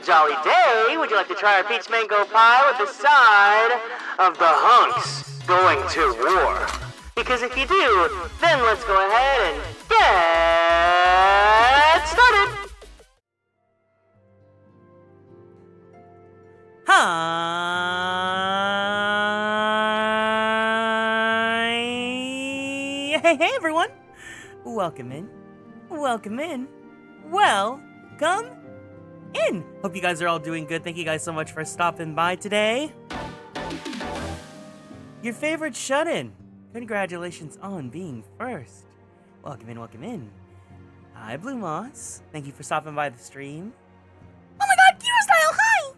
a jolly day. Would you like to try our peach mango pie with a side of the hunks going to war? Because if you do, then let's go ahead and get started. Hi! Hey everyone! Welcome in. Welcome in. Welcome welcome in. Hope you guys are all doing good. Thank you guys so much for stopping by today. Your favorite shut-in. Congratulations on being first. Welcome in, welcome in. Hi, Blue Moss. Thank you for stopping by the stream. Oh my god, Q-Style, hi!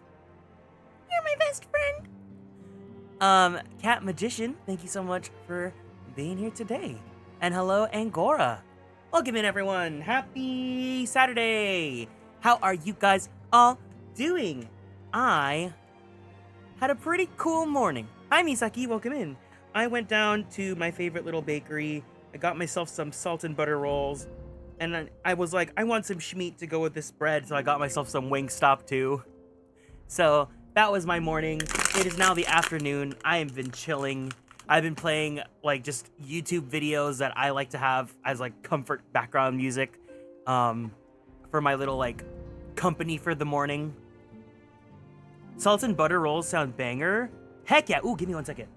You're my best friend. Cat Magician, thank you so much for being here today. And hello, Angora. Welcome in, everyone. Happy Saturday. How are you guys all doing? I had a pretty cool morning. Hi, Misaki, welcome in. I went down to my favorite little bakery. I got myself some salt and butter rolls. And then I was like, I want some schmeat to go with this bread, so I got myself some Wingstop too. So that was my morning. It is now the afternoon. I have been chilling. I've been playing like just YouTube videos that I like to have as like comfort background music for my little like company for the morning. Salt and butter rolls sound banger. Heck yeah. Ooh, give me 1 second.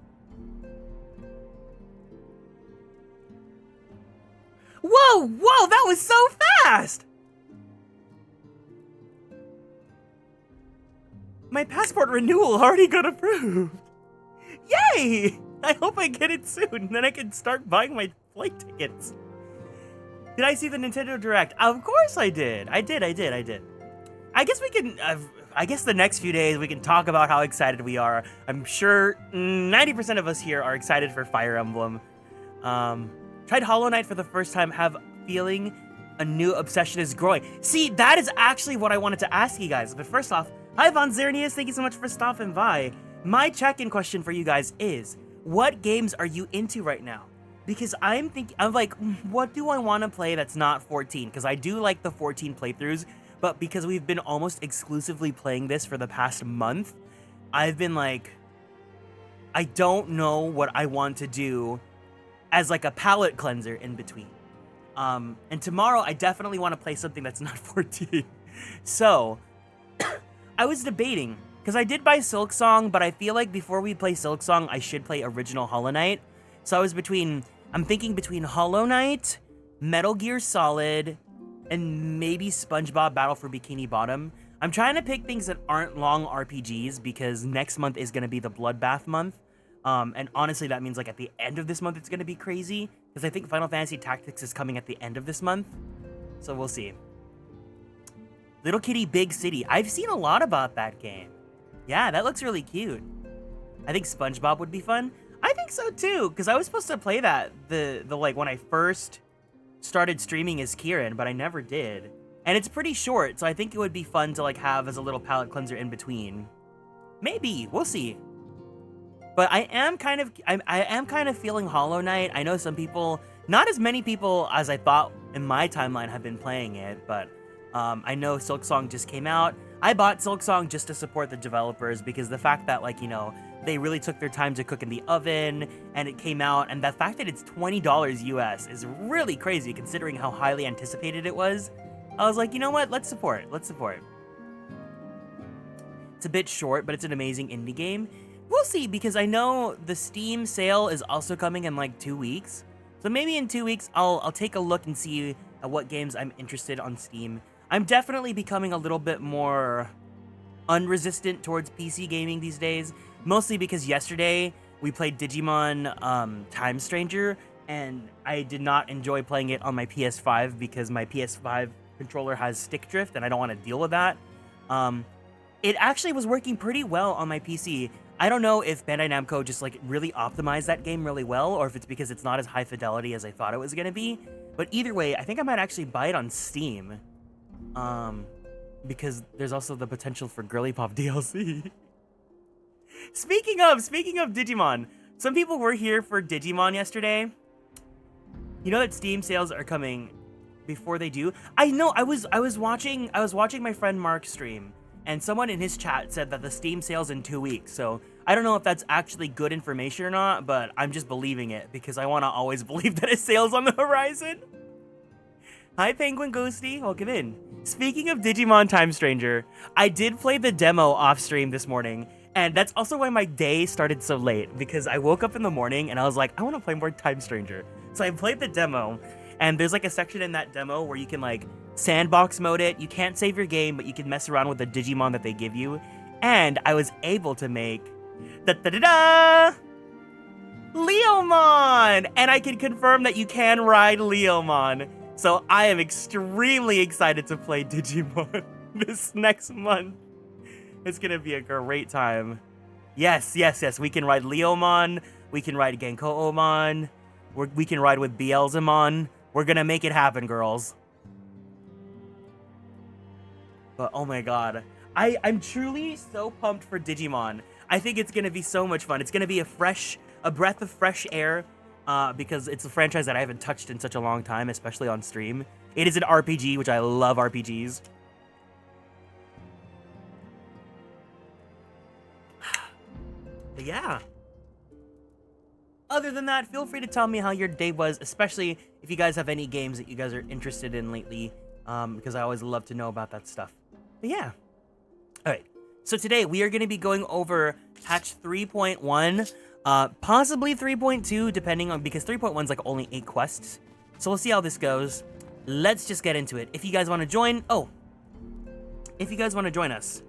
Whoa, that was so fast! My passport renewal already got approved. Yay! I hope I get it soon, then I can start buying my flight tickets. Did I see the Nintendo Direct? Of course I did. I did. I guess we can, I guess the next few days we can talk about how excited we are. I'm sure 90% of us here are excited for Fire Emblem. Tried Hollow Knight for the first time, have feeling a new obsession is growing. See, that is actually what I wanted to ask you guys. But first off, hi Von Zernius, thank you so much for stopping by. My check-in question for you guys is, what games are you into right now? Because I'm like, what do I want to play that's not 14? Because I do like the 14 playthroughs, but because we've been almost exclusively playing this for the past month, I've been like, I don't know what I want to do as like a palate cleanser in between. And tomorrow I definitely want to play something that's not 14. So I was debating, because I did buy Silksong, but I feel like before we play Silksong, I should play original Hollow Knight. So I'm thinking between Hollow Knight, Metal Gear Solid, and maybe SpongeBob Battle for Bikini Bottom. I'm trying to pick things that aren't long RPGs because next month is going to be the Bloodbath month. And honestly, that means like at the end of this month, it's going to be crazy because I think Final Fantasy Tactics is coming at the end of this month. So we'll see. Little Kitty Big City. I've seen a lot about that game. Yeah, that looks really cute. I think SpongeBob would be fun. I think so too, because I was supposed to play that the like when I first started streaming as Kieran, but I never did. And it's pretty short, so I think it would be fun to like have as a little palate cleanser in between. Maybe, we'll see. But I am kind of feeling Hollow Knight. I know some people, not as many people as I thought in my timeline have been playing it, but I know Silksong just came out. I bought Silksong just to support the developers because the fact that like, you know, they really took their time to cook in the oven and it came out, and the fact that it's $20 US is really crazy considering how highly anticipated it was. I was like, you know what? Let's support. It's a bit short, but it's an amazing indie game. We'll see, because I know the Steam sale is also coming in like 2 weeks. So maybe in 2 weeks, I'll take a look and see at what games I'm interested on Steam. I'm definitely becoming a little bit more unresistant towards PC gaming these days. Mostly because yesterday we played Digimon Time Stranger, and I did not enjoy playing it on my PS5 because my PS5 controller has stick drift and I don't want to deal with that. It actually was working pretty well on my PC. I don't know if Bandai Namco just like really optimized that game really well, or if it's because it's not as high fidelity as I thought it was gonna be. But either way, I think I might actually buy it on Steam. Because there's also the potential for Girly Pop DLC. Speaking of Digimon, some people were here for Digimon yesterday. You know that Steam sales are coming before they do? I know, I was watching my friend Mark stream, and someone in his chat said that the Steam sale's in 2 weeks, so I don't know if that's actually good information or not, but I'm just believing it because I want to always believe that a sale's on the horizon. Hi, Penguin Ghosty. Welcome in. Speaking of Digimon Time Stranger, I did play the demo off stream this morning, and that's also why my day started so late, because I woke up in the morning and I was like, I want to play more Time Stranger. So I played the demo, and there's like a section in that demo where you can like sandbox mode it. You can't save your game, but you can mess around with the Digimon that they give you. And I was able to make da-da-da-da! Leomon! And I can confirm that you can ride Leomon. So I am extremely excited to play Digimon this next month. It's gonna be a great time. Yes, yes, yes. We can ride Leomon. We can ride Genkoomon. We can ride with Beelzemon. We're gonna make it happen, girls. But oh my god. I'm truly so pumped for Digimon. I think it's gonna be so much fun. It's gonna be a breath of fresh air, because it's a franchise that I haven't touched in such a long time, especially on stream. It is an RPG, which I love RPGs. But yeah. Other than that, feel free to tell me how your day was, especially if you guys have any games that you guys are interested in lately, because I always love to know about that stuff. But yeah. Alright, so today we are going to be going over patch 3.1, possibly 3.2, depending on, because 3.1 is like only 8 quests. So we'll see how this goes. Let's just get into it. If you guys want to join, us,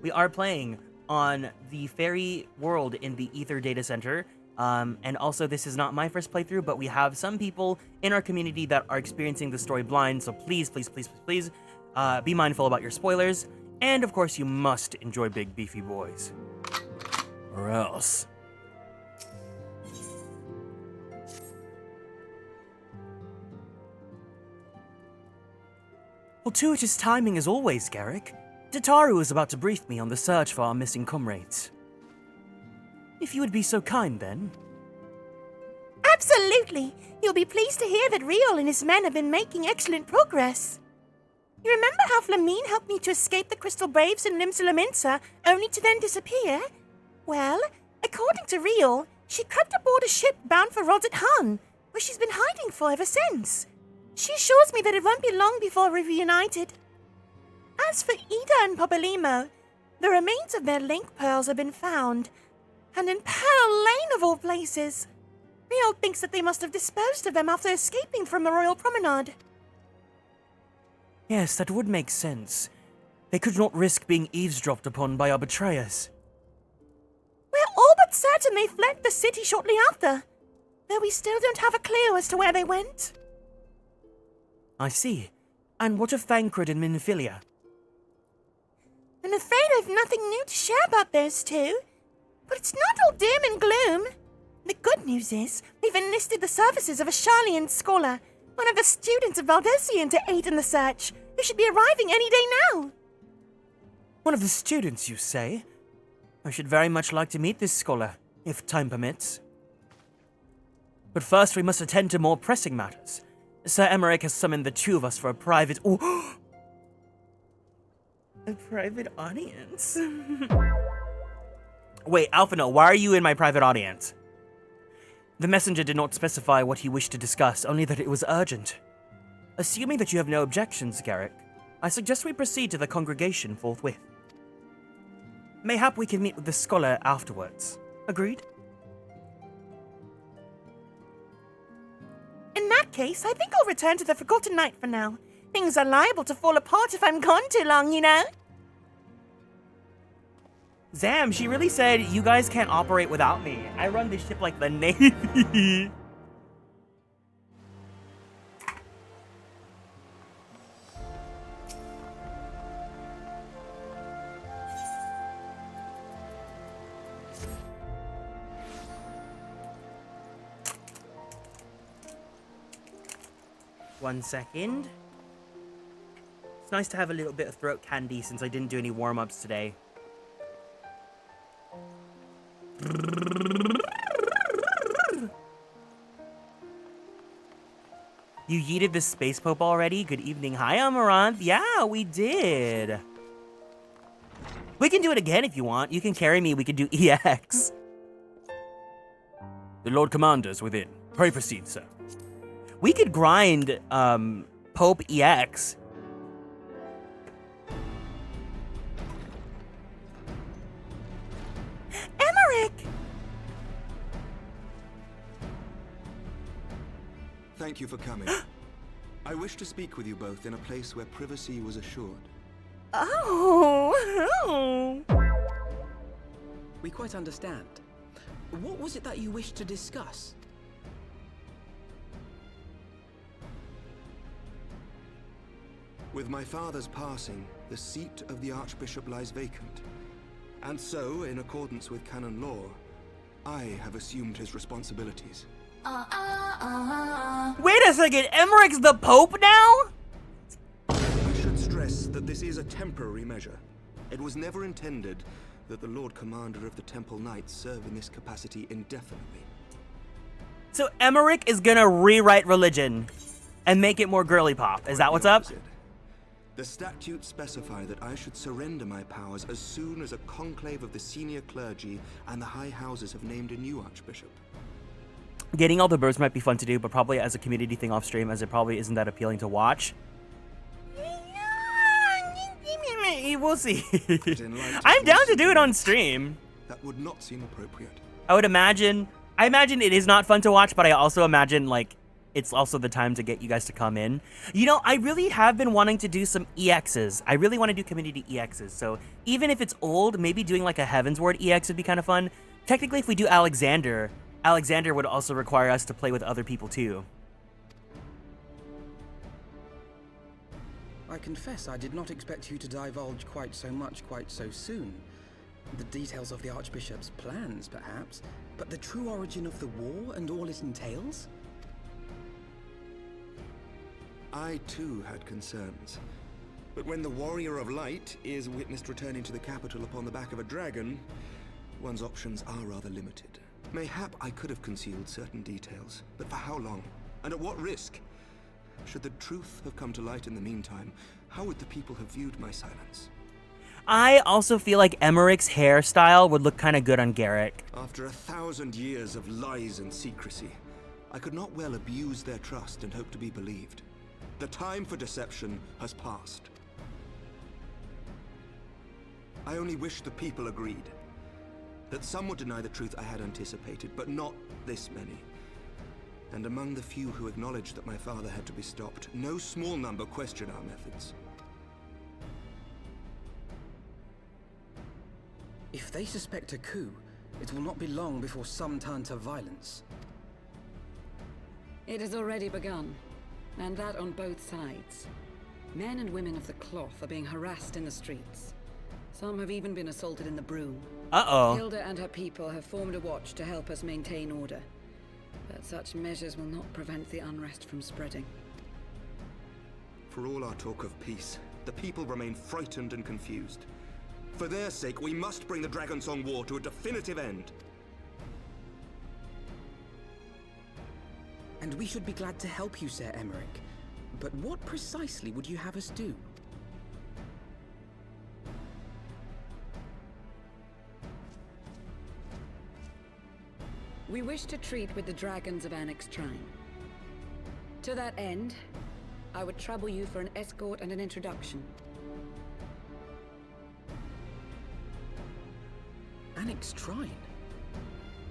we are playing on the fairy world in the Ether data center. And also, this is not my first playthrough, but we have some people in our community that are experiencing the story blind, so please, please, please, please, please, be mindful about your spoilers. And of course, you must enjoy big beefy boys. Or else. Fortuitous timing as always, Garrick. Tataru is about to brief me on the search for our missing comrades. If you would be so kind, then. Absolutely. You'll be pleased to hear that Riol and his men have been making excellent progress. You remember how Flamine helped me to escape the Crystal Braves in Limsa, only to then disappear? Well, according to Riol, she crept aboard a ship bound for Rodet Han, where she's been hiding for ever since. She assures me that it won't be long before we're reunited. As for Ida and Popolimo, the remains of their link pearls have been found, and in Pearl Lane of all places. Riol thinks that they must have disposed of them after escaping from the Royal Promenade. Yes, that would make sense. They could not risk being eavesdropped upon by our betrayers. We're all but certain they fled the city shortly after, though we still don't have a clue as to where they went. I see. And what of Thancred and Minfilia? I'm afraid I've nothing new to share about those two, but it's not all doom and gloom. The good news is, we've enlisted the services of a Charlian scholar, one of the students of Valdesian, to aid in the search, who should be arriving any day now. One of the students, you say? I should very much like to meet this scholar, if time permits. But first we must attend to more pressing matters. Sir Emmerich has summoned the two of us for a private... Oh! A private audience? Wait, Alphino, why are you in my private audience? The messenger did not specify what he wished to discuss, only that it was urgent. Assuming that you have no objections, Garrick, I suggest we proceed to the congregation forthwith. Mayhap we can meet with the scholar afterwards. Agreed? In that case, I think I'll return to the Forgotten Knight for now. Things are liable to fall apart if I'm gone too long, you know? Zam, she really said, you guys can't operate without me. I run this ship like the Navy. One second. It's nice to have a little bit of throat candy since I didn't do any warm-ups today. You yeeted the Space Pope already? Good evening. Hi, Amaranth. Yeah, we did. We can do it again if you want. You can carry me. We can do EX. The Lord Commander's within. Pray proceed, sir. We could grind, Pope EX. Emmerich! Thank you for coming. I wish to speak with you both in a place where privacy was assured. Oh. We quite understand. What was it that you wished to discuss? With my father's passing, the seat of the Archbishop lies vacant. And so, in accordance with canon law, I have assumed his responsibilities. Wait a second, Emmerich's the Pope now? I should stress that this is a temporary measure. It was never intended that the Lord Commander of the Temple Knights serve in this capacity indefinitely. So Emmerich is gonna rewrite religion and make it more girly pop. Is that what's up? The statutes specify that I should surrender my powers as soon as a conclave of the senior clergy and the high houses have named a new archbishop. Getting all the birds might be fun to do, but probably as a community thing off stream, as it probably isn't that appealing to watch. We'll see. I'm down to do it on stream. That would not seem appropriate. I imagine it is not fun to watch, but I also imagine, like, it's also the time to get you guys to come in. You know, I really have been wanting to do some EXs. I really want to do community EXs. So even if it's old, maybe doing like a Heavensward EX would be kind of fun. Technically, if we do Alexander would also require us to play with other people too. I confess I did not expect you to divulge quite so much quite so soon. The details of the Archbishop's plans, perhaps, but the true origin of the war and all it entails? I too had concerns. But when the Warrior of Light is witnessed returning to the capital upon the back of a dragon, one's options are rather limited. Mayhap I could have concealed certain details, but for how long? And at what risk? Should the truth have come to light in the meantime, how would the people have viewed my silence? I also feel like Emmerich's hairstyle would look kind of good on Garrick. After 1,000 years of lies and secrecy, I could not well abuse their trust and hope to be believed. The time for deception has passed. I only wish the people agreed. That some would deny the truth I had anticipated, but not this many. And among the few who acknowledged that my father had to be stopped, no small number question our methods. If they suspect a coup, it will not be long before some turn to violence. It has already begun. And that on both sides. Men and women of the cloth are being harassed in the streets. Some have even been assaulted in the broom. Uh-oh. Hilda and her people have formed a watch to help us maintain order. But such measures will not prevent the unrest from spreading. For all our talk of peace, the people remain frightened and confused. For their sake, we must bring the Dragonsong War to a definitive end. And we should be glad to help you, Sir Emmerich. But what precisely would you have us do? We wish to treat with the dragons of Annex Trine. To that end, I would trouble you for an escort and an introduction. Annex Trine?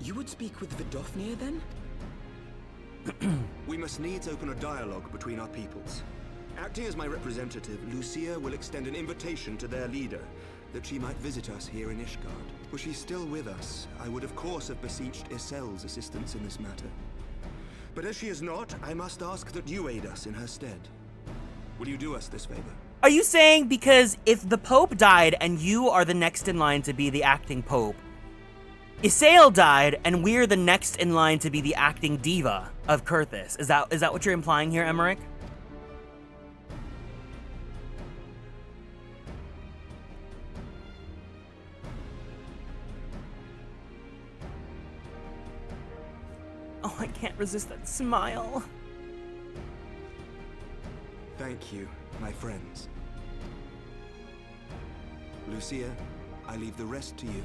You would speak with Vidofnir then? We must needs open a dialogue between our peoples. Acting as my representative, Lucia will extend an invitation to their leader, that she might visit us here in Ishgard. Were she still with us, I would of course have beseeched Isel's assistance in this matter. But as she is not, I must ask that you aid us in her stead. Will you do us this favor? Are you saying because if the Pope died and you are the next in line to be the acting Pope, Isael died and we're the next in line to be the acting diva of Kurthus? Is that what you're implying here, Emmerich? Oh, I can't resist that smile. Thank you, my friends. Lucia, I leave the rest to you.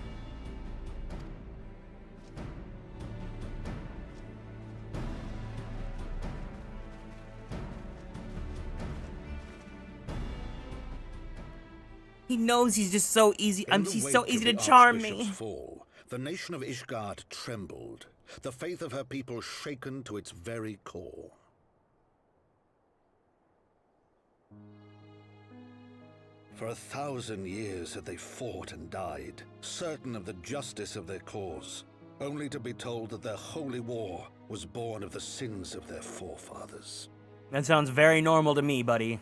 He knows he's just so easy. He's so easy to the charm me. Archbishop's fall, the nation of Ishgard trembled, the faith of her people shaken to its very core. For 1,000 years had they fought and died, certain of the justice of their cause, only to be told that their holy war was born of the sins of their forefathers. That sounds very normal to me, buddy.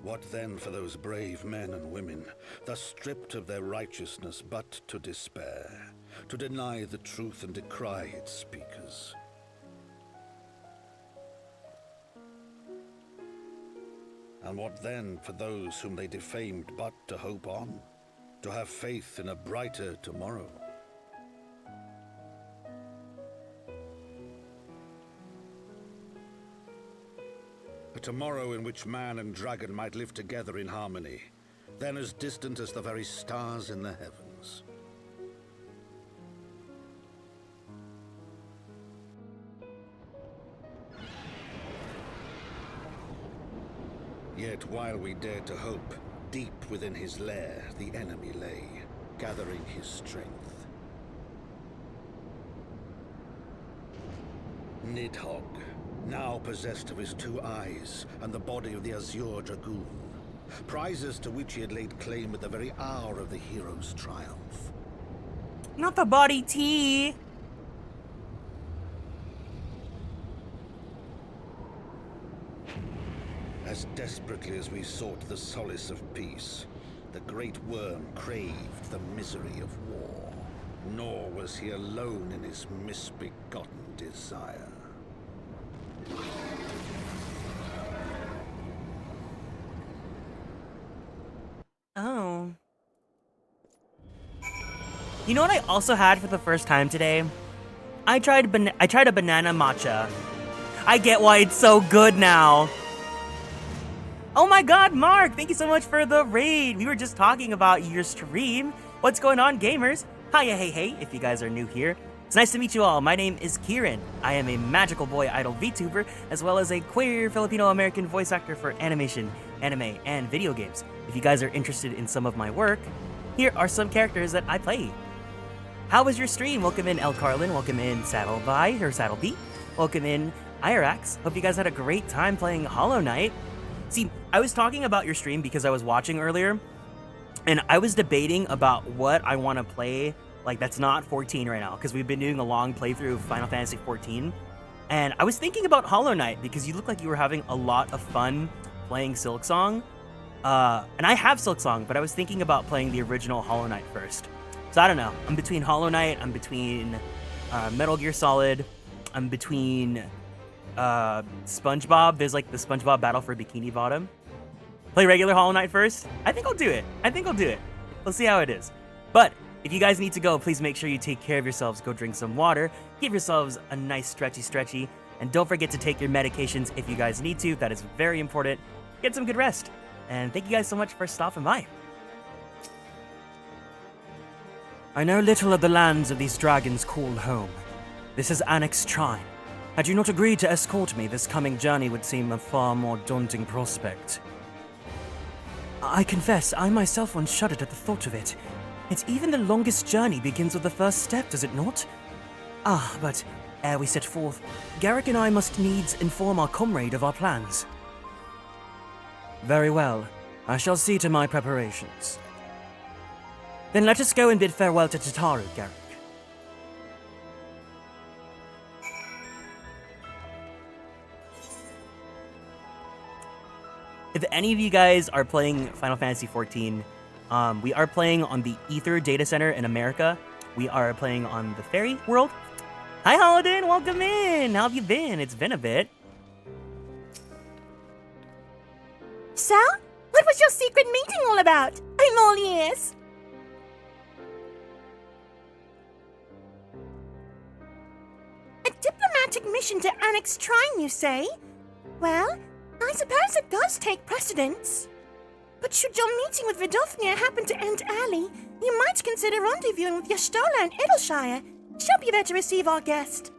What then for those brave men and women, thus stripped of their righteousness but to despair, to deny the truth and decry its speakers? And what then for those whom they defamed but to hope on, to have faith in a brighter tomorrow? A tomorrow in which man and dragon might live together in harmony, then as distant as the very stars in the heavens. Yet while we dared to hope, deep within his lair the enemy lay, gathering his strength. Nidhogg, now possessed of his 2 eyes and the body of the Azure Dragoon, prizes to which he had laid claim at the very hour of the hero's triumph. Not the body T. As desperately as we sought the solace of peace, the great worm craved the misery of war. Nor was he alone in his misbegotten desire. Oh. You know what I also had for the first time today? I tried a banana matcha. I get why it's so good now. Oh my god, Mark, thank you so much for the raid. We were just talking about your stream. What's going on, gamers? Hiya, hey, if you guys are new here. It's nice to meet you all. My name is Kieran. I am a magical boy idol VTuber, as well as a queer Filipino-American voice actor for animation, anime, and video games. If you guys are interested in some of my work, here are some characters that I play. How was your stream? Welcome in El Carlin, welcome in Saddlebeat, welcome in Irax. Hope you guys had a great time playing Hollow Knight. See, I was talking about your stream because I was watching earlier, and I was debating about what I want to play, like that's not 14 right now, because we've been doing a long playthrough of Final Fantasy 14, and I was thinking about Hollow Knight because you look like you were having a lot of fun playing Silksong, and I have Silksong, but I was thinking about playing the original Hollow Knight first. So I don't know, I'm between Hollow Knight, I'm between Metal Gear Solid, I'm between SpongeBob. There's like the SpongeBob Battle for Bikini Bottom. Play regular Hollow Knight first? I think I'll do it. We'll see how it is. But if you guys need to go, please make sure you take care of yourselves. Go drink some water. Give yourselves a nice stretchy. And don't forget to take your medications if you guys need to. That is very important. Get some good rest. And thank you guys so much for stopping by. I know little of the lands of these dragons called home. This is Annex Shrine. Had you not agreed to escort me, this coming journey would seem a far more daunting prospect. I confess, I myself once shuddered at the thought of it. It's even the longest journey begins with the first step, does it not? But ere we set forth, Garrick and I must needs inform our comrade of our plans. Very well. I shall see to my preparations. Then let us go and bid farewell to Tataru, Garrick. If any of you guys are playing Final Fantasy 14, we are playing on the Ether data center in America. We are playing on the Fairy world. Hi, Holodin, welcome in. How have you been? It's been a bit. So, what was your secret meeting all about? I'm all ears. A diplomatic mission to Annex Shrine, you say? Well, I suppose it does take precedence. But should your meeting with Vidofnir happen to end early, you might consider rendezvousing with Y'shtola in Idleshire. She'll be there to receive our guest.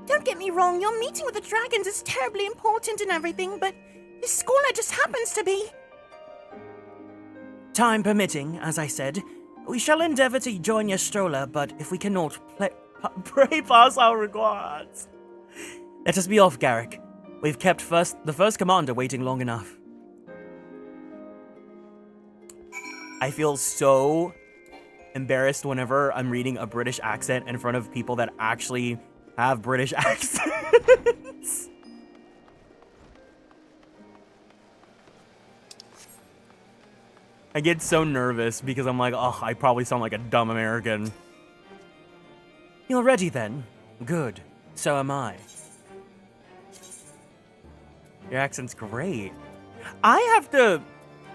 Don't get me wrong, your meeting with the dragons is terribly important and everything, but this scholar just happens to be... Time permitting, as I said, we shall endeavor to join Y'shtola, but if we cannot, pray pass our regards. Let us be off, Garrick. We've kept the first commander waiting long enough. I feel so embarrassed whenever I'm reading a British accent in front of people that actually have British accents. I get so nervous because I'm like, oh, I probably sound like a dumb American. You're ready then? Good. So am I. Your accent's great. I have to,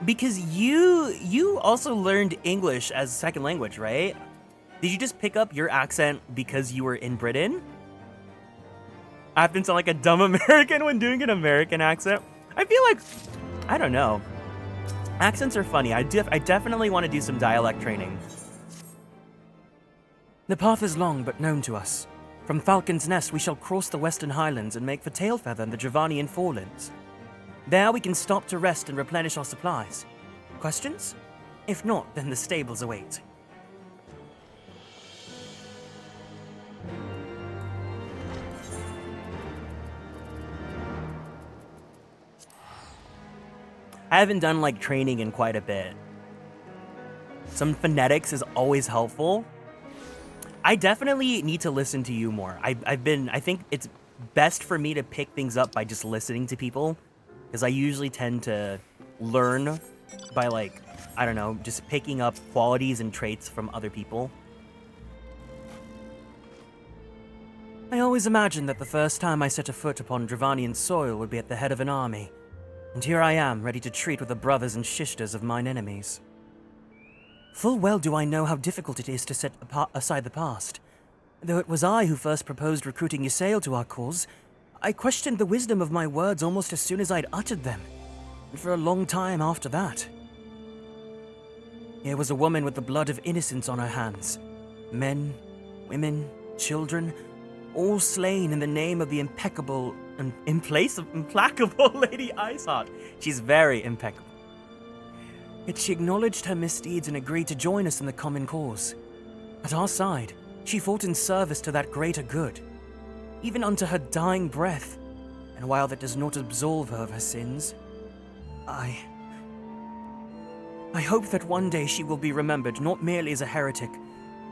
because you also learned English as a second language, right? Did you just pick up your accent because you were in Britain? I have to sound like a dumb American when doing an American accent. I feel like, I don't know. Accents are funny. I definitely want to do some dialect training. The path is long but known to us. From Falcon's Nest we shall cross the Western Highlands and make for Tailfeather and the Dravanian Forelands. There we can stop to rest and replenish our supplies. Questions? If not, then the stables await. I haven't done like training in quite a bit. Some phonetics is always helpful. I definitely need to listen to you more. I think it's best for me to pick things up by just listening to people, because I usually tend to learn by like, I don't know, just picking up qualities and traits from other people. I always imagined that the first time I set a foot upon Dravanian soil would be at the head of an army. And here I am, ready to treat with the brothers and sisters of mine enemies. Full well do I know how difficult it is to set aside the past. Though it was I who first proposed recruiting Ysayle to our cause, I questioned the wisdom of my words almost as soon as I'd uttered them, and for a long time after that. Here was a woman with the blood of innocence on her hands. Men, women, children, all slain in the name of the impeccable and in place of implacable Lady Iceheart. She's very impeccable. Yet she acknowledged her misdeeds and agreed to join us in the common cause. At our side, she fought in service to that greater good, even unto her dying breath. And while that does not absolve her of her sins, I hope that one day she will be remembered not merely as a heretic,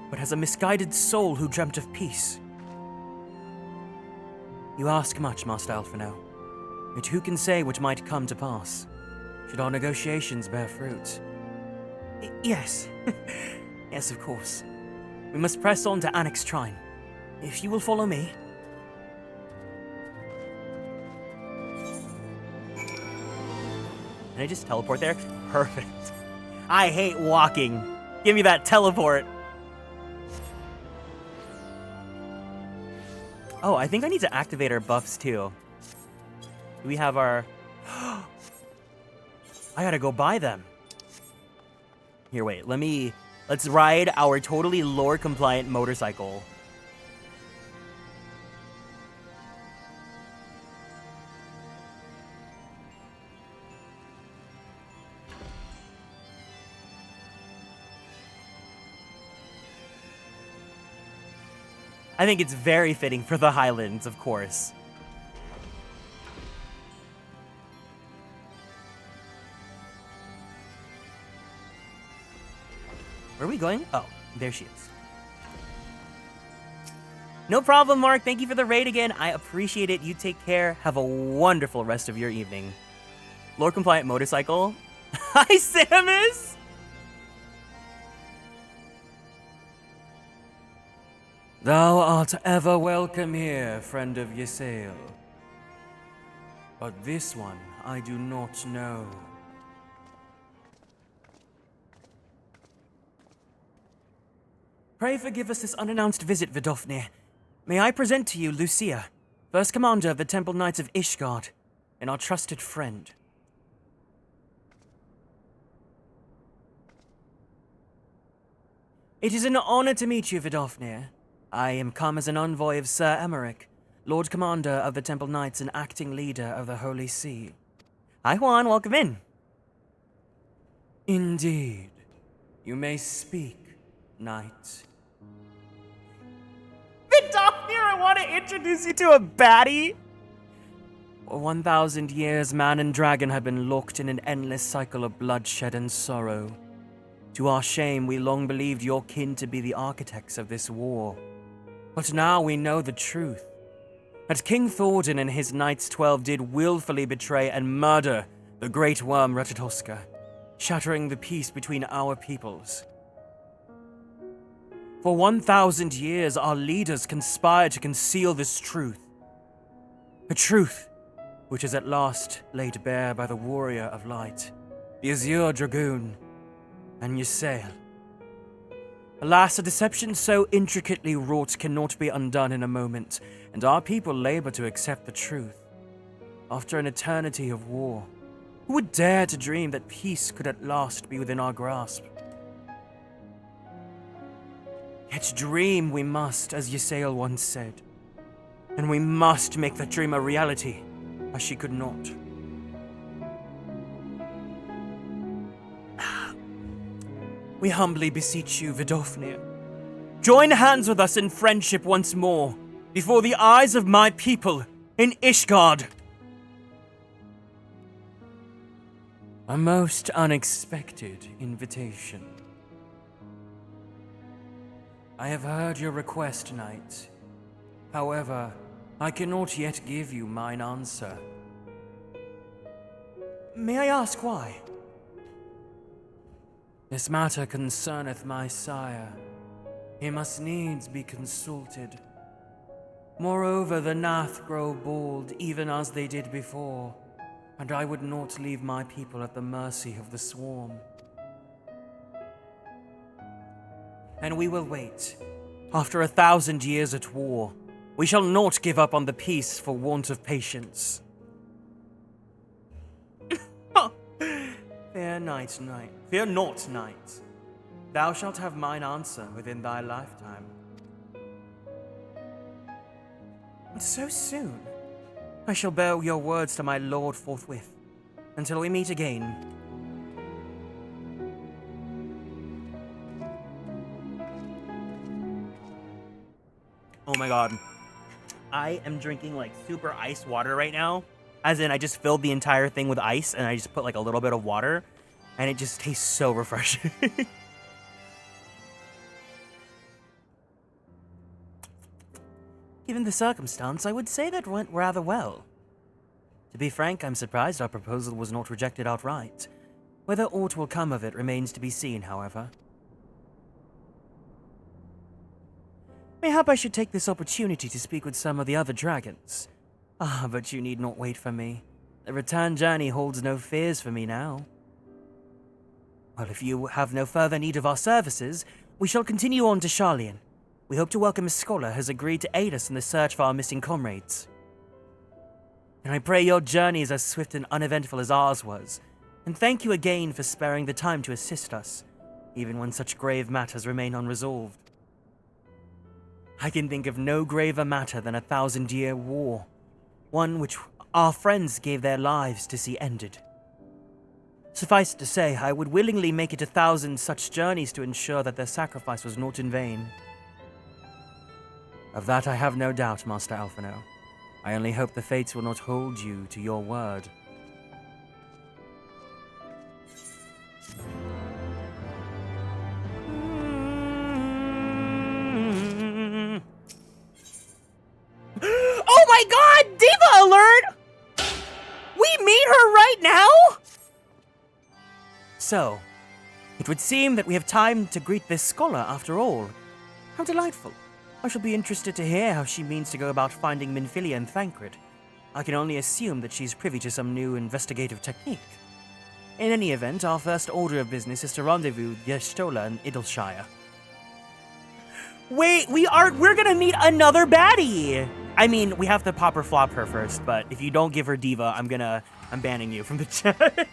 but as a misguided soul who dreamt of peace. You ask much, Master Alphinaud, yet who can say what might come to pass, should our negotiations bear fruit? Yes. Yes, of course. We must press on to annex Trine. If you will follow me. Can I just teleport there? Perfect. I hate walking. Give me that teleport. Oh, I think I need to activate our buffs too. Do we have our... I gotta go buy them. Here, wait, let's ride our totally lore-compliant motorcycle. I think it's very fitting for the Highlands, of course. Where are we going? Oh, there she is. No problem, Mark. Thank you for the raid again. I appreciate it. You take care. Have a wonderful rest of your evening. Lore-compliant motorcycle. Hi, Samus! Thou art ever welcome here, friend of Ysayle. But this one I do not know. Pray forgive us this unannounced visit, Vidofnir. May I present to you Lucia, first commander of the Temple Knights of Ishgard, and our trusted friend. It is an honor to meet you, Vidofnir. I am come as an envoy of Sir Emmerich, Lord Commander of the Temple Knights and acting leader of the Holy See. Hi, Juan. Welcome in. Indeed. You may speak, knight. Vidofnir, I want to introduce you to a baddie. For 1,000 years, man and dragon have been locked in an endless cycle of bloodshed and sorrow. To our shame, we long believed your kin to be the architects of this war. But now we know the truth. That King Thordan and his Knights 12 did willfully betray and murder the great worm Ratatoska, shattering the peace between our peoples. For 1,000 years, our leaders conspired to conceal this truth. A truth which is at last laid bare by the Warrior of Light, the Azure Dragoon, and Ysael. Alas, a deception so intricately wrought cannot be undone in a moment, and our people labor to accept the truth. After an eternity of war, who would dare to dream that peace could at last be within our grasp? Yet dream we must, as Ysael once said, and we must make that dream a reality, as she could not. We humbly beseech you, Vidofnir, join hands with us in friendship once more, before the eyes of my people in Ishgard. A most unexpected invitation. I have heard your request, Knight. However, I cannot yet give you mine answer. May I ask why? This matter concerneth my sire. He must needs be consulted. Moreover, the Nath grow bold, even as they did before, and I would not leave my people at the mercy of the swarm. And we will wait. After 1,000 years at war, we shall not give up on the peace for want of patience. Fear not, knight. Thou shalt have mine answer within thy lifetime. So soon? I shall bear your words to my lord forthwith, until we meet again. Oh my god. I am drinking like super iced water right now. As in, I just filled the entire thing with ice and I just put like a little bit of water and it just tastes so refreshing. Given the circumstance, I would say that went rather well. To be frank, I'm surprised our proposal was not rejected outright. Whether aught will come of it remains to be seen, however. Mayhap I should take this opportunity to speak with some of the other dragons. Ah, but you need not wait for me. The return journey holds no fears for me now. Well, if you have no further need of our services, we shall continue on to Sharlayan. We hope to welcome a scholar who has agreed to aid us in the search for our missing comrades. And I pray your journey is as swift and uneventful as ours was, and thank you again for sparing the time to assist us, even when such grave matters remain unresolved. I can think of no graver matter than a 1,000-year war, one which our friends gave their lives to see ended. Suffice to say, I would willingly make it 1,000 such journeys to ensure that their sacrifice was not in vain. Of that I have no doubt, Master Alphino. I only hope the fates will not hold you to your word. Oh my god! Diva alert! We meet her right now? So, it would seem that we have time to greet this scholar after all. How delightful. I shall be interested to hear how she means to go about finding Minfilia and Thancred. I can only assume that she's privy to some new investigative technique. In any event, our first order of business is to rendezvous with Yestola in Idleshire. Wait, we're gonna meet another baddie! I mean, we have to pop or flop her first, but if you don't give her Diva, I'm banning you from the chat.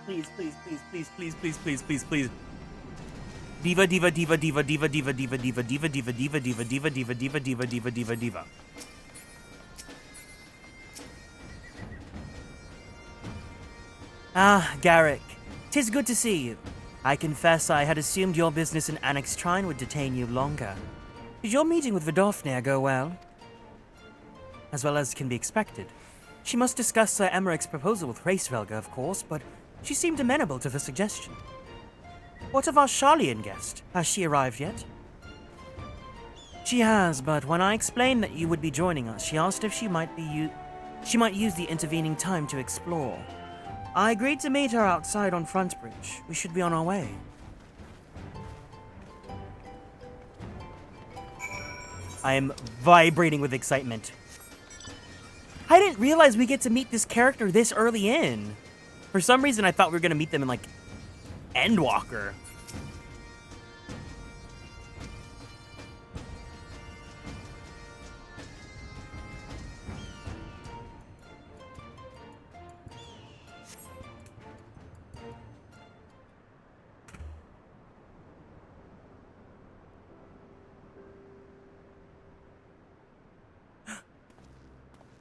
Please, please, please, please, please, please, please, please, please. Diva, diva, diva, diva, diva, diva, diva, diva, diva, diva, diva, diva, diva, diva, diva, diva, diva, diva, diva. Ah, Garrick. 'Tis good to see you. I confess I had assumed your business in Annex Trine would detain you longer. Did your meeting with Vidofnir go well? As well as can be expected. She must discuss Sir Emmerich's proposal with Hraesvelga, of course, but she seemed amenable to the suggestion. What of our Charlian guest? Has she arrived yet? She has, but when I explained that you would be joining us, she asked if she might use the intervening time to explore. I agreed to meet her outside on Frontbridge. We should be on our way. I am vibrating with excitement. I didn't realize we get to meet this character this early in. For some reason, I thought we were going to meet them in, like, Endwalker.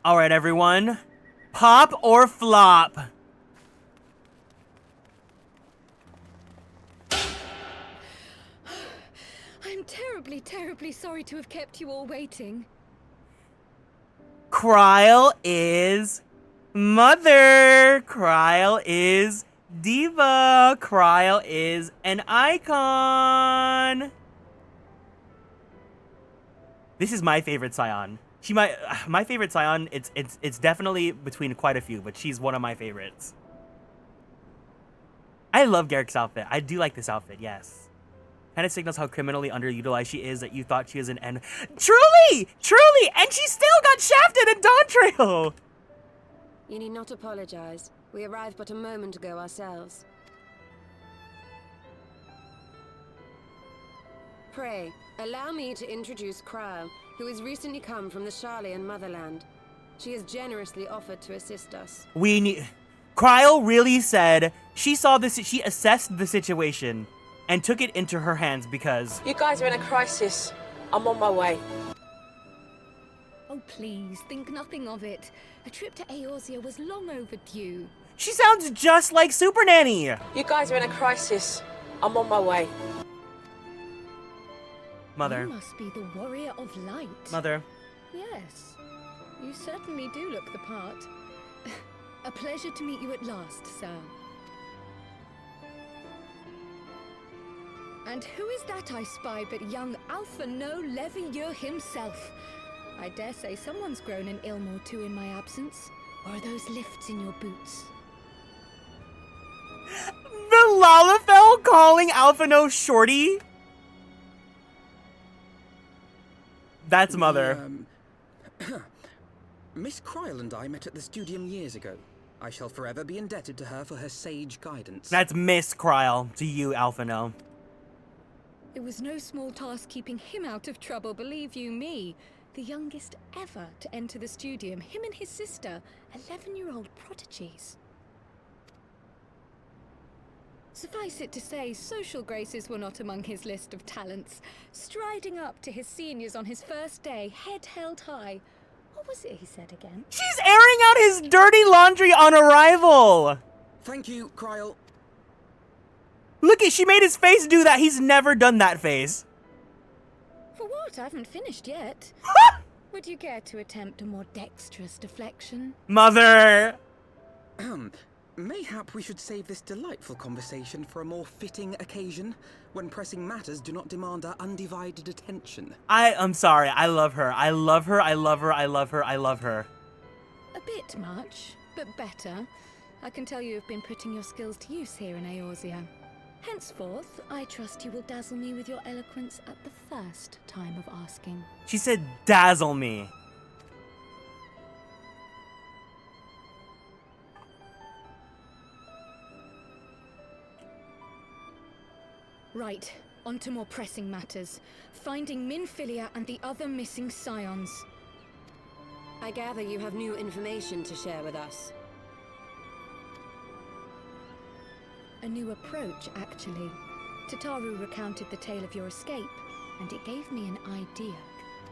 All right, everyone. Pop or flop? I'm terribly, terribly sorry to have kept you all waiting. Kryle is mother. Kryle is diva. Kryle is an icon. This is my favorite Scion. My favorite Scion, it's definitely between quite a few, but she's one of my favorites. I love Garrick's outfit. I do like this outfit, yes. Kind of signals how criminally underutilized she is that you thought she was an N. Truly! Truly! And she still got shafted in Dawntrail! You need not apologize. We arrived but a moment ago ourselves. Pray, allow me to introduce Kryle, who has recently come from the Charlian motherland. She has generously offered to assist us. Kryle really said she saw this, she assessed the situation and took it into her hands because... You guys are in a crisis. I'm on my way. Oh, please, think nothing of it. A trip to Eorzea was long overdue. She sounds just like Super Nanny! You guys are in a crisis. I'm on my way. Mother. You must be the warrior of light. Mother. Yes, you certainly do look the part. A pleasure to meet you at last, sir. And who is that I spy but young Alpha No Levieux himself? I dare say someone's grown an ilm or two in my absence. Or are those lifts in your boots? The Lalafell calling Alpha No shorty? That's Mother. Miss Kryle and I met at the studium years ago. I shall forever be indebted to her for her sage guidance. That's Miss Kryle to you, Alpha No. It was no small task keeping him out of trouble, believe you me. The youngest ever to enter the studium, him and his sister, 11-year-old prodigies. Suffice it to say, social graces were not among his list of talents. Striding up to his seniors on his first day, head held high. What was it he said again? She's airing out his dirty laundry on arrival! Thank you, Kryle. Look at, she made his face do that. He's never done that face. For what? I haven't finished yet. Would you care to attempt a more dexterous deflection? Mother! Mayhap we should save this delightful conversation for a more fitting occasion, when pressing matters do not demand our undivided attention. I'm sorry. I love her. I love her. I love her. I love her. I love her. A bit much, but better. I can tell you have been putting your skills to use here in Eorzea. Henceforth, I trust you will dazzle me with your eloquence at the first time of asking. She said dazzle me. Right, on to more pressing matters. Finding Minfilia and the other missing scions. I gather you have new information to share with us. A new approach, actually. Tataru recounted the tale of your escape, and it gave me an idea.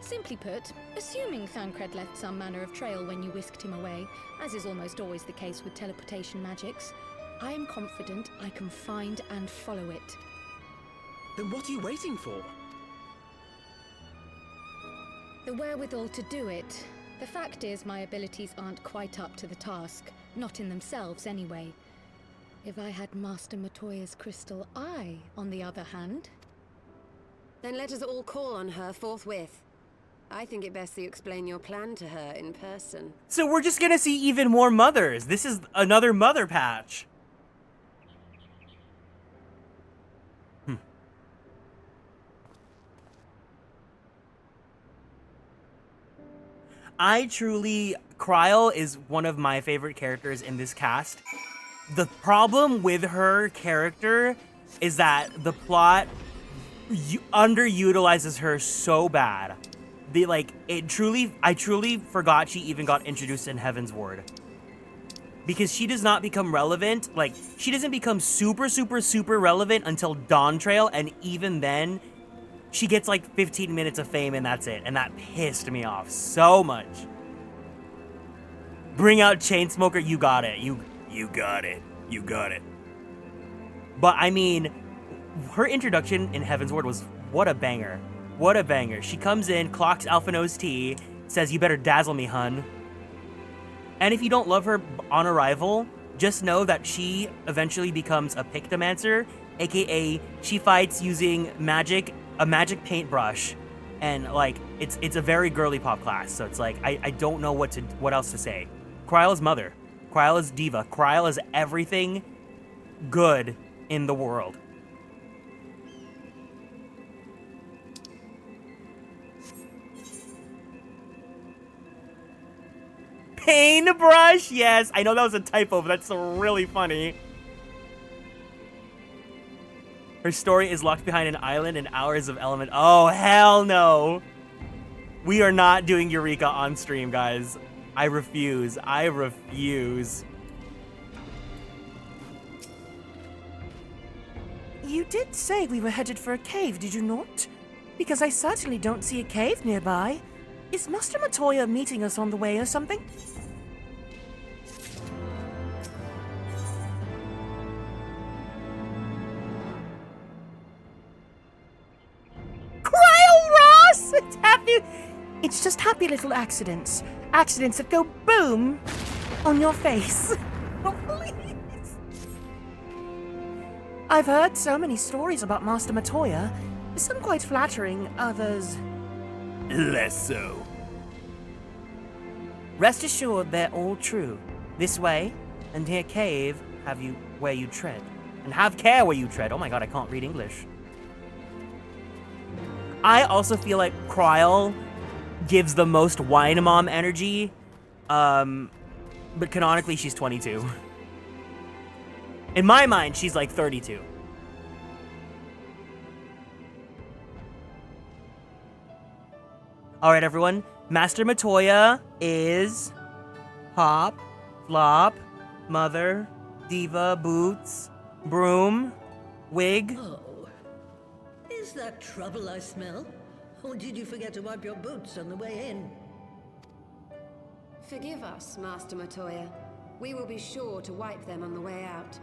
Simply put, assuming Thancred left some manner of trail when you whisked him away, as is almost always the case with teleportation magics, I am confident I can find and follow it. Then what are you waiting for? The wherewithal to do it, The fact is, my abilities aren't quite up to the task. Not in themselves, anyway. If I had Master Matoya's crystal eye, on the other hand... Then let us all call on her forthwith. I think it best that you explain your plan to her in person. So we're just gonna see even more mothers. This is another mother patch. Kryl is one of my favorite characters in this cast. The problem with her character is that the plot underutilizes her so bad. I truly forgot she even got introduced in Heavensward. Because she does not become relevant, she doesn't become super relevant until Dawn Trail, and even then, she gets 15 minutes of fame and that's it. And that pissed me off so much. Bring out Chainsmoker, you got it. You got it. You got it. But I mean, her introduction in Heavensward was what a banger. What a banger. She comes in, clocks Alphino's tea, says, "You better dazzle me, hun." And if you don't love her on arrival, just know that she eventually becomes a Pictomancer, aka she fights using a magic paintbrush, and it's a very girly pop class. So it's I don't know what else to say. Kryl is mother. Kryl is diva. Kryl is everything good in the world. Paintbrush, yes. I know that was a typo, but that's really funny. Her story is locked behind an island and hours of element. Oh, hell no. We are not doing Eureka on stream, guys. I refuse. I refuse. You did say we were headed for a cave, did you not? Because I certainly don't see a cave nearby. Is Master Matoya meeting us on the way or something? It's just happy little accidents. Accidents that go boom on your face. Oh, please. I've heard so many stories about Master Matoya. Some quite flattering, others... less so. Rest assured they're all true. This way, and here cave, have you where you tread. And have care where you tread. Oh my god, I can't read English. I also feel like Kryl gives the most wine mom energy, but canonically she's 22. In my mind, she's 32. All right, everyone. Master Matoya is Hop, Flop, Mother, Diva, Boots, Broom, Wig. Oh, is that trouble I smell? Or did you forget to wipe your boots on the way in? Forgive us, Master Matoya. We will be sure to wipe them on the way out.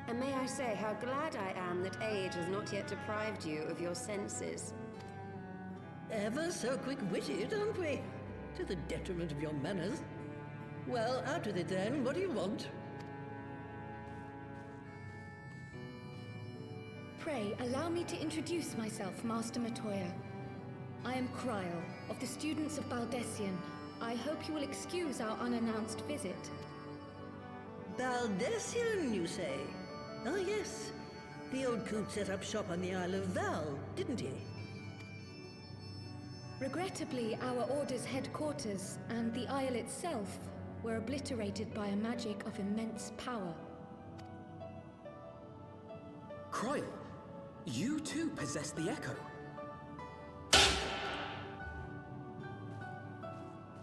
And may I say how glad I am that age has not yet deprived you of your senses. Ever so quick-witted, aren't we? To the detriment of your manners. Well, out with it then. What do you want? Pray, allow me to introduce myself, Master Matoya. I am Kryl, of the students of Baldessian. I hope you will excuse our unannounced visit. Baldessian, you say? Ah, yes. The old coot set up shop on the Isle of Val, didn't he? Regrettably, our order's headquarters and the isle itself were obliterated by a magic of immense power. Kryl, you too possess the Echo.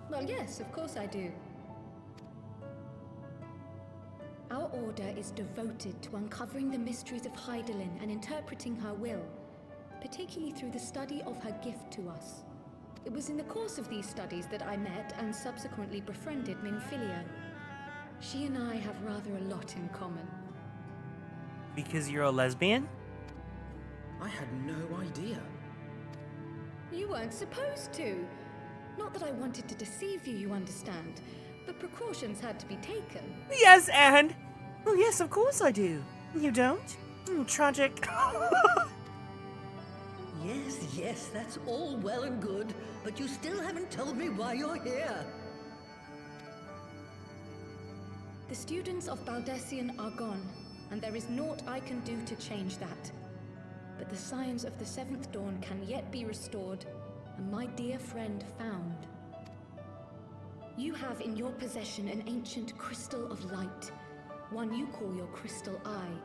Well, yes, of course I do. Our order is devoted to uncovering the mysteries of Hydaelyn and interpreting her will, particularly through the study of her gift to us. It was in the course of these studies that I met and subsequently befriended Minfilia. She and I have rather a lot in common. Because you're a lesbian? I had no idea. You weren't supposed to. Not that I wanted to deceive you, you understand, but precautions had to be taken. Yes, and... Well, yes, of course I do. You don't? Tragic. Yes, that's all well and good, but you still haven't told me why you're here. The students of Baldessian are gone, and there is naught I can do to change that. But the science of the Seventh Dawn can yet be restored, and my dear friend found. You have in your possession an ancient crystal of light, one you call your crystal eye.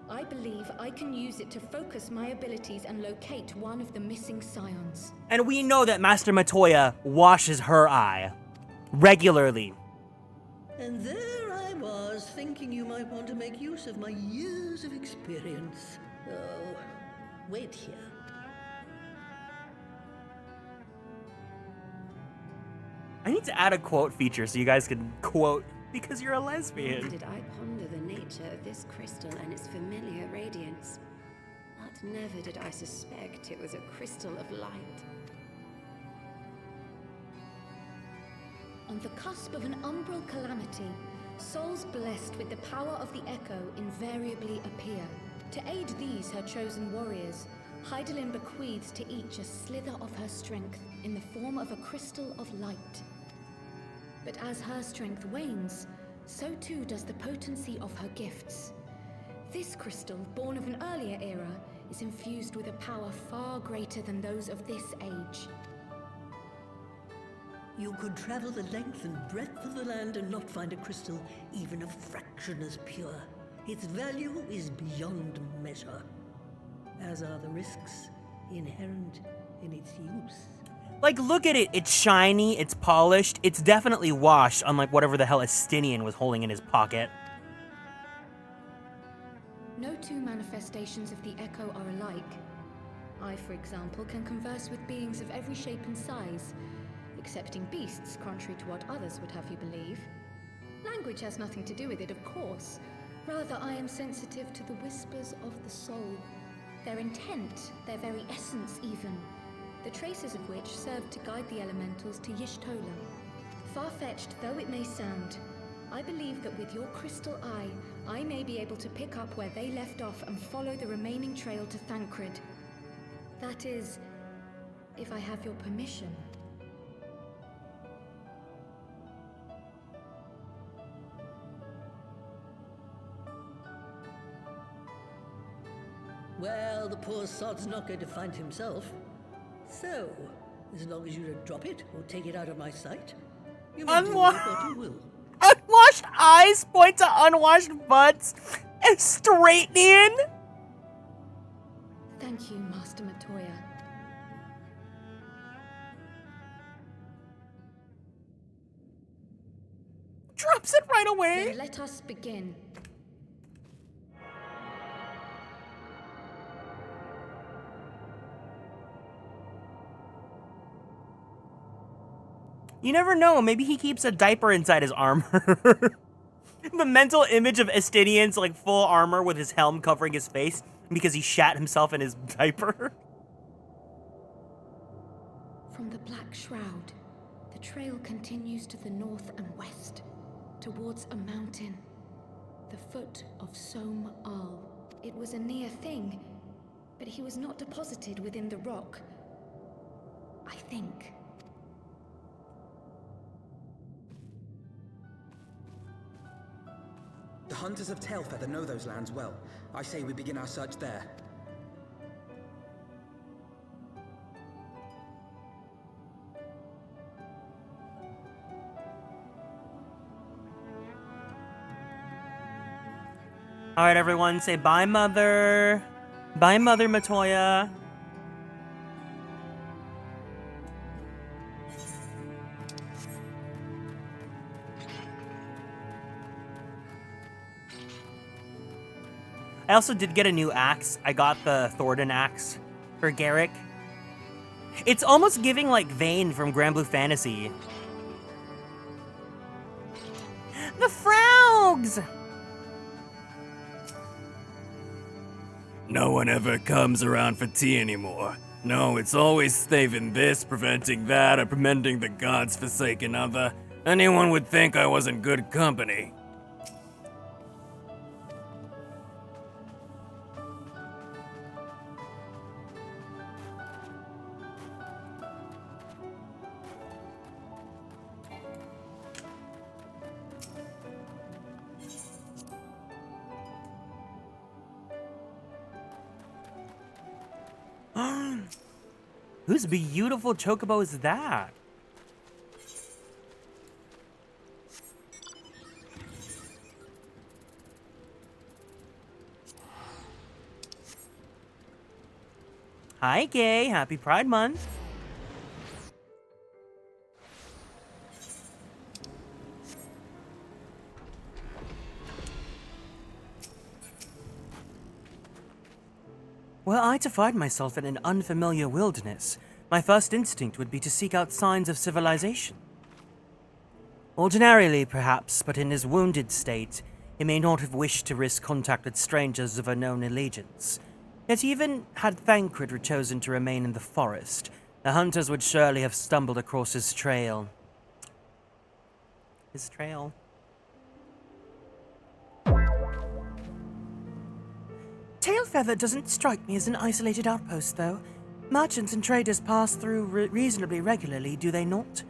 I believe I can use it to focus my abilities and locate one of the missing scions. And we know that Master Matoya washes her eye regularly. And there I was, thinking you might want to make use of my years of experience. Oh, wait here. I need to add a quote feature so you guys can quote because you're a lesbian. Never did I ponder the nature of this crystal and its familiar radiance, but never did I suspect it was a crystal of light. On the cusp of an umbral calamity, souls blessed with the power of the Echo invariably appear. To aid these, her chosen warriors, Hydaelyn bequeaths to each a slither of her strength in the form of a crystal of light. But as her strength wanes, so too does the potency of her gifts. This crystal, born of an earlier era, is infused with a power far greater than those of this age. You could travel the length and breadth of the land and not find a crystal even a fraction as pure. Its value is beyond measure, as are the risks inherent in its use. Like, look at it. It's shiny, it's polished, it's definitely washed, unlike whatever the hell Estinian was holding in his pocket. No two manifestations of the Echo are alike. I, for example, can converse with beings of every shape and size, excepting beasts, contrary to what others would have you believe. Language has nothing to do with it, of course. Rather, I am sensitive to the whispers of the soul. Their intent, their very essence even, the traces of which served to guide the elementals to Y'shtola. Far-fetched though it may sound, I believe that with your crystal eye, I may be able to pick up where they left off and follow the remaining trail to Thancred. That is, if I have your permission. Well, the poor sod's not going to find himself. So, as long as you don't drop it or take it out of my sight, you may do with it what you will. Unwashed eyes point to unwashed butts and straightening. Thank you, Master Matoya. Drops it right away. Then let us begin. You never know, maybe he keeps a diaper inside his armor. The mental image of Estinian's like full armor with his helm covering his face because he shat himself in his diaper. From the Black Shroud, the trail continues to the north and west, towards a mountain, the foot of Som Al. It was a near thing, but he was not deposited within the rock, I think. The hunters of Tailfeather know those lands well. I say we begin our search there. All right, everyone, say bye, Mother. Bye, Mother Matoya. I also did get a new axe. I got the Thornton axe for Garrick. It's almost giving like Vayne from Grand Blue Fantasy. The Frogs! No one ever comes around for tea anymore. No, it's always staving this, preventing that, or preventing the gods forsaken other. Anyone would think I wasn't good company. Whose beautiful chocobo is that? Hi, Gay. Happy Pride Month. Were I to find myself in an unfamiliar wilderness, my first instinct would be to seek out signs of civilization. Ordinarily, perhaps, but in his wounded state, he may not have wished to risk contact with strangers of unknown allegiance. Yet even had Thancred chosen to remain in the forest, the hunters would surely have stumbled across his trail. His trail? Tailfeather doesn't strike me as an isolated outpost, though. Merchants and traders pass through reasonably regularly, do they not?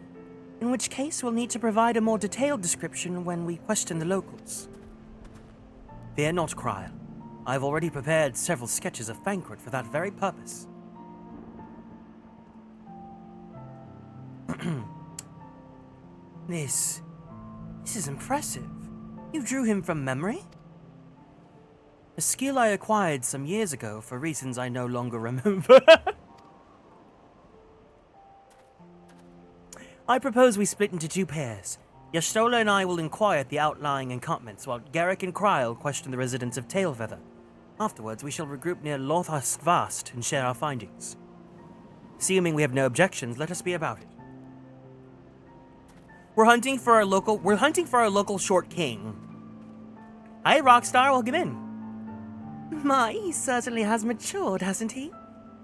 In which case, we'll need to provide a more detailed description when we question the locals. Fear not, Kryl. I've already prepared several sketches of Thancred for that very purpose. This is impressive. You drew him from memory? A skill I acquired some years ago for reasons I no longer remember. I propose we split into two pairs. Yastola and I will inquire at the outlying encampments, while Garrick and Kryl question the residents of Tailfeather. Afterwards, we shall regroup near Lothhustvast and share our findings. Assuming we have no objections, let us be about it. We're hunting for our local short king. Hi, Rockstar, welcome in. My, he certainly has matured, hasn't he?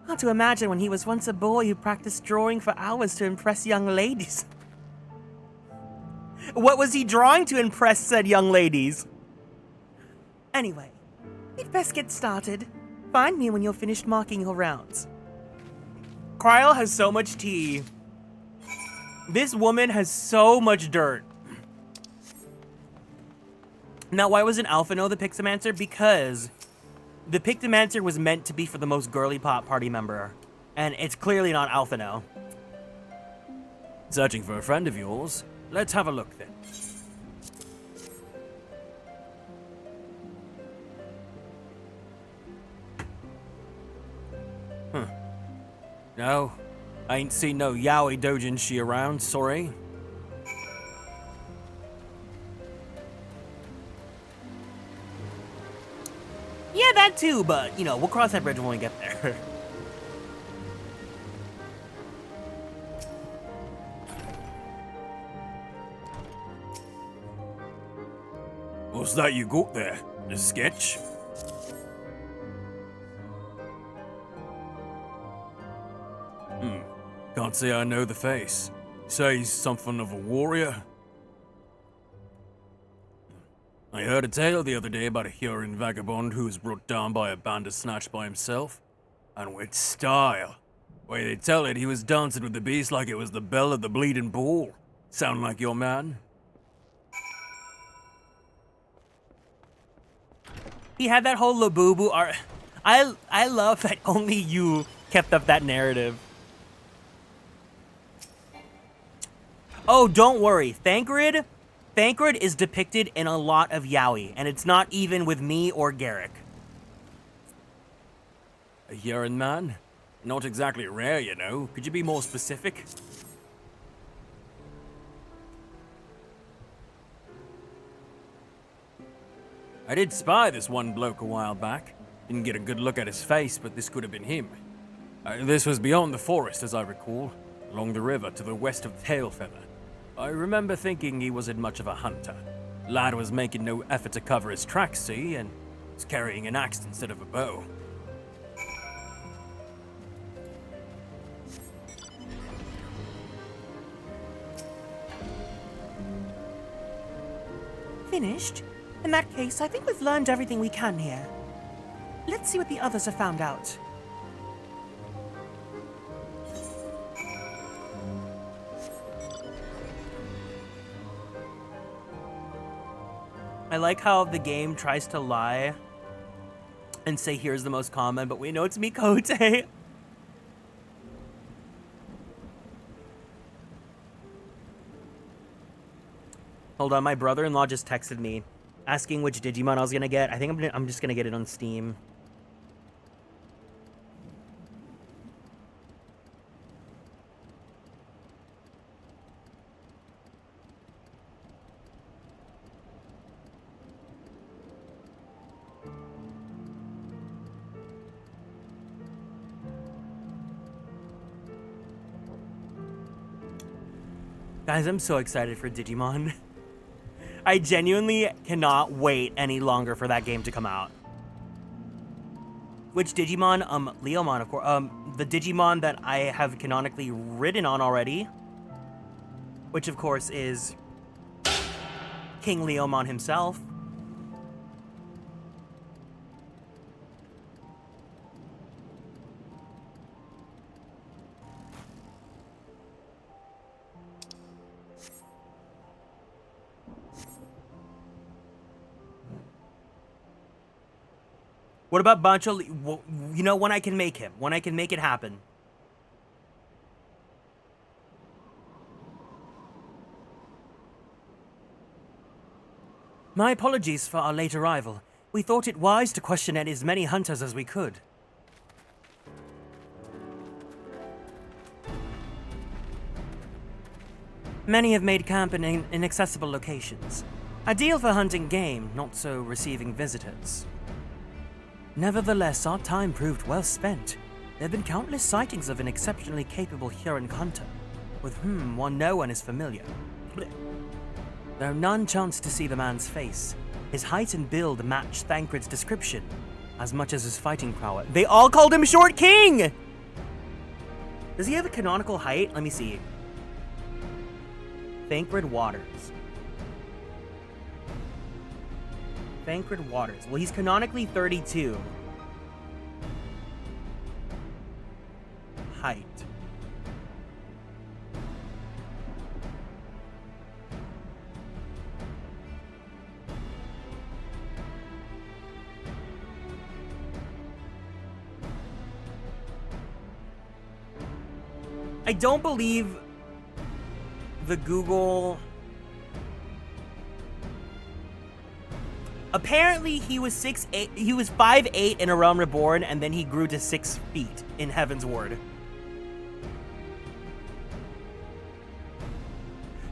Hard to imagine when he was once a boy who practiced drawing for hours to impress young ladies. What was he drawing to impress said young ladies? Anyway, we'd best get started. Find me when you're finished marking your rounds. Kryl has so much tea. This woman has so much dirt. Now, why wasn't Alphino the Pixomancer? Because the Pictomancer was meant to be for the most girly pop party member, and it's clearly not Alphino. Searching for a friend of yours? Let's have a look then. No, I ain't seen no yaoi doujinshi around, sorry. Yeah, that too, but, you know, we'll cross that bridge when we get there. What's that you got there? A sketch? Can't say I know the face. Say he's something of a warrior. I heard a tale the other day about a Huron vagabond who was brought down by a bandit snatched by himself. And with style. Way they tell it, he was dancing with the beast like it was the bell of the bleeding bull. Sound like your man? He had that whole Labubu art. I love that only you kept up that narrative. Oh, don't worry. Thancred is depicted in a lot of yaoi, and it's not even with me or Garrick. A Huron man? Not exactly rare, you know. Could you be more specific? I did spy this one bloke a while back. Didn't get a good look at his face, but this could have been him. This was beyond the forest, as I recall, along the river to the west of Tailfeather. I remember thinking he wasn't much of a hunter. Lad was making no effort to cover his tracks, see, and was carrying an axe instead of a bow. finished? In that case, I think we've learned everything we can here. Let's see what the others have found out. I like how the game tries to lie and say here's the most common, but we know it's Mikote. Hold on, my brother-in-law just texted me asking which Digimon I was gonna get. I think I'm just gonna get it on Steam. Guys, I'm so excited for Digimon. I genuinely cannot wait any longer for that game to come out. Which Digimon? Leomon, of course. The Digimon that I have canonically ridden on already. Which, of course, is King Leomon himself. What about Bancho? You know, when I can make him. When I can make it happen. My apologies for our late arrival. We thought it wise to question as many hunters as we could. Many have made camp in inaccessible locations. Ideal for hunting game, not so receiving visitors. Nevertheless, our time proved well spent. There have been countless sightings of an exceptionally capable Huron hunter, with whom no one is familiar. Though none chanced to see the man's face, his height and build matched Thancred's description, as much as his fighting prowess. They all called him Short King! Does he have a canonical height? Let me see. Thancred Waters. Thancred Waters. Well, he's canonically 32. Height. I don't believe the Google... Apparently, he was 6'8". He was 5'8" in A Realm Reborn, and then he grew to 6 feet in Heavensward.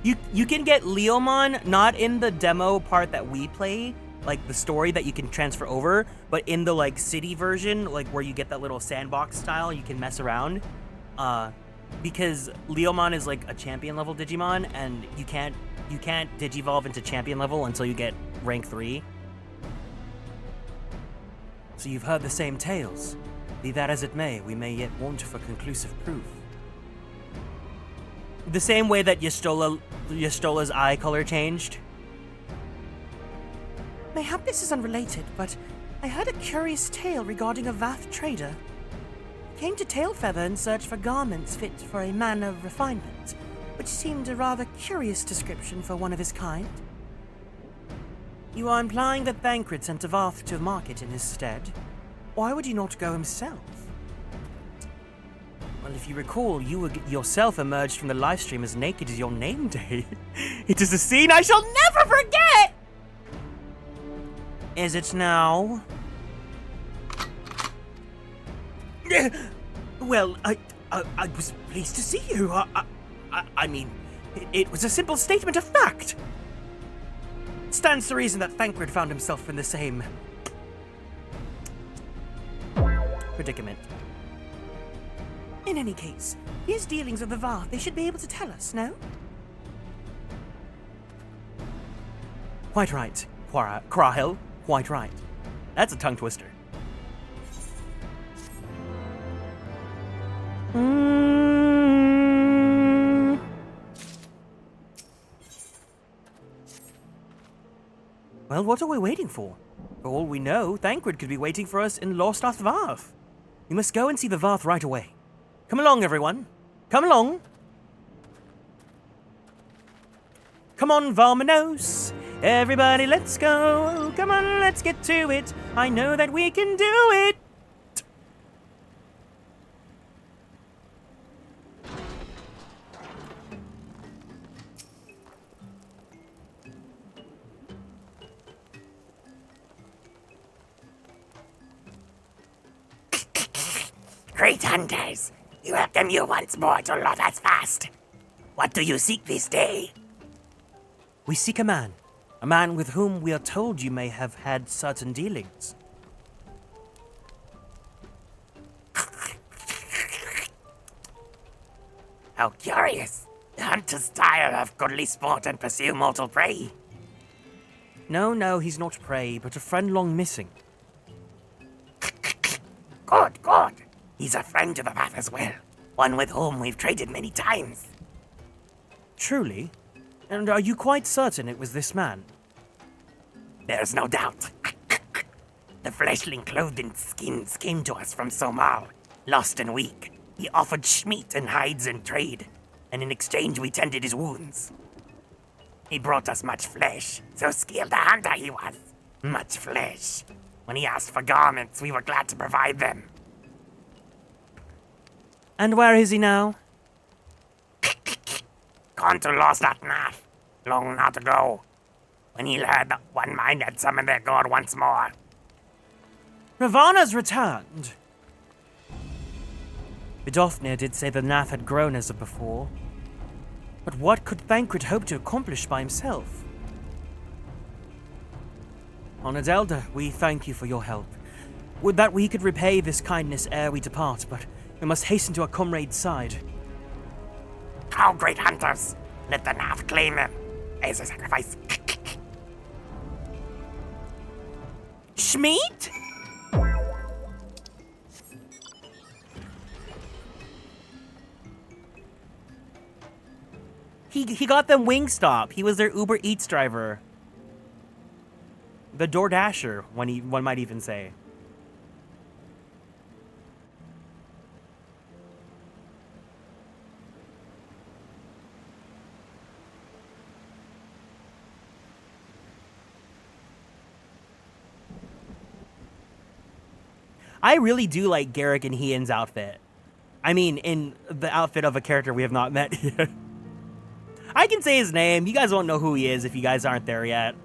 You can get Leomon not in the demo part that we play, like the story that you can transfer over, but in the like city version, like where you get that little sandbox style, you can mess around. Because Leomon is like a champion level Digimon, and you can't Digivolve into champion level until you get rank 3. So you've heard the same tales. Be that as it may, we may yet want for conclusive proof. The same way that Yastola's eye color changed. Mayhap this is unrelated, but I heard a curious tale regarding a Vath trader. He came to Tailfeather in search for garments fit for a man of refinement, which seemed a rather curious description for one of his kind. You are implying that Thancred sent a Vath to market in his stead? Why would he not go himself? Well, if you recall, you yourself emerged from the livestream as naked as your name day. It is a scene I shall never forget! Is it now? Well, I was pleased to see you. I mean, it was a simple statement of fact. It stands to reason that Thancred found himself in the same predicament. In any case, his dealings with the Vath, they should be able to tell us, no? Quite right, Krahil. Quite right. That's a tongue twister. Well, what are we waiting for? For all we know, Thancred could be waiting for us in Lost Varth. We must go and see the Varth right away. Come along, everyone. Come along. Come on, Varmanos. Everybody, let's go. Come on, let's get to it. I know that we can do it. Great hunters, we welcome you once more to Lothas Fast. What do you seek this day? We seek a man with whom we are told you may have had certain dealings. How curious. The hunters tire of goodly sport and pursue mortal prey. No, he's not prey, but a friend long missing. Good. He's a friend to the path as well. One with whom we've traded many times. Truly? And are you quite certain it was this man? There's no doubt. The fleshling clothed in skins came to us from Somal, lost and weak. He offered schmeat and hides in trade, and in exchange we tended his wounds. He brought us much flesh, so skilled a hunter he was. Much flesh. When he asked for garments, we were glad to provide them. And where is he now? Gone to Lost Nath, long not ago, when he heard that one mind had summoned their god once more. Ravana's returned. Vidofnir did say the Nath had grown as of before. But what could Thancred hope to accomplish by himself? Honored Elder, we thank you for your help. Would that we could repay this kindness ere we depart, but we must hasten to our comrade's side. How great hunters! Let the Nath claim him as a sacrifice. Schmeat? He got them Wingstop. He was their Uber Eats driver. The DoorDasher, one might even say. I really do like Garrick and Hian's outfit. I mean, in the outfit of a character we have not met yet. I can say his name. You guys won't know who he is if you guys aren't there yet.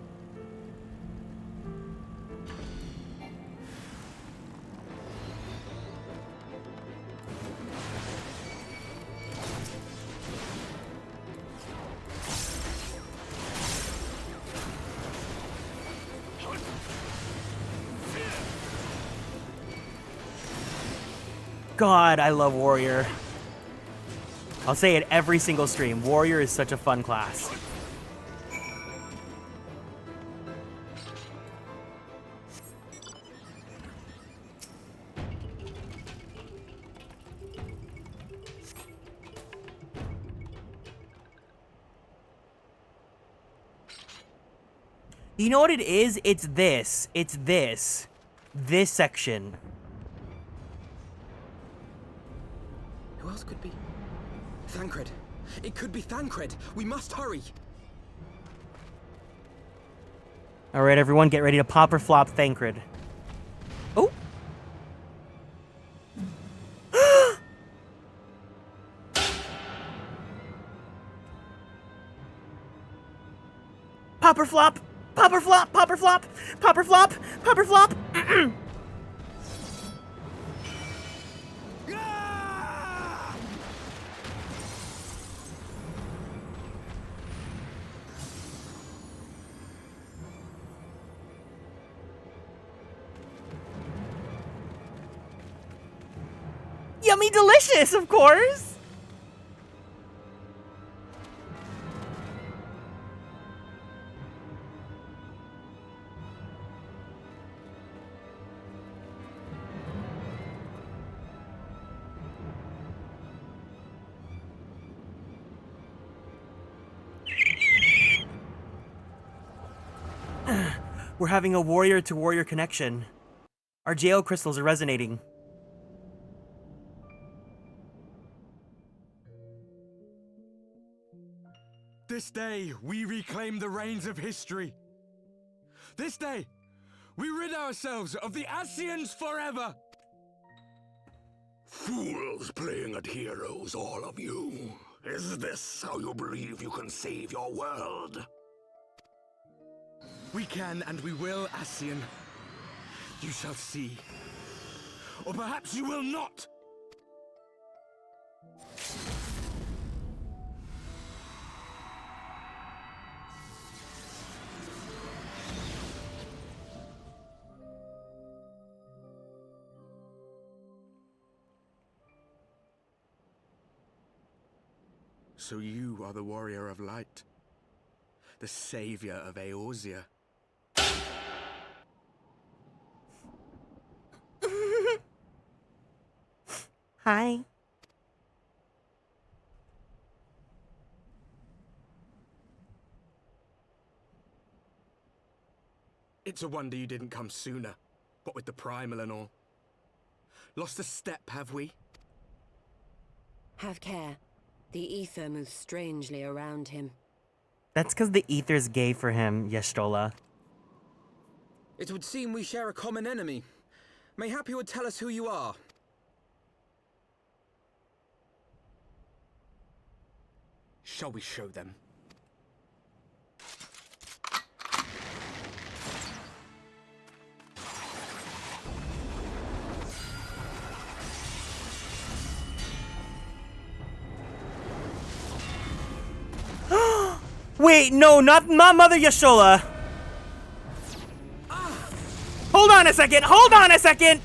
God, I love Warrior. I'll say it every single stream. Warrior is such a fun class. You know what it is? It's this. It's this. This section. Who else could be? Thancred. It could be Thancred. We must hurry. All right, everyone, get ready to pop or flop Thancred. Oh. Pop or flop. Pop or flop. Pop or flop. Pop or flop. Pop or flop. Yummy delicious, of course! We're having a warrior-to-warrior connection. Our JO crystals are resonating. This day, we reclaim the reins of history. This day, we rid ourselves of the Asians forever. Fools playing at heroes, all of you. Is this how you believe you can save your world? We can and we will, Asian. You shall see. Or perhaps you will not. So you are the warrior of light, the savior of Eorzea. Hi. It's a wonder you didn't come sooner, what with the primal and all. Lost a step, have we? Have care. The ether moves strangely around him. That's because the ether's gay for him, Y'shtola. It would seem we share a common enemy. Mayhap you would tell us who you are. Shall we show them? Wait, no, not Mother Y'shtola. Hold on a second, hold on a second!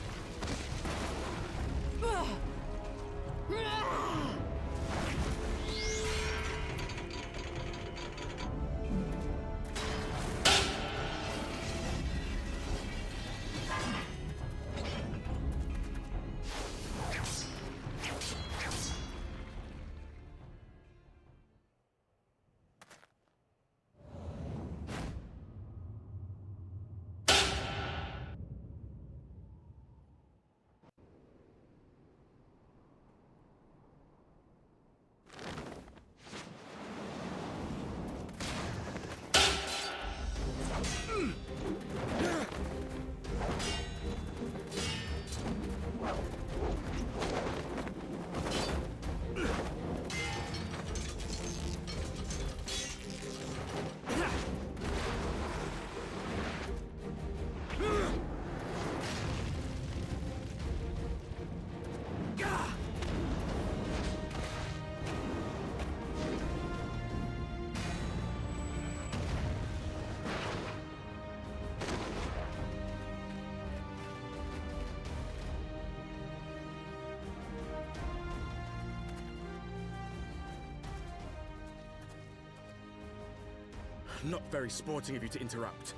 Not very sporting of you to interrupt.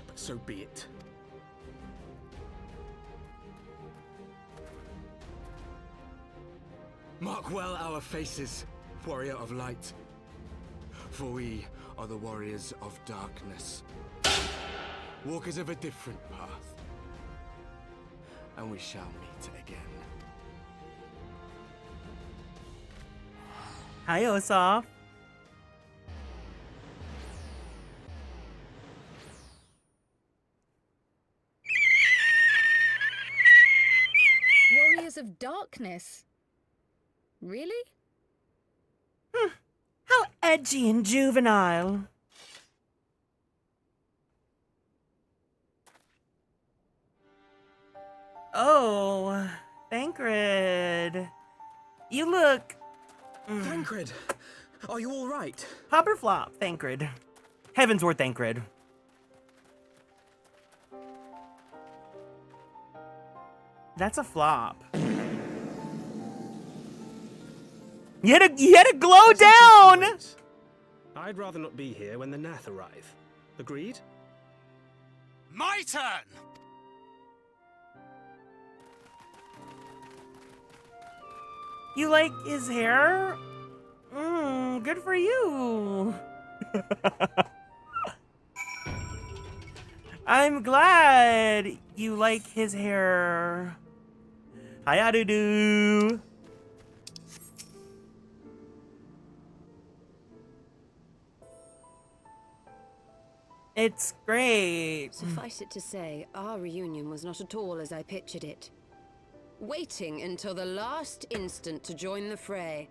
But so be it. Mark well our faces, warrior of light. For we are the warriors of darkness. Walkers of a different path. And we shall meet again. Hi, Osaf. Warriors of darkness? Really? How edgy and juvenile. Oh, Thancred. You look... Thancred, are you all right? Pop or flop, Thancred. Heavensward, Thancred. That's a flop. You had to glow down! I'd rather not be here when the Nath arrive. Agreed? My turn! You like his hair? Good for you. I'm glad you like his hair. Hi-ya-doo-doo. It's great. Suffice it to say, our reunion was not at all as I pictured it. Waiting until the last instant to join the fray.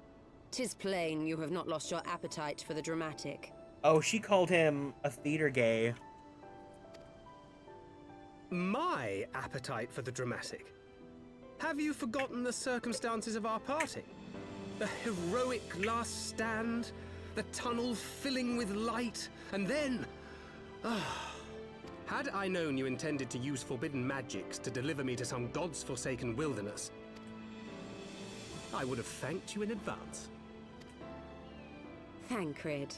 'Tis plain you have not lost your appetite for the dramatic. Oh, she called him a theater gay. My appetite for the dramatic? Have you forgotten the circumstances of our parting? The heroic last stand, the tunnel filling with light, and then... Had I known you intended to use forbidden magics to deliver me to some god's forsaken wilderness, I would have thanked you in advance. Thancred.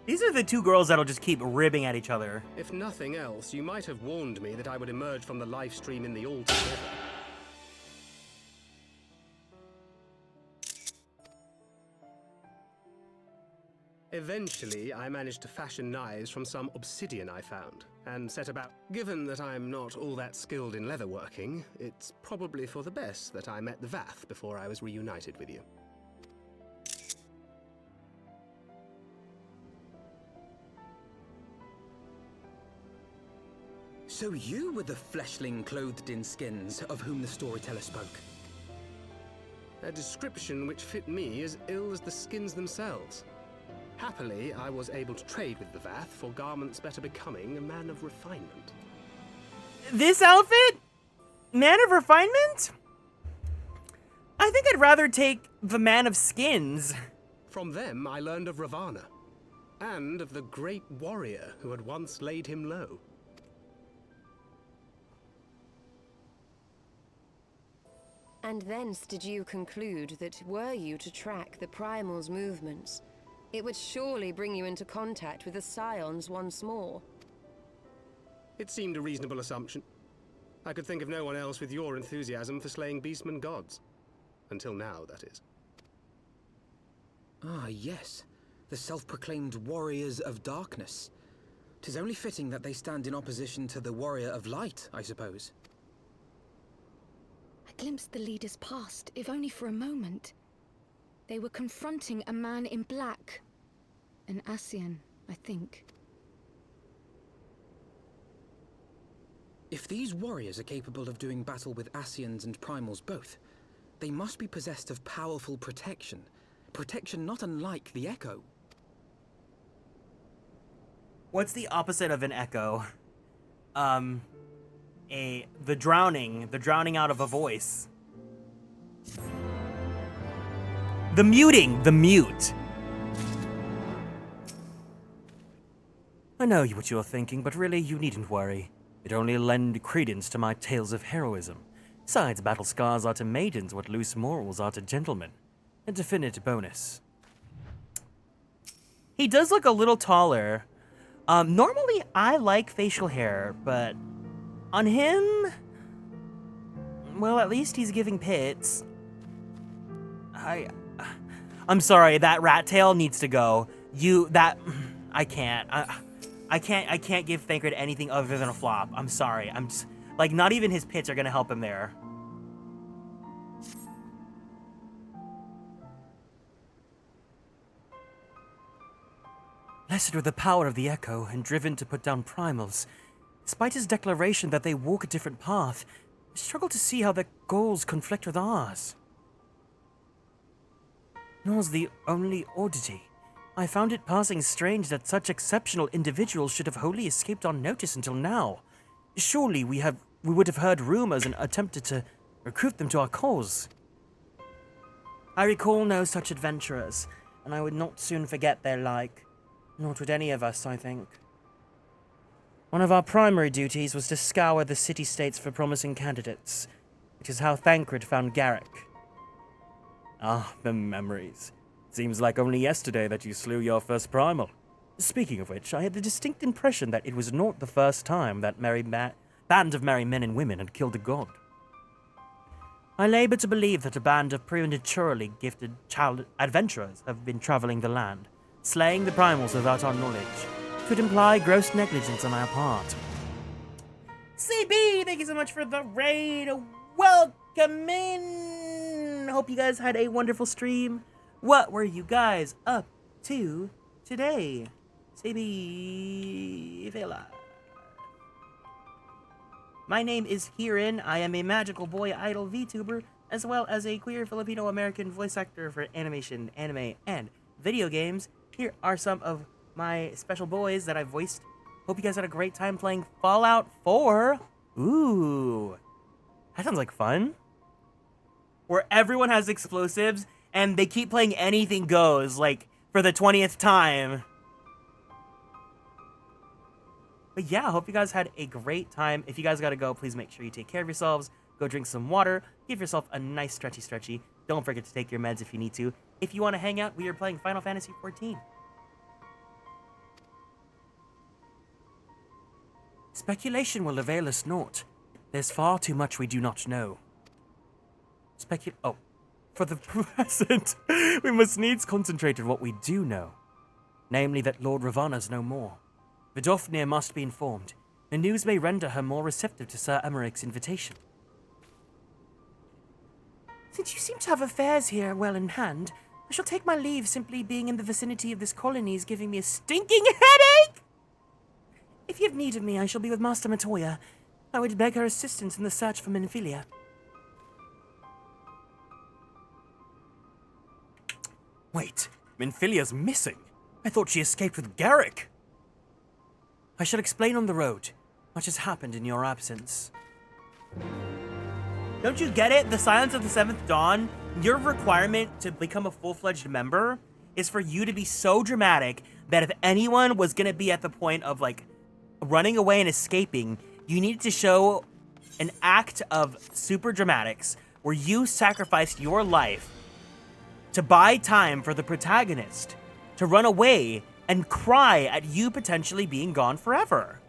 These are the two girls that'll just keep ribbing at each other. If nothing else, you might have warned me that I would emerge from the live stream in the all-together. Eventually, I managed to fashion knives from some obsidian I found, and set about. Given that I'm not all that skilled in leatherworking, it's probably for the best that I met the Vath before I was reunited with you. So you were the fleshling clothed in skins of whom the storyteller spoke? A description which fit me as ill as the skins themselves. Happily, I was able to trade with the Vath for garments better becoming a man of refinement. This outfit? Man of refinement? I think I'd rather take the man of skins. From them, I learned of Ravana, and of the great warrior who had once laid him low. And thence did you conclude that were you to track the Primal's movements, it would surely bring you into contact with the Scions once more? It seemed a reasonable assumption. I could think of no one else with your enthusiasm for slaying beastmen gods. Until now, that is. Ah, yes. The self-proclaimed warriors of darkness. 'Tis only fitting that they stand in opposition to the warrior of light, I suppose. I glimpsed the leaders past, if only for a moment. They were confronting a man in black. An Ascian, I think. If these warriors are capable of doing battle with Ascians and Primals both, they must be possessed of powerful protection. Protection not unlike the Echo. What's the opposite of an echo? The drowning out of a voice. The mute. I know what you're thinking, but really, you needn't worry. It only lend credence to my tales of heroism. Besides, battle scars are to maidens what loose morals are to gentlemen. A definite bonus. He does look a little taller. Normally, I like facial hair, but on him, well, at least he's giving pits. I'm sorry, that rat tail needs to go. I can't. I can't give Thancred anything other than a flop. I'm sorry. I'm just, like, not even his pits are gonna help him there. Blessed with the power of the Echo and driven to put down primals. Despite his declaration that they walk a different path, I struggle to see how their goals conflict with ours. Nor's the only oddity. I found it passing strange that such exceptional individuals should have wholly escaped unnoticed until now. Surely we would have heard rumors and attempted to recruit them to our cause. I recall no such adventurers, and I would not soon forget their like. Not would any of us, I think. One of our primary duties was to scour the city-states for promising candidates, which is how Thancred found Garrick. Ah, the memories. Seems like only yesterday that you slew your first primal. Speaking of which, I had the distinct impression that it was not the first time that band of merry men and women had killed a god. I labor to believe that a band of prematurely gifted child adventurers have been traveling the land, Slaying the primals without our knowledge could imply gross negligence on our part. CB, thank you so much for the raid. Welcome in. Hope you guys had a wonderful stream. What were you guys up to today? CB, Vela. My name is Kieran. I am a magical boy idol VTuber, as well as a queer Filipino-American voice actor for animation, anime, and video games. Here are some of my special boys that I voiced. Hope you guys had a great time playing Fallout 4. Ooh, that sounds like fun. Where everyone has explosives, and they keep playing anything goes, like, for the 20th time. But yeah, I hope you guys had a great time. If you guys gotta go, please make sure you take care of yourselves. Go drink some water. Give yourself a nice stretchy. Don't forget to take your meds if you need to. If you want to hang out, we are playing Final Fantasy XIV. Speculation will avail us naught. There's far too much we do not know. For the present, we must needs concentrate on what we do know. Namely that Lord Ravana's no more. Vidofnir must be informed. The news may render her more receptive to Sir Emeric's invitation. Since you seem to have affairs here well in hand, I shall take my leave. Simply being in the vicinity of this colony is giving me a stinking headache! If you have need of me, I shall be with Master Matoya. I would beg her assistance in the search for Minfilia. Wait, Minfilia's missing. I thought she escaped with Garrick. I shall explain on the road. Much has happened in your absence. Don't you get it? The Silence of the Seventh Dawn, your requirement to become a full-fledged member is for you to be so dramatic that if anyone was gonna be at the point of, like, running away and escaping, you needed to show an act of super dramatics where you sacrificed your life to buy time for the protagonist to run away and cry at you potentially being gone forever.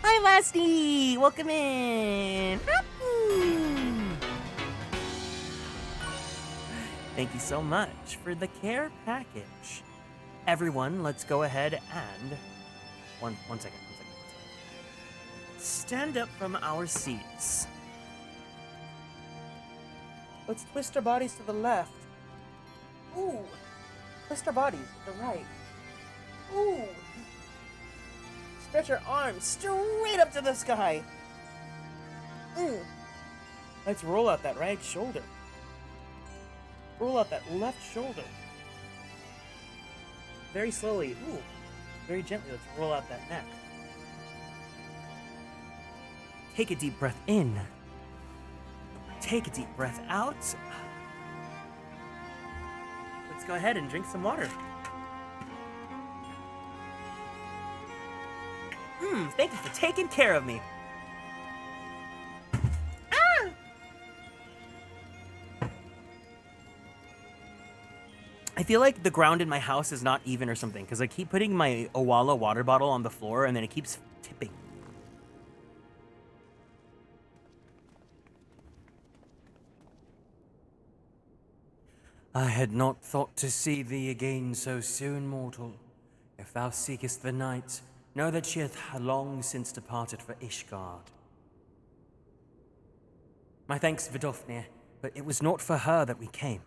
Hi, Lasty! Welcome in! Thank you so much for the care package. Everyone, let's go ahead and... One second. Stand up from our seats. Let's twist our bodies to the left. Ooh. Twist our bodies to the right. Ooh. Stretch our arms straight up to the sky. Let's roll out that right shoulder. Roll out that left shoulder. Very slowly. Ooh. Very gently, let's roll out that neck. Take a deep breath in. Take a deep breath out. Let's go ahead and drink some water. Thank you for taking care of me. I feel like the ground in my house is not even or something, because I keep putting my Owala water bottle on the floor and then it keeps tipping. I had not thought to see thee again so soon, mortal. If thou seekest the night, know that she hath long since departed for Ishgard. My thanks, Vidofnir, but it was not for her that we came.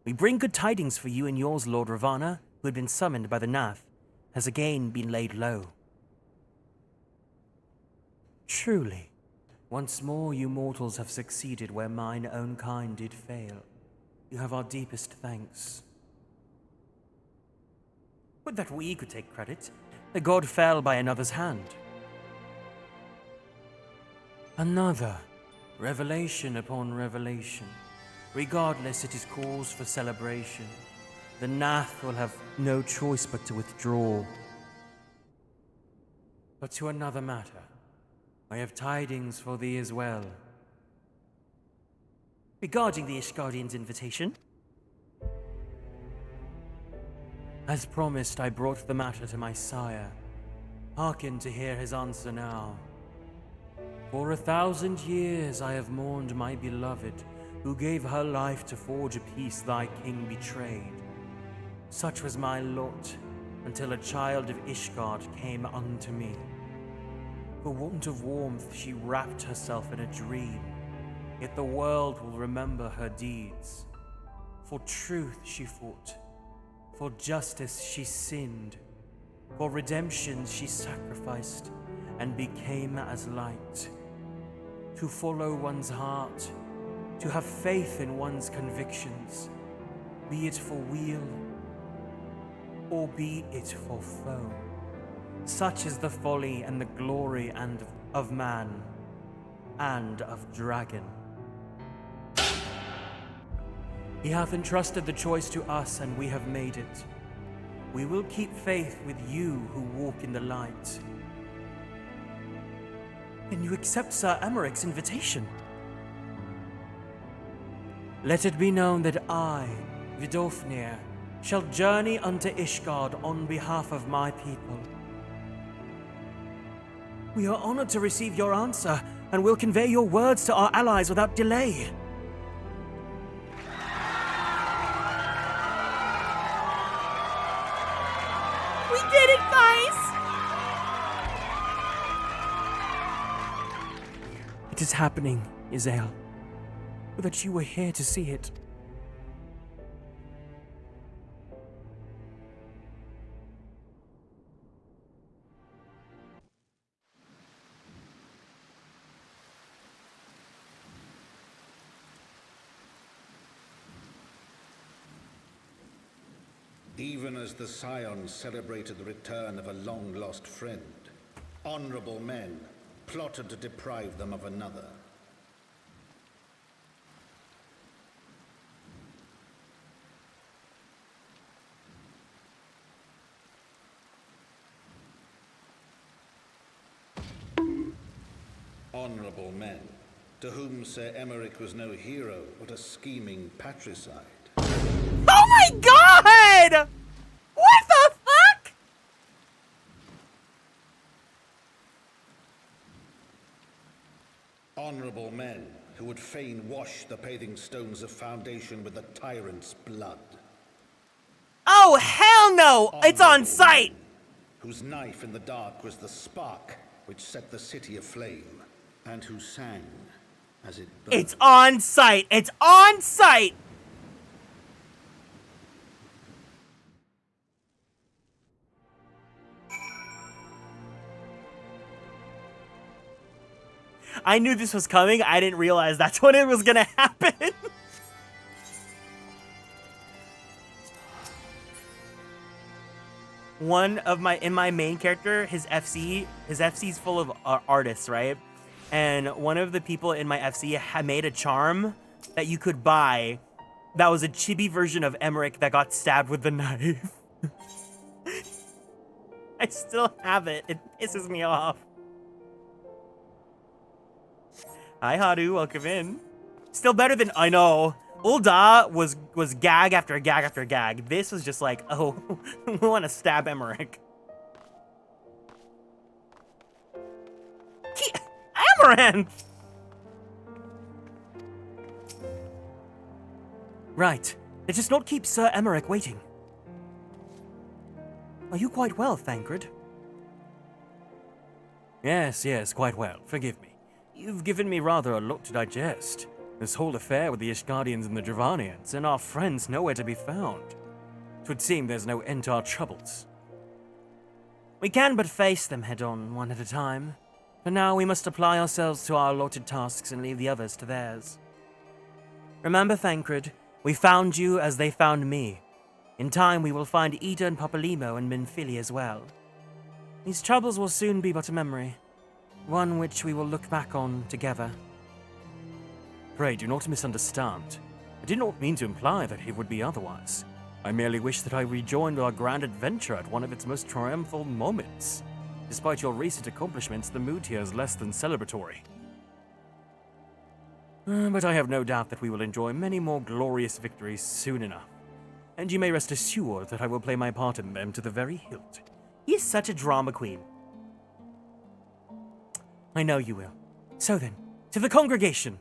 We bring good tidings for you and yours, Lord Ravana, who had been summoned by the Nath, has again been laid low. Truly, once more you mortals have succeeded where mine own kind did fail. You have our deepest thanks. Would that we could take credit. The god fell by another's hand. Another. Revelation upon revelation. Regardless, it is cause for celebration. The Nath will have no choice but to withdraw. But to another matter. I have tidings for thee as well. Regarding the Ishgardians' invitation. As promised, I brought the matter to my sire. Hearken to hear his answer now. For 1,000 years I have mourned my beloved, who gave her life to forge a peace thy king betrayed. Such was my lot, until a child of Ishgard came unto me. For want of warmth she wrapped herself in a dream, yet the world will remember her deeds. For truth she fought, for justice she sinned, for redemption she sacrificed, and became as light. To follow one's heart, to have faith in one's convictions, be it for weal, or be it for foe. Such is the folly and the glory of man, and of dragon. He hath entrusted the choice to us, and we have made it. We will keep faith with you who walk in the light. Then you accept Sir Emmerich's invitation? Let it be known that I, Vidofnir, shall journey unto Ishgard on behalf of my people. We are honored to receive your answer, and will convey your words to our allies without delay. We did it, guys! It is happening, Izael. That you were here to see it. Even as the Scions celebrated the return of a long-lost friend, honorable men plotted to deprive them of another. Honorable men, to whom Sir Emmerich was no hero, but a scheming patricide. Oh my god! What the fuck? Honorable men who would fain wash the paving stones of Foundation with the tyrant's blood. Oh, hell no! It's on sight! Whose knife in the dark was the spark which set the city aflame, and who sang as it burned. It's on sight! It's on sight! I knew this was coming. I didn't realize that's when it was gonna happen. One of my main character, his FC's full of artists, right? And one of the people in my FC had made a charm that you could buy that was a chibi version of Emmerich that got stabbed with the knife. I still have it. It pisses me off. Hi, Haru. Welcome in. Still better than... I know. Ulda was gag after gag after gag. This was just like, oh, we want to stab Emmerich. Amaranth! Right. Let us not keep Sir Emmerich waiting. Are you quite well, Thancred? Yes, quite well. Forgive me. You've given me rather a lot to digest. This whole affair with the Ishgardians and the Dravanians, and our friends nowhere to be found. 'Twould seem there's no end to our troubles. We can but face them head-on, one at a time. For now we must apply ourselves to our allotted tasks and leave the others to theirs. Remember, Thancred, we found you as they found me. In time we will find Ida and Papalimo and Minfili as well. These troubles will soon be but a memory. One which we will look back on together. Pray do not misunderstand. I did not mean to imply that it would be otherwise. I merely wish that I rejoined our grand adventure at one of its most triumphal moments. Despite your recent accomplishments, the mood here is less than celebratory. But I have no doubt that we will enjoy many more glorious victories soon enough. And you may rest assured that I will play my part in them to the very hilt. He is such a drama queen. I know you will. So then, to the congregation!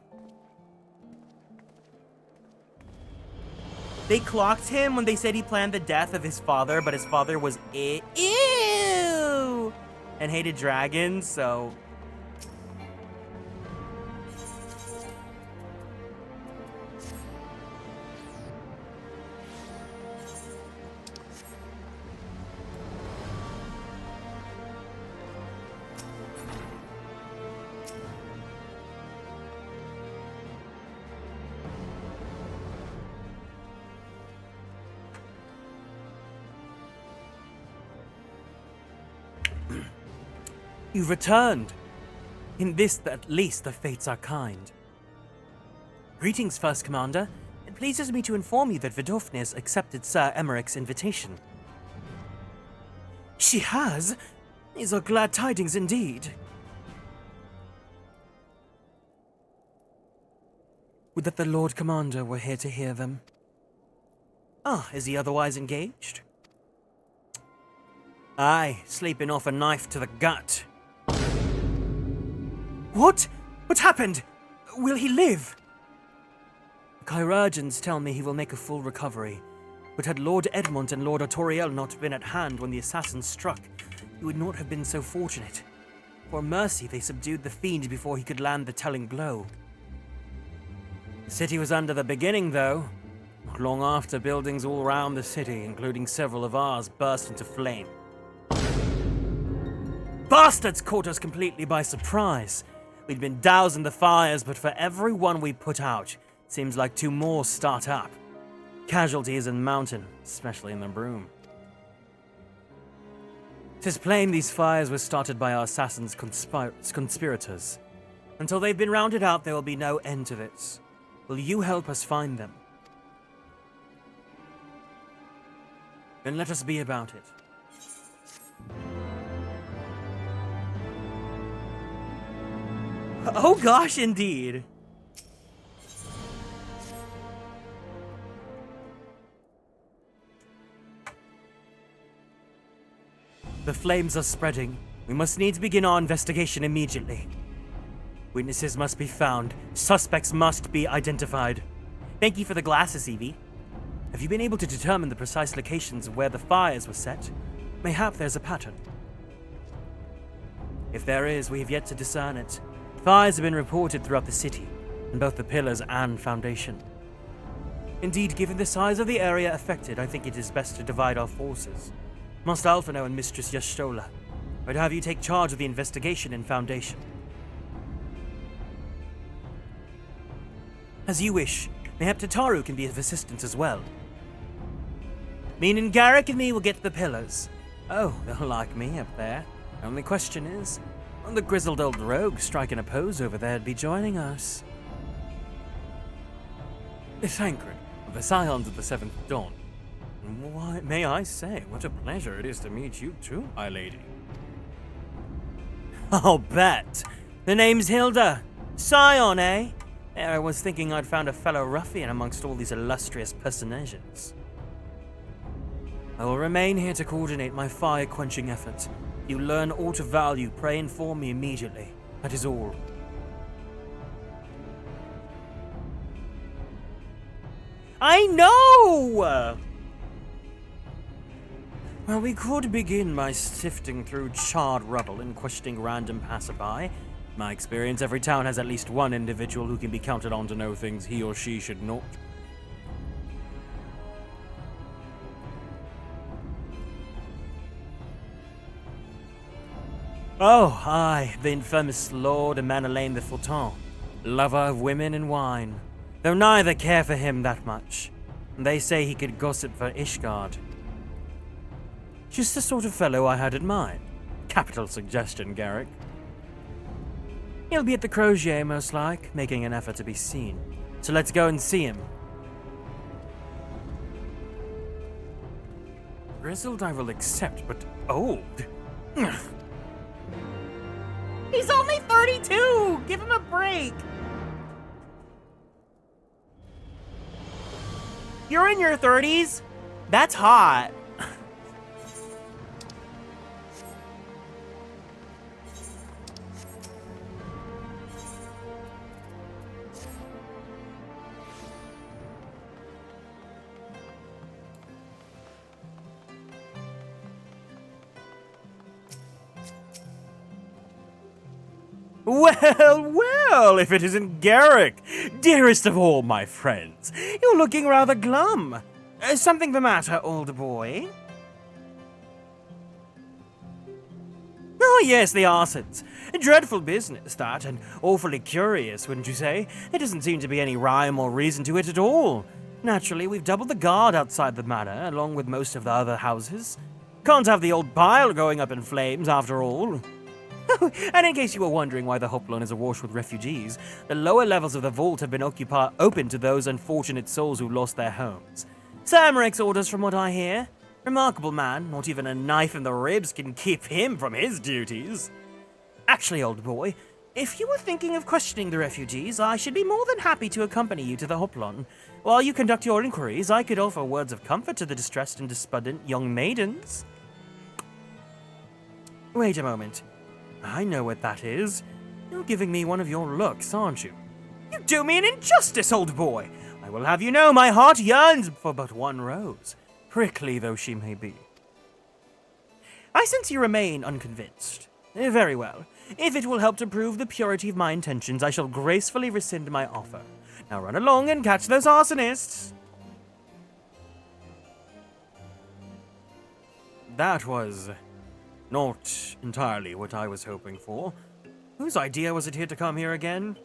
They clocked him when they said he planned the death of his father, but his father was ew and hated dragons, so... You've returned. In this, at least, the fates are kind. Greetings, First Commander. It pleases me to inform you that Vidofne has accepted Sir Emmerich's invitation. She has? These are glad tidings indeed. Would that the Lord Commander were here to hear them. Ah, is he otherwise engaged? Aye, sleeping off a knife to the gut. What? What happened? Will he live? Chirurgeons tell me he will make a full recovery, but had Lord Edmund and Lord Artoriel not been at hand when the assassins struck, he would not have been so fortunate. For mercy, they subdued the fiend before he could land the telling blow. The city was under the beginning, though. Not long after, buildings all around the city, including several of ours, burst into flame. Bastards caught us completely by surprise. We'd been dousing the fires, but for every one we put out, seems like 2 more start up. Casualties in mountain, especially in the broom. 'Tis plain these fires were started by our assassins' conspirators. Until they've been rounded out, there will be no end to this. Will you help us find them? Then let us be about it. Oh gosh, indeed. The flames are spreading. We must needs begin our investigation immediately. Witnesses must be found. Suspects must be identified. Thank you for the glasses, Evie. Have you been able to determine the precise locations where the fires were set? Mayhap there's a pattern. If there is, we have yet to discern it. Fires have been reported throughout the city, in both the pillars and foundation. Indeed, given the size of the area affected, I think it is best to divide our forces. Master Alphino and Mistress Yashtola, I'd have you take charge of the investigation in foundation. As you wish. Mayhap Tataru can be of assistance as well. Meaning Garrick and me will get to the pillars. Oh, they'll like me up there. Only question is, will the grizzled old rogue striking a pose over there be joining us? Thancred, of the Scions of the Seventh Dawn. Why, may I say, what a pleasure it is to meet you too, my lady. I'll bet. The name's Hilda. Scion, eh? There I was thinking I'd found a fellow ruffian amongst all these illustrious personages. I will remain here to coordinate my fire-quenching effort. If you learn aught of value, pray inform me immediately. That is all. I know! Well, we could begin by sifting through charred rubble and questioning random passerby. My experience, every town has at least one individual who can be counted on to know things he or she should not. Oh, aye, the infamous Lord Emmanuel de Fulton, lover of women and wine, though neither care for him that much. They say he could gossip for Ishgard. Just the sort of fellow I had in mind. Capital suggestion, Garrick. He'll be at the Crozier, most like, making an effort to be seen. So let's go and see him. Grizzled I will accept, but old. He's only 32! Give him a break! You're in your 30s? That's hot. Well, well, if it isn't Garrick, dearest of all my friends. You're looking rather glum. Something the matter, old boy? Oh yes, the arsons. A dreadful business, that, and awfully curious, wouldn't you say? There doesn't seem to be any rhyme or reason to it at all. Naturally, we've doubled the guard outside the manor, along with most of the other houses. Can't have the old pile going up in flames, after all. And in case you were wondering why the Hoplon is awash with refugees, the lower levels of the vault have been open to those unfortunate souls who lost their homes. Samrek's orders, from what I hear. Remarkable man, not even a knife in the ribs can keep him from his duties. Actually, old boy, if you were thinking of questioning the refugees, I should be more than happy to accompany you to the Hoplon. While you conduct your inquiries, I could offer words of comfort to the distressed and despondent young maidens. Wait a moment. I know what that is. You're giving me one of your looks, aren't you? You do me an injustice, old boy! I will have you know my heart yearns for but one rose, prickly though she may be. I sense you remain unconvinced. Very well. If it will help to prove the purity of my intentions, I shall gracefully rescind my offer. Now run along and catch those arsonists. That was not entirely what I was hoping for. Whose idea was it here to come here again?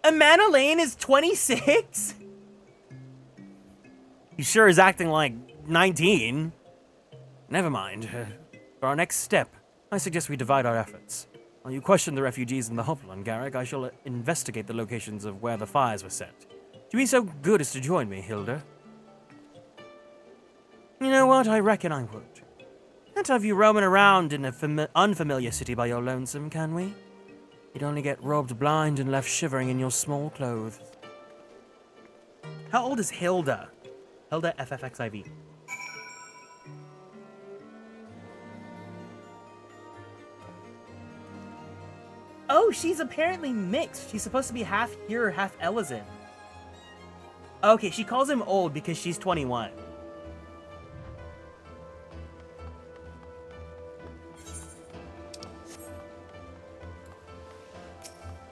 Amanda Lane is 26? He sure is acting like 19. Never mind. For our next step, I suggest we divide our efforts. While you question the refugees in the Hoplon, Garrick, I shall investigate the locations of where the fires were set. Do you be so good as to join me, Hilda? You know what? I reckon I would. Can't have you roaming around in an unfamiliar city by your lonesome, can we? You'd only get robbed blind and left shivering in your small clothes. How old is Hilda? Hilda ffxiv. Oh, she's apparently mixed. She's supposed to be half here, half Ellison. Okay, she calls him old because she's 21.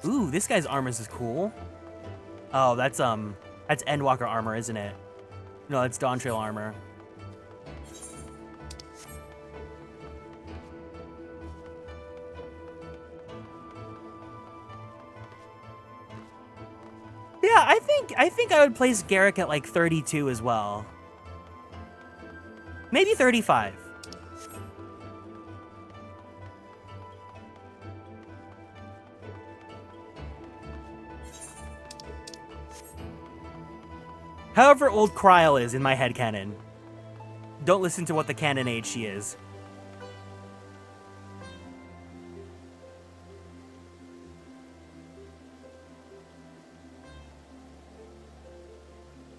Ooh, this guy's armor is cool. Oh, that's Endwalker armor, isn't it? No, that's Dawntrail armor. Yeah, I think I would place Garrick at like 32 as well. Maybe 35. However old Kryl is in my headcanon. Don't listen to what the canon age she is.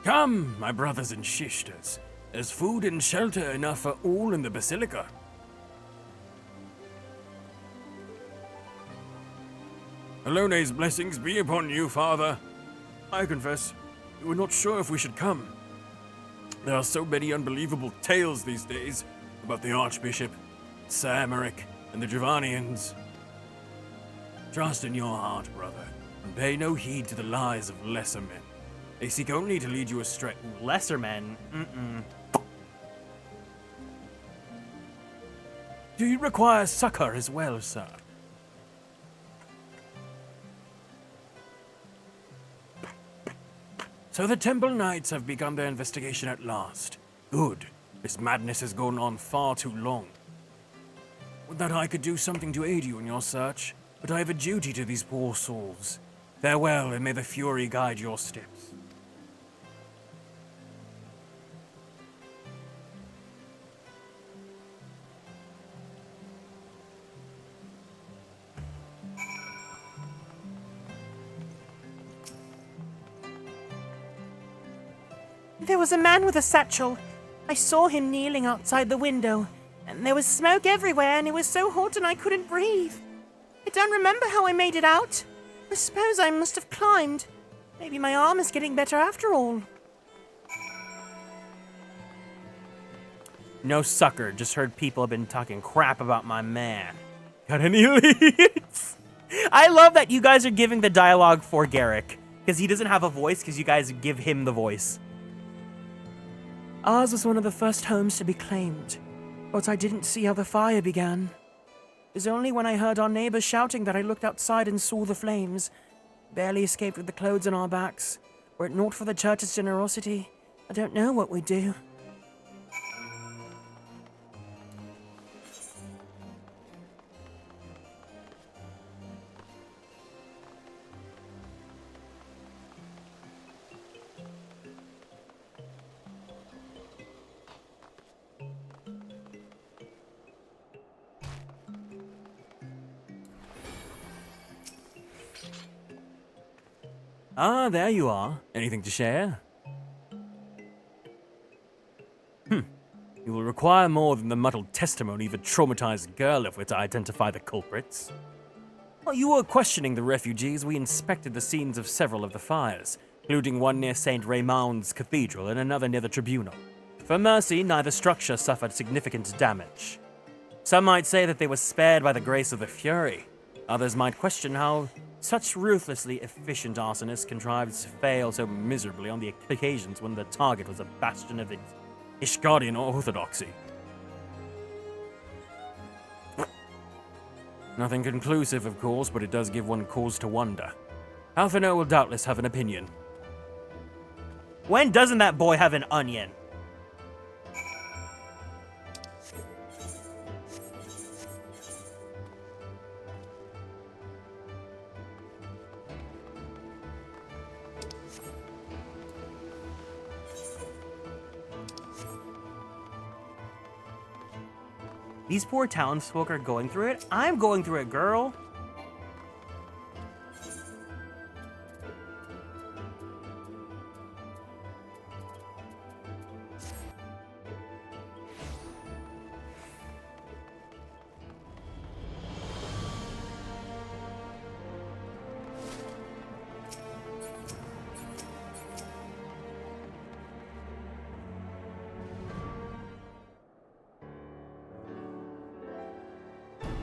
Come, my brothers and sisters. There's food and shelter enough for all in the Basilica. Alone's blessings be upon you, Father. I confess, we were not sure if we should come. There are so many unbelievable tales these days about the Archbishop, Samaric, and the Dravanians. Trust in your heart, brother, and pay no heed to the lies of lesser men. They seek only to lead you astray. Lesser men? Do you require succor as well, sir? So the Temple Knights have begun their investigation at last. Good. This madness has gone on far too long. Would that I could do something to aid you in your search, but I have a duty to these poor souls. Farewell, and may the Fury guide your steps. There was a man with a satchel. I saw him kneeling outside the window, and there was smoke everywhere, and it was so hot and I couldn't breathe. I don't remember how I made it out. I suppose I must have climbed. Maybe my arm is getting better after all. No sucker, just heard people have been talking crap about my man. Got any leads? I love that you guys are giving the dialogue for Garrick, because he doesn't have a voice, because you guys give him the voice. Ours was one of the first homes to be claimed, but I didn't see how the fire began. It was only when I heard our neighbors shouting that I looked outside and saw the flames. Barely escaped with the clothes on our backs. Were it not for the church's generosity, I don't know what we'd do. Ah, there you are. Anything to share? You will require more than the muddled testimony of a traumatized girl if we're to identify the culprits. While you were questioning the refugees, we inspected the scenes of several of the fires, including one near St. Raymond's Cathedral and another near the Tribunal. For mercy, neither structure suffered significant damage. Some might say that they were spared by the grace of the Fury. Others might question how such ruthlessly efficient arsonists contrived to fail so miserably on the occasions when the target was a bastion of the Ishgardian orthodoxy. Nothing conclusive, of course, but it does give one cause to wonder. Alphino will doubtless have an opinion. When doesn't that boy have an onion? These poor townsfolk are going through it. I'm going through it, girl.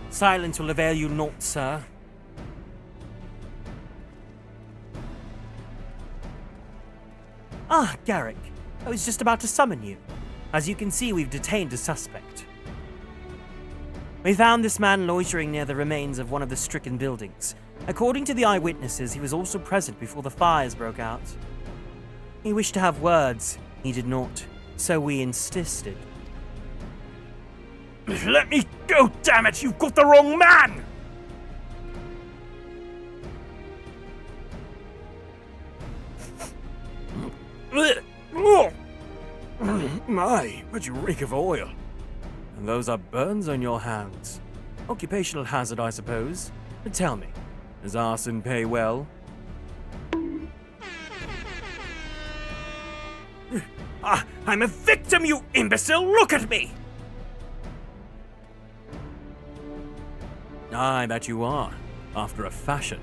Silence will avail you naught, sir. Ah, Garrick. I was just about to summon you. As you can see, we've detained a suspect. We found this man loitering near the remains of one of the stricken buildings. According to the eyewitnesses, he was also present before the fires broke out. He wished to have words. He did not, so we insisted. Let me go, damn it! You've got the wrong man! My, but you reek of oil. And those are burns on your hands. Occupational hazard, I suppose. But tell me, does arson pay well? I'm a victim, you imbecile! Look at me! Aye, that you are, after a fashion.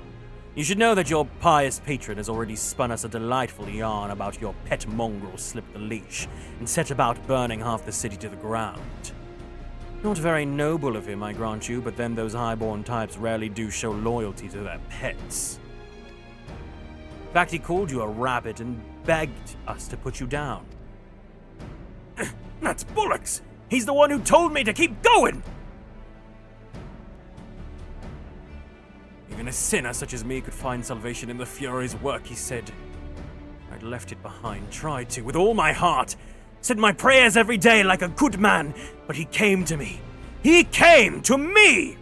You should know that your pious patron has already spun us a delightful yarn about your pet mongrel slipped the leash and set about burning half the city to the ground. Not very noble of him, I grant you, but then those highborn types rarely do show loyalty to their pets. In fact, he called you a rabbit and begged us to put you down. That's bollocks! He's the one who told me to keep going! Even a sinner such as me could find salvation in the Fury's work, he said. I'd left it behind, tried to, with all my heart. Said my prayers every day like a good man, but he came to me. He came to me!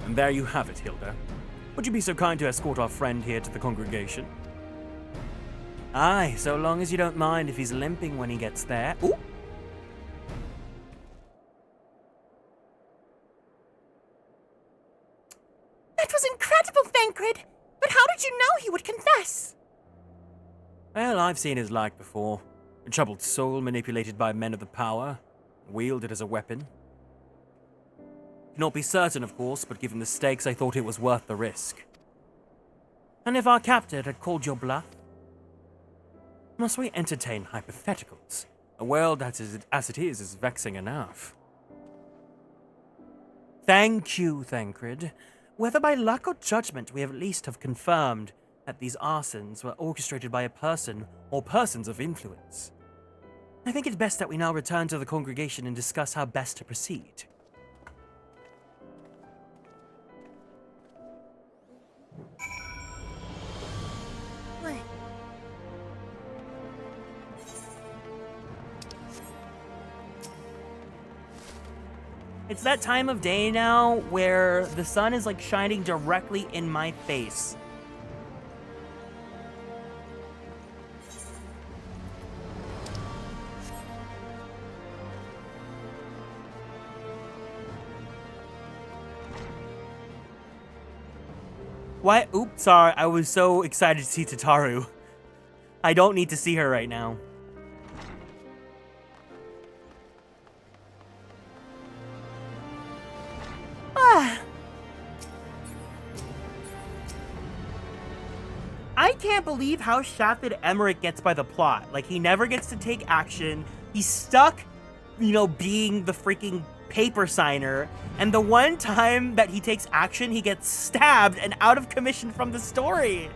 And there you have it, Hilda. Would you be so kind to escort our friend here to the congregation? Aye, so long as you don't mind if he's limping when he gets there. Ooh. That was incredible, Thancred! But how did you know he would confess? Well, I've seen his like before. A troubled soul manipulated by men of the power, wielded as a weapon. Cannot be certain, of course, but given the stakes, I thought it was worth the risk. And if our captain had called your bluff? Must we entertain hypotheticals? A world as it is vexing enough. Thank you, Thancred. Whether by luck or judgment, we have at least have confirmed that these arsons were orchestrated by a person or persons of influence. I think it's best that we now return to the congregation and discuss how best to proceed. It's that time of day now where the sun is like shining directly in my face. What? Oops, sorry. I was so excited to see Tataru. I don't need to see her right now. I can't believe how shafted Emmerich gets by the plot. Like, he never gets to take action. He's stuck, you know, being the freaking paper signer. And the one time that he takes action, he gets stabbed and out of commission from the story.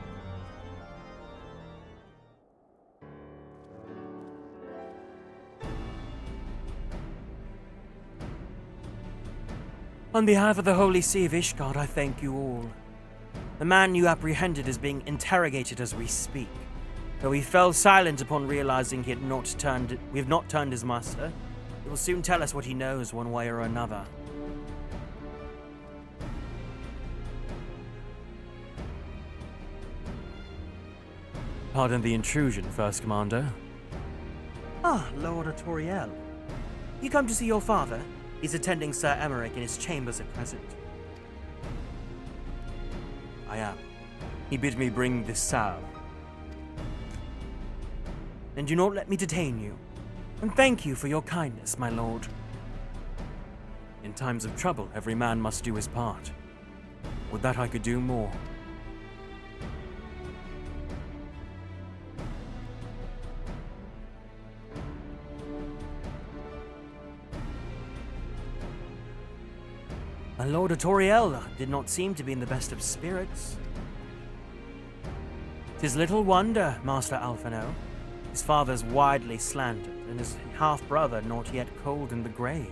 On behalf of the Holy See of Ishgard, I thank you all. The man you apprehended is being interrogated as we speak. Though he fell silent upon realizing we have not turned his master, he will soon tell us what he knows one way or another. Pardon the intrusion, First Commander. Ah, Lord Artoriel. You come to see your father? He's attending Sir Emmerich in his chambers at present. I am. He bid me bring this salve. And do not let me detain you. And thank you for your kindness, my lord. In times of trouble, every man must do his part. Would that I could do more. My Lord Artoriel did not seem to be in the best of spirits. 'Tis little wonder, Master Alphino. His father's widely slandered, and his half-brother not yet cold in the grave.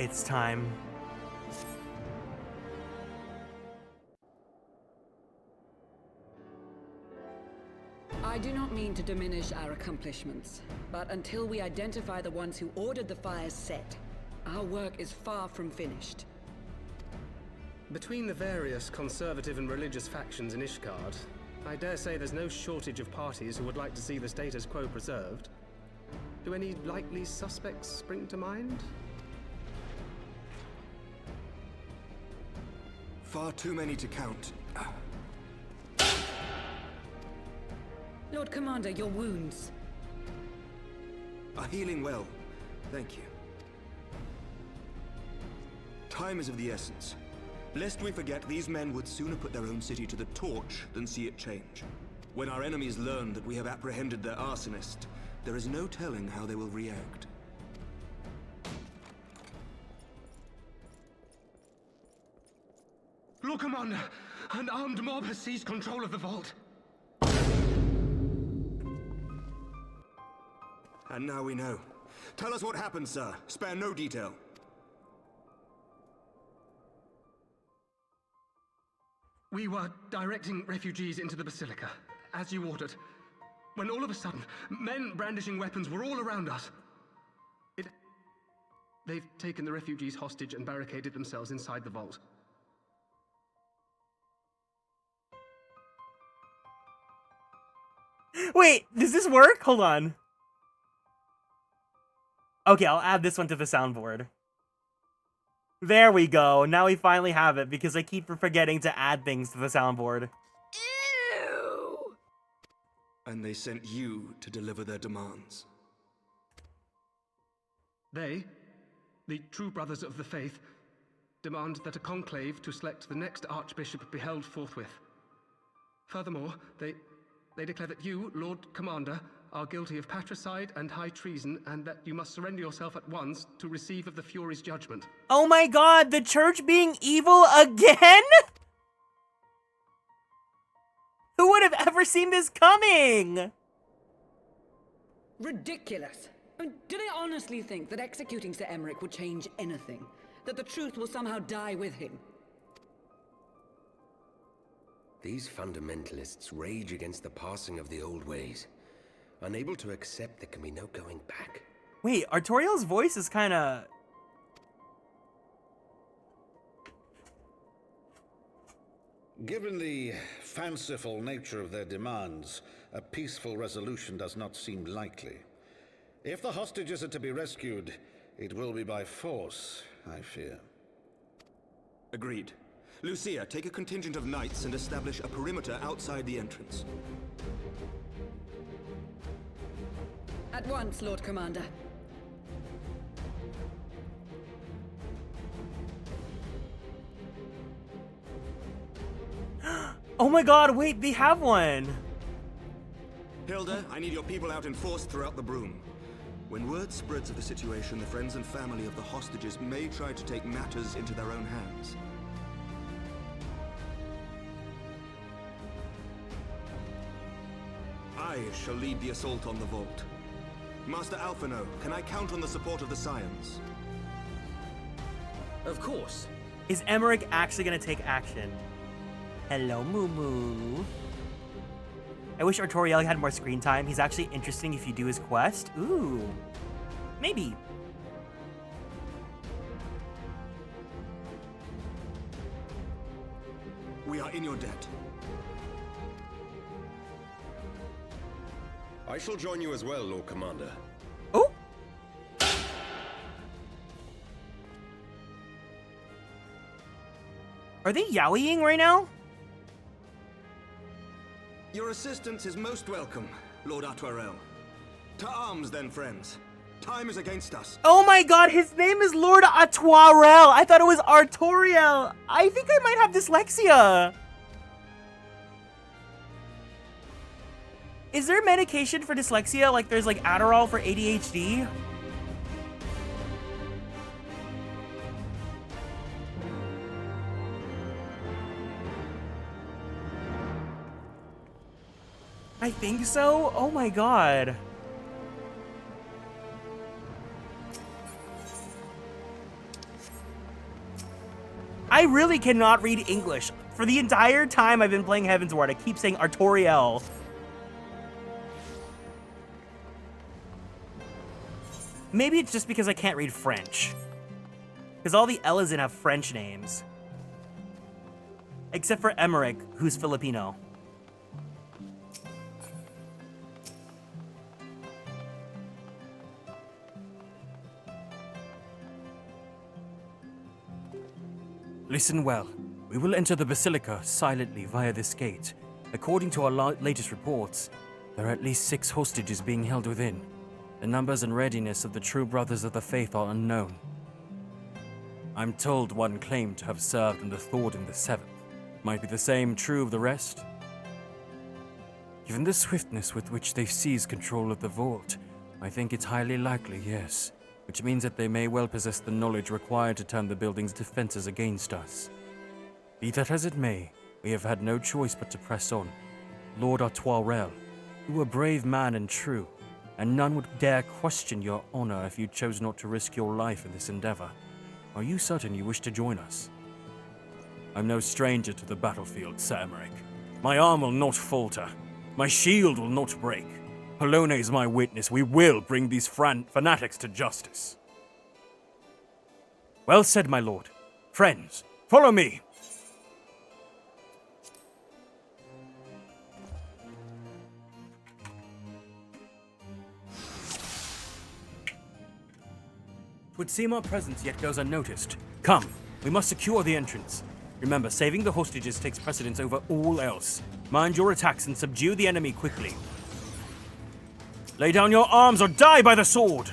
It's time. I do not mean to diminish our accomplishments, but until we identify the ones who ordered the fires set, our work is far from finished. Between the various conservative and religious factions in Ishgard, I dare say there's no shortage of parties who would like to see the status quo preserved. Do any likely suspects spring to mind? Far too many to count. Lord Commander, your wounds are healing well. Thank you. Time is of the essence. Lest we forget, these men would sooner put their own city to the torch than see it change. When our enemies learn that we have apprehended their arsonist, there is no telling how they will react. Lord Commander, an armed mob has seized control of the vault. And now we know. Tell us what happened, sir. Spare no detail. We were directing refugees into the Basilica, as you ordered, when all of a sudden, men brandishing weapons were all around us. They've taken the refugees hostage and barricaded themselves inside the vault. Wait, does this work? Hold on. Okay, I'll add this one to the soundboard. There we go. Now we finally have it because I keep forgetting to add things to the soundboard. Ew! And they sent you to deliver their demands. They, the true brothers of the faith, demand that a conclave to select the next archbishop be held forthwith. Furthermore, they declare that you, Lord Commander, are guilty of patricide and high treason, and that you must surrender yourself at once to receive of the Fury's judgment. Oh my god, the church being evil again? Who would have ever seen this coming? Ridiculous. I mean, do they honestly think that executing Sir Emmerich would change anything? That the truth will somehow die with him? These fundamentalists rage against the passing of the old ways, unable to accept there can be no going back. Wait, Artoriel's voice is kinda... Given the fanciful nature of their demands, a peaceful resolution does not seem likely. If the hostages are to be rescued, it will be by force, I fear. Agreed. Lucia, take a contingent of knights and establish a perimeter outside the entrance. At once, Lord Commander. Oh my god, wait, they have one! Hilda, I need your people out in force throughout the Broom. When word spreads of the situation, the friends and family of the hostages may try to take matters into their own hands. I shall lead the assault on the vault. Master Alphino, can I count on the support of the Scions? Of course. Is Emmerich actually gonna take action? Hello, Moo Moo. I wish Artoriel had more screen time. He's actually interesting if you do his quest. Ooh. Maybe. We are in your debt. I shall join you as well, Lord Commander. Oh! Are they yaoing right now? Your assistance is most welcome, Lord Artoirel. To arms then, friends. Time is against us. Oh my god, his name is Lord Artoirel. I thought it was Artoriel. I think I might have dyslexia. Is there medication for dyslexia? Like there's like Adderall for ADHD? I think so? Oh my god. I really cannot read English. For the entire time I've been playing Heavensward, I keep saying Artoriel. Maybe it's just because I can't read French. Because all the L's in have French names. Except for Emmerich, who's Filipino. Listen well. We will enter the Basilica silently via this gate. According to our latest reports, there are at least 6 hostages being held within. The numbers and readiness of the true brothers of the faith are unknown. I'm told one claimed to have served under Thordan the Seventh. Might be the same true of the rest? Given the swiftness with which they seize control of the vault, I think it's highly likely, yes. Which means that they may well possess the knowledge required to turn the building's defenses against us. Be that as it may, we have had no choice but to press on. Lord Artoirel, you were a brave man and true, and none would dare question your honor if you chose not to risk your life in this endeavor. Are you certain you wish to join us? I'm no stranger to the battlefield, Sir Emmerich. My arm will not falter. My shield will not break. Polone is my witness. We will bring these fanatics to justice. Well said, my lord. Friends, follow me. would seem our presence yet goes unnoticed. Come, we must secure the entrance. Remember, saving the hostages takes precedence over all else. Mind your attacks and subdue the enemy quickly. Lay down your arms or die by the sword!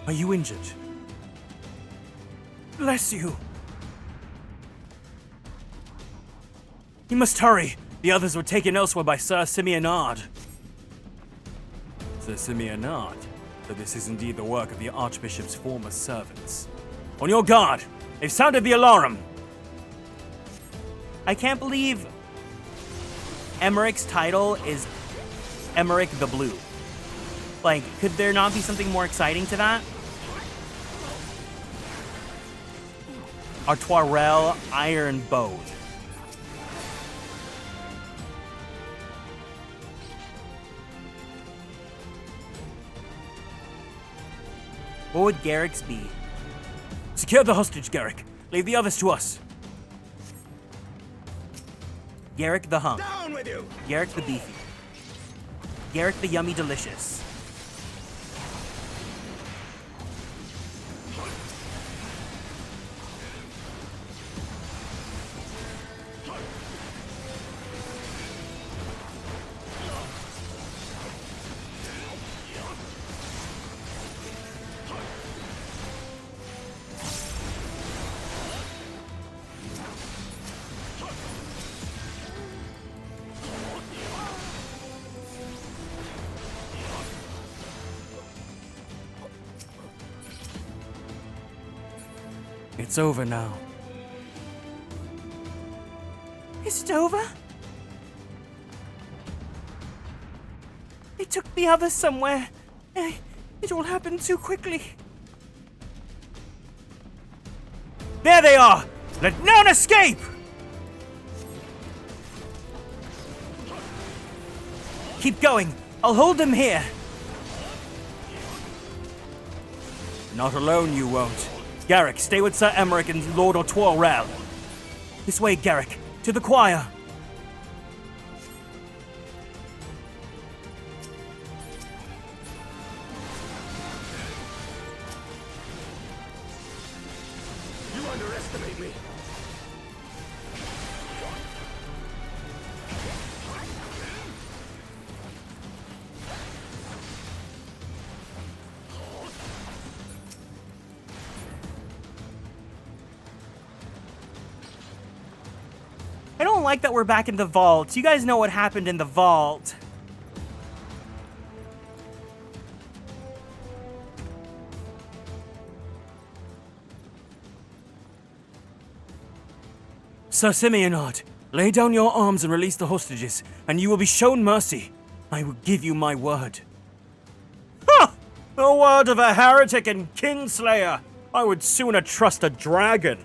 Are you injured? Bless you. You must hurry. The others were taken elsewhere by Sir Simeonard. Sir Simeonard? So this is indeed the work of the Archbishop's former servants. On your guard! They've sounded the alarm! I can't believe Emmerich's title is Emmerich the Blue. Like, could there not be something more exciting to that? Artoirel Iron Bone. What would Garrick's be? Secure the hostage, Garrick. Leave the others to us. Garrick the Hunk. Down with you! Garrick the Beefy. Garrick the Yummy Delicious. It's over now. Is it over? They took the others somewhere. It all happened too quickly. There they are! Let none escape! Keep going. I'll hold them here. Not alone, you won't. Garrick, stay with Sir Emmerich and Lord Artoirel. This way, Garrick. To the choir. You underestimate me. I don't like that we're back in the vault. You guys know what happened in the vault. Sir Simeonard, lay down your arms and release the hostages, and you will be shown mercy. I will give you my word. Ha! The word of a heretic and kingslayer. I would sooner trust a dragon.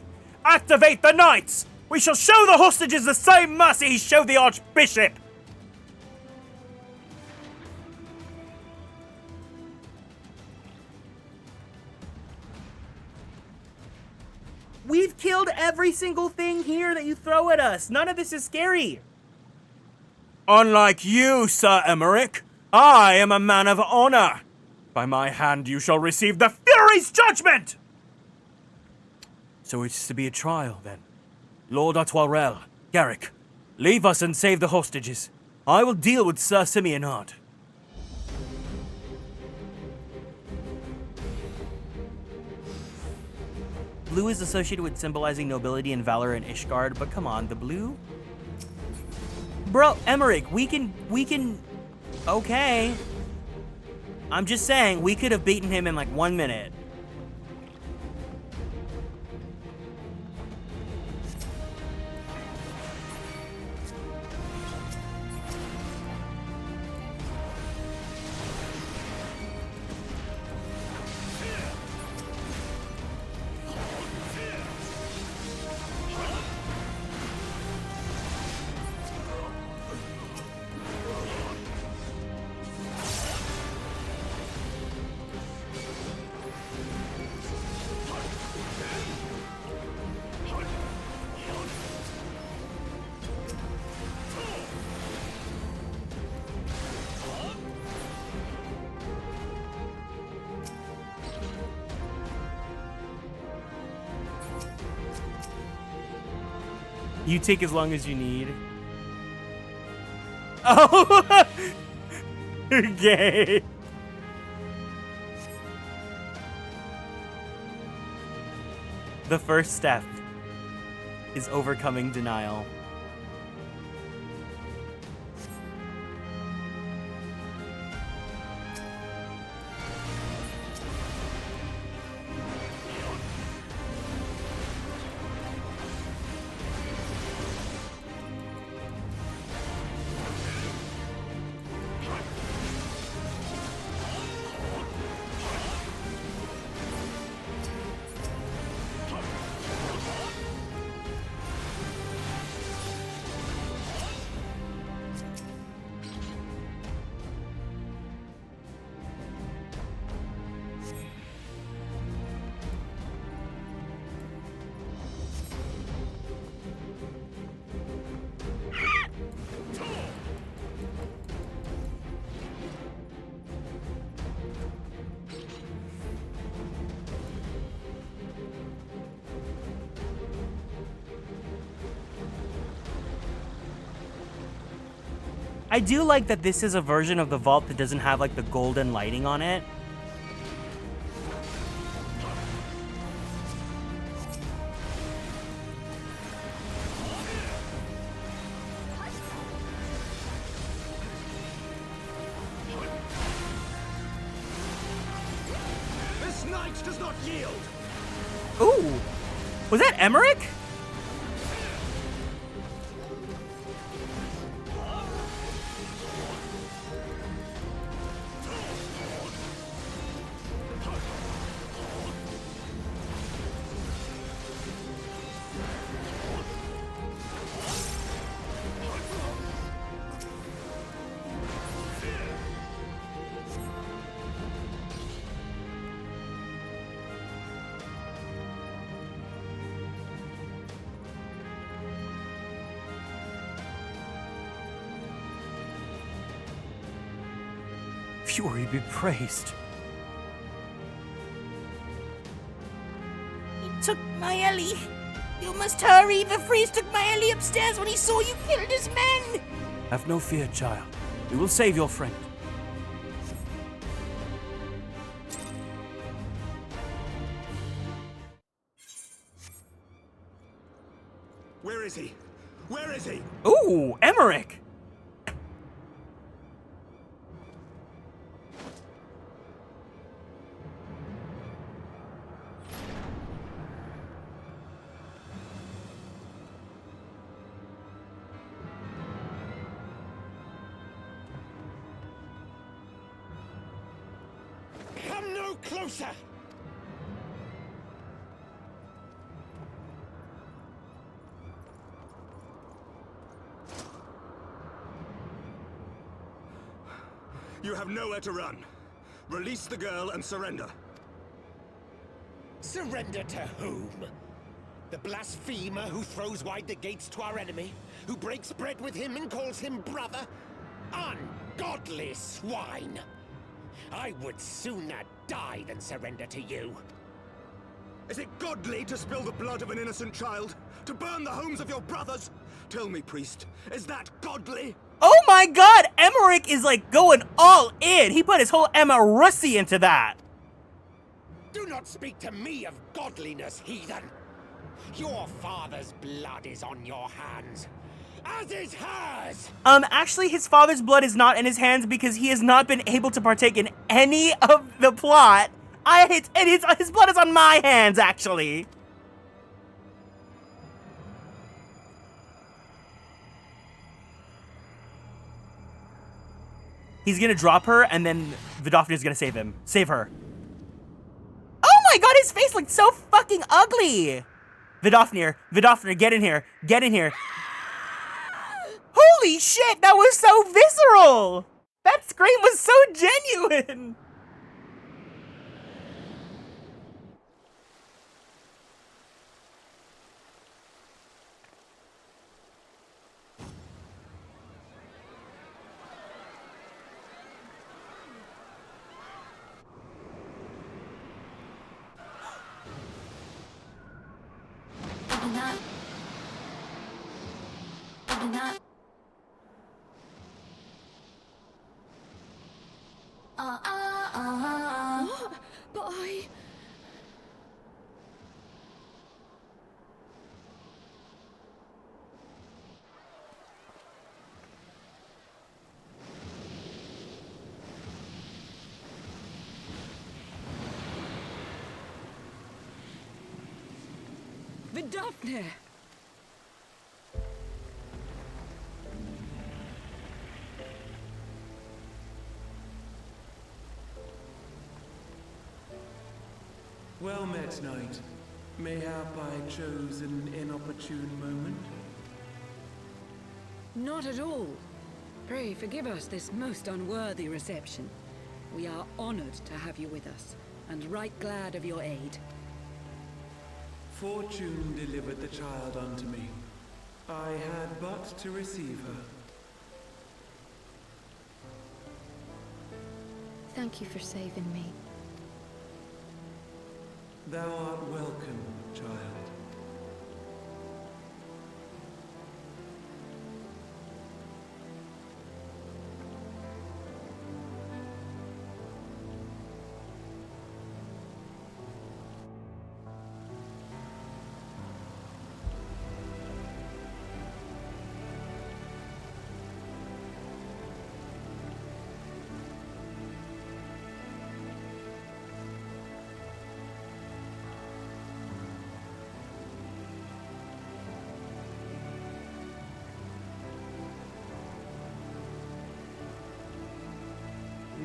Activate the knights! We shall show the hostages the same mercy he showed the Archbishop! We've killed every single thing here that you throw at us. None of this is scary. Unlike you, Sir Emmerich, I am a man of honor. By my hand you shall receive the Fury's judgment! So it's to be a trial, then. Lord Artoirel, Garrick, leave us and save the hostages. I will deal with Sir Simeonard. Blue is associated with symbolizing nobility and valor in Ishgard, but come on, the blue? Bro, Emmerich, we can... Okay. I'm just saying, we could have beaten him in like 1 minute. You take as long as you need. Oh! Gay. The first step is overcoming denial. I do like that this is a version of the vault that doesn't have like the golden lighting on it. This knight does not yield. Ooh, was that Emmerich? Fury be praised. He took my Ellie. You must hurry. The Freeze took my Ellie upstairs when he saw you killed his men. Have no fear, child. We will save your friend. Where is he? Where is he? Ooh, Emmerich. Come no closer! You have nowhere to run. Release the girl and surrender. Surrender to whom? The blasphemer who throws wide the gates to our enemy? Who breaks bread with him and calls him brother? Ungodly swine! I would sooner die than surrender to you. Is it godly to spill the blood of an innocent child? To burn the homes of your brothers? Tell me, priest, is that godly? Oh my god, Emmerich is like going all in. He put his whole Emma Russie into that. Do not speak to me of godliness, heathen. Your father's blood is on your hands, as is hers. Actually, his father's blood is not in his hands because he has not been able to partake in any of the plot. His blood is on my hands, actually. He's gonna drop her, and then Vidofnir's gonna save him. Save her. Oh my god, his face looked so fucking ugly! Vidofnir, get in here. Get in here. Holy shit, that was so visceral! That scream was so genuine! What? But I... Vidafne! Well met, knight. Mayhap I chose an inopportune moment? Not at all. Pray forgive us this most unworthy reception. We are honored to have you with us, and right glad of your aid. Fortune delivered the child unto me. I had but to receive her. Thank you for saving me. Thou art welcome, child.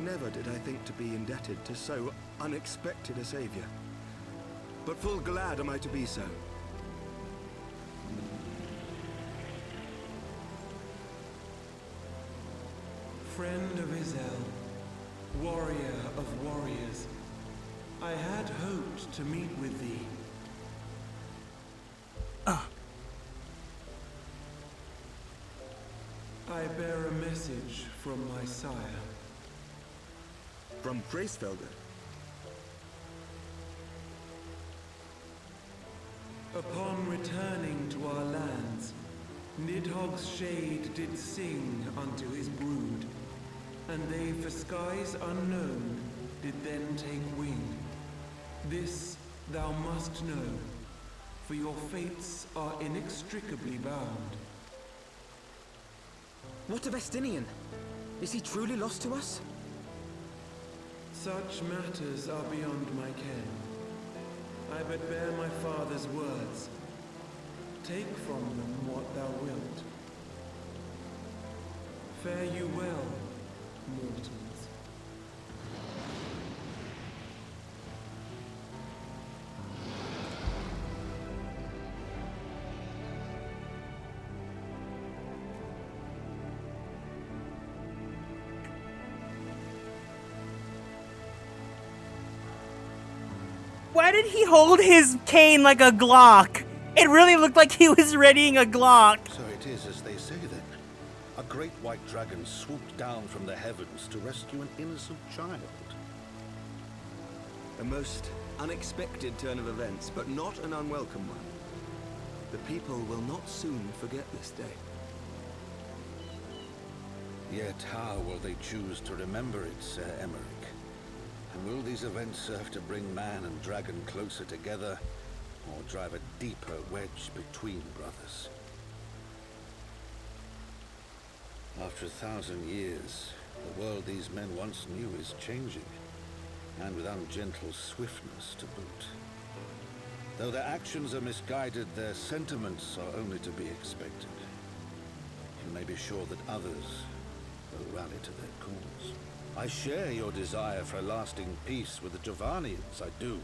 Never did I think to be indebted to so unexpected a savior. But full glad am I to be so. Friend of Izel, warrior of warriors, I had hoped to meet with thee. I bear a message from my sire. From Gracefelder? Upon returning to our lands, Nidhogg's shade did sing unto his brood, and they for skies unknown did then take wing. This thou must know, for your fates are inextricably bound. What of Estinian? Is he truly lost to us? Such matters are beyond my ken. I but bear my father's words. Take from them what thou wilt. Fare you well, mortals. Why did he hold his cane like a Glock? It really looked like he was readying a Glock. So it is as they say then. A great white dragon swooped down from the heavens to rescue an innocent child. A most unexpected turn of events, but not an unwelcome one. The people will not soon forget this day. Yet how will they choose to remember it, Sir Emmerich? And will these events serve to bring man and dragon closer together, or drive a deeper wedge between brothers? After 1,000 years, the world these men once knew is changing, and with ungentle swiftness to boot. Though their actions are misguided, their sentiments are only to be expected. You may be sure that others will rally to their cause. I share your desire for a lasting peace with the Javanians, I do.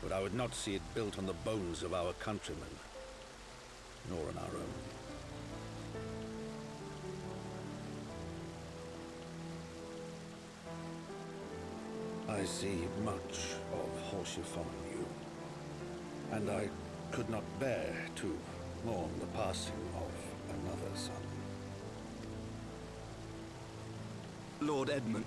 But I would not see it built on the bones of our countrymen, nor on our own. I see much of Horsefon in you, and I could not bear to mourn the passing of another son. Lord Edmund.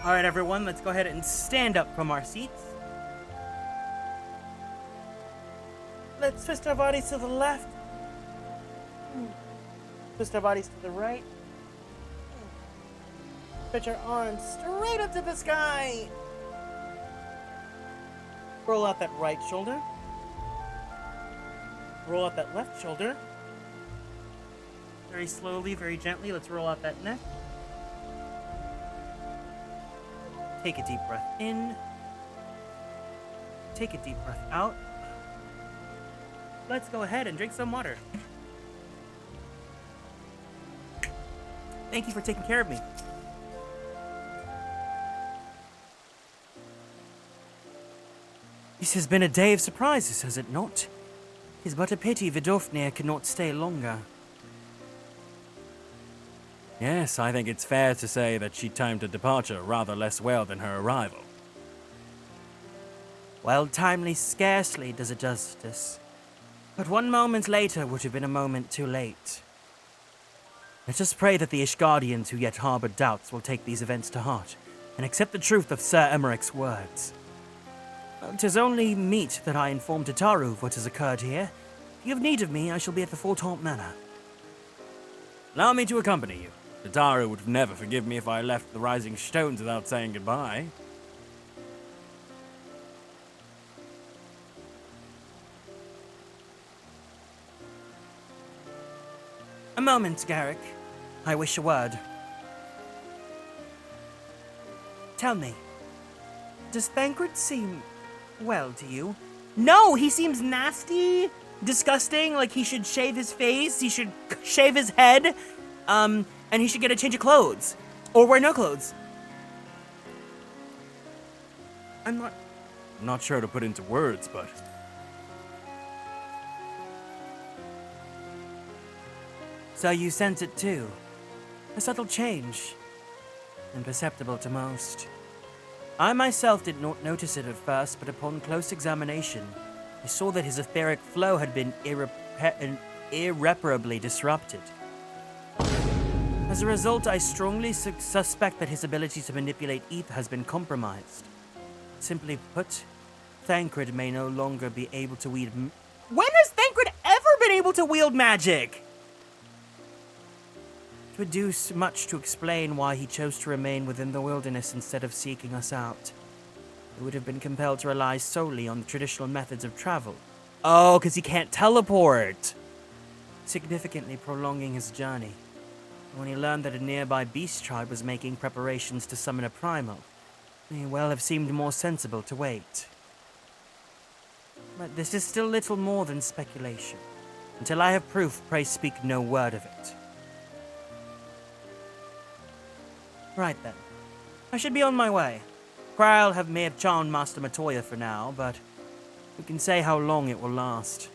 Alright, everyone, let's go ahead and stand up from our seats. Let's twist our bodies to the left. Twist our bodies to the right. Stretch our arms straight up to the sky. Roll out that right shoulder. Roll out that left shoulder. Very slowly, very gently, let's roll out that neck. Take a deep breath in. Take a deep breath out. Let's go ahead and drink some water. Thank you for taking care of me. This has been a day of surprises, has it not? It is but a pity Vidofnir cannot stay longer. Yes, I think it's fair to say that she timed her departure rather less well than her arrival. Well, timely scarcely does it justice. But one moment later would have been a moment too late. Let us pray that the Ishgardians who yet harbor doubts will take these events to heart and accept the truth of Sir Emmerich's words. 'Tis only meet that I inform Tataru of what has occurred here. If you have need of me, I shall be at the Fortaunt Manor. Allow me to accompany you. Tataru would never forgive me if I left the Rising Stones without saying goodbye. A moment, Garrick. I wish a word. Tell me, does Thancred seem well to you? No, he seems nasty, disgusting, like he should shave his face, he should shave his head, and he should get a change of clothes. Or wear no clothes. I'm not sure to put into words, but... So you sense it too. A subtle change. Imperceptible to most. I myself did not notice it at first, but upon close examination, I saw that his etheric flow had been irreparably disrupted. As a result, I strongly suspect that his ability to manipulate ether has been compromised. Simply put, Thancred may no longer be able to wield... When has Thancred ever been able to wield magic? It would do much to explain why he chose to remain within the wilderness instead of seeking us out. He would have been compelled to rely solely on the traditional methods of travel. Oh, because he can't teleport! Significantly prolonging his journey. When he learned that a nearby beast tribe was making preparations to summon a primal, it may well have seemed more sensible to wait. But this is still little more than speculation. Until I have proof, pray speak no word of it. Right then. I should be on my way. Krile may have charmed Master Matoya for now, but who can say how long it will last?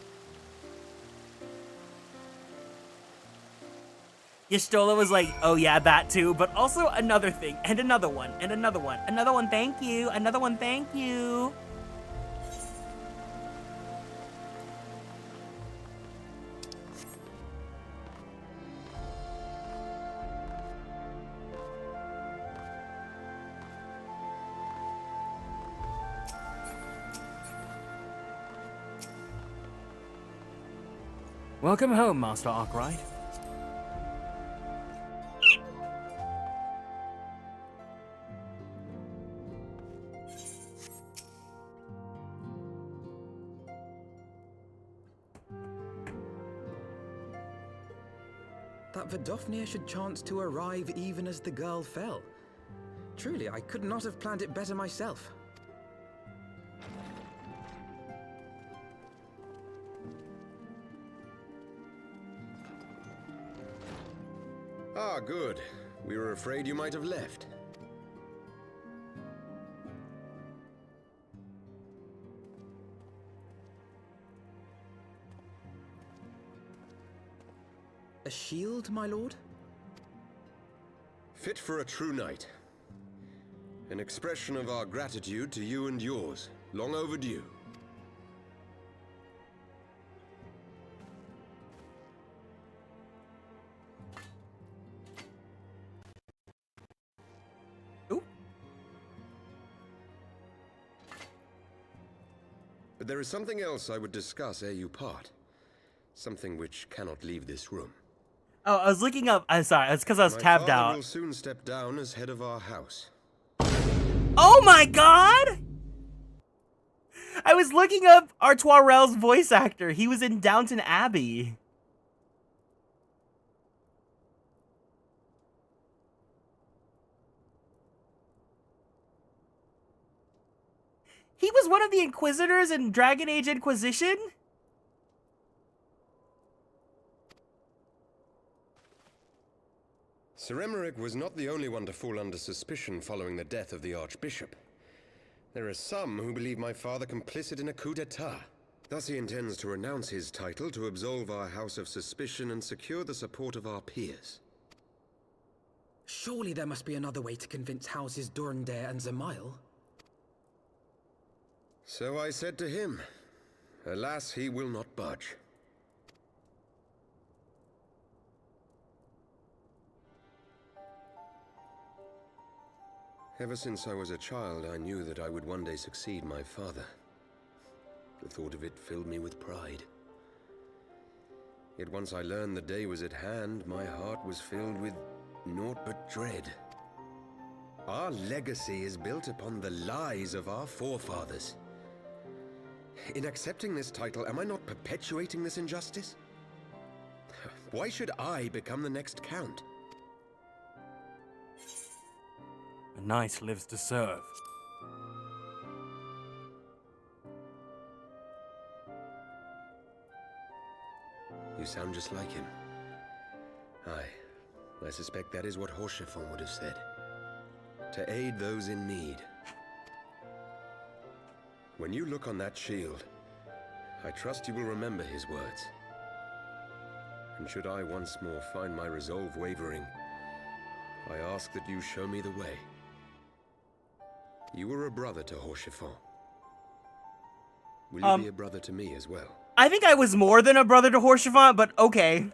Y'shtola was like, oh yeah, that too, but also another thing, and another one, and another one. Another one, thank you. Another one, thank you. Welcome home, Master Arkwright. That Vidofnir should chance to arrive even as the girl fell. Truly, I could not have planned it better myself. Ah, good. We were afraid you might have left. A shield, my lord? Fit for a true knight. An expression of our gratitude to you and yours. Long overdue. But there is something else I would discuss ere you part. Something which cannot leave this room. Oh, I was looking up. I'm sorry. It's because I was My tabbed father out. will soon step down as head of our house. Oh my god! I was looking up Artoirel's voice actor. He was in Downton Abbey. He was one of the Inquisitors in Dragon Age Inquisition? Sir Emmerich was not the only one to fall under suspicion following the death of the Archbishop. There are some who believe my father complicit in a coup d'etat. Thus he intends to renounce his title to absolve our house of suspicion and secure the support of our peers. Surely there must be another way to convince Houses Durandare and Zamail. So I said to him. Alas, he will not budge. Ever since I was a child, I knew that I would one day succeed my father. The thought of it filled me with pride. Yet once I learned the day was at hand, my heart was filled with naught but dread. Our legacy is built upon the lies of our forefathers. In accepting this title, am I not perpetuating this injustice? Why should I become the next count? A knight lives to serve. You sound just like him. Aye, I suspect that is what Horchefon would have said. To aid those in need. When you look on that shield, I trust you will remember his words. And should I once more find my resolve wavering, I ask that you show me the way. You were a brother to Horchefon. Will you be a brother to me as well? I think I was more than a brother to Horchefon, but okay.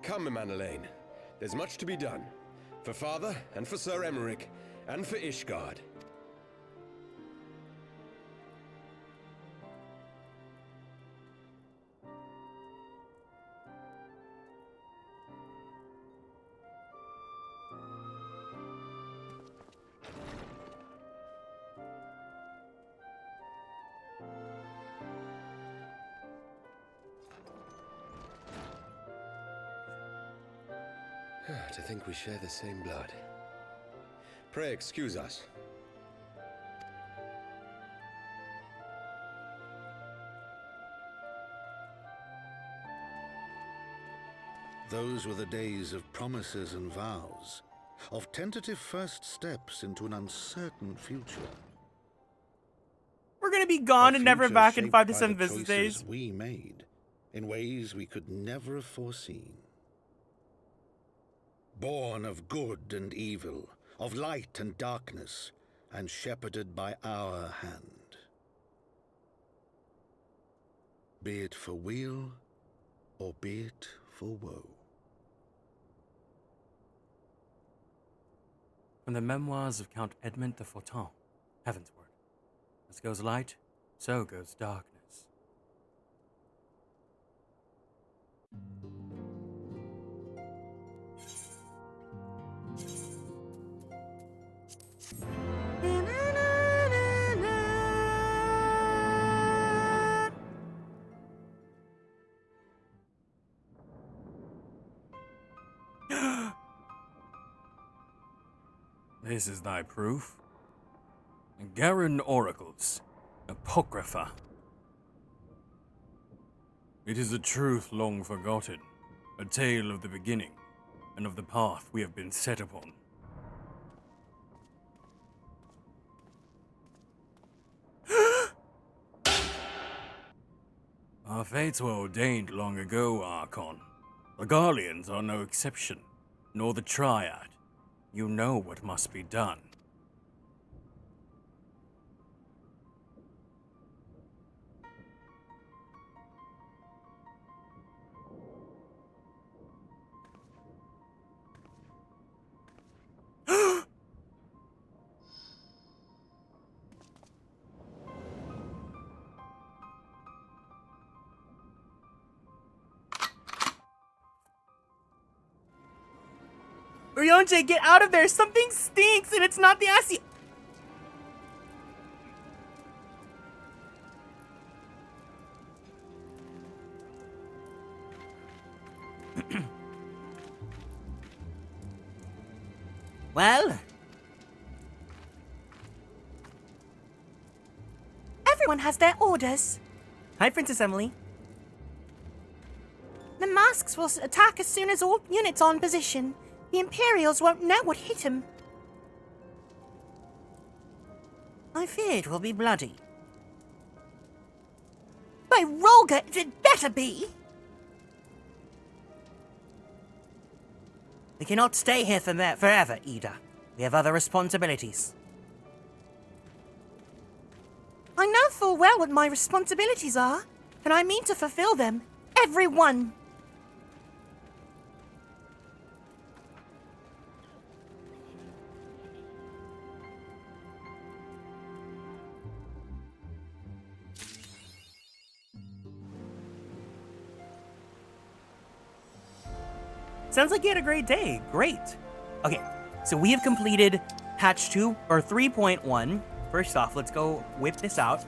Come, Emanelaine. There's much to be done. For father, and for Sir Emmerich, and for Ishgard. To think we share the same blood. Pray excuse us. Those were the days of promises and vows, of tentative first steps into an uncertain future. We're gonna be gone and never back in 5 to 7 business days. We made in ways we could never have foreseen. Born of good and evil, of light and darkness, and shepherded by our hand. Be it for weal, or be it for woe. From the memoirs of Count Edmond de Fortin, Heavensward. As goes light, so goes darkness. This is thy proof. Garin Oracles, Apocrypha. It is a truth long forgotten, a tale of the beginning, and of the path we have been set upon. Our fates were ordained long ago, Archon. The Garleans are no exception, nor the Triad. You know what must be done. Ryonjae, get out of there! Something stinks and it's not the assy. Well, Everyone has their orders. hi, Princess Emily. The masks will attack as soon as all units are in position. The Imperials won't know what hit them. I fear it will be bloody. By Rolga, it better be. We cannot stay here forever, Ida. We have other responsibilities. I know full well what my responsibilities are, and I mean to fulfill them. Every one. Sounds like you had a great day. Great. Okay, so we have completed hatch 2 or 3.1. First off, let's go whip this out.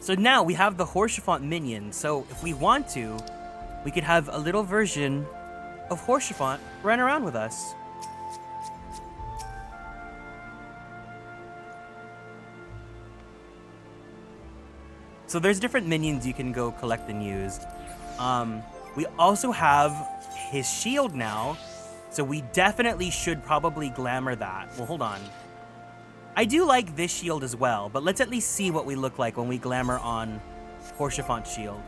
So now we have the Horschiffant minion. So if we want to, we could have a little version of Horschiffant run around with us. So there's different minions you can go collect and use. We also have his shield now, so we definitely should probably glamour that. Well, hold on. I do like this shield as well, but let's at least see what we look like when we glamour on Horschiffant's shield.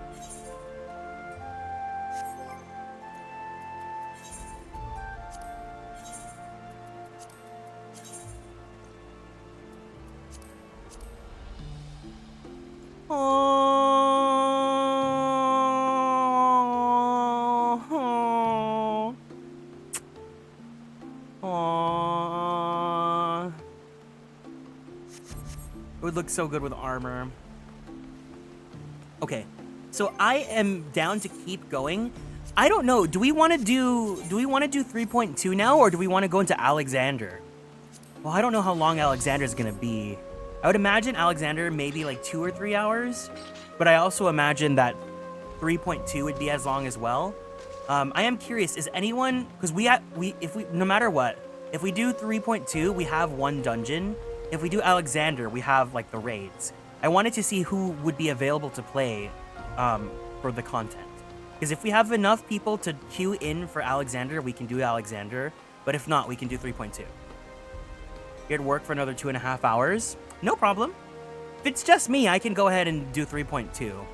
It would look so good with armor. Okay, so I am down to keep going. I don't know. Do we want to do 3.2 now, or do we want to go into Alexander? Well, I don't know how long Alexander is gonna be. I would imagine Alexander maybe like 2 or 3 hours, but I also imagine that 3.2 would be as long as well. I am curious. Is anyone? Because no matter what, if we do 3.2, we have one dungeon. If we do Alexander, we have like the raids. I wanted to see who would be available to play for the content. Because if we have enough people to queue in for Alexander, we can do Alexander. But if not, we can do 3.2. Here to work for another 2.5 hours. No problem. If it's just me, I can go ahead and do 3.2.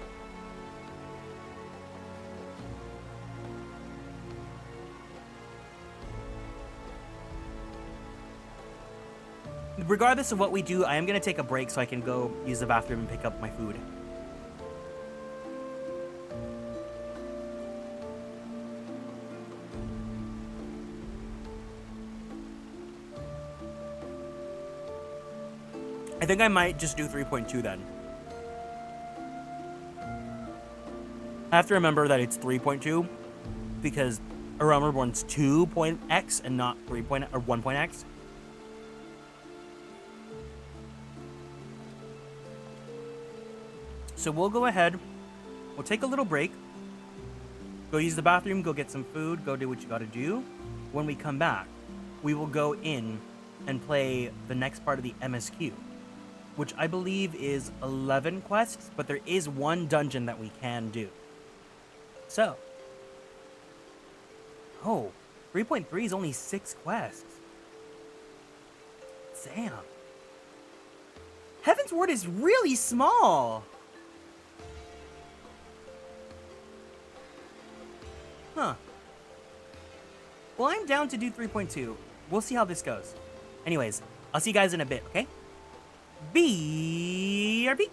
Regardless of what we do, I am going to take a break so I can go use the bathroom and pick up my food. I think I might just do 3.2 then. I have to remember that it's 3.2 because A Realm Reborn's 2.x and not 1.x. So we'll go ahead, we'll take a little break, go use the bathroom, go get some food, go do what you gotta do. When we come back, we will go in and play the next part of the MSQ, which I believe is 11 quests, but there is one dungeon that we can do. So, 3.3 is only 6 quests. Damn. Heavensward is really small. Huh. Well, I'm down to do 3.2. We'll see how this goes. Anyways, I'll see you guys in a bit, okay? BRB.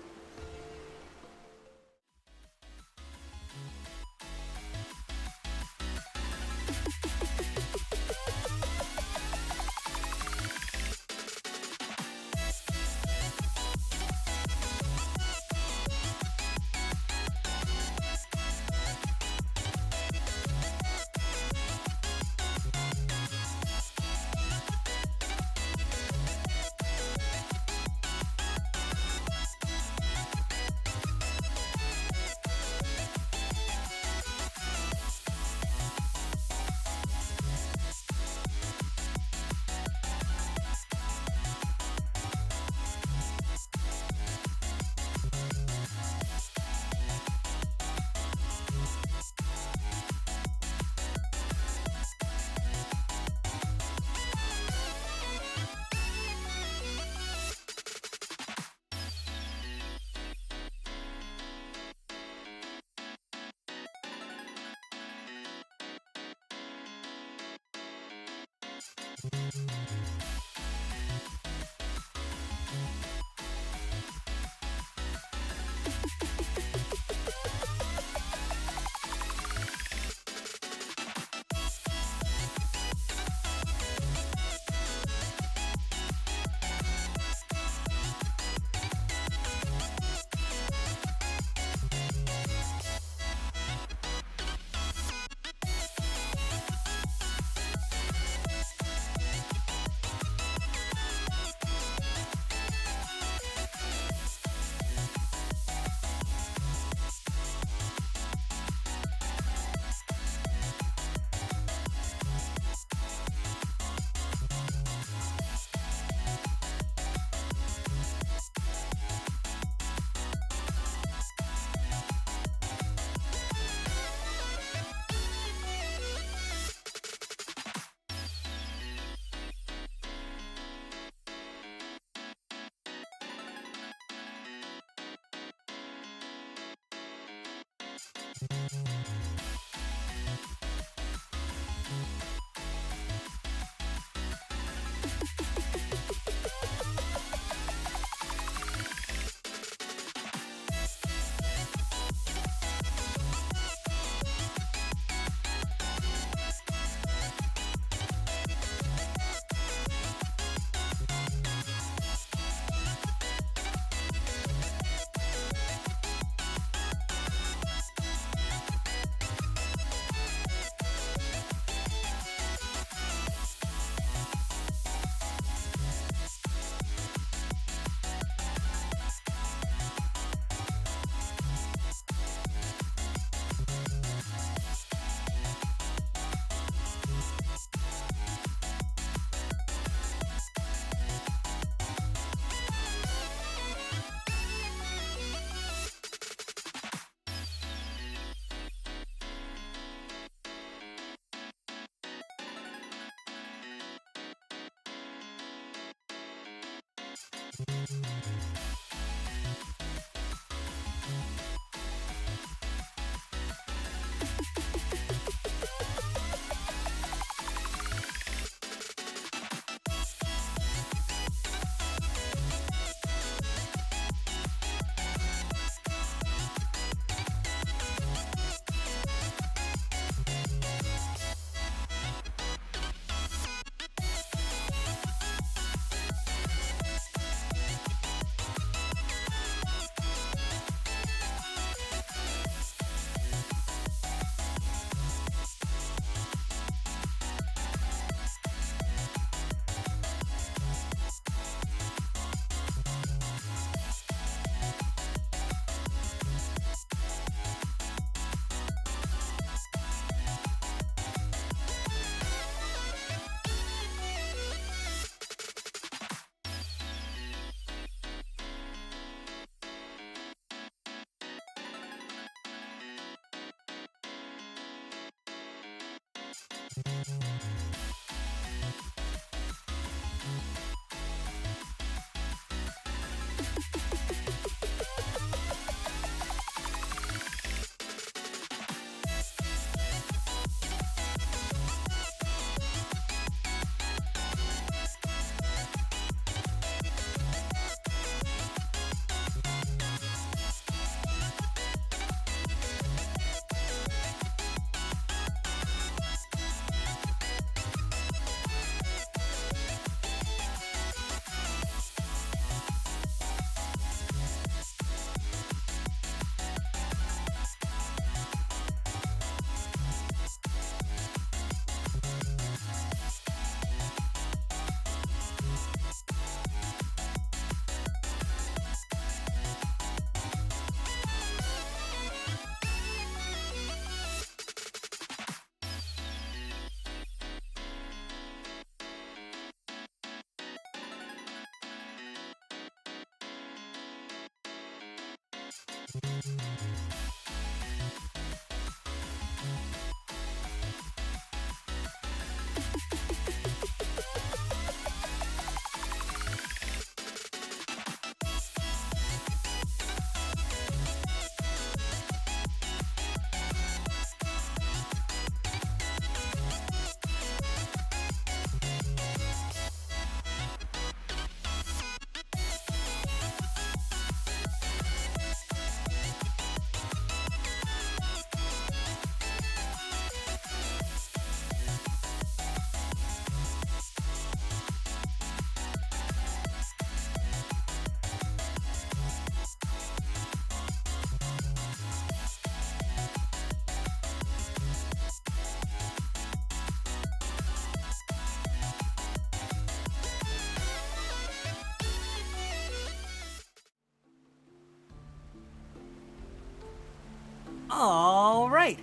All right,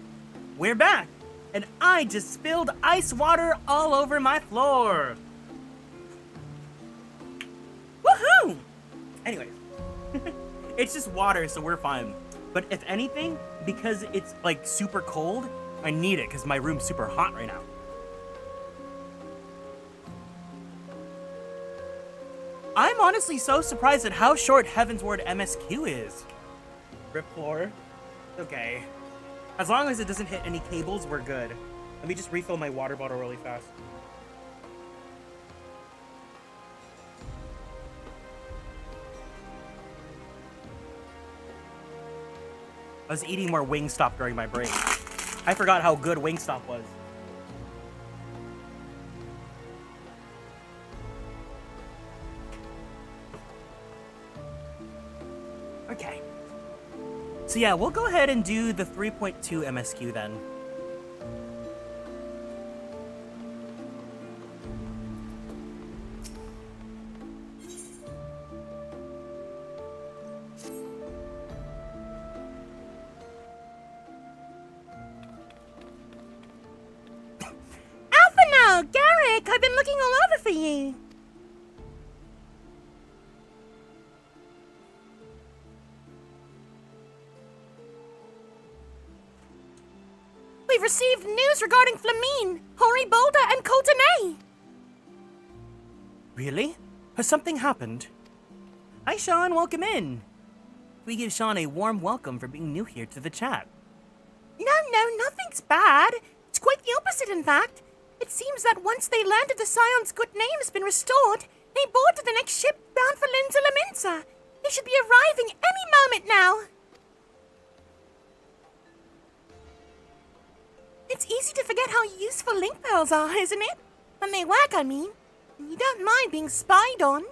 we're back, and I just spilled ice water all over my floor. Woohoo! Anyways, it's just water, so we're fine. But if anything, because it's like super cold, I need it because my room's super hot right now. I'm honestly so surprised at how short Heavensward MSQ is. Rip floor. Okay. As long as it doesn't hit any cables, we're good. Let me just refill my water bottle really fast. I was eating more Wingstop during my break. I forgot how good Wingstop was. Okay. So yeah, we'll go ahead and do the 3.2 MSQ then. Garrick, I've been looking all over for you. We've received news regarding Flamine, Hori Boulder, and Coltonay. Really? Has something happened? Hi, Sean. Welcome in. We give Sean a warm welcome for being new here to the chat. No, nothing's bad. It's quite the opposite, in fact. It seems that once they landed, the Scion's good name has been restored. They board to the next ship bound for Linza. They should be arriving any moment now. It's easy to forget how useful link bells are, isn't it? When they work, I mean. You don't mind being spied on.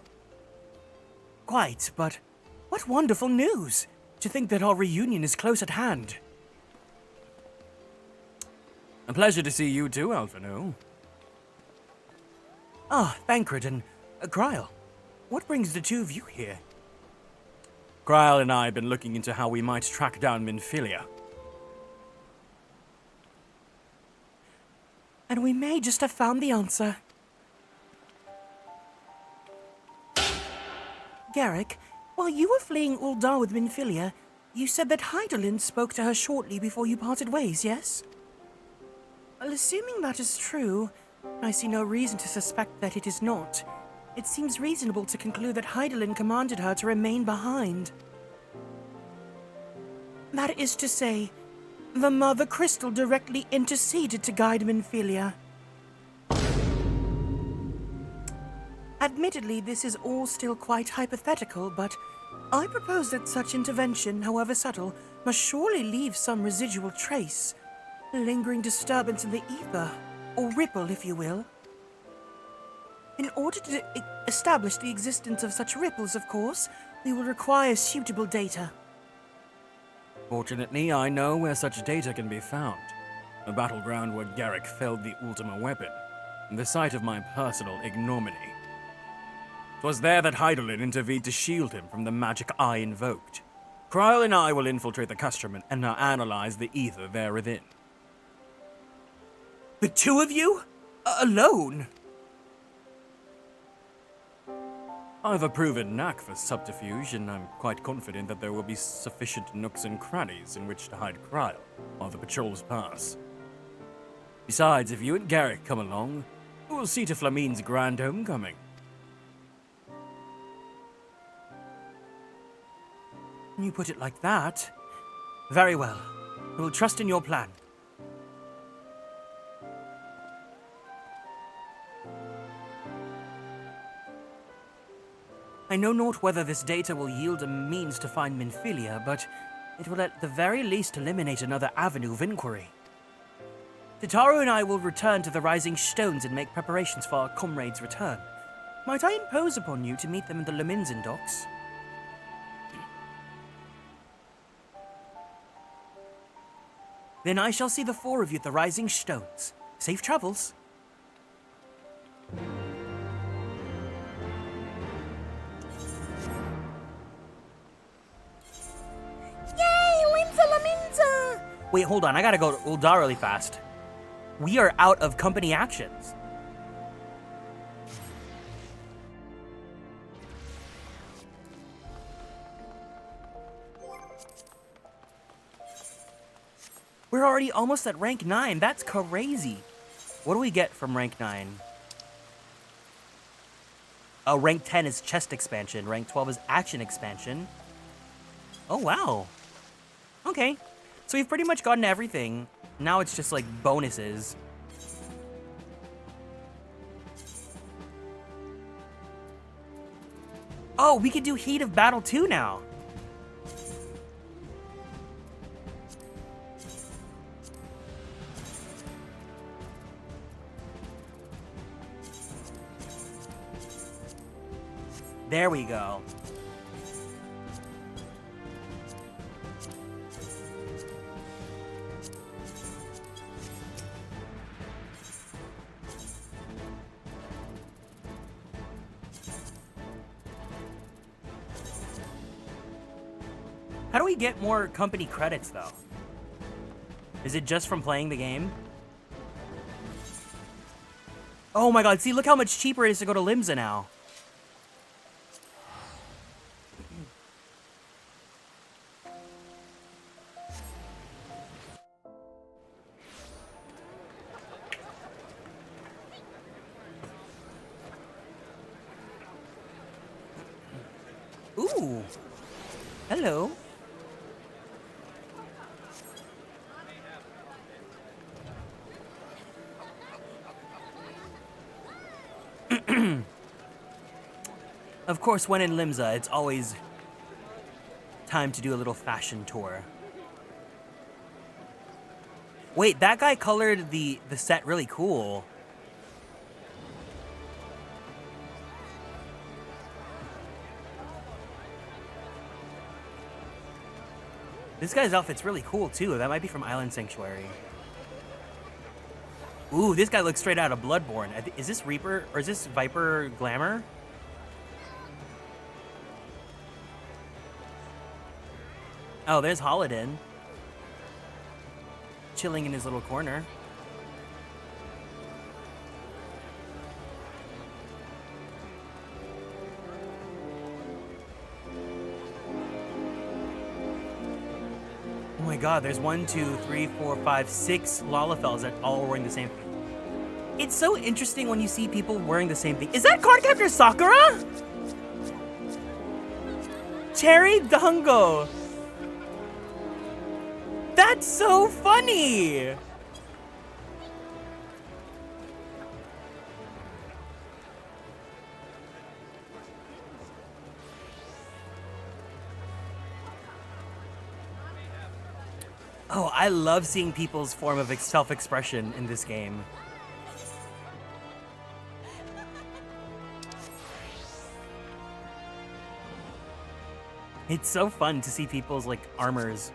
Quite, but what wonderful news. To think that our reunion is close at hand. A pleasure to see you too, Alphino. Ah, Thancred and Kryle. What brings the two of you here? Kryle and I have been looking into how we might track down Minfilia. And we may just have found the answer. Garrick, while you were fleeing Uldar with Minfilia, you said that Hydaelyn spoke to her shortly before you parted ways, yes? Well, assuming that is true, I see no reason to suspect that it is not. It seems reasonable to conclude that Hydaelyn commanded her to remain behind. That is to say, the Mother Crystal directly interceded to guide Minfilia. Admittedly, this is all still quite hypothetical, but I propose that such intervention, however subtle, must surely leave some residual trace. Lingering disturbance in the ether, or ripple, if you will. In order to establish the existence of such ripples, of course, we will require suitable data. Fortunately, I know where such data can be found. A battleground where Garrick felled the Ultima weapon, and the site of my personal ignominy. 'Twas there that Hydaelyn intervened to shield him from the magic I invoked. Kryle and I will infiltrate the Custerman and analyze the ether there within. The two of you? Alone? I have a proven knack for subterfuge, and I'm quite confident that there will be sufficient nooks and crannies in which to hide Kryle while the patrols pass. Besides, if you and Garrick come along, we'll see to Flamine's grand homecoming. You put it like that? Very well. I will trust in your plan. I know not whether this data will yield a means to find Minfilia, but it will at the very least eliminate another avenue of inquiry. Tataru and I will return to the Rising Stones and make preparations for our comrades' return. Might I impose upon you to meet them in the Laminzin docks? Then I shall see the four of you at the Rising Stones. Safe travels. Yay, Linza Laminza! Wait, hold on. I gotta go to Uldar really fast. We are out of company actions. We're already almost at rank 9. That's crazy. What do we get from rank 9? Oh, rank 10 is chest expansion. Rank 12 is action expansion. Oh, wow. Okay. So we've pretty much gotten everything. Now it's just like bonuses. Oh, we could do Heat of Battle too now. There we go. How do we get more company credits, though? Is it just from playing the game? Oh my god, see, look how much cheaper it is to go to Limsa now. Ooh. Hello. Of course, when in Limsa, it's always time to do a little fashion tour. Wait, that guy colored the set really cool. This guy's outfit's really cool, too. That might be from Island Sanctuary. Ooh, this guy looks straight out of Bloodborne. Is this Reaper, or is this Viper Glamour? Oh, there's Holodin. Chilling in his little corner. Oh my god, there's 1, 2, 3, 4, 5, 6 Lalafels that all wearing the same thing. It's so interesting when you see people wearing the same thing. Is that Cardcaptor Sakura? Cherry Dango. That's so funny. Oh, I love seeing people's form of self-expression in this game. It's so fun to see people's, like, armors.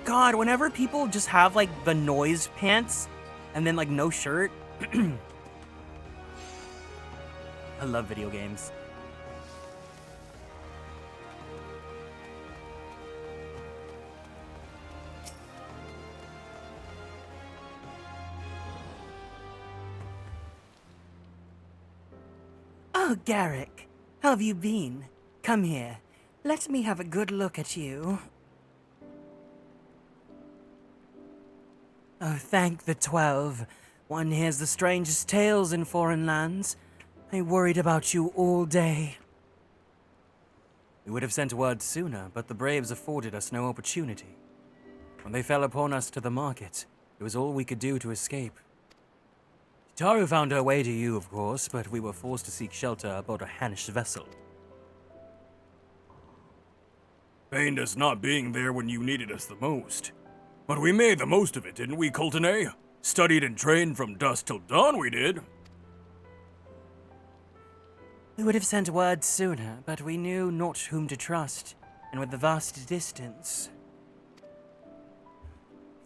God, whenever people just have, like, the noise pants and then, like, no shirt. I love video games. Oh, Garrick, how have you been? Come here. Let me have a good look at you. Oh, thank the 12. One hears the strangest tales in foreign lands. I worried about you all day. We would have sent word sooner, but the Braves afforded us no opportunity. When they fell upon us to the market, it was all we could do to escape. Taru found her way to you, of course, but we were forced to seek shelter aboard a Hanish vessel. Pained us not being there when you needed us the most. But we made the most of it, didn't we, Coltonay? Studied and trained from dusk till dawn, we did. We would have sent word sooner, but we knew not whom to trust, and with the vast distance.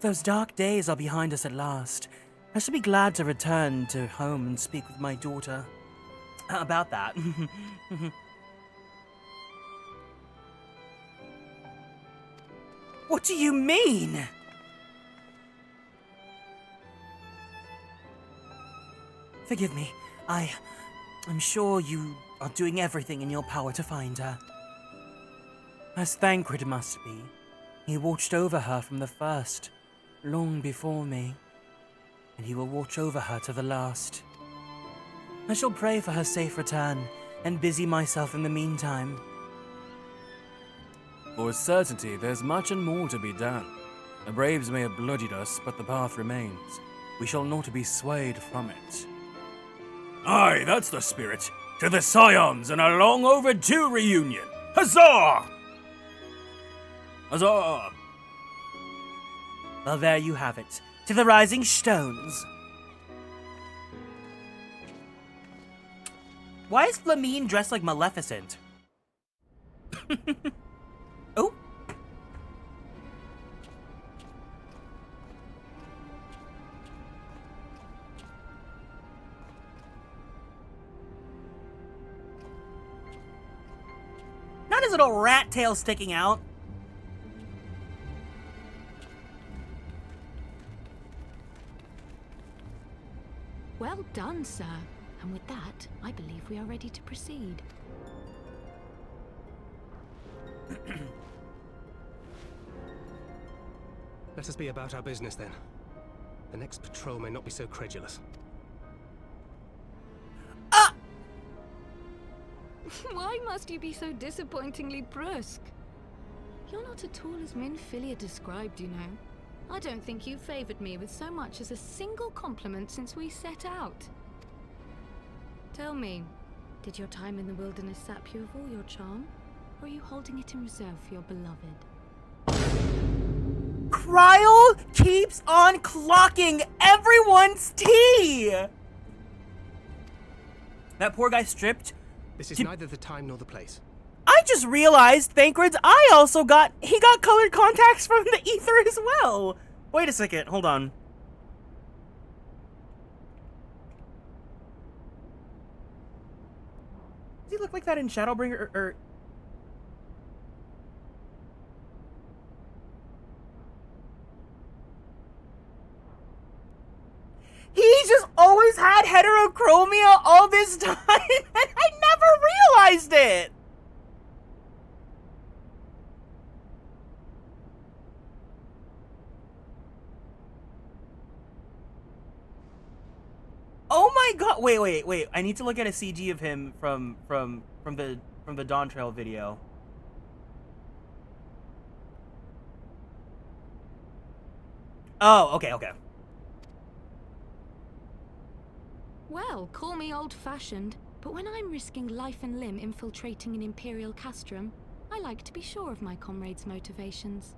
Those dark days are behind us at last. I shall be glad to return to home and speak with my daughter about that. What do you mean? Forgive me. I'm sure you are doing everything in your power to find her. As Thancred must be. He watched over her from the first, long before me. And he will watch over her to the last. I shall pray for her safe return, and busy myself in the meantime. For a certainty, there's much and more to be done. The Braves may have bloodied us, but the path remains. We shall not be swayed from it. Aye, that's the spirit. To the Scions and a long overdue reunion. Huzzah! Huzzah! Well, there you have it. To the Rising Stones. Why is Flamine dressed like Maleficent? Oh. Not his little rat tail sticking out. Well done, sir. And with that, I believe we are ready to proceed. Let us be about our business then. The next patrol may not be so credulous. Why must you be so disappointingly brusque? You're not at all as Minfilia described, you know. I don't think you've favored me with so much as a single compliment since we set out. Tell me, did your time in the wilderness sap you of all your charm? Or are you holding it in reserve for your beloved? Cryle keeps on clocking everyone's tea! That poor guy stripped. This is neither the time nor the place. I just realized Thancred's eye also got colored contacts from the ether as well. Wait a second, hold on. Does he look like that in Shadowbringer or He's just always had heterochromia all this time, and I never realized it! Oh my god! Wait! I need to look at a CG of him from the Dawn Trail video. Oh, okay. Well, call me old-fashioned, but when I'm risking life and limb infiltrating an Imperial castrum, I like to be sure of my comrades' motivations.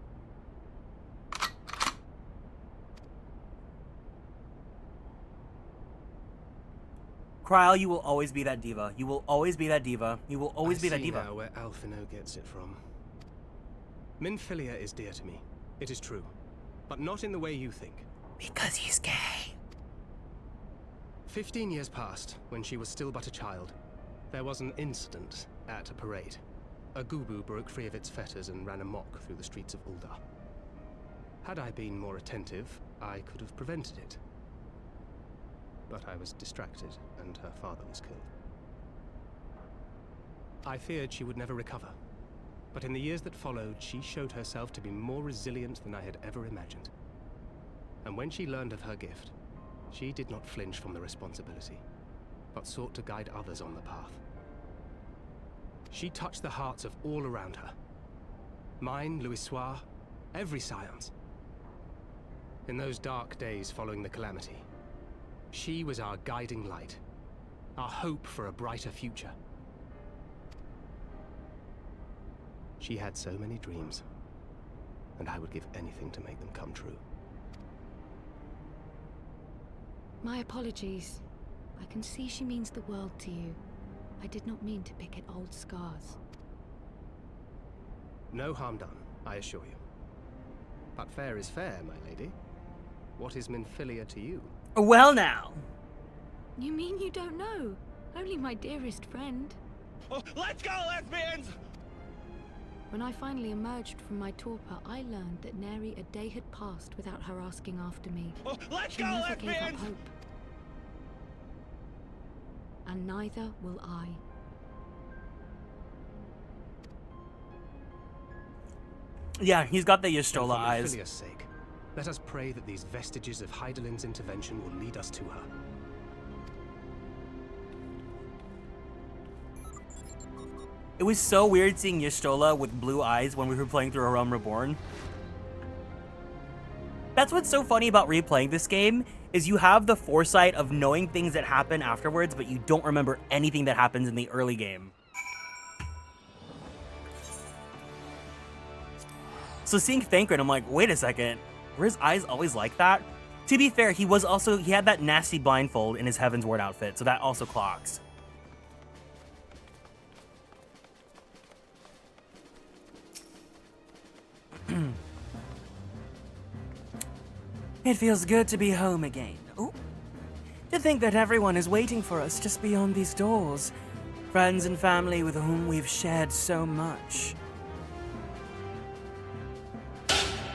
Cryle, you will always be that diva. You will always be that diva. You will always be that diva. I see now where Alphinaud gets it from. Minfilia is dear to me. It is true. But not in the way you think. Because he's gay. 15 years passed, when she was still but a child. There was an incident at a parade. A Gubu broke free of its fetters and ran amok through the streets of Ul'dah. Had I been more attentive, I could have prevented it. But I was distracted, and her father was killed. I feared she would never recover. But in the years that followed, she showed herself to be more resilient than I had ever imagined. And when she learned of her gift, she did not flinch from the responsibility, but sought to guide others on the path. She touched the hearts of all around her. Mine, Louisoix, every Scions. In those dark days following the calamity, she was our guiding light, our hope for a brighter future. She had so many dreams, and I would give anything to make them come true. My apologies. I can see she means the world to you. I did not mean to pick at old scars. No harm done, I assure you. But fair is fair, my lady. What is Minfilia to you? Well now. You mean you don't know? Only my dearest friend. Oh, let's go, lesbians! When I finally emerged from my torpor, I learned that nary a day had passed without her asking after me. Oh, let's She go, never gave up lesbians! hope. And neither will I. Yeah, he's got the Y'shtola And for eyes. Minfilia's sake, let us pray that these vestiges of Hydaelyn's intervention will lead us to her. It was so weird seeing Y'shtola with blue eyes when we were playing through A Realm Reborn. That's what's so funny about replaying this game, is you have the foresight of knowing things that happen afterwards, but you don't remember anything that happens in the early game. So seeing Thancred, I'm like, wait a second, were his eyes always like that? To be fair, he had that nasty blindfold in his Heavensward outfit, so that also clocks. It feels good to be home again. Ooh. To think that everyone is waiting for us just beyond these doors. Friends and family with whom we've shared so much.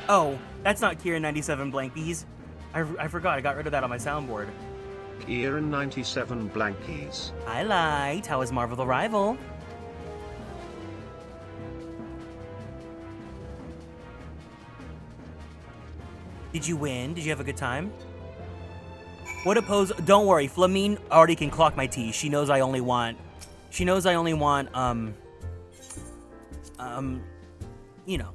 Oh, that's not Kieran 97 blankies. I forgot, I got rid of that on my soundboard. Kieran 97 blankies. I lied. How was Marvel the Rival? Did you win? Did you have a good time? What a pose. Don't worry, Flamine already can clock my tea. She knows I only want, you know.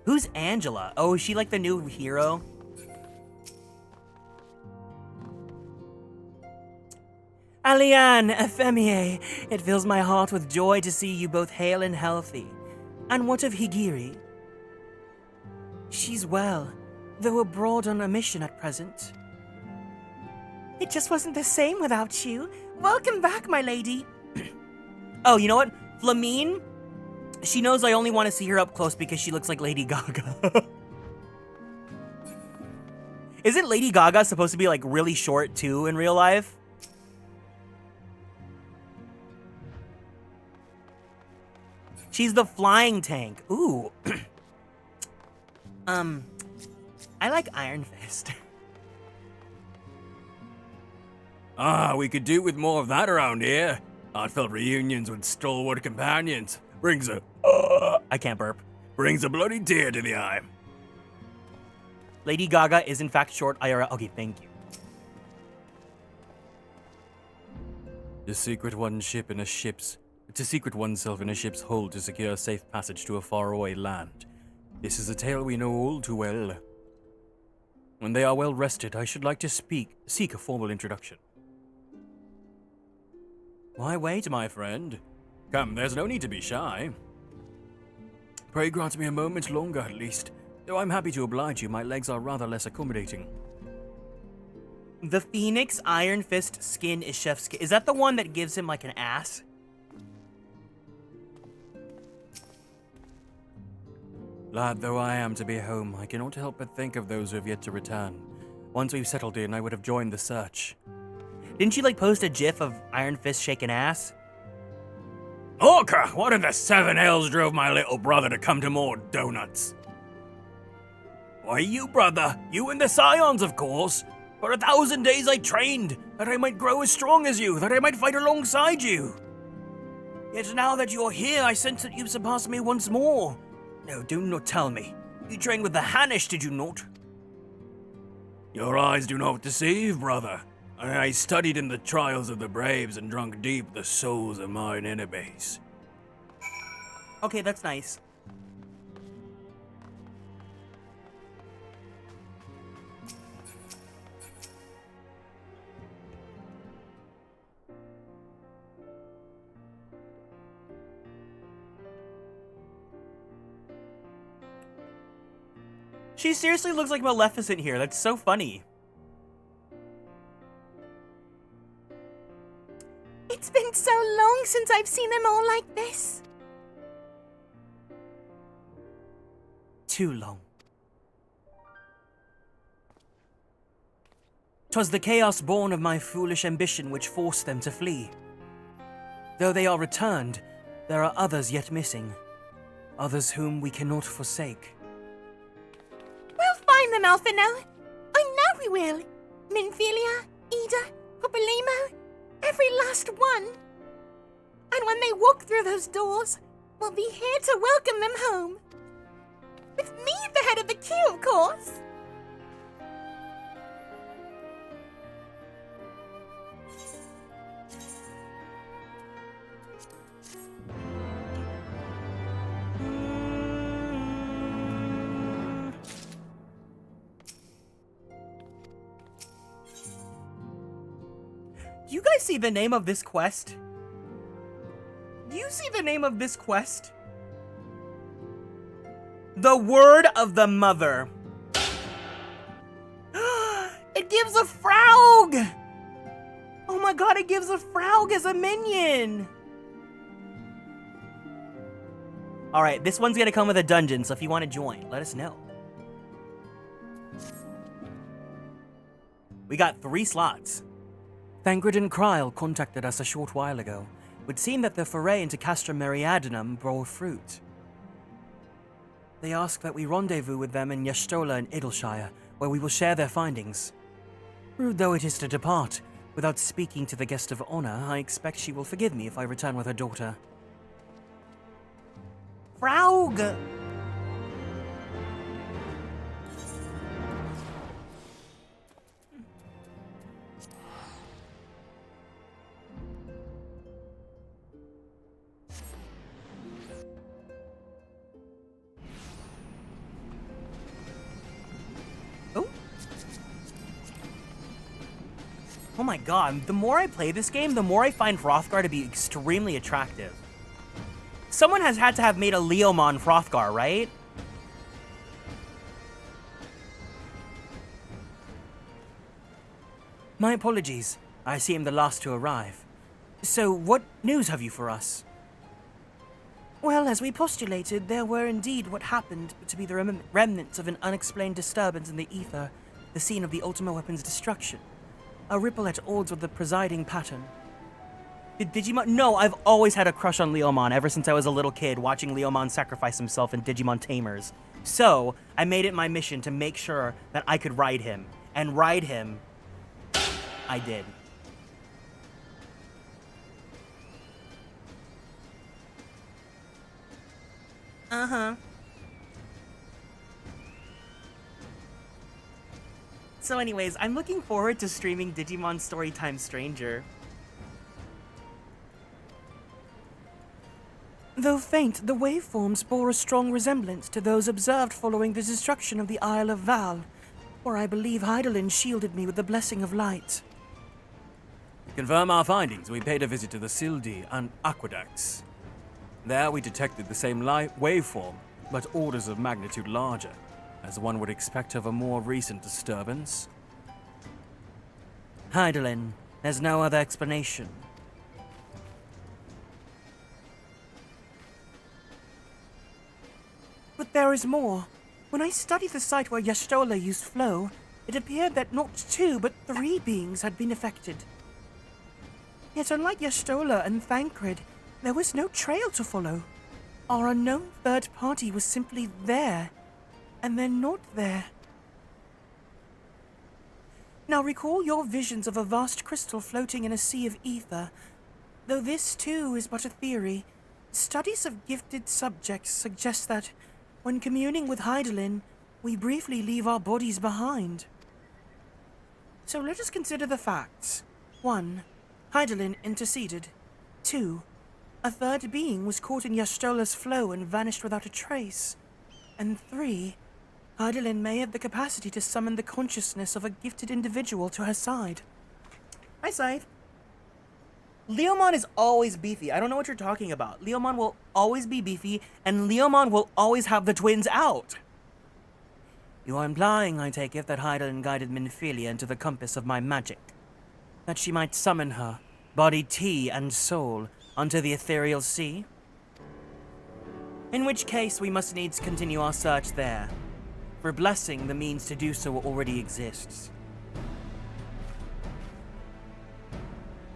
Who's Angela? Oh, is she like the new hero? Aliane, Ephemie, it fills my heart with joy to see you both hale and healthy. And what of Higiri? She's well, though abroad on a mission at present. It just wasn't the same without you. Welcome back, my lady. Oh, you know what? Flamine, she knows I only want to see her up close because she looks like Lady Gaga. Isn't Lady Gaga supposed to be like really short too in real life? She's the flying tank. Ooh. I like Iron Fist. Ah, we could do with more of that around here. Heartfelt reunions with stalwart companions. Brings a... I can't burp. Brings a bloody tear to the eye. Lady Gaga is in fact short IRL. Okay, thank you. To secret oneself in a ship's hold to secure a safe passage to a faraway land. This is a tale we know all too well. When they are well rested, I should like to seek a formal introduction. Why wait, my friend? Come, there's no need to be shy. Pray grant me a moment longer, at least. Though I'm happy to oblige you, my legs are rather less accommodating. The Phoenix Iron Fist skin is chef's skin. Is that the one that gives him like an ass? Glad though I am to be home, I cannot help but think of those who have yet to return. Once we've settled in, I would have joined the search. Didn't she like post a gif of Iron Fist shaking ass? Orca, what in the seven hells drove my little brother to come to more donuts? Why, you, brother. You and the Scions, of course. For 1,000 days I trained, that I might grow as strong as you, that I might fight alongside you. Yet now that you're here, I sense that you've surpassed me once more. No, do not tell me. You trained with the Hanish, did you not? Your eyes do not deceive, brother. I studied in the trials of the Braves and drunk deep the souls of mine enemies. Okay, that's nice. She seriously looks like Maleficent here. That's so funny. It's been so long since I've seen them all like this. Too long. 'Twas the chaos born of my foolish ambition which forced them to flee. Though they are returned, there are others yet missing. Others whom we cannot forsake. We'll find them, Alphino. I know we will. Minfilia, Ida, Popolimo, every last one. And when they walk through those doors, we'll be here to welcome them home. With me at the head of the queue, of course. You guys see the name of this quest? Do you see the name of this quest? The Word of the Mother. It gives a Fraug! Oh my god, it gives a Fraug as a minion! Alright, this one's gonna come with a dungeon, so if you want to join, let us know. We got 3 slots. Thancred and Kryl contacted us a short while ago. It would seem that the foray into Castra Meriadenum bore fruit. They ask that we rendezvous with them in Y'shtola in Idleshire, where we will share their findings. Rude though it is to depart, without speaking to the guest of honor, I expect she will forgive me if I return with her daughter. Fraug! Oh my god, the more I play this game, the more I find Hrothgar to be extremely attractive. Someone has had to have made a Leomon Hrothgar, right? My apologies. I seem the last to arrive. So, what news have you for us? Well, as we postulated, there were indeed what happened to be the remnants of an unexplained disturbance in the ether, the scene of the Ultima Weapon's destruction. A ripple at odds with the presiding pattern. Did Digimon? No, I've always had a crush on Leomon ever since I was a little kid watching Leomon sacrifice himself in Digimon Tamers. So, I made it my mission to make sure that I could ride him. And ride him, I did. Uh-huh. So anyways, I'm looking forward to streaming Digimon Storytime Stranger. Though faint, the waveforms bore a strong resemblance to those observed following the destruction of the Isle of Val, where I believe Hydaelyn shielded me with the blessing of light. To confirm our findings, we paid a visit to the Sildi and Aqueducts. There we detected the same waveform, but orders of magnitude larger, as one would expect of a more recent disturbance. Hydaelyn, there's no other explanation. But there is more. When I studied the site where Y'shtola used flow, it appeared that not 2 but 3 beings had been affected. Yet unlike Y'shtola and Thancred, there was no trail to follow. Our unknown third party was simply there, and then not there. Now recall your visions of a vast crystal floating in a sea of ether. Though this too is but a theory, studies of gifted subjects suggest that, when communing with Hydaelyn, we briefly leave our bodies behind. So let us consider the facts. 1. Hydaelyn interceded. 2. A third being was caught in Y'shtola's flow and vanished without a trace. And 3. Hydaelyn may have the capacity to summon the consciousness of a gifted individual to her side. Hi, Scythe. Leomon is always beefy. I don't know what you're talking about. Leomon will always be beefy, and Leomon will always have the twins out. You are implying, I take it, that Hydaelyn guided Minfilia into the compass of my magic. That she might summon her, body T and soul, onto the ethereal sea? In which case, we must needs continue our search there. For blessing, the means to do so already exists.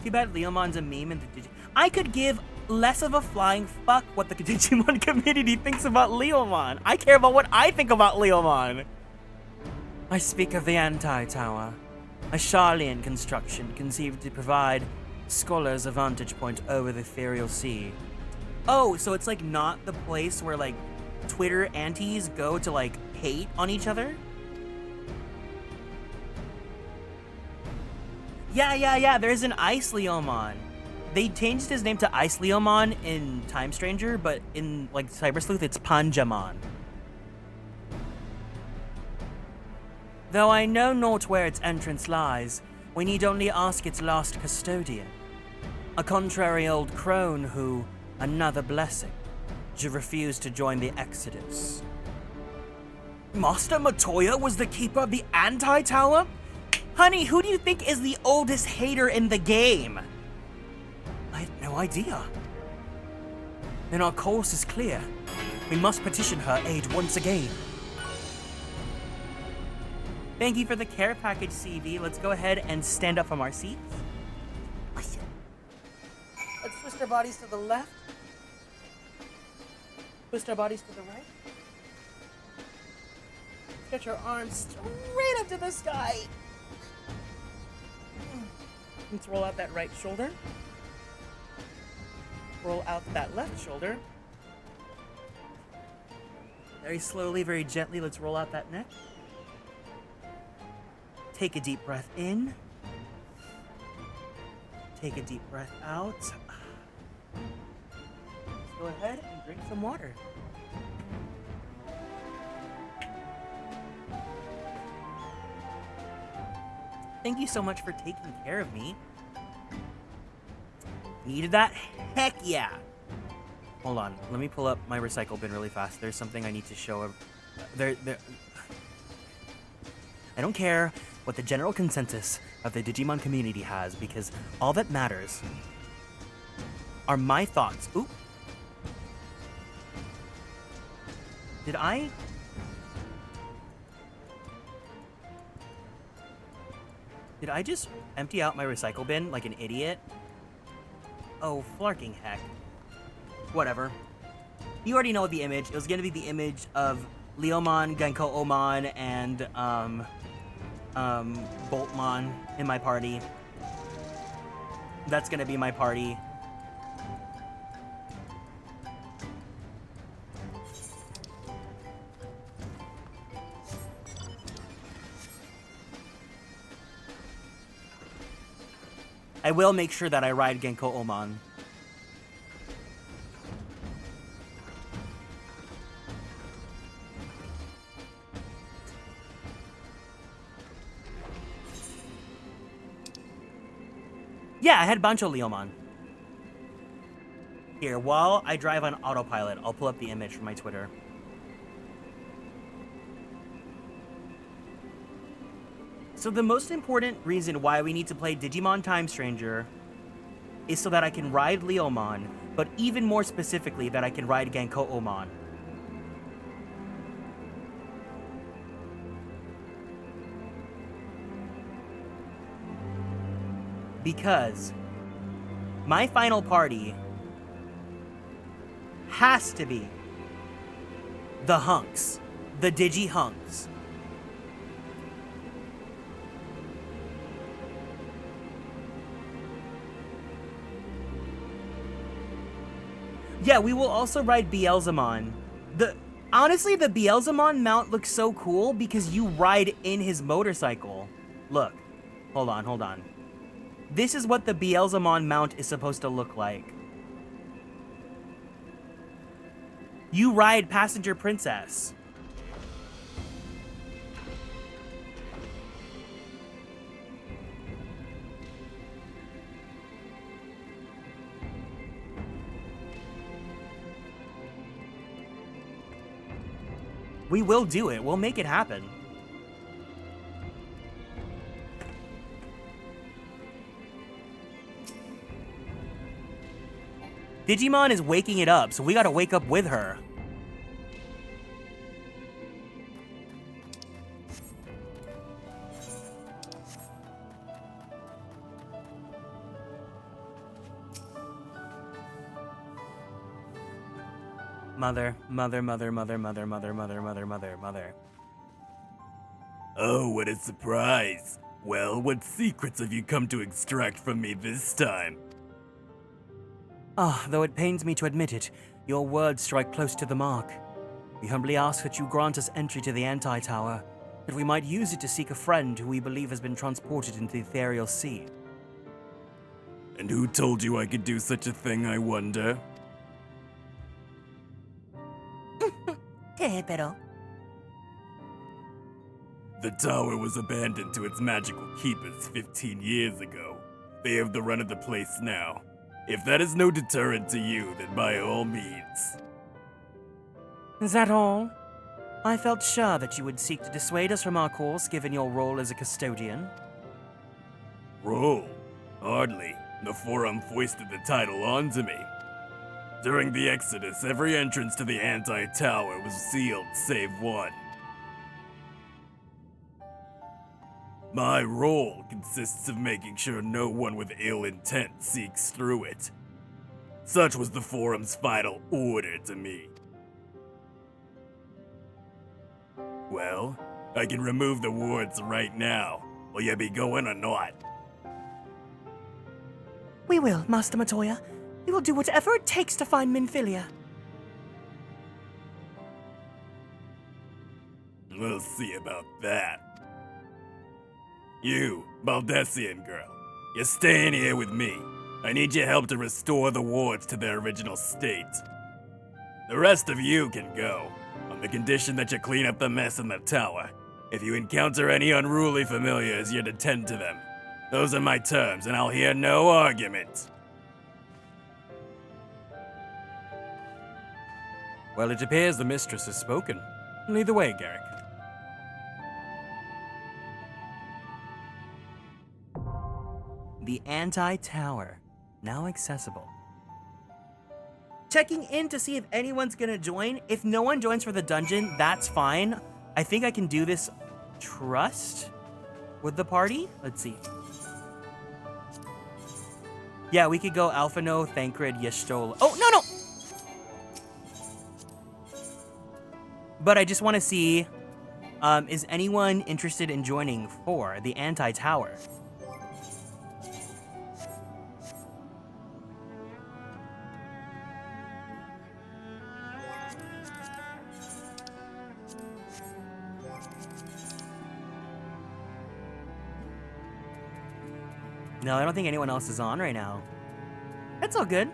Too bad Leomon's a meme and the I could give less of a flying fuck what the Digimon community thinks about Leomon. I care about what I think about Leomon. I speak of the Anti-Tower, a Charlian construction conceived to provide scholars a vantage point over the ethereal sea. Oh, so it's like not the place where like Twitter antis go to like hate on each other? Yeah, there's an Ice Leomon. They changed his name to Ice Leomon in Time Stranger, but in like Cyber Sleuth, it's Panjamon. Though I know not where its entrance lies, we need only ask its last custodian. A contrary old crone who, another blessing, refused to join the Exodus. Master Matoya was the keeper of the Anti-Tower? Honey, who do you think is the oldest hater in the game? I had no idea. Then our course is clear. We must petition her aid once again. Thank you for the care package, CV. Let's go ahead and stand up from our seats. Let's twist our bodies to the left. Twist our bodies to the right. Stretch our arms straight up to the sky. Let's roll out that right shoulder. Roll out that left shoulder. Very slowly, very gently, let's roll out that neck. Take a deep breath in. Take a deep breath out. Let's go ahead and drink some water. Thank you so much for taking care of me. Needed that? Heck yeah! Hold on, let me pull up my recycle bin really fast. There's something I need to show. I don't care what the general consensus of the Digimon community has, because all that matters are my thoughts. Oop. Did I just empty out my recycle bin like an idiot? Oh, flarking heck. Whatever. You already know the image. It was gonna be the image of Leomon, Genko-Omon, and, Boltmon in my party. That's gonna be my party. I will make sure that I ride Genko-Omon. Yeah, I had Bancho Leomon. Here, while I drive on autopilot, I'll pull up the image from my Twitter. So the most important reason why we need to play Digimon Time Stranger is so that I can ride Leomon, but even more specifically that I can ride Genko-Omon. Because my final party has to be the HUNKs, the Digi-HUNKs. Yeah, we will also ride Beelzemon. Honestly, the Beelzemon mount looks so cool because you ride in his motorcycle. Look. Hold on. This is what the Beelzemon mount is supposed to look like. You ride Passenger Princess. We will do it. We'll make it happen. Digimon is waking it up, so we gotta wake up with her. Mother. Oh, what a surprise. Well, what secrets have you come to extract from me this time? Ah, though it pains me to admit it, your words strike close to the mark. We humbly ask that you grant us entry to the Anti-Tower, that we might use it to seek a friend who we believe has been transported into the ethereal sea. And who told you I could do such a thing, I wonder? Pero. The tower was abandoned to its magical keepers 15 years ago. They have the run of the place now. If that is no deterrent to you, then by all means. Is that all? I felt sure that you would seek to dissuade us from our course, given your role as a custodian. Role? Hardly. The Forum foisted the title onto me. During the Exodus, every entrance to the Anti-Tower was sealed save one. My role consists of making sure no one with ill intent seeks through it. Such was the Forum's final order to me. Well, I can remove the wards right now. Will you be going or not? We will, Master Matoya. We will do whatever it takes to find Minfilia. We'll see about that. You, Baldessian girl, you're staying here with me. I need your help to restore the wards to their original state. The rest of you can go, on the condition that you clean up the mess in the tower. If you encounter any unruly familiars, you're to tend to them. Those are my terms, and I'll hear no argument. Well, it appears the mistress has spoken. Lead the way, Garrick. The Anti-Tower, now accessible. Checking in to see if anyone's gonna join. If no one joins for the dungeon, that's fine. I think I can do this trust with the party. Let's see. Yeah, we could go Alphino, Thancred, Yestol. Oh, no! But I just want to see, is anyone interested in joining for the Anti-Tower? No, I don't think anyone else is on right now. That's all good.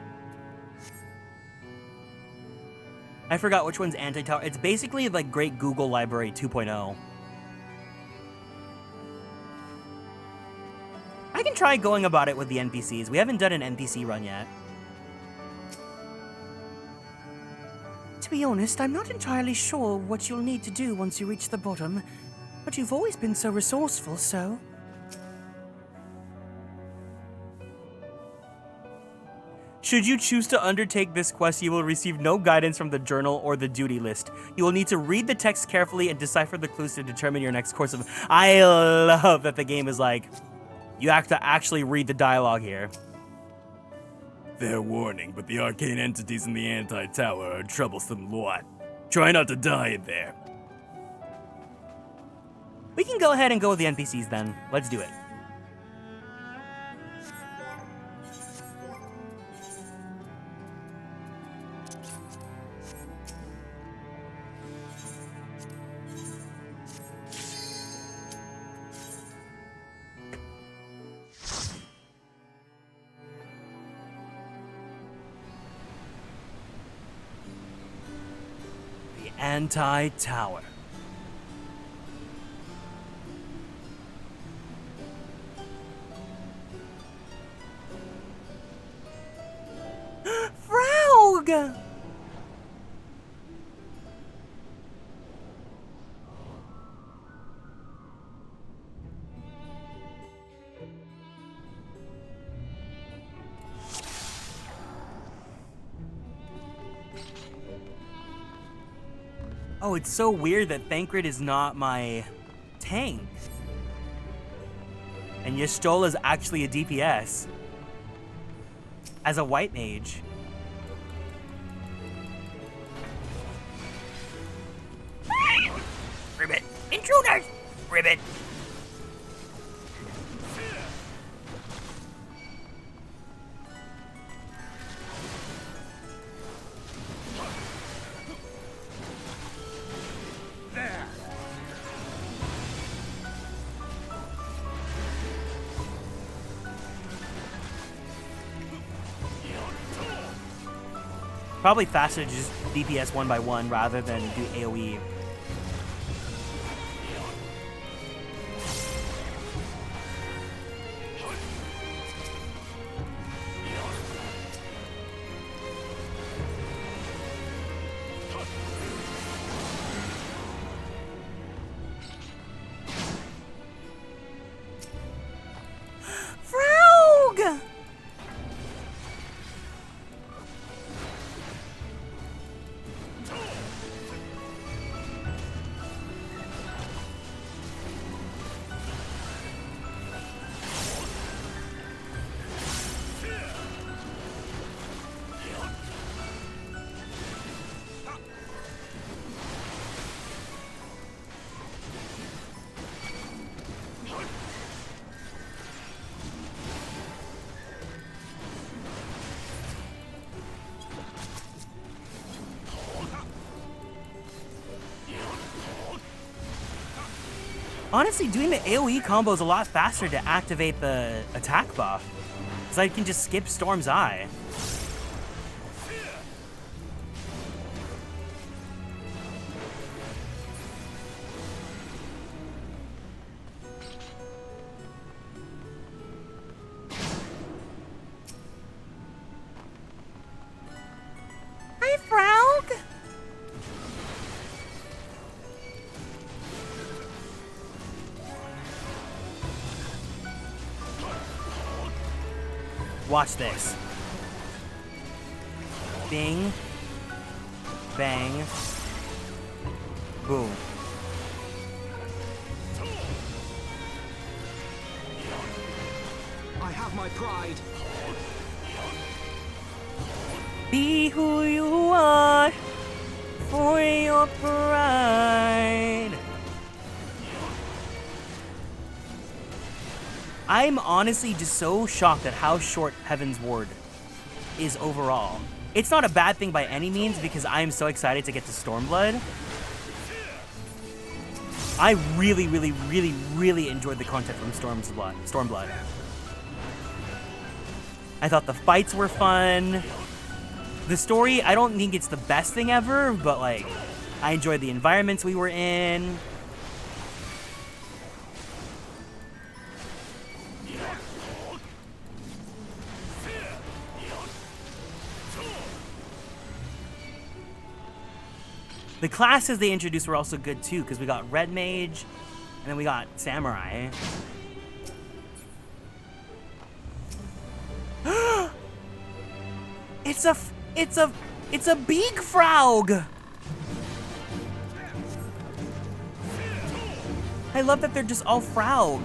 I forgot which one's Anti-Tower. It's basically like Great Google Library 2.0. I can try going about it with the NPCs. We haven't done an NPC run yet. To be honest, I'm not entirely sure what you'll need to do once you reach the bottom, but you've always been so resourceful, so... Should you choose to undertake this quest, you will receive no guidance from the journal or the duty list. You will need to read the text carefully and decipher the clues to determine your next course of... I love that the game is like, you have to actually read the dialogue here. Fair warning, but the arcane entities in the Anti-Tower are a troublesome lot. Try not to die in there. We can go ahead and go with the NPCs then. Let's do it. Anti-Tower. Fraug! Oh, it's so weird that Thancred is not my tank. And Y'shtola is actually a DPS. As a white mage. Ribbit! Intruders! Ribbit! There! Probably faster to just DPS one by one rather than do AoE. Frog! Honestly, doing the AoE combo is a lot faster to activate the attack buff. Because I can just skip Storm's Eye. Hi, Frog! Watch this. Bing. Bang. Boom. I have my pride. Be who you are for your pride. I'm honestly just so shocked at how short Heavensward is overall. It's not a bad thing by any means because I am so excited to get to Stormblood. I really, really, really, really enjoyed the content from Stormblood. I thought the fights were fun. The story, I don't think it's the best thing ever, but like, I enjoyed the environments we were in. The classes they introduced were also good too, because we got Red Mage, and then we got Samurai. It's a big frog. I love that they're just all frog.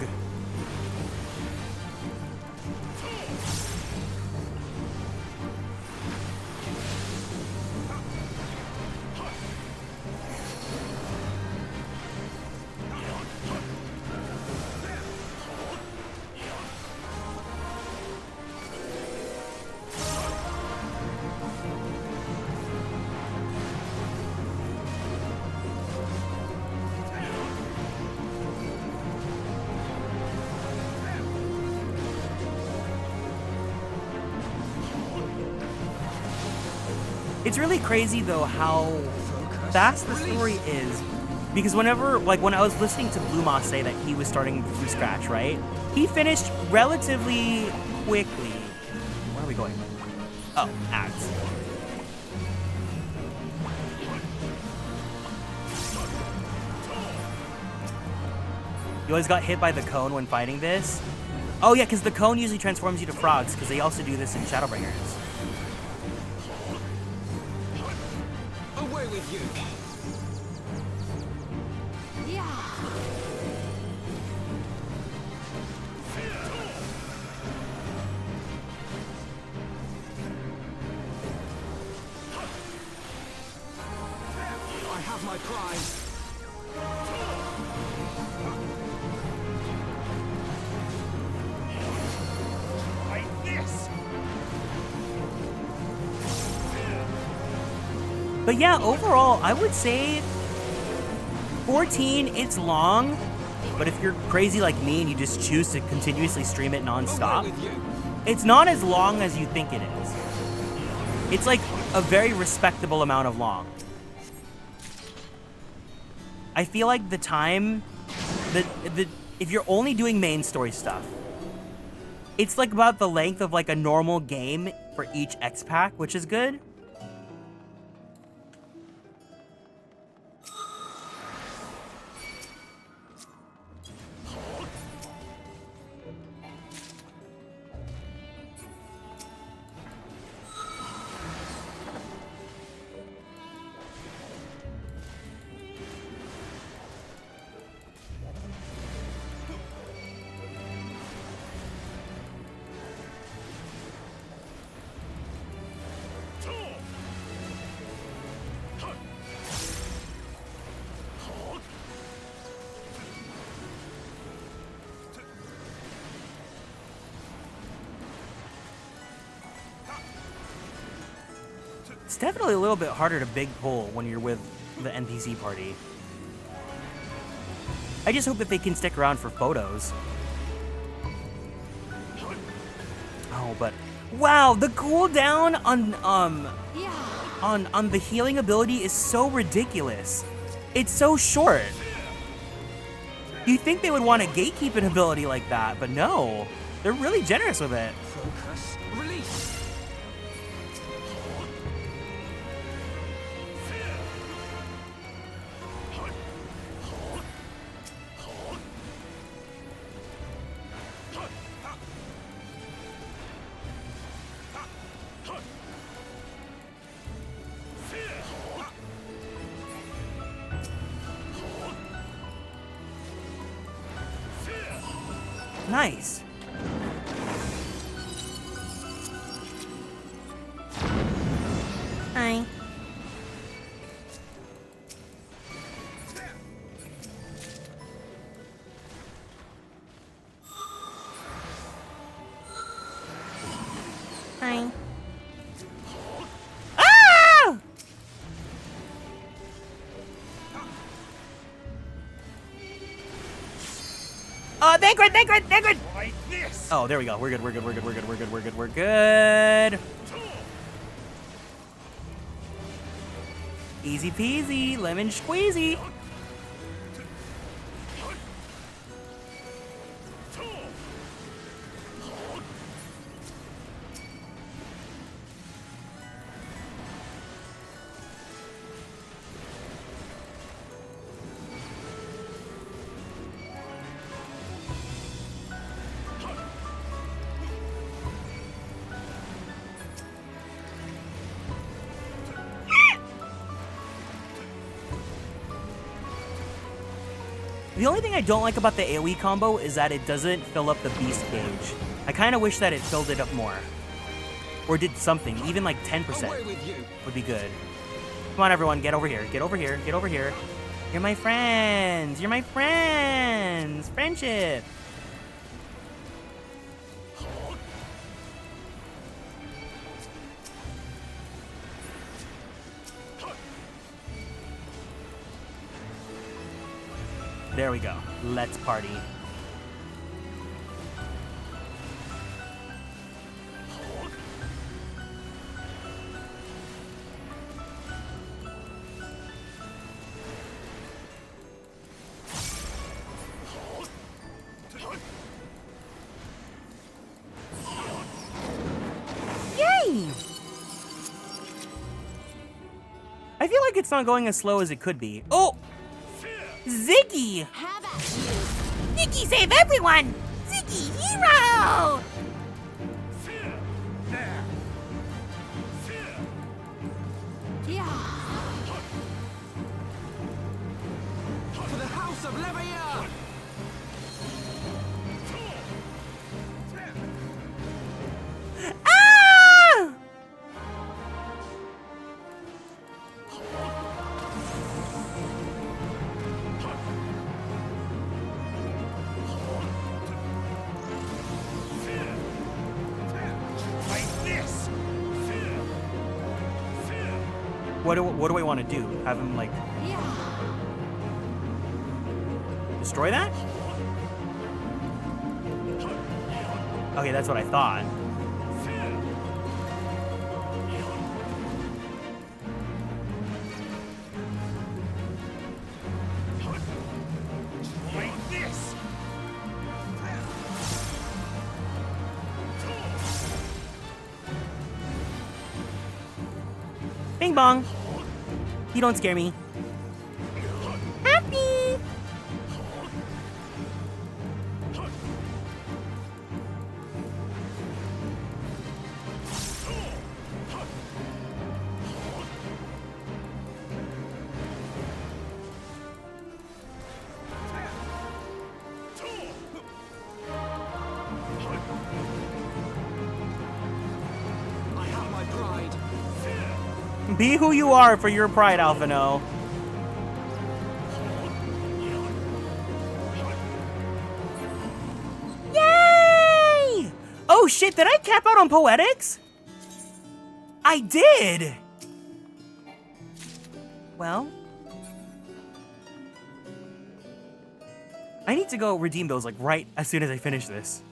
It's really crazy though how fast the story is, because whenever, like when I was listening to Blue Moss say that he was starting from scratch, right? He finished relatively quickly. Where are we going? Oh, ads. You always got hit by the cone when fighting this? Oh yeah, because the cone usually transforms you to frogs, because they also do this in Shadowbringers. Away with you! of my pride. Like this! But yeah, overall, I would say 14, it's long, but if you're crazy like me and you just choose to continuously stream it non-stop, it's not as long as you think it is. It's like a very respectable amount of long. I feel like the time, if you're only doing main story stuff, it's like about the length of like a normal game for each X pack, which is good. It's definitely a little bit harder to big pull when you're with the NPC party. I just hope that they can stick around for photos. Oh, but wow, the cooldown on the healing ability is so ridiculous. It's so short. You'd think they would want a gatekeep an ability like that, but no. They're really generous with it. Focus. Release. Nice. Hi. Hi. Ah! Thank you. Like this! Oh, there we go. We're good. We're good. Easy peasy, lemon squeezy. The only thing I don't like about the AoE combo is that it doesn't fill up the beast gauge. I kind of wish that it filled it up more. Or did something, even like 10% would be good. Come on everyone, get over here, get over here, get over here. You're my friends, you're my friends! Friendship! There we go. Let's party. Yay! I feel like it's not going as slow as it could be. Oh! Ziggy! Ziggy save everyone! Ziggy hero! For the House of Leveilleur! Ah! What do I want to do? Have him, like... destroy that? Okay, that's what I thought. Like this! Bing bong. You don't scare me. Happy! I have my pride. Be who you are for your pride, Alphino. Yay! Oh shit, did I cap out on poetics? I did! Well... I need to go redeem those, like, right as soon as I finish this.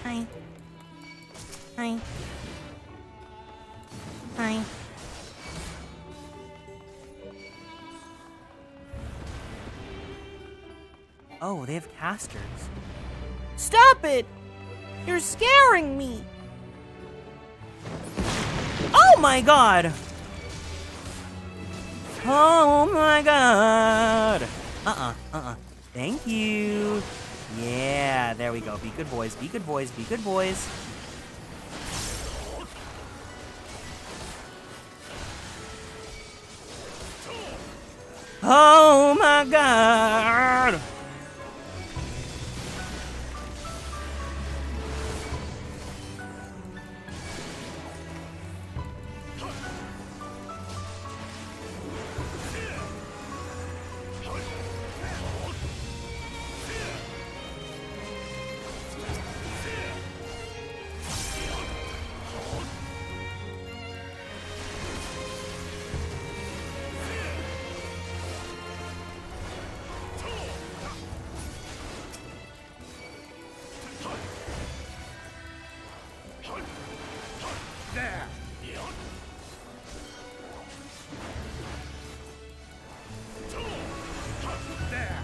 Hi. Hi. Hi. Oh, they have casters. Stop it! You're scaring me! Oh my god! Oh my god! Thank you. Yeah, there we go. Be good boys, be good boys, be good boys. Oh my god! There! There!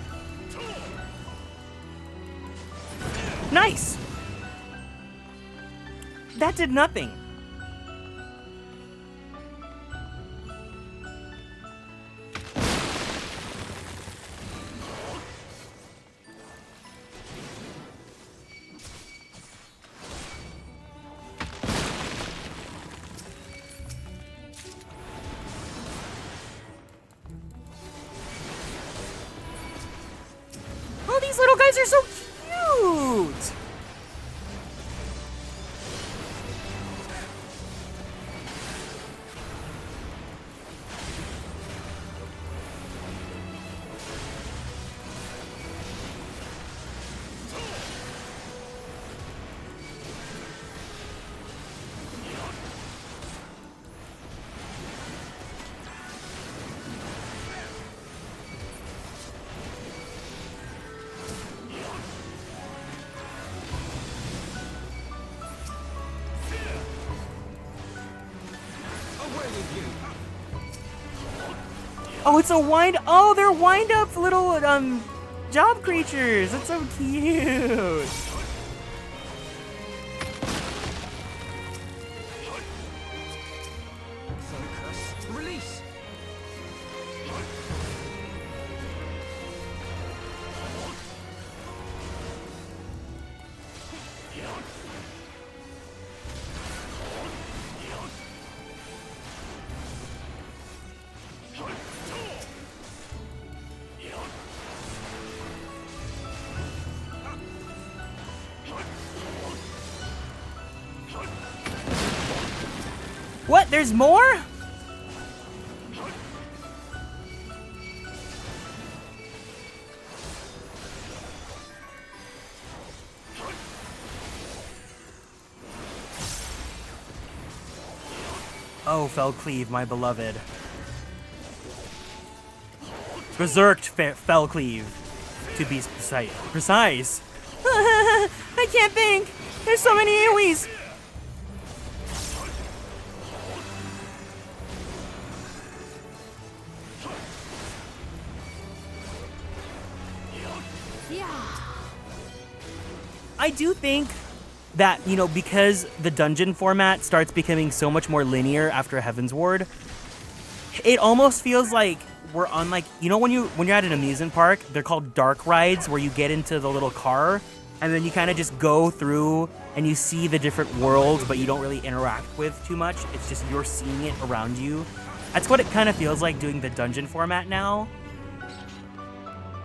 Nice! That did nothing. Oh, these little guys are so cute! Oh, it's a wind. Oh, they're wind up little job creatures. That's so cute. Release! What? There's more? Oh, Fellcleave, my beloved. Berserked Fellcleave, to be precise. I can't think. There's so many AoEs. I do think that, you know, because the dungeon format starts becoming so much more linear after Heavensward, it almost feels like we're on, like, you know, when you're at an amusement park, they're called dark rides, where you get into the little car and then you kind of just go through and you see the different worlds, but you don't really interact with too much. It's just you're seeing it around you. That's what it kind of feels like doing the dungeon format now.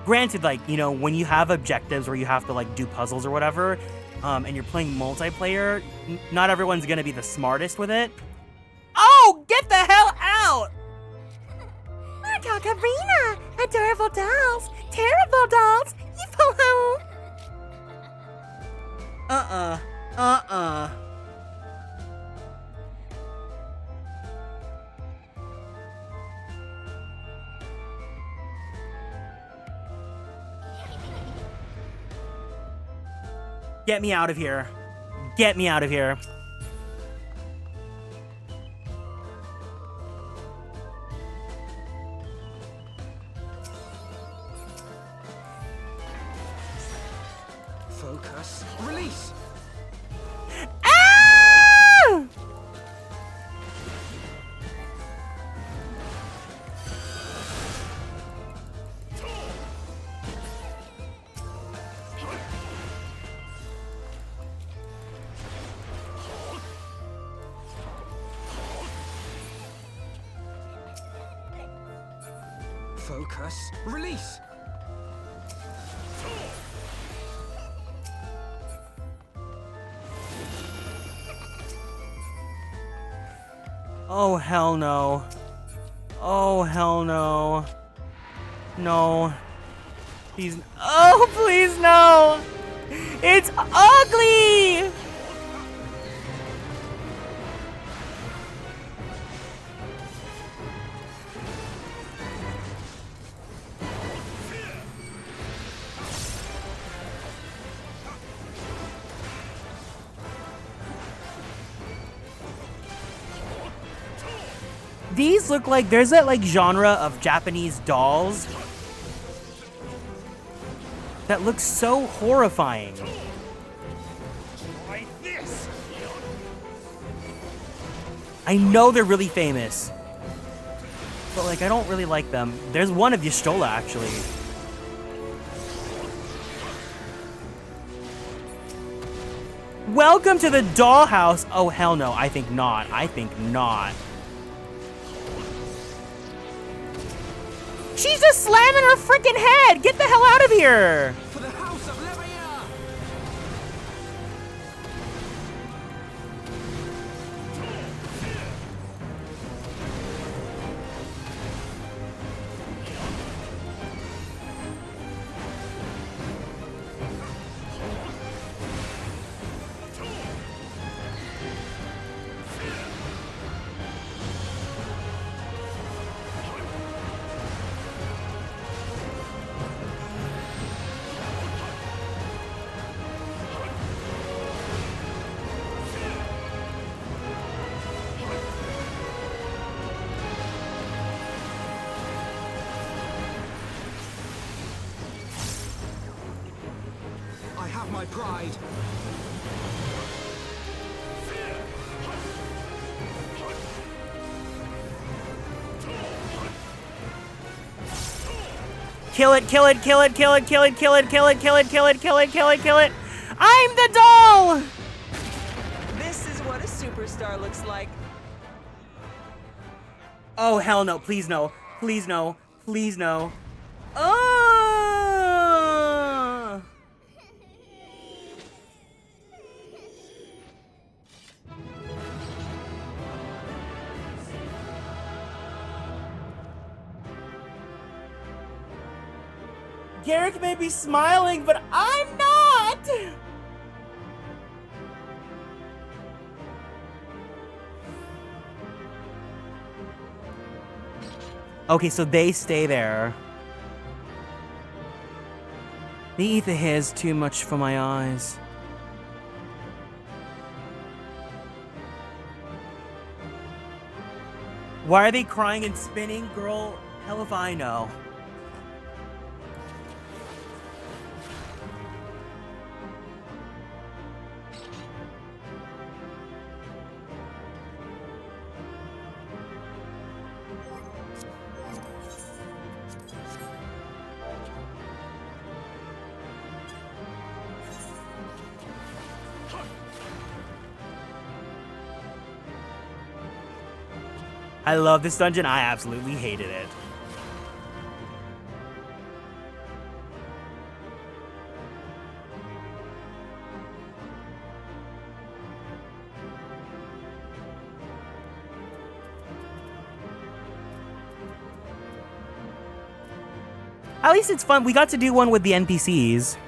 Granted, like, you know, when you have objectives where you have to, like, do puzzles or whatever, and you're playing multiplayer, not everyone's gonna be the smartest with it. Oh, get the hell out! Arena, adorable dolls, terrible dolls, evil. Get me out of here. Get me out of here. Focus. Release! Ah! Focus. Release! Oh, hell no. Oh, hell no. No. Please. Oh, please, no. It's ugly. These look like, there's that like genre of Japanese dolls that looks so horrifying. Like this. I know they're really famous, but like I don't really like them. There's one of Y'shtola actually. Welcome to the dollhouse. Oh hell no, I think not. I think not. She's just slamming her freaking head! Get the hell out of here! For the House of Levia! I have my pride. Kill it, kill it, kill it, kill it, kill it, kill it, kill it, kill it, kill it, kill it, kill it, kill it. I'm the doll! This is what a superstar looks like. Oh hell no, please no. Please no. Please no. Garrick may be smiling, but I'm not! Okay, so they stay there. The ether here is too much for my eyes. Why are they crying and spinning? Girl, hell if I know. I love this dungeon. I absolutely hated it. At least it's fun. We got to do one with the NPCs.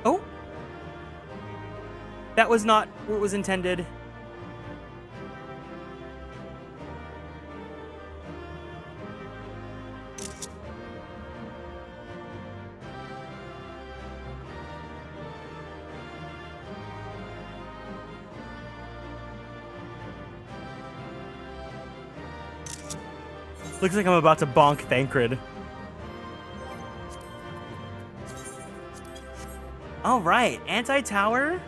Oh. That was not what was intended. Looks like I'm about to bonk Thancred. All right, anti-tower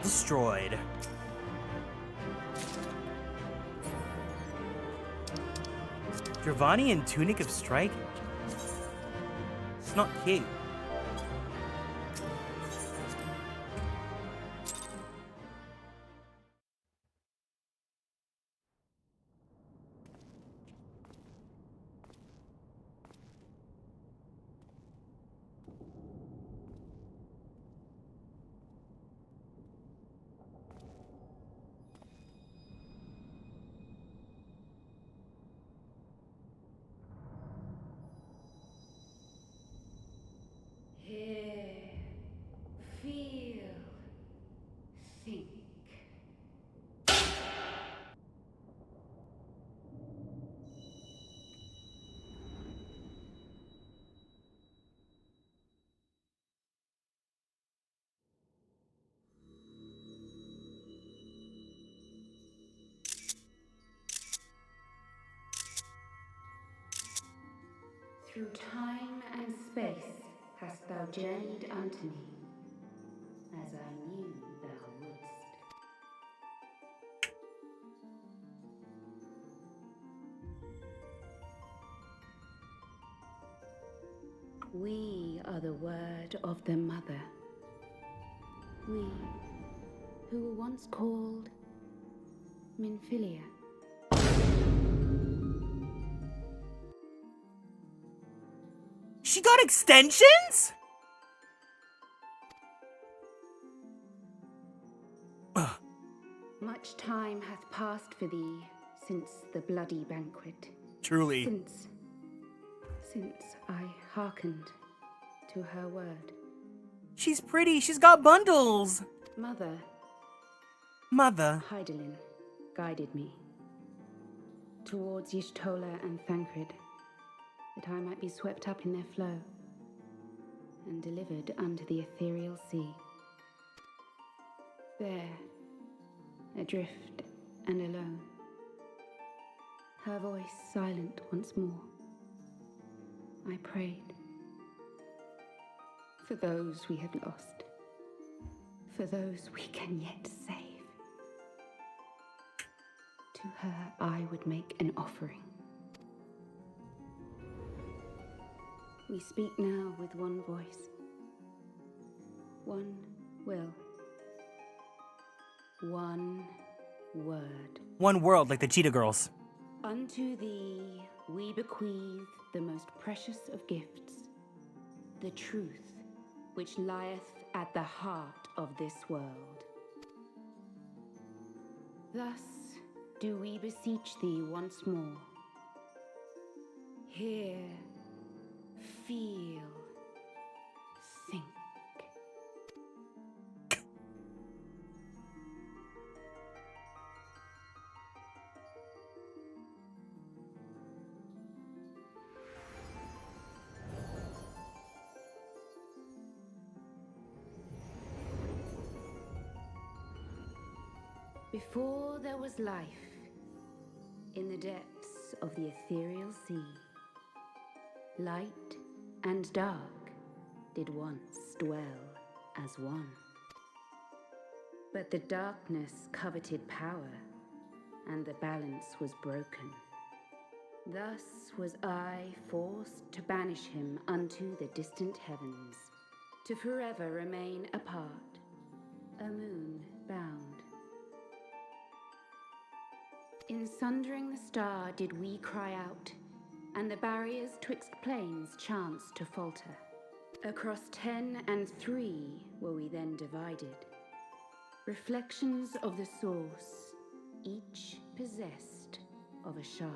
destroyed. Giovanni and Tunic of Strike? It's not cute. Through time and space hast thou journeyed unto me, as I knew thou wouldst. We are the word of the Mother. We, who were once called Minfilia. She got extensions? Much time hath passed for thee since the bloody banquet. Truly. Since I hearkened to her word. She's pretty. She's got bundles. Mother. Hydaelyn guided me towards Y'shtola and Thancred, that I might be swept up in their flow and delivered unto the ethereal sea. There, adrift and alone, her voice silent once more, I prayed for those we have lost, for those we can yet save, to To her I would make an offering. We speak now with one voice, one will, one word. One world, like the Cheetah Girls. Unto thee we bequeath the most precious of gifts, the truth which lieth at the heart of this world. Thus do we beseech thee once more. Hear, feel, think. Before there was life, in the depths of the ethereal sea, light and dark did once dwell as one. But the darkness coveted power, and the balance was broken. Thus was I forced to banish him unto the distant heavens, to forever remain apart, a moon bound. In sundering the star did we cry out, and the barriers twixt planes chanced to falter. Across 10 and 3 were we then divided, reflections of the source, each possessed of a shard.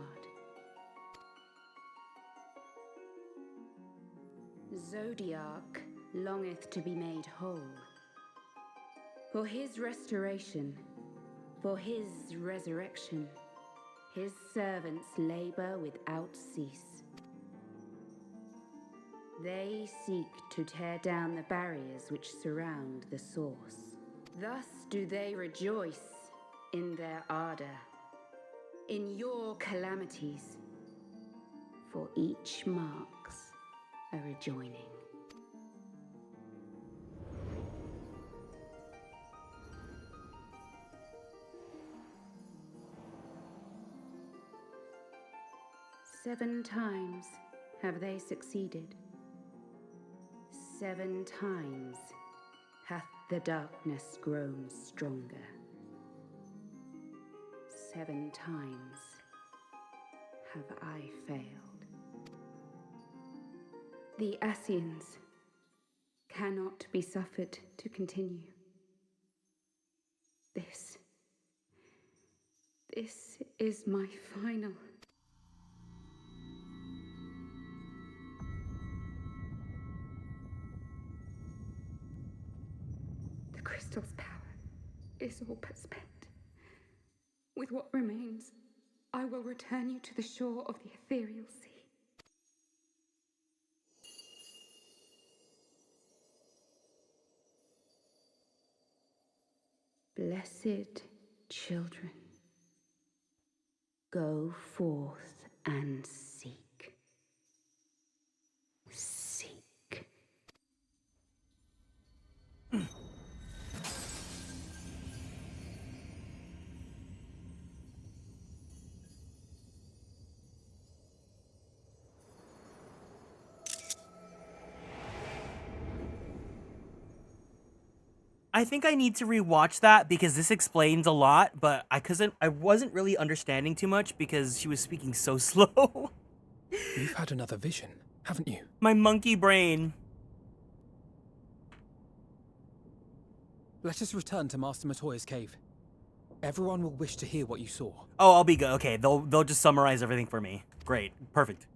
Zodiac longeth to be made whole. For his restoration, for his resurrection, his servants labor without cease. They seek to tear down the barriers which surround the source. Thus do they rejoice in their ardor, in your calamities, for each marks a rejoining. Seven times have they succeeded. 7 times hath the darkness grown stronger. 7 times have I failed. The Ascians cannot be suffered to continue. This is my final. The crystal's power is all but spent. With what remains, I will return you to the shore of the ethereal sea. Blessed children, go forth and seek. Seek. I think I need to rewatch that because this explains a lot, but I wasn't really understanding too much because she was speaking so slow. You've had another vision, haven't you? My monkey brain. Let us return to Master Matoya's cave. Everyone will wish to hear what you saw. Oh, I'll be good. Okay, they'll just summarize everything for me. Great. Perfect.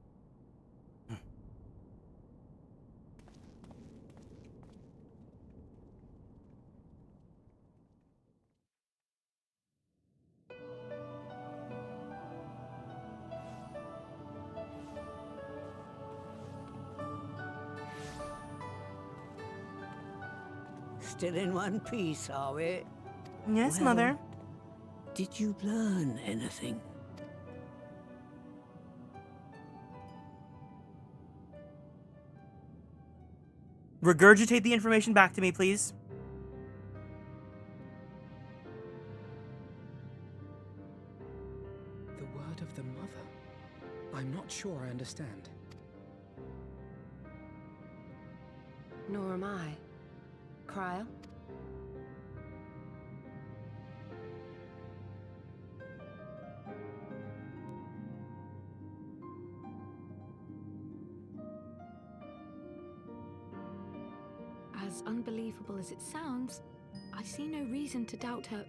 Still in one piece, are we? Yes, Well, Mother. Did you learn anything? Regurgitate the information back to me, please. I'm not sure I understand. Nor am I. Cryle? As unbelievable as it sounds, I see no reason to doubt her.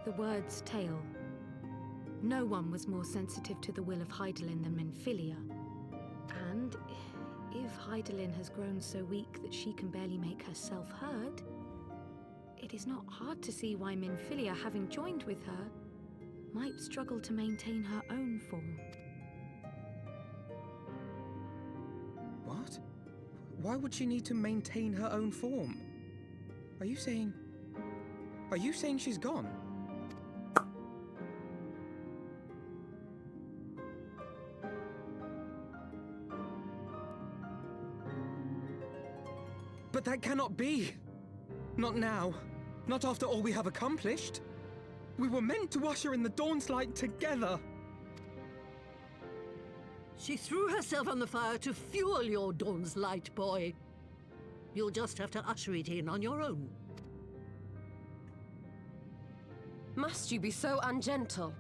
The word's tale. No one was more sensitive to the will of Hydaelyn than Minfilia. And if Hydaelyn has grown so weak that she can barely make herself heard, it is not hard to see why Minfilia, having joined with her, might struggle to maintain her own form. What? Why would she need to maintain her own form? Are you saying she's gone? But that cannot be! Not now. Not after all we have accomplished. We were meant to usher in the dawn's light together. She threw herself on the fire to fuel your dawn's light, boy. You'll just have to usher it in on your own. Must you be so ungentle?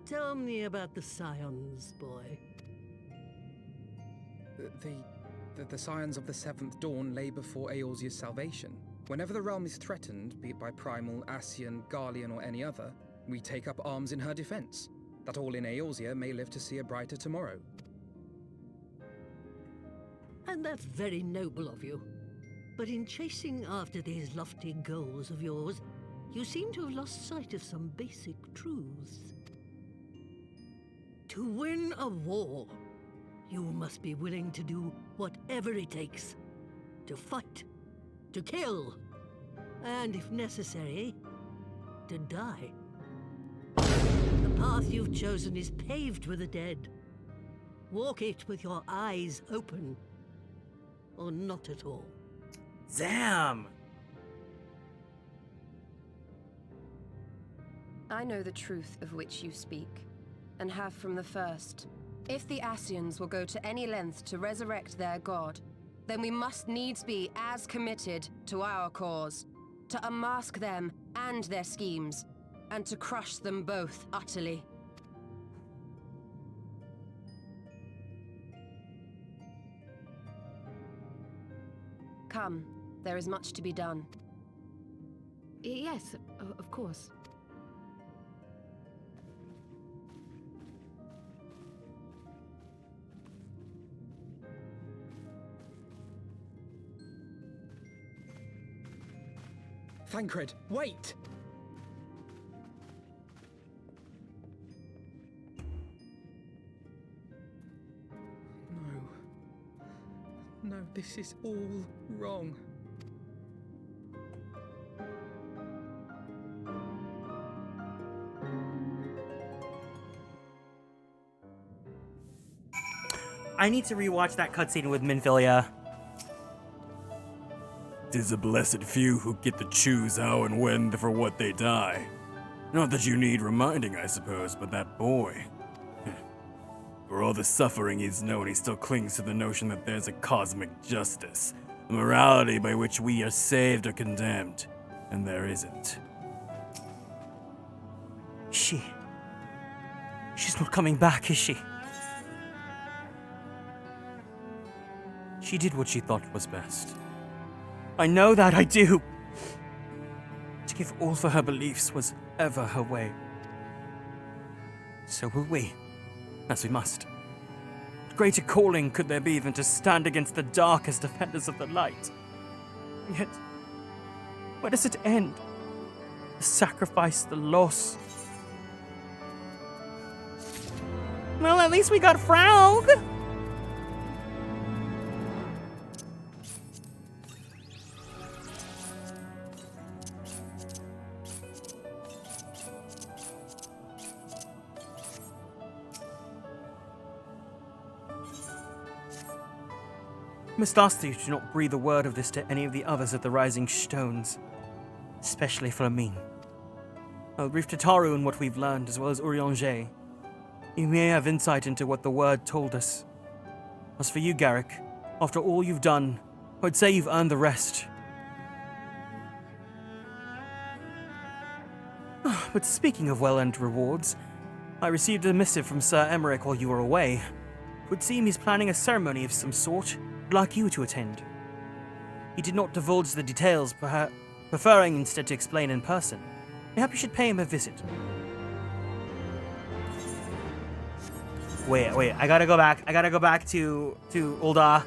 Tell me about the Scions, boy. The scions of the Seventh Dawn lay before Eorzea's salvation. Whenever the realm is threatened, be it by Primal, Ascian, Garlean, or any other, we take up arms in her defense, that all in Eorzea may live to see a brighter tomorrow. And that's very noble of you. But in chasing after these lofty goals of yours, you seem to have lost sight of some basic truths. To win a war, you must be willing to do whatever it takes. To fight, to kill, and if necessary, to die. The path you've chosen is paved with the dead. Walk it with your eyes open, or not at all. Damn! I know the truth of which you speak, and have from the first. If the Ascians will go to any length to resurrect their god, then we must needs be as committed to our cause, to unmask them and their schemes, and to crush them both utterly. Come, there is much to be done. Yes, of course. Thancred, wait! No, this is all wrong. I need to rewatch that cutscene with Minfilia. 'Tis a blessed few who get to choose how and when for what they die. Not that you need reminding, I suppose, but that boy. For all the suffering he's known, he still clings to the notion that there's a cosmic justice, a morality by which we are saved or condemned, and there isn't. She's not coming back, is she? She did what she thought was best. I know that, I do. To give all for her beliefs was ever her way. So will we, as we must. What greater calling could there be than to stand against the darkest defenders of the light? And yet, where does it end? The sacrifice, the loss. Well, at least we got Fraug. must ask that you do not breathe a word of this to any of the others at the Rising Stones, especially Flamine. I'll brief Tataru on what we've learned, as well as Urianger. You may have insight into what the word told us. As for you, Garrick, after all you've done, I'd say you've earned the rest. But speaking of well-earned rewards, I received a missive from Sir Emmerich while you were away. It would seem he's planning a ceremony of some sort. I'd like you to attend. He did not divulge the details, preferring instead to explain in person. Perhaps you should pay him a visit. Wait, I gotta go back. I gotta go back to Ul'dah.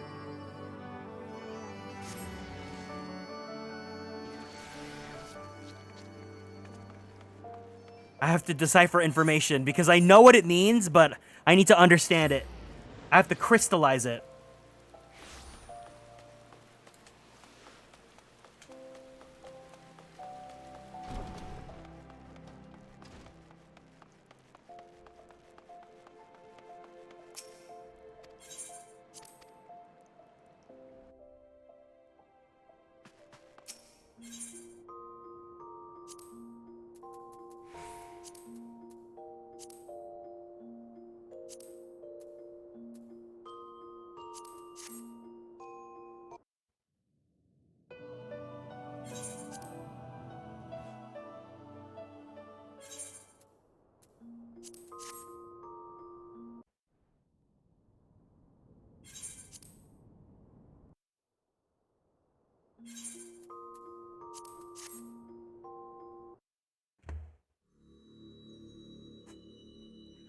I have to decipher information because I know what it means, but I need to understand it. I have to crystallize it.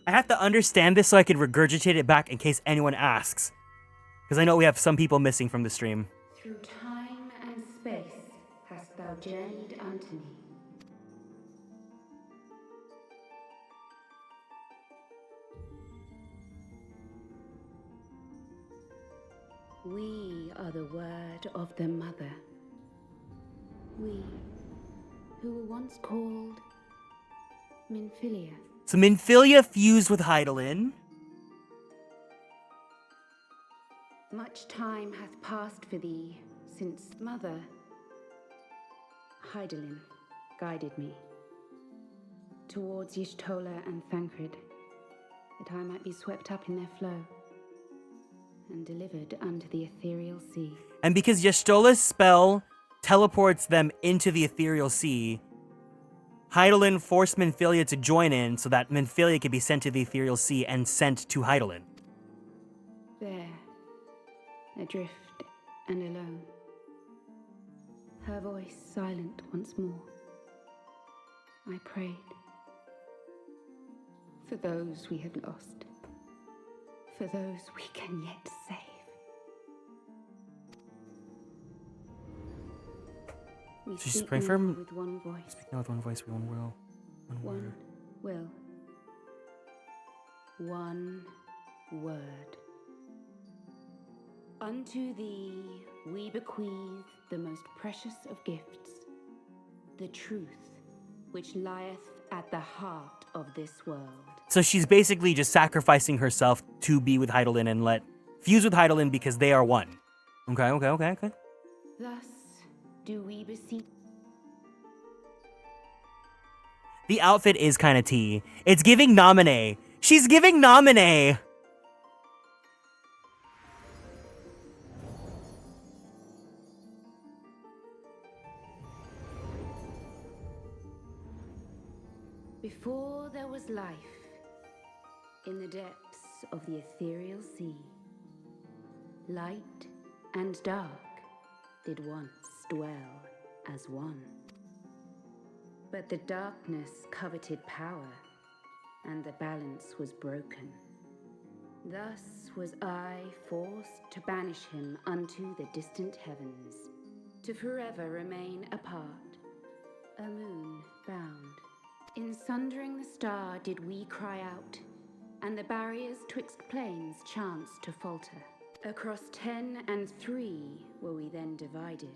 I have to understand this so I can regurgitate it back in case anyone asks. Because I know we have some people missing from the stream. Through time and space hast thou journeyed unto me. We are the word of the mother. We, who were once called Minfilia. So Minfilia fused with Hydaelyn. Much time hath passed for thee since mother Hydaelyn guided me towards Y'shtola and Thancred, that I might be swept up in their flow and delivered unto the ethereal sea. And because Y'shtola's spell teleports them into the ethereal sea, Hydaelyn forced Minfilia to join in so that Minfilia could be sent to the ethereal sea and sent to Hydaelyn. There, adrift and alone, her voice silent once more, I prayed for those we had lost, for those we can yet save. We She's speak praying for him. with one voice. Speaking with one voice, one will. One will. One word. Unto thee we bequeath the most precious of gifts, the truth which lieth at the heart of this world. So she's basically just sacrificing herself to be with Hydaelyn and fuse with Hydaelyn because they are one. Okay. Thus do we beseech. The outfit is kind of tea. It's giving Nominee. She's giving Nominee. Before there was life, in the depths of the ethereal sea, light and dark did once dwell as one. But the darkness coveted power, and the balance was broken. Thus was I forced to banish him unto the distant heavens, to forever remain apart, a moon bound. In sundering the star did we cry out, and the barriers twixt planes chanced to falter. Across 10 and 3 were we then divided,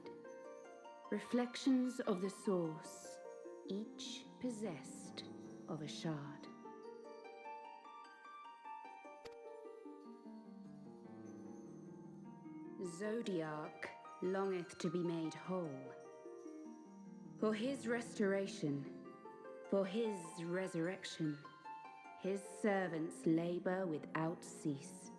reflections of the source, each possessed of a shard. Zodiac longeth to be made whole. For his restoration, for his resurrection, his servants labor without cease.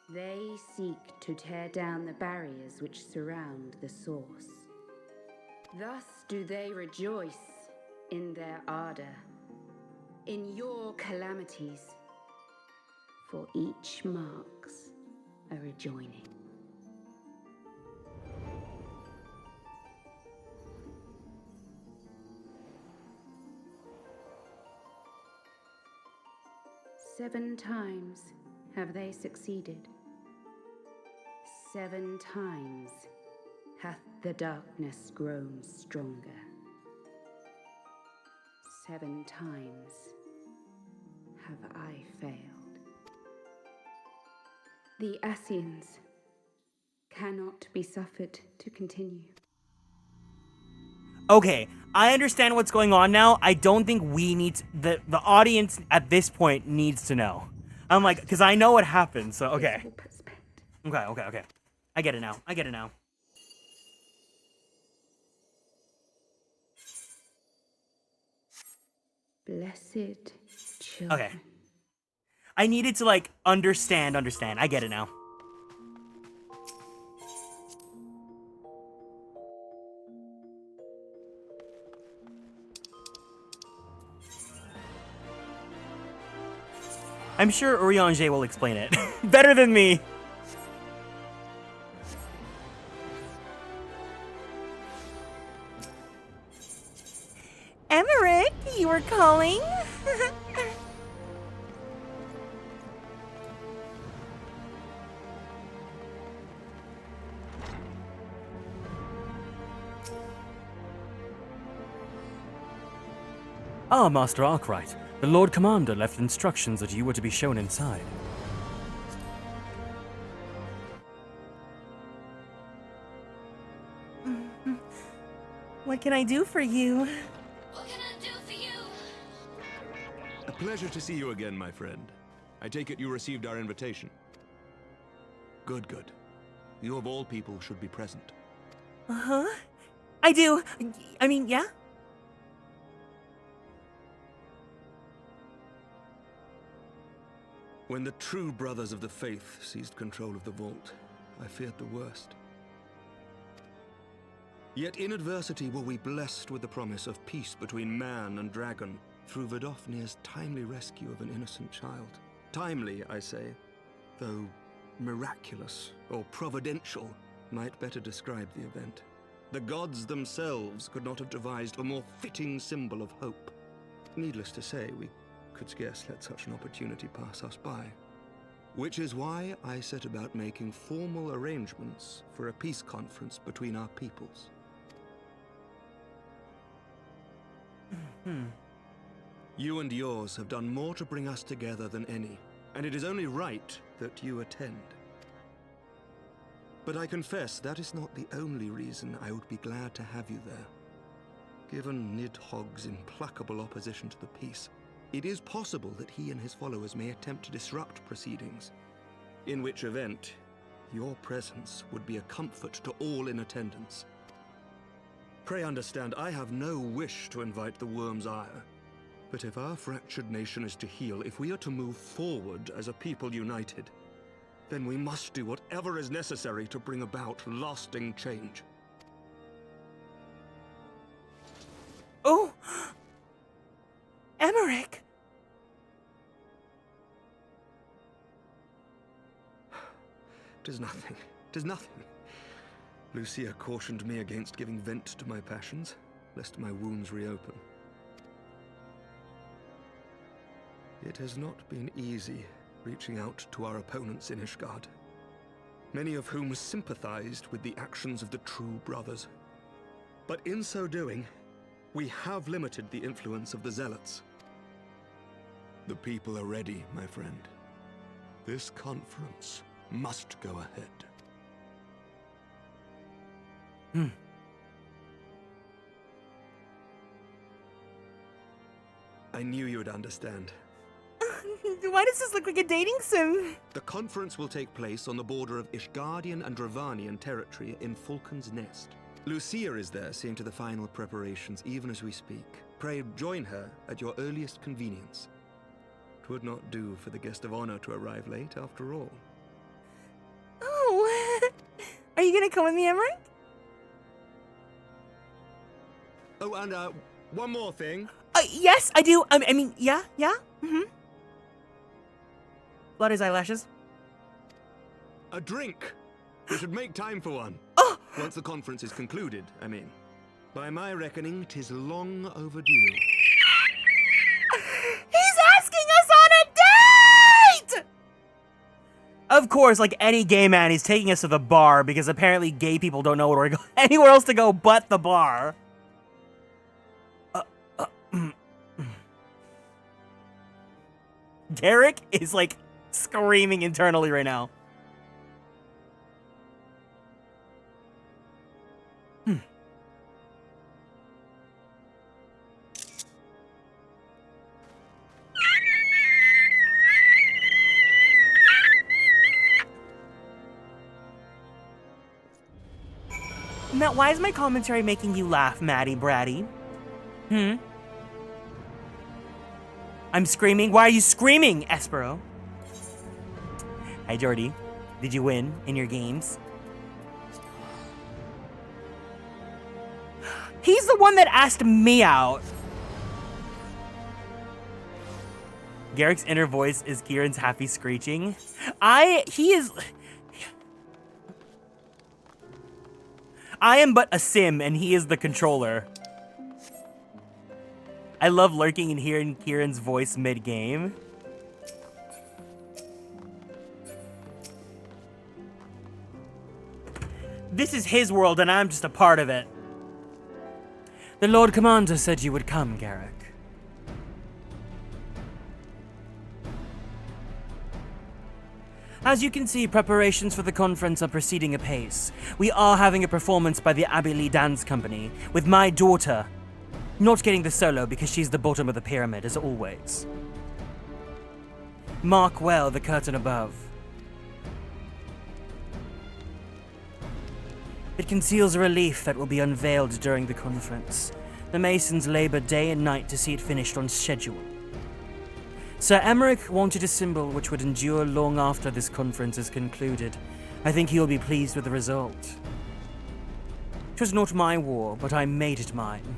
They seek to tear down the barriers which surround the source. Thus do they rejoice in their ardor, in your calamities, for each marks a rejoining. Seven times have they succeeded. 7 times hath the darkness grown stronger. 7 times have I failed. The Asians cannot be suffered to continue. Okay, I understand what's going on now. I don't think we need to, the audience at this point needs to know. I'm like, because I know what happened, so okay. Okay. I get it now. Blessed children. Okay. I needed to, like, understand. I get it now. I'm sure Urianger will explain it better than me. Emmerich, you were calling? Ah, Master Arkwright. The Lord Commander left instructions that you were to be shown inside. What can I do for you? A pleasure to see you again, my friend. I take it you received our invitation. Good. You of all people should be present. Uh-huh. I do. I mean, yeah? When the true brothers of the faith seized control of the vault, I feared the worst. Yet in adversity were we blessed with the promise of peace between man and dragon through Vidofnir's timely rescue of an innocent child. Timely, I say, though miraculous or providential might better describe the event. The gods themselves could not have devised a more fitting symbol of hope. Needless to say, we could scarce let such an opportunity pass us by. Which is why I set about making formal arrangements for a peace conference between our peoples. You and yours have done more to bring us together than any, and it is only right that you attend. But I confess that is not the only reason I would be glad to have you there. Given Nidhogg's implacable opposition to the peace, it is possible that he and his followers may attempt to disrupt proceedings, in which event your presence would be a comfort to all in attendance. Pray understand, I have no wish to invite the worm's ire. But if our fractured nation is to heal, if we are to move forward as a people united, then we must do whatever is necessary to bring about lasting change. Oh! Emmerich! Tis nothing. Lucia cautioned me against giving vent to my passions, lest my wounds reopen. It has not been easy reaching out to our opponents in Ishgard, many of whom sympathized with the actions of the true brothers. But in so doing, we have limited the influence of the zealots. The people are ready, my friend. This conference must go ahead. I knew you would understand. Why does this look like a dating sim? The conference will take place on the border of Ishgardian and Dravanian territory in Falcon's Nest. Lucia is there seeing to the final preparations even as we speak. Pray join her at your earliest convenience. 'Twould not do for the guest of honor to arrive late after all. Oh, are you gonna come with me, Emmerich? Oh, and one more thing. Yes, I do. I mean, yeah. Mm-hmm. Blood his eyelashes. A drink. We should make time for one. Oh! Once the conference is concluded, I mean. By my reckoning, 'tis long overdue. He's asking us on a date! Of course, like any gay man, he's taking us to the bar because apparently gay people don't know where to go, anywhere else to go but the bar. Garrick is like screaming internally right now. Matt, why is my commentary making you laugh, Maddie Bratty? I'm screaming. Why are you screaming, Espero? Hi, Jordy. Did you win in your games? He's the one that asked me out. Garrick's inner voice is Kieran's happy screeching. I am but a sim, and he is the controller. I love lurking and hearing Kieran's voice mid-game. This is his world, and I'm just a part of it. The Lord Commander said you would come, Garrick. As you can see, preparations for the conference are proceeding apace. We are having a performance by the Abbey Lee Dance Company, with my daughter not getting the solo because she's the bottom of the pyramid, as always. Mark well the curtain above. It conceals a relief that will be unveiled during the conference. The Masons labor day and night to see it finished on schedule. Sir Emmerich wanted a symbol which would endure long after this conference is concluded. I think he will be pleased with the result. It was not my war, but I made it mine.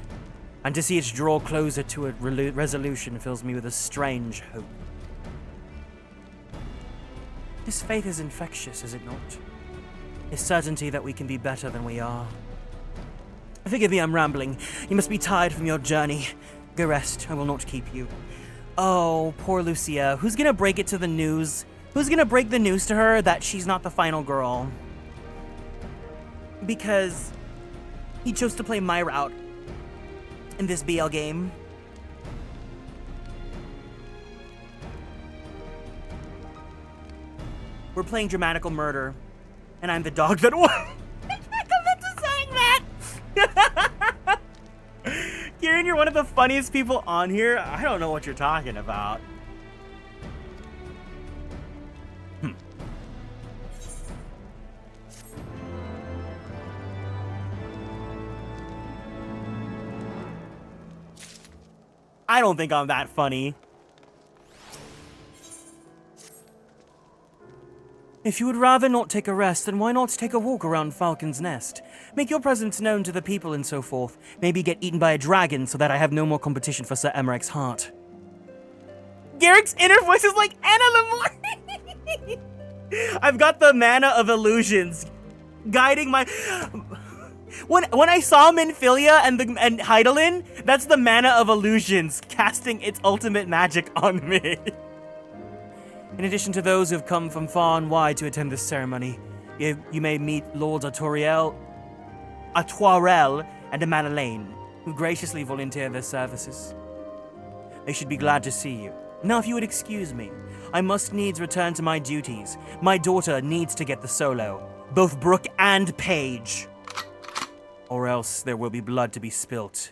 And to see it draw closer to a resolution fills me with a strange hope. This faith is infectious, is it not? This certainty that we can be better than we are. Forgive me, I'm rambling. You must be tired from your journey. Go rest, I will not keep you. Oh, poor Lucia. Who's gonna break it to the news? Who's gonna break the news to her that she's not the final girl? Because he chose to play my route in this BL game. We're playing Dramatical Murder, and I'm the dog that won. I meant to saying that! Kieran, you're one of the funniest people on here. I don't know what you're talking about. I don't think I'm that funny. If you would rather not take a rest, then why not take a walk around Falcon's Nest? Make your presence known to the people and so forth. Maybe get eaten by a dragon so that I have no more competition for Sir Emmerich's heart. Garrick's inner voice is like Anna Lamore. I've got the mana of illusions guiding my... When I saw Minfilia and Heidelin, that's the mana of illusions casting its ultimate magic on me. In addition to those who have come from far and wide to attend this ceremony, you may meet Lords Artoriel and Madeleine, who graciously volunteer their services. They should be glad to see you. Now, if you would excuse me, I must needs return to my duties. My daughter needs to get the solo, both Brooke and Paige. Or else there will be blood to be spilt.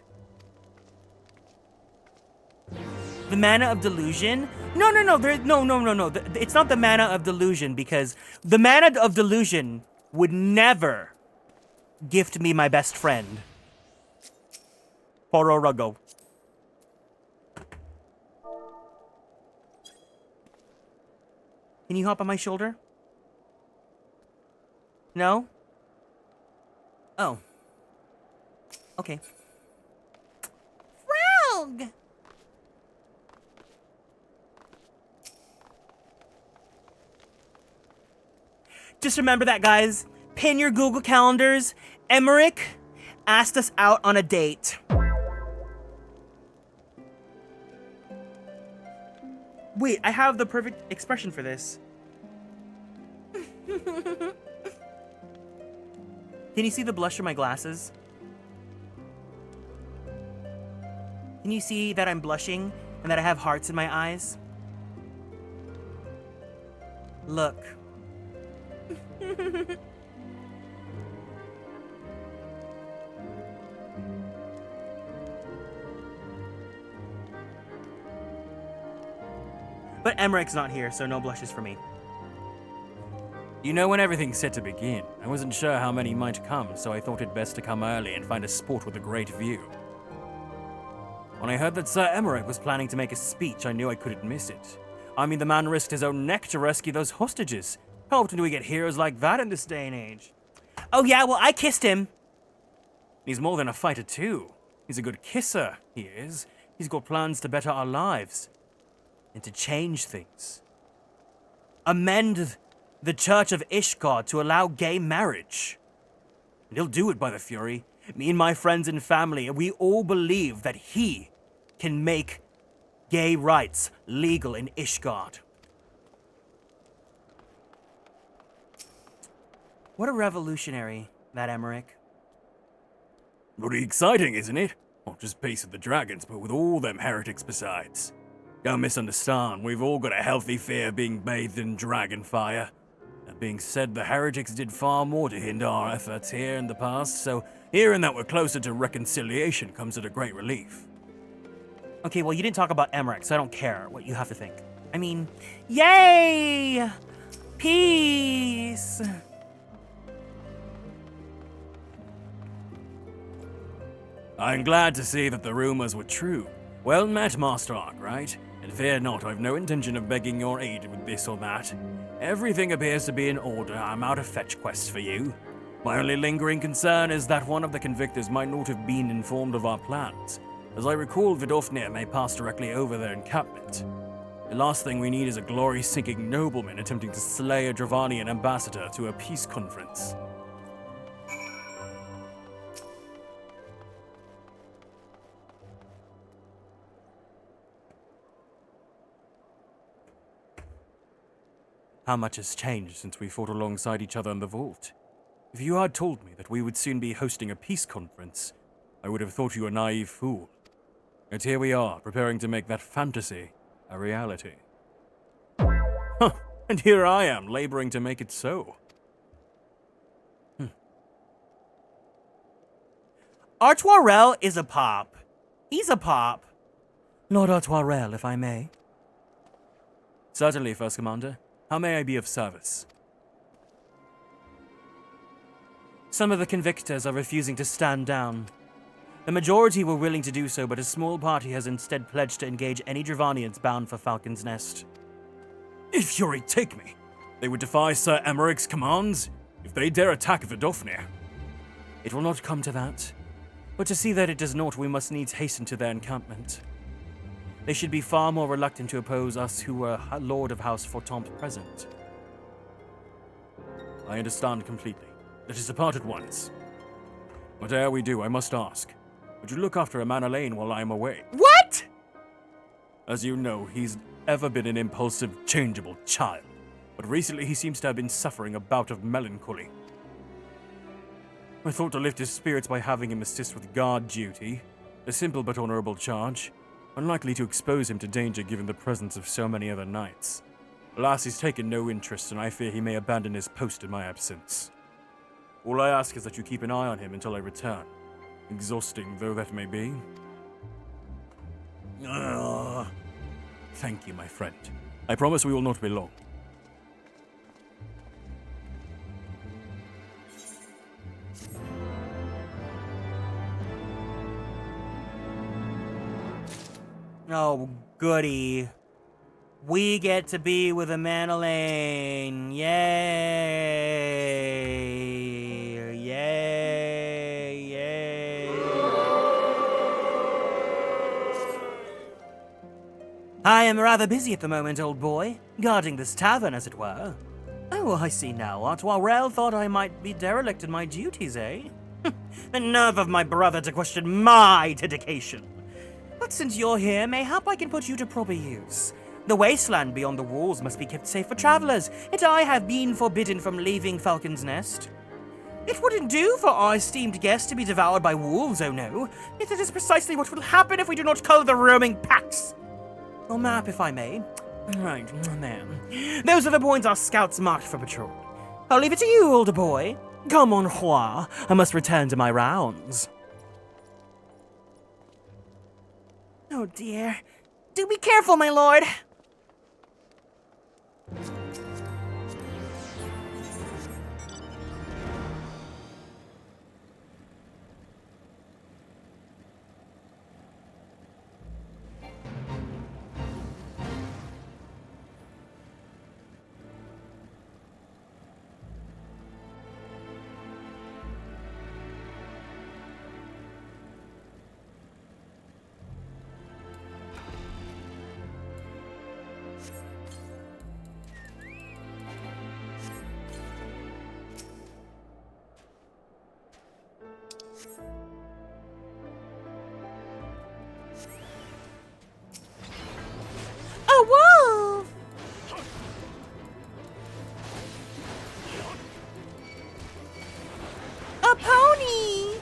The mana of delusion? No. It's not the mana of delusion, because the mana of delusion would never gift me my best friend. Pororogo. Can you hop on my shoulder? No? Oh. Okay. Frog! Just remember that, guys. Pin your Google calendars. Emmerich asked us out on a date. Wait, I have the perfect expression for this. Can you see the blush in my glasses? Can you see that I'm blushing and that I have hearts in my eyes? Look. But Emmerich's not here, so no blushes for me. You know, when everything's set to begin, I wasn't sure how many might come, so I thought it best to come early and find a spot with a great view. When I heard that Sir Emmerich was planning to make a speech, I knew I couldn't miss it. I mean, the man risked his own neck to rescue those hostages. How often do we get heroes like that in this day and age? Oh yeah, well, I kissed him. He's more than a fighter too. He's a good kisser, he is. He's got plans to better our lives. And to change things. Amend the Church of Ishgard to allow gay marriage. And he'll do it, by the Fury. Me and my friends and family, we all believe that he can make gay rights legal in Ishgard. What a revolutionary, that Emmerich. Pretty exciting, isn't it? Not just peace with the dragons, but with all them heretics besides. Don't misunderstand, we've all got a healthy fear of being bathed in dragon fire. That being said, the heretics did far more to hinder our efforts here in the past, so hearing that we're closer to reconciliation comes at a great relief. Okay, well, you didn't talk about Emmerich, so I don't care what you have to think. I mean, yay! Peace! I'm glad to see that the rumors were true. Well met, Master Arkwright. And fear not, I've no intention of begging your aid with this or that. Everything appears to be in order. I'm out of fetch quests for you. My only lingering concern is that one of the convictors might not have been informed of our plans. As I recall, Vidofnir may pass directly over their encampment. The last thing we need is a glory-seeking nobleman attempting to slay a Dravanian ambassador to a peace conference. How much has changed since we fought alongside each other in the vault? If you had told me that we would soon be hosting a peace conference, I would have thought you a naive fool. Yet here we are, preparing to make that fantasy a reality. Huh, and here I am, laboring to make it so. Artoirel is a pop. He's a pop. Lord Artoirel, if I may. Certainly, First Commander. How may I be of service? Some of the convictors are refusing to stand down. The majority were willing to do so, but a small party has instead pledged to engage any Dravanians bound for Falcon's Nest. If Fury take me, they would defy Sir Emmerich's commands if they dare attack Vidofnir. It will not come to that, but to see that it does not, we must needs hasten to their encampment. They should be far more reluctant to oppose us who were Lord of House Fortemps present. I understand completely. Let us depart at once. But ere we do, I must ask, would you look after Amana Lane while I am away? What? As you know, he's ever been an impulsive, changeable child, but recently he seems to have been suffering a bout of melancholy. I thought to lift his spirits by having him assist with guard duty, a simple but honorable charge, unlikely to expose him to danger given the presence of so many other knights. Alas, he's taken no interest, and I fear he may abandon his post in my absence. All I ask is that you keep an eye on him until I return, exhausting though that may be. Thank you, my friend. I promise we will not be long. Oh, goody. We get to be with Amandalane. Yay! Yay! Yay! I am rather busy at the moment, old boy. Guarding this tavern, as it were. Oh, I see now. Rel thought I might be derelict in my duties, eh? The nerve of my brother to question my dedication. But since you're here, mayhap I can put you to proper use. The wasteland beyond the walls must be kept safe for travelers, and I have been forbidden from leaving Falcon's Nest. It wouldn't do for our esteemed guest to be devoured by wolves, oh no. Yet that is precisely what will happen if we do not cull the roaming packs. Well, map, if I may. Right, there. Those are the points our scouts marked for patrol. I'll leave it to you, older boy. Come on, Hua. I must return to my rounds. Oh dear. Do be careful, my lord. A wolf! A pony!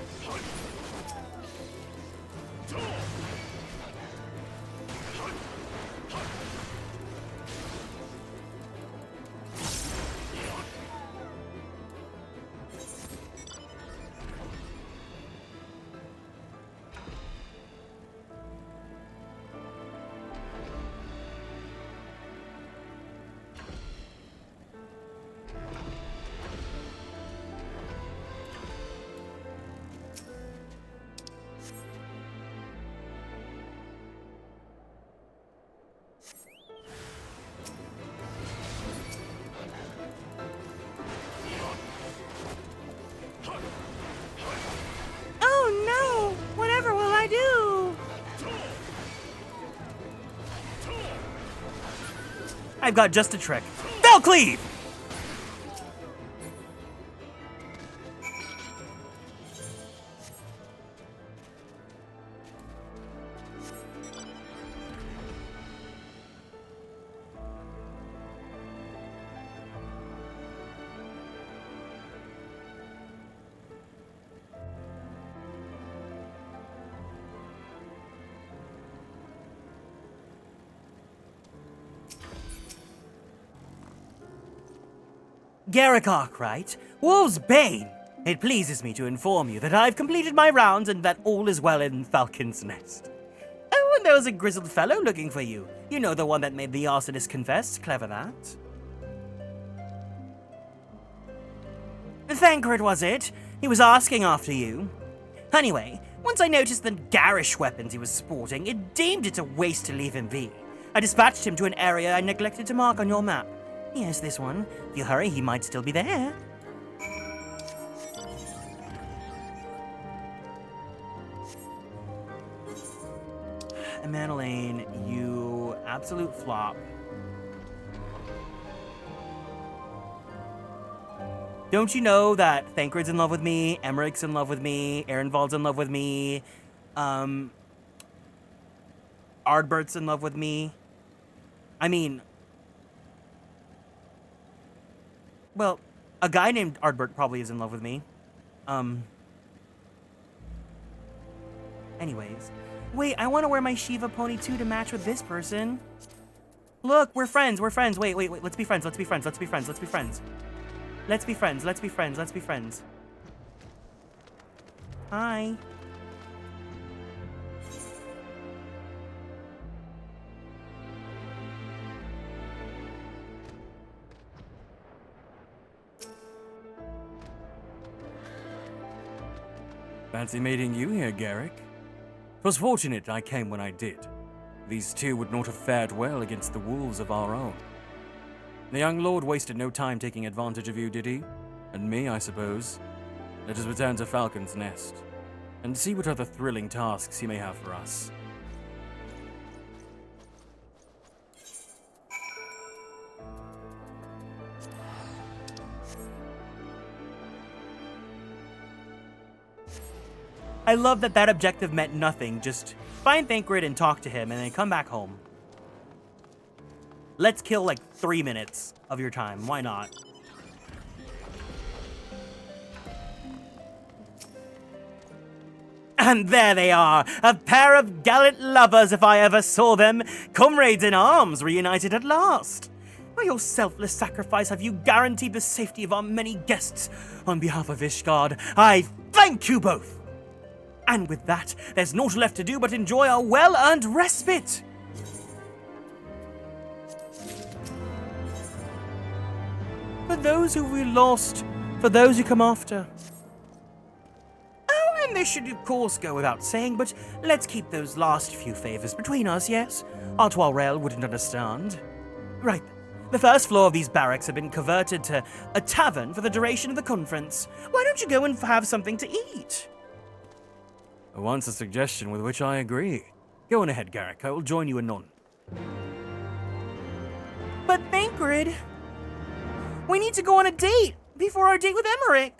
Oh no! Whatever will I do? I've got just a trick. They'll cleave! Garricock, right? Wolf's Bane! It pleases me to inform you that I've completed my rounds and that all is well in Falcon's Nest. Oh, and there was a grizzled fellow looking for you. You know, the one that made the arsonist confess. Clever that. Thancred, was it? He was asking after you. Anyway, once I noticed the garish weapons he was sporting, it deemed it a waste to leave him be. I dispatched him to an area I neglected to mark on your map. Yes, this one. If you hurry, he might still be there. Amandalane, you absolute flop. Don't you know that Thancred's in love with me, Emmerich's in love with me, Ehrenwald's in love with me, Ardbert's in love with me? I mean... Well, a guy named Ardbert probably is in love with me. Anyways. Wait, I want to wear my Shiva pony too to match with this person. Look, we're friends, we're friends. Wait, let's be friends, let's be friends, let's be friends, let's be friends. Let's be friends, let's be friends, let's be friends. Hi. Fancy meeting you here, Garrick. 'Twas fortunate I came when I did. These two would not have fared well against the wolves of our own. The young lord wasted no time taking advantage of you, did he? And me, I suppose. Let us return to Falcon's Nest, and see what other thrilling tasks he may have for us. I love that objective meant nothing, just find Thancred and talk to him, and then come back home. Let's kill like 3 minutes of your time, why not? And there they are, a pair of gallant lovers if I ever saw them, comrades in arms reunited at last. By your selfless sacrifice have you guaranteed the safety of our many guests. On behalf of Ishgard, I thank you both. And with that, there's naught left to do but enjoy our well-earned respite. For those who we lost, for those who come after. Oh, and this should of course go without saying, but let's keep those last few favors between us, yes? Artois wouldn't understand. Right, the first floor of these barracks have been converted to a tavern for the duration of the conference. Why don't you go and have something to eat? Once a suggestion with which I agree. Go on ahead, Garrick. I will join you anon. But Thancred, we need to go on a date before our date with Emmerich.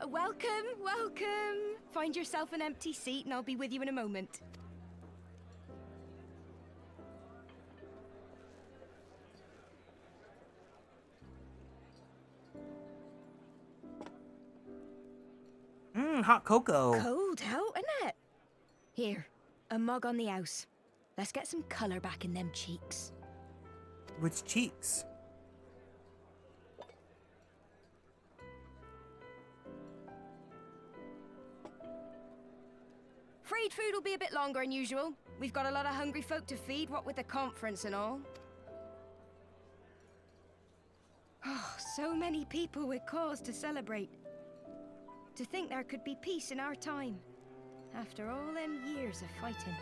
Welcome, welcome. Find yourself an empty seat and I'll be with you in a moment. Hot cocoa. Cold out, isn't it? Here, a mug on the house. Let's get some colour back in them cheeks. Which cheeks? Afraid food will be a bit longer than usual. We've got a lot of hungry folk to feed, what with the conference and all. Oh, so many people with cause to celebrate. To think there could be peace in our time, after all them years of fighting.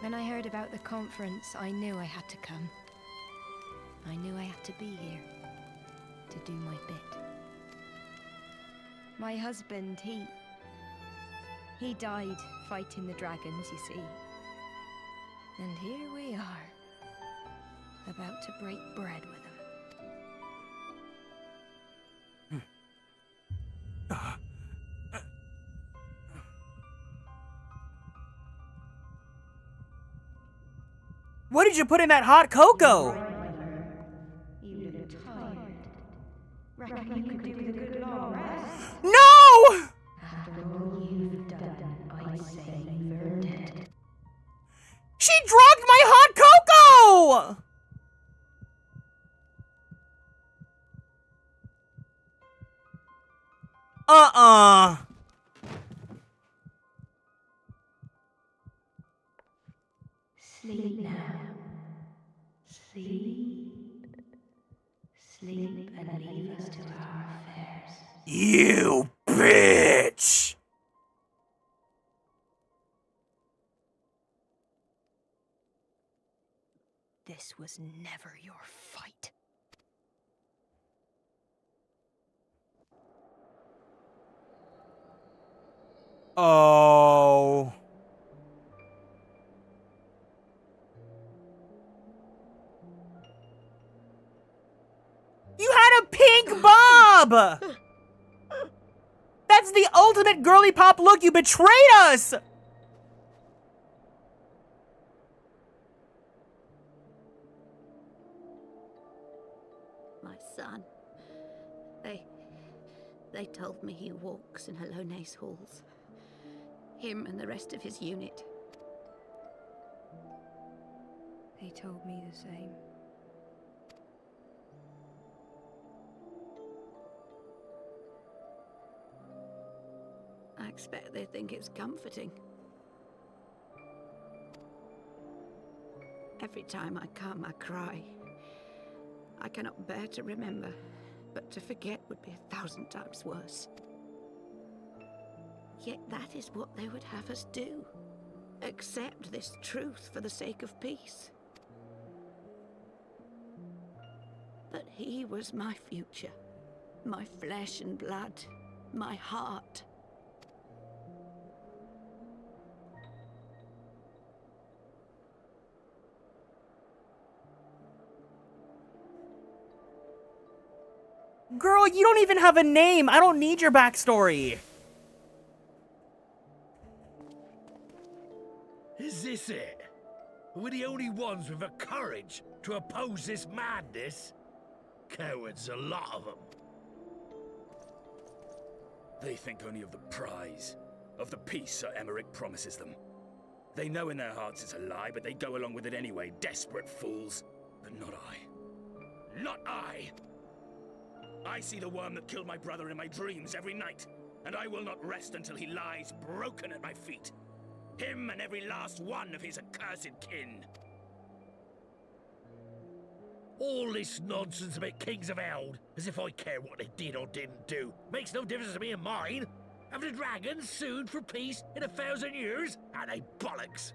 When I heard about the conference, I knew I had to come. I knew I had to be here, to do my bit. My husband, he died fighting the dragons, you see. And here we are, about to break bread with him. What did you put in that hot cocoa? You look tired. Reckon you could do with a good long rest? No! After all you've done, I'd say you're dead. She drugged my hot cocoa! Sleep now. Sleep. Sleep and leave us to our affairs. You bitch! This was never your fight. Oh. You had a pink bob! That's the ultimate girly pop look. You betrayed us! My son. They told me he walks in Hallone's halls. Him and the rest of his unit. They told me the same. expect they think it's comforting. Every time I come, I cry. I cannot bear to remember, but to forget would be 1,000 times worse. Yet that is what they would have us do. Accept this truth for the sake of peace. But he was my future, my flesh and blood, my heart. Girl, you don't even have a name. I don't need your backstory. Is this it? We're the only ones with the courage to oppose this madness? Cowards, a lot of them. They think only of the prize, of the peace Sir Emmerich promises them. They know in their hearts it's a lie, but they go along with it anyway, desperate fools. But not I. Not I! I see the worm that killed my brother in my dreams every night, and I will not rest until he lies broken at my feet. Him and every last one of his accursed kin. All this nonsense about Kings of Eld, as if I care what they did or didn't do. Makes no difference to me and mine. Have the dragons sued for peace in 1,000 years? Are they bollocks?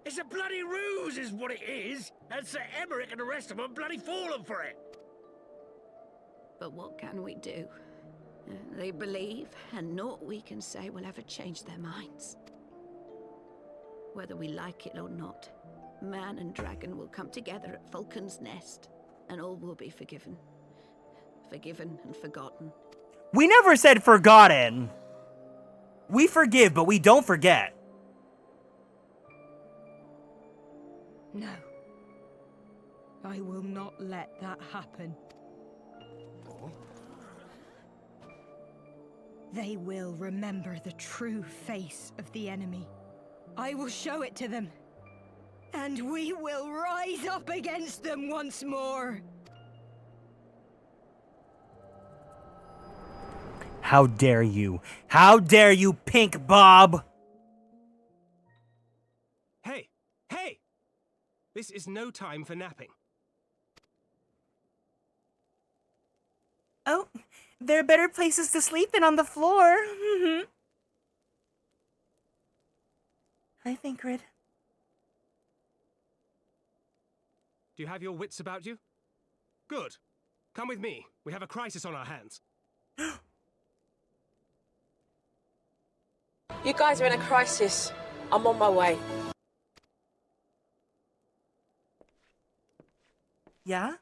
It's a bloody ruse is what it is, and Sir Emmerich and the rest of them bloody fallen for it. But what can we do? They believe, and naught we can say will ever change their minds. Whether we like it or not, man and dragon will come together at Vulcan's Nest, and all will be forgiven. Forgiven and forgotten. We never said forgotten. We forgive, but we don't forget. No. I will not let that happen. They will remember the true face of the enemy. I will show it to them. And we will rise up against them once more. How dare you? How dare you, Pink Bob? Hey! Hey! This is no time for napping. Oh, there are better places to sleep than on the floor. Hi, Thancred. Do you have your wits about you? Good. Come with me. We have a crisis on our hands. You guys are in a crisis. I'm on my way. Yeah?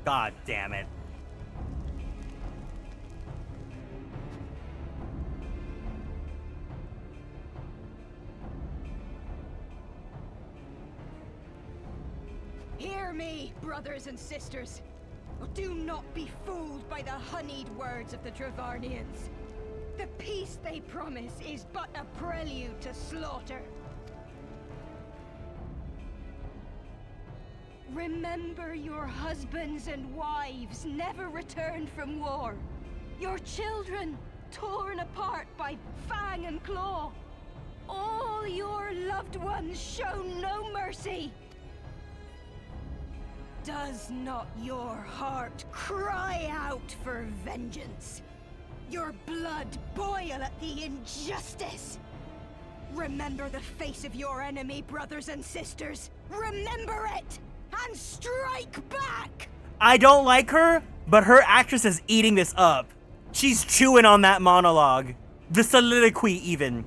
God damn it. Hear me, brothers and sisters. Do not be fooled by the honeyed words of the Dravarnians. The peace they promise is but a prelude to slaughter. Remember, your husbands and wives never returned from war. Your children torn apart by fang and claw. All your loved ones show no mercy. Does not your heart cry out for vengeance? Your blood boil at the injustice? Remember the face of your enemy, brothers and sisters. Remember it! And strike back! I don't like her, but her actress is eating this up. She's chewing on that monologue. The soliloquy, even.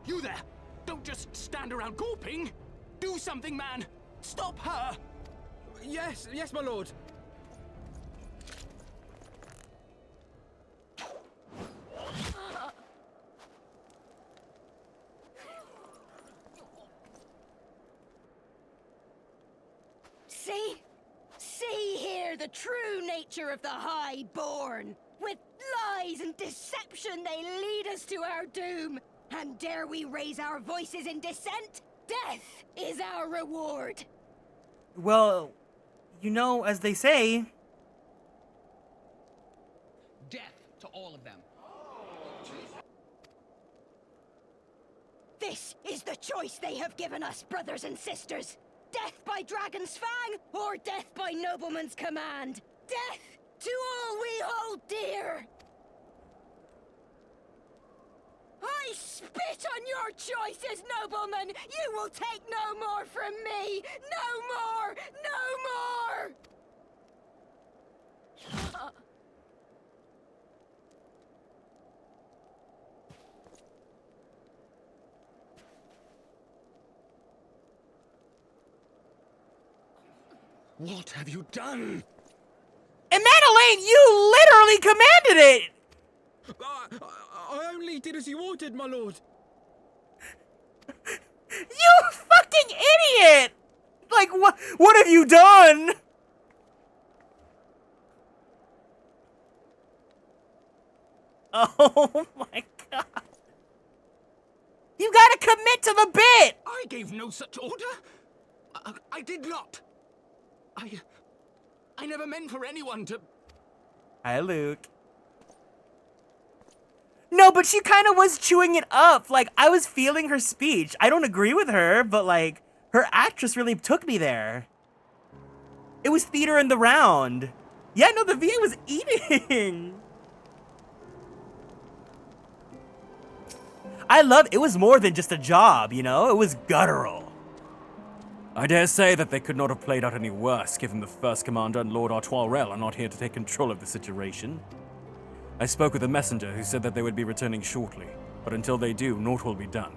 You there! Don't just stand around gawping! Do something, man! Stop her! Yes, yes, my lord. See here the true nature of the Highborn, with lies and deception they lead us to our doom. And dare we raise our voices in dissent? Death is our reward. Well, you know, as they say... Death to all of them. This is the choice they have given us, brothers and sisters. Death by Dragon's Fang, or death by Nobleman's command. Death to all we hold dear. I spit on your choices, noblemen! You will take no more from me! No more! No more! What have you done? And Madeleine, you literally commanded it! I only did as you ordered, my lord. You fucking idiot! Like, what have you done? Oh my god. You gotta commit to the bit! I gave no such order. I did not. I never meant for anyone to... Hi, Luke. No, but she kind of was chewing it up. Like, I was feeling her speech. I don't agree with her, but, like, her actress really took me there. It was theater in the round. Yeah, no, the VA was eating. It was more than just a job, you know? It was guttural. I dare say that they could not have played out any worse, given the First Commander and Lord Artoirel are not here to take control of the situation. I spoke with a messenger who said that they would be returning shortly, but until they do, naught will be done.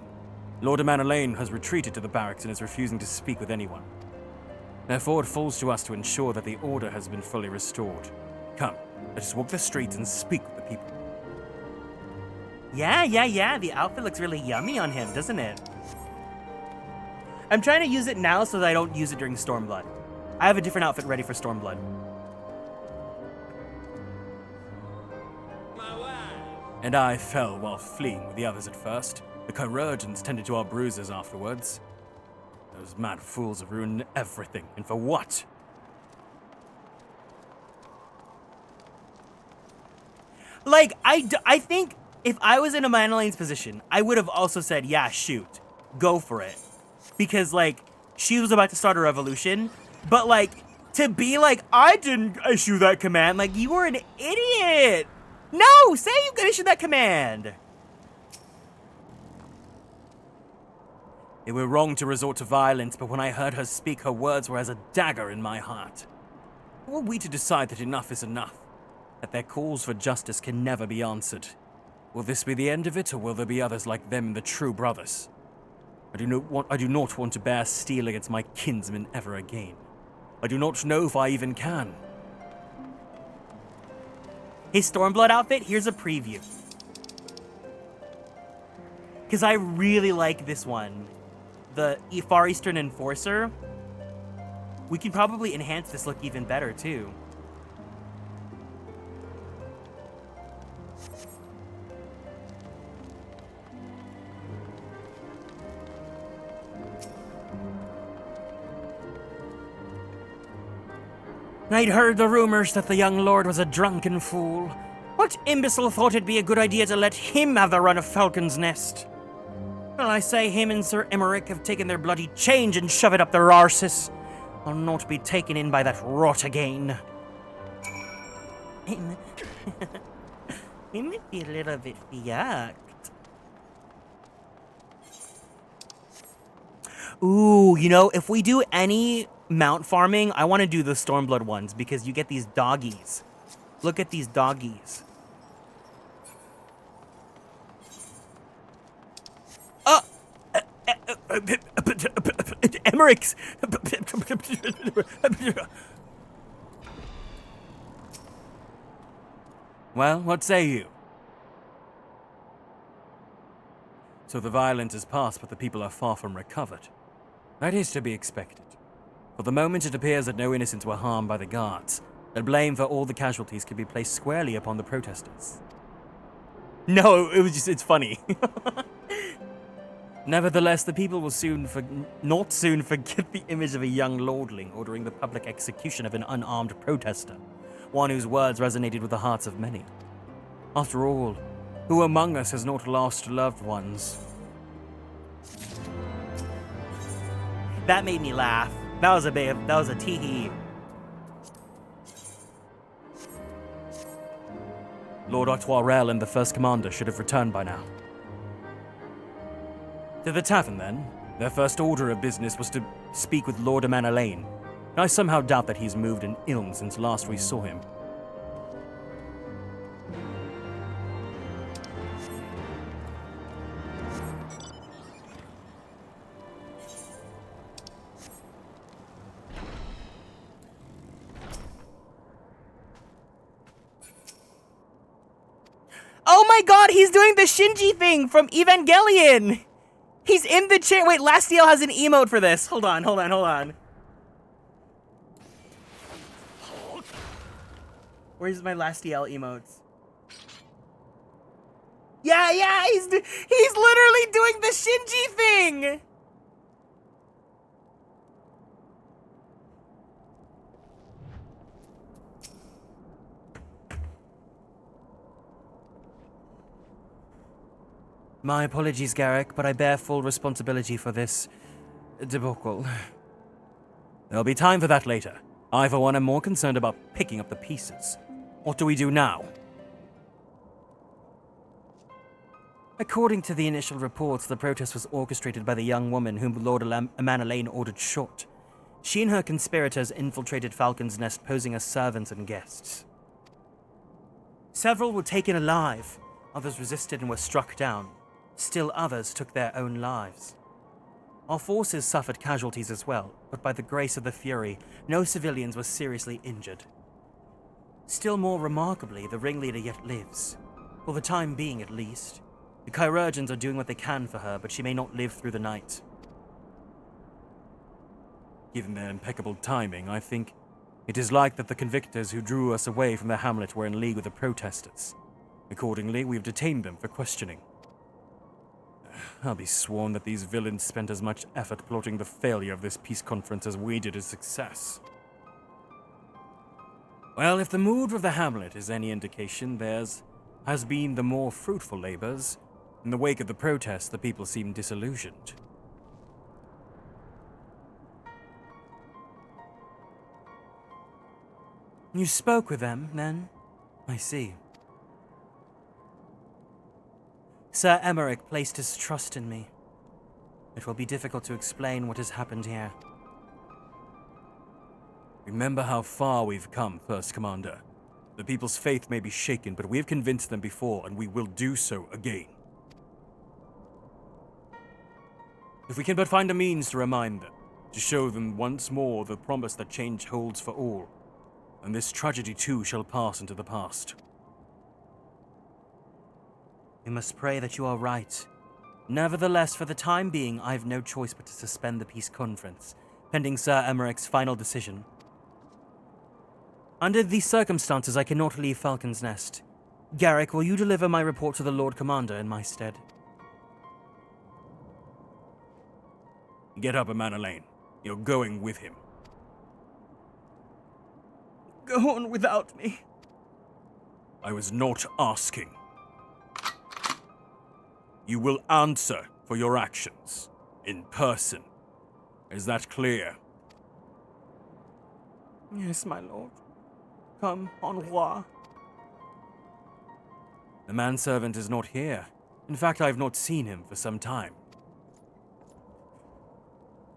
Lord Amanalaine has retreated to the barracks and is refusing to speak with anyone. Therefore, it falls to us to ensure that the order has been fully restored. Come, let us walk the streets and speak with the people. Yeah. The outfit looks really yummy on him, doesn't it? I'm trying to use it now so that I don't use it during Stormblood. I have a different outfit ready for Stormblood. And I fell while fleeing with the others at first. The chirurgeons tended to our bruises afterwards. Those mad fools have ruined everything, and for what? Like, I think if I was in Amanalaine's position, I would have also said, yeah, shoot. Go for it. Because, like, she was about to start a revolution. But, like, to be like, I didn't issue that command. Like, you were an idiot. No, say you could issue that command. It were wrong to resort to violence, but when I heard her speak, her words were as a dagger in my heart. Who are we to decide that enough is enough? That their calls for justice can never be answered? Will this be the end of it, or will there be others like them and the true brothers? I do not want to bear steel against my kinsmen ever again. I do not know if I even can. His Stormblood outfit, here's a preview. Because I really like this one. The Far Eastern Enforcer. We can probably enhance this look even better, too. I'd heard the rumors that the young lord was a drunken fool. What imbecile thought it'd be a good idea to let him have the run of Falcon's Nest? Well, I say him and Sir Emmerich have taken their bloody change and shove it up their arses. I'll not be taken in by that rot again. He might be a little bit yucked. Ooh, you know, if we do any mount farming, I want to do the Stormblood ones because you get these doggies. Look at these doggies. Emmerich's. Well, what say you? So the violence is past, but the people are far from recovered. That is to be expected. For the moment, it appears that no innocents were harmed by the guards, that blame for all the casualties could be placed squarely upon the protesters. No, it's funny. Nevertheless, the people will not soon forget the image of a young lordling ordering the public execution of an unarmed protester, one whose words resonated with the hearts of many. After all, who among us has not lost loved ones? That made me laugh. That was a tee-hee. Lord Octoirel and the First Commander should have returned by now. To the tavern, then. Their first order of business was to speak with Lord Amanalaine. I somehow doubt that he's moved an ilm since last we saw him. Oh my god, he's doing the Shinji thing from Evangelion! He's in the chair. Wait, Lastiel has an emote for this. Hold on. Where's my Lastiel emotes? Yeah, he's literally doing the Shinji thing! My apologies, Garrick, but I bear full responsibility for this debacle. There'll be time for that later. I, for one, am more concerned about picking up the pieces. What do we do now? According to the initial reports, the protest was orchestrated by the young woman whom Lord Amanalaine ordered shot. She and her conspirators infiltrated Falcon's Nest, posing as servants and guests. Several were taken alive, others resisted and were struck down. Still others took their own lives. Our forces suffered casualties as well, but by the grace of the Fury, no civilians were seriously injured. Still more remarkably, the ringleader yet lives. For the time being, at least. The chirurgeons are doing what they can for her, but she may not live through the night. Given their impeccable timing, I think it is like that the convictors who drew us away from the hamlet were in league with the protesters. Accordingly, we've detained them for questioning. I'll be sworn that these villains spent as much effort plotting the failure of this peace conference as we did its success. Well, if the mood of the hamlet is any indication, theirs has been the more fruitful labors. In the wake of the protest, the people seem disillusioned. You spoke with them, then? I see. Sir Emmerich placed his trust in me. It will be difficult to explain what has happened here. Remember how far we've come, First Commander. The people's faith may be shaken, but we have convinced them before, and we will do so again. If we can but find a means to remind them, to show them once more the promise that change holds for all, and this tragedy too shall pass into the past. We must pray that you are right. Nevertheless, for the time being, I have no choice but to suspend the peace conference, pending Sir Emmerich's final decision. Under these circumstances, I cannot leave Falcon's Nest. Garrick, will you deliver my report to the Lord Commander in my stead? Get up, Amanalaine. You're going with him. Go on without me. I was not asking. You will answer for your actions, in person. Is that clear? Yes, my lord. Come, en roi. The manservant is not here. In fact, I have not seen him for some time.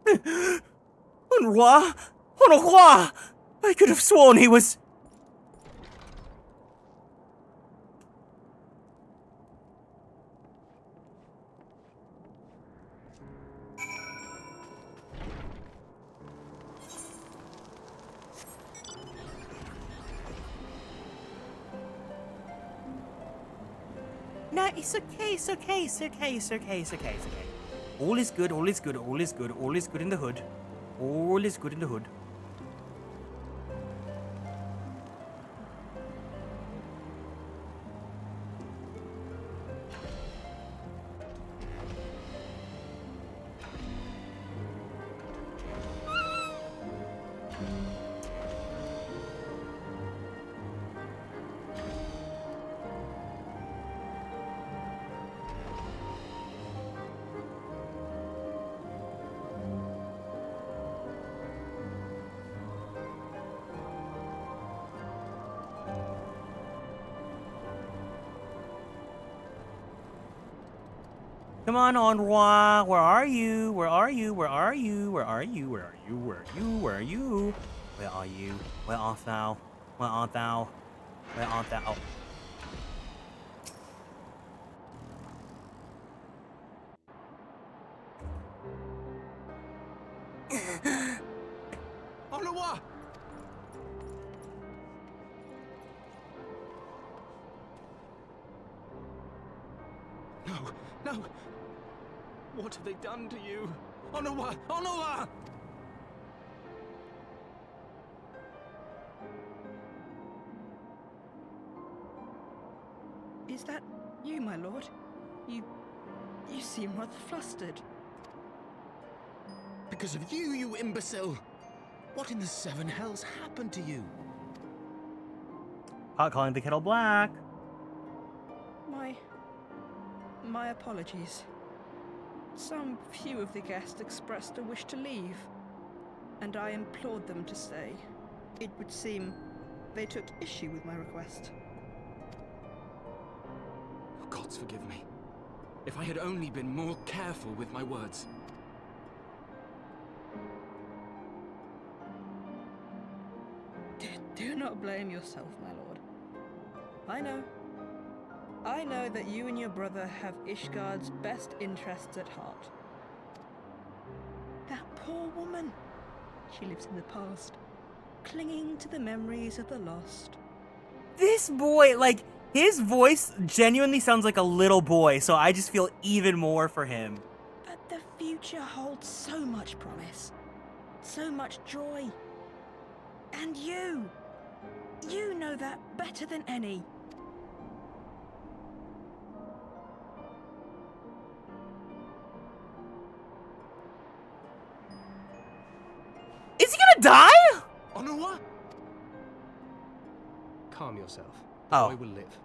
En roi? En roi! I could have sworn he was... No, it's okay. All is good in the hood. All is good in the hood. Come on, Enroi. Where are you? Where are you? Where are you? Where are you? Where are you? Where are you? Where are you? Where are you? Where art thou? Where art thou? Where art thou? Enroi! No, no! What have they done to you? Enroi! Enroi! Is that you, my lord? You seem rather flustered. Because of you, you imbecile! What in the seven hells happened to you? Pot calling the kettle black. My apologies. Some few of the guests expressed a wish to leave, and I implored them to stay. It would seem they took issue with my request. Oh, gods forgive me. If I had only been more careful with my words. Do not blame yourself, my lord. I know that you and your brother have Ishgard's best interests at heart. That poor woman. She lives in the past, clinging to the memories of the lost. This boy, like, his voice genuinely sounds like a little boy, so I just feel even more for him. But the future holds so much promise, so much joy. And you know that better than any. Is he gonna die? Enroi? Calm yourself. Oh. The boy will live.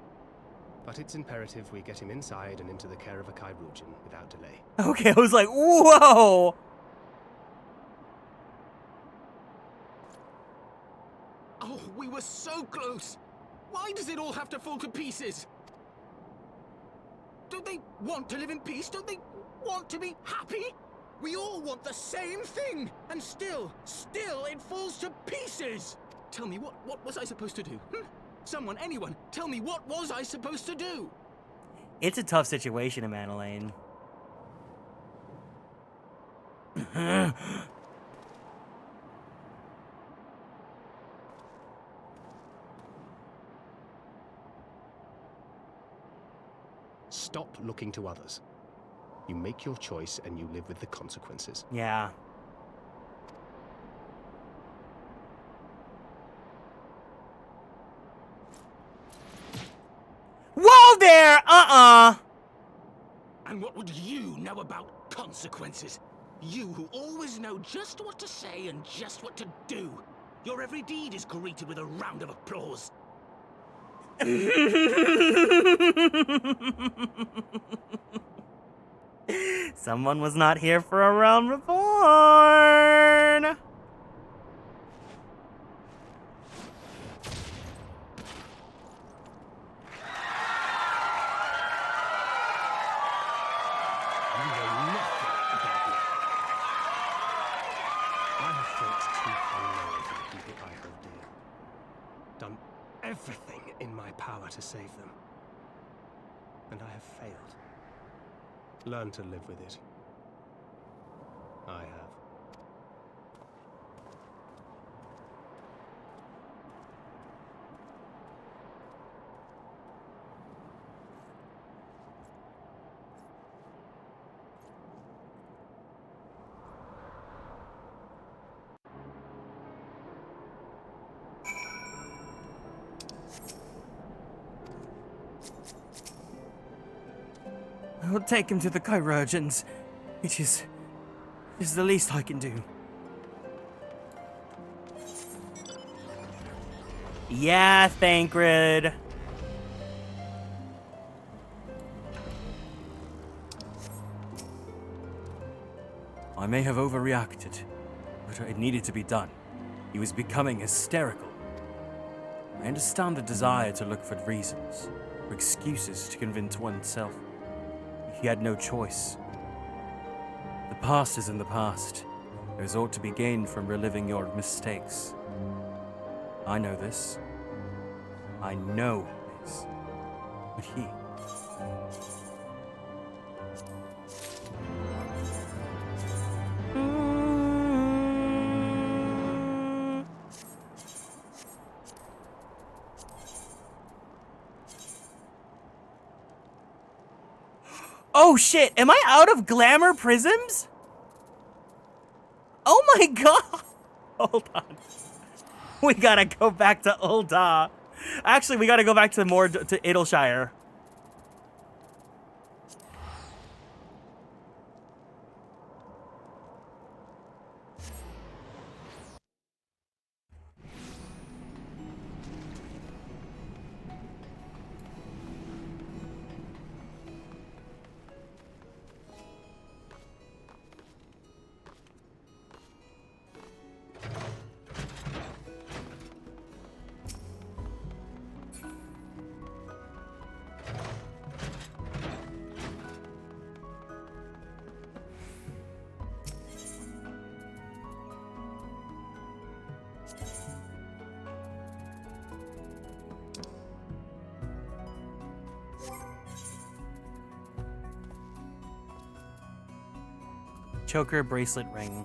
But it's imperative we get him inside and into the care of a Chirurgeon without delay. Okay, I was like, whoa! Oh, we were so close! Why does it all have to fall to pieces? Don't they want to live in peace? Don't they want to be happy? We all want the same thing! And still it falls to pieces! Tell me, what was I supposed to do? Someone, anyone, tell me, what was I supposed to do? It's a tough situation, Amanda Lane. Stop looking to others. You make your choice and you live with the consequences. Yeah. Whoa there! And what would you know about consequences? You who always know just what to say and just what to do. Your every deed is greeted with a round of applause. Someone was not here for a realm reborn. Everything in my power to save them. And I have failed. Learn to live with it. I have. I'll take him to the Chirurgeons. It is the least I can do. Yeah, Thancred. I may have overreacted, but it needed to be done. He was becoming hysterical. I understand the desire to look for reasons, for excuses to convince oneself. He had no choice. The past is in the past. There's aught to be gained from reliving your mistakes. I know this. I know this. But he... Oh shit, am I out of glamour prisms? Oh my god! Hold on. We gotta go back to Ul'dah. Actually, we gotta go back to to Idleshire. Choker, bracelet, ring.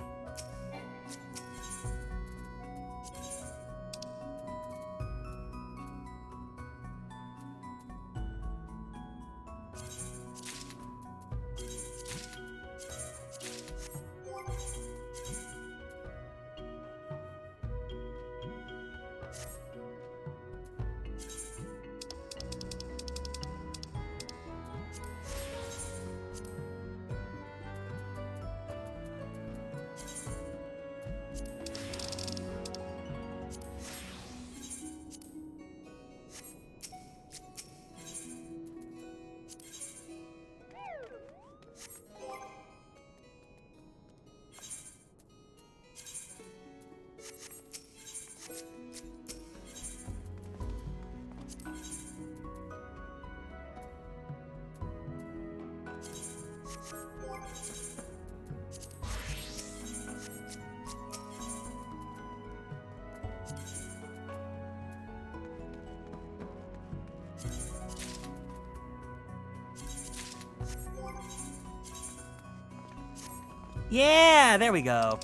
Yeah, there we go.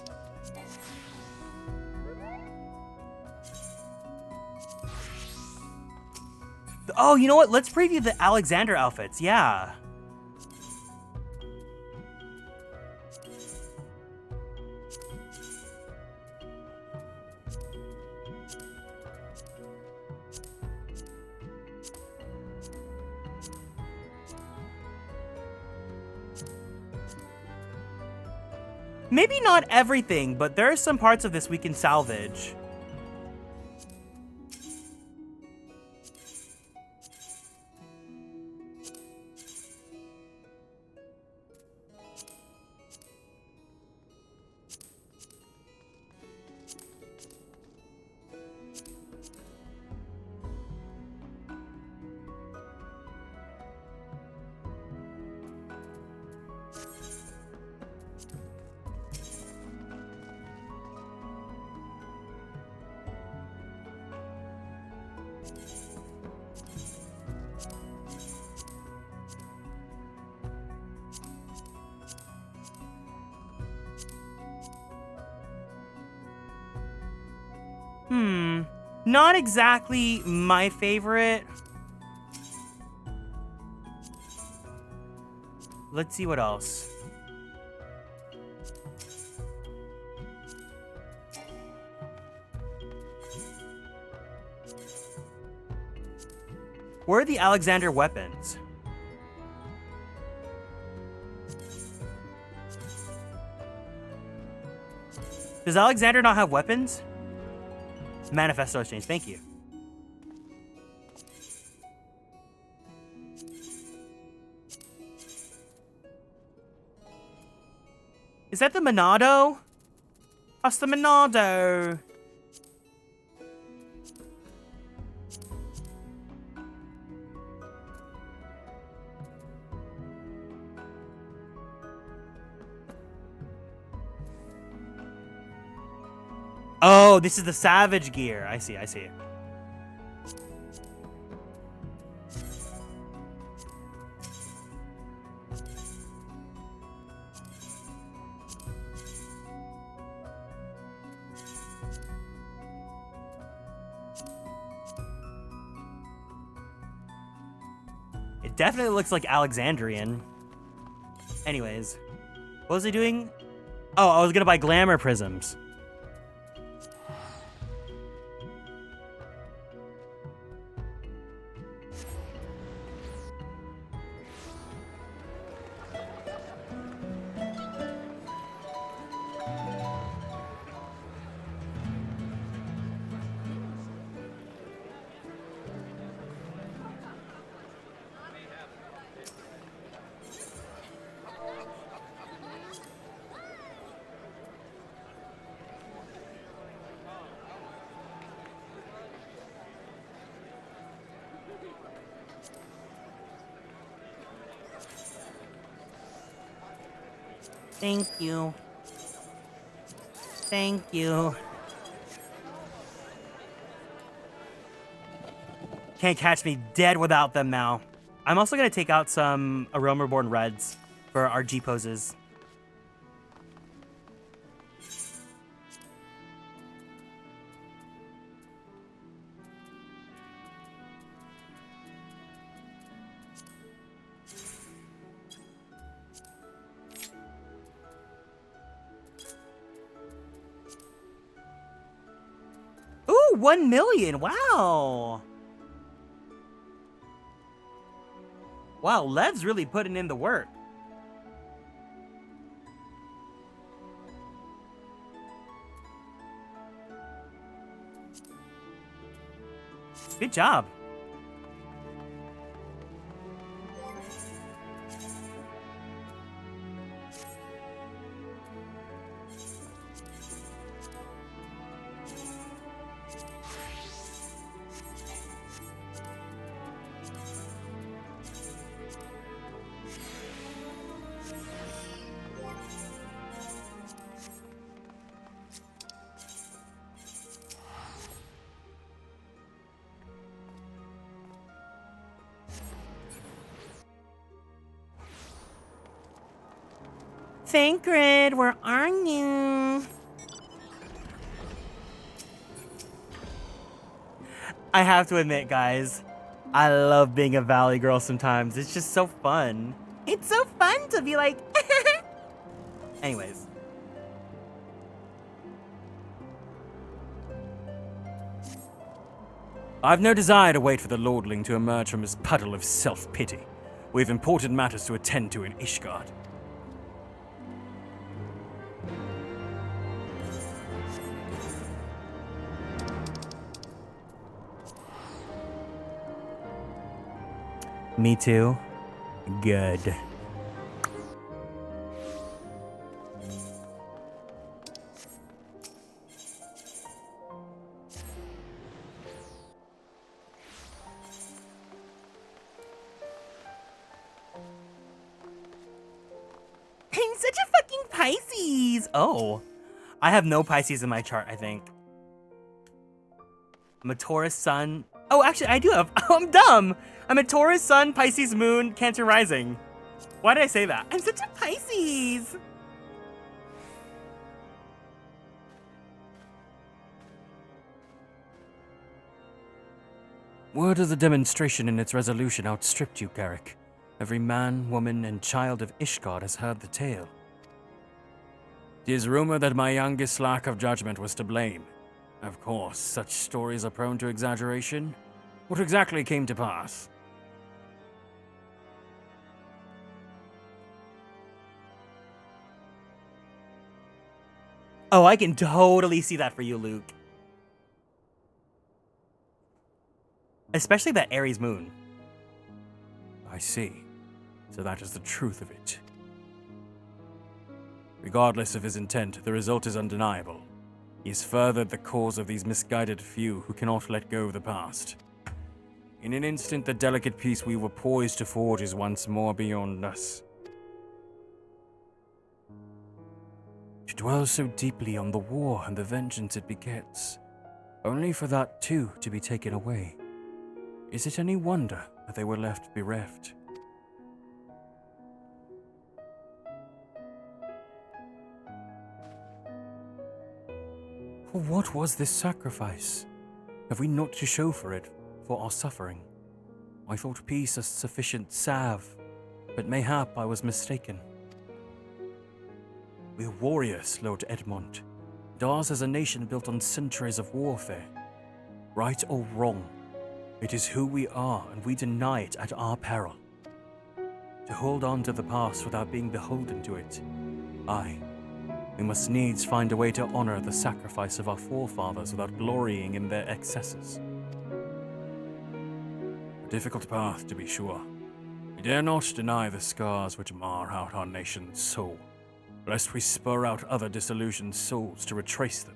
Oh, you know what? Let's preview the Alexander outfits. Yeah. Maybe not everything, but there are some parts of this we can salvage. Not exactly my favorite. Let's see what else. Where are the Alexander weapons? Does Alexander not have weapons? Manifesto exchange, thank you. Is that the Monado? What's the Monado? Oh, this is the Savage gear. I see, I see. It definitely looks like Alexandrian. Anyways, what was I doing? Oh, I was gonna buy glamour prisms. Thank you. Thank you. Can't catch me dead without them now. I'm also going to take out some Aroma Reborn Reds for our G poses. Ooh, 1 million. Wow. Wow, Lev's really putting in the work. Good job. Thancred, where are you? I have to admit, guys, I love being a Valley girl sometimes. It's just so fun. It's so fun to be like... Anyways. I've no desire to wait for the Lordling to emerge from his puddle of self-pity. We have important matters to attend to in Ishgard. Me too. Good. I'm such a fucking Pisces. Oh, I have no Pisces in my chart, I think. I'm a Taurus sun. Oh, actually, I do have. Oh, I'm dumb. I'm a Taurus sun, Pisces moon, Cancer rising. Why did I say that? I'm such a Pisces. Word of the demonstration and its resolution outstripped you, Garrick. Every man, woman, and child of Ishgard has heard the tale. 'Tis rumored that my youngest lack of judgment was to blame. Of course, such stories are prone to exaggeration. What exactly came to pass? Oh, I can totally see that for you, Luke. Especially that Aries moon. I see. So that is the truth of it. Regardless of his intent, the result is undeniable. He has furthered the cause of these misguided few who cannot let go of the past. In an instant, the delicate peace we were poised to forge is once more beyond us. To dwell so deeply on the war and the vengeance it begets, only for that too to be taken away. Is it any wonder that they were left bereft? For what was this sacrifice? Have we naught to show for it, for our suffering? I thought peace a sufficient salve, but mayhap I was mistaken. We are warriors, Lord Edmond, and ours is a nation built on centuries of warfare. Right or wrong, it is who we are, and we deny it at our peril. To hold on to the past without being beholden to it, we must needs find a way to honor the sacrifice of our forefathers without glorying in their excesses. A difficult path, to be sure. We dare not deny the scars which mar out our nation's soul, lest we spur out other disillusioned souls to retrace them.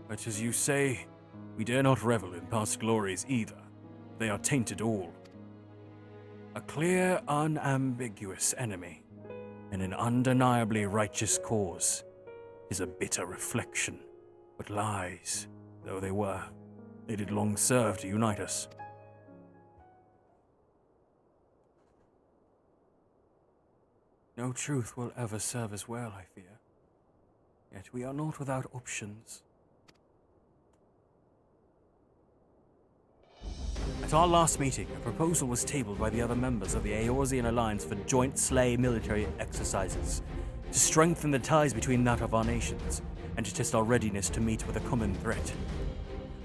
But as you say, we dare not revel in past glories either. They are tainted all. A clear, unambiguous enemy, and an undeniably righteous cause, is a bitter reflection. But lies, though they were, they did long serve to unite us. No truth will ever serve as well, I fear. Yet we are not without options. At our last meeting, a proposal was tabled by the other members of the Eorzean Alliance for joint Slay military exercises, to strengthen the ties between that of our nations, and to test our readiness to meet with a common threat.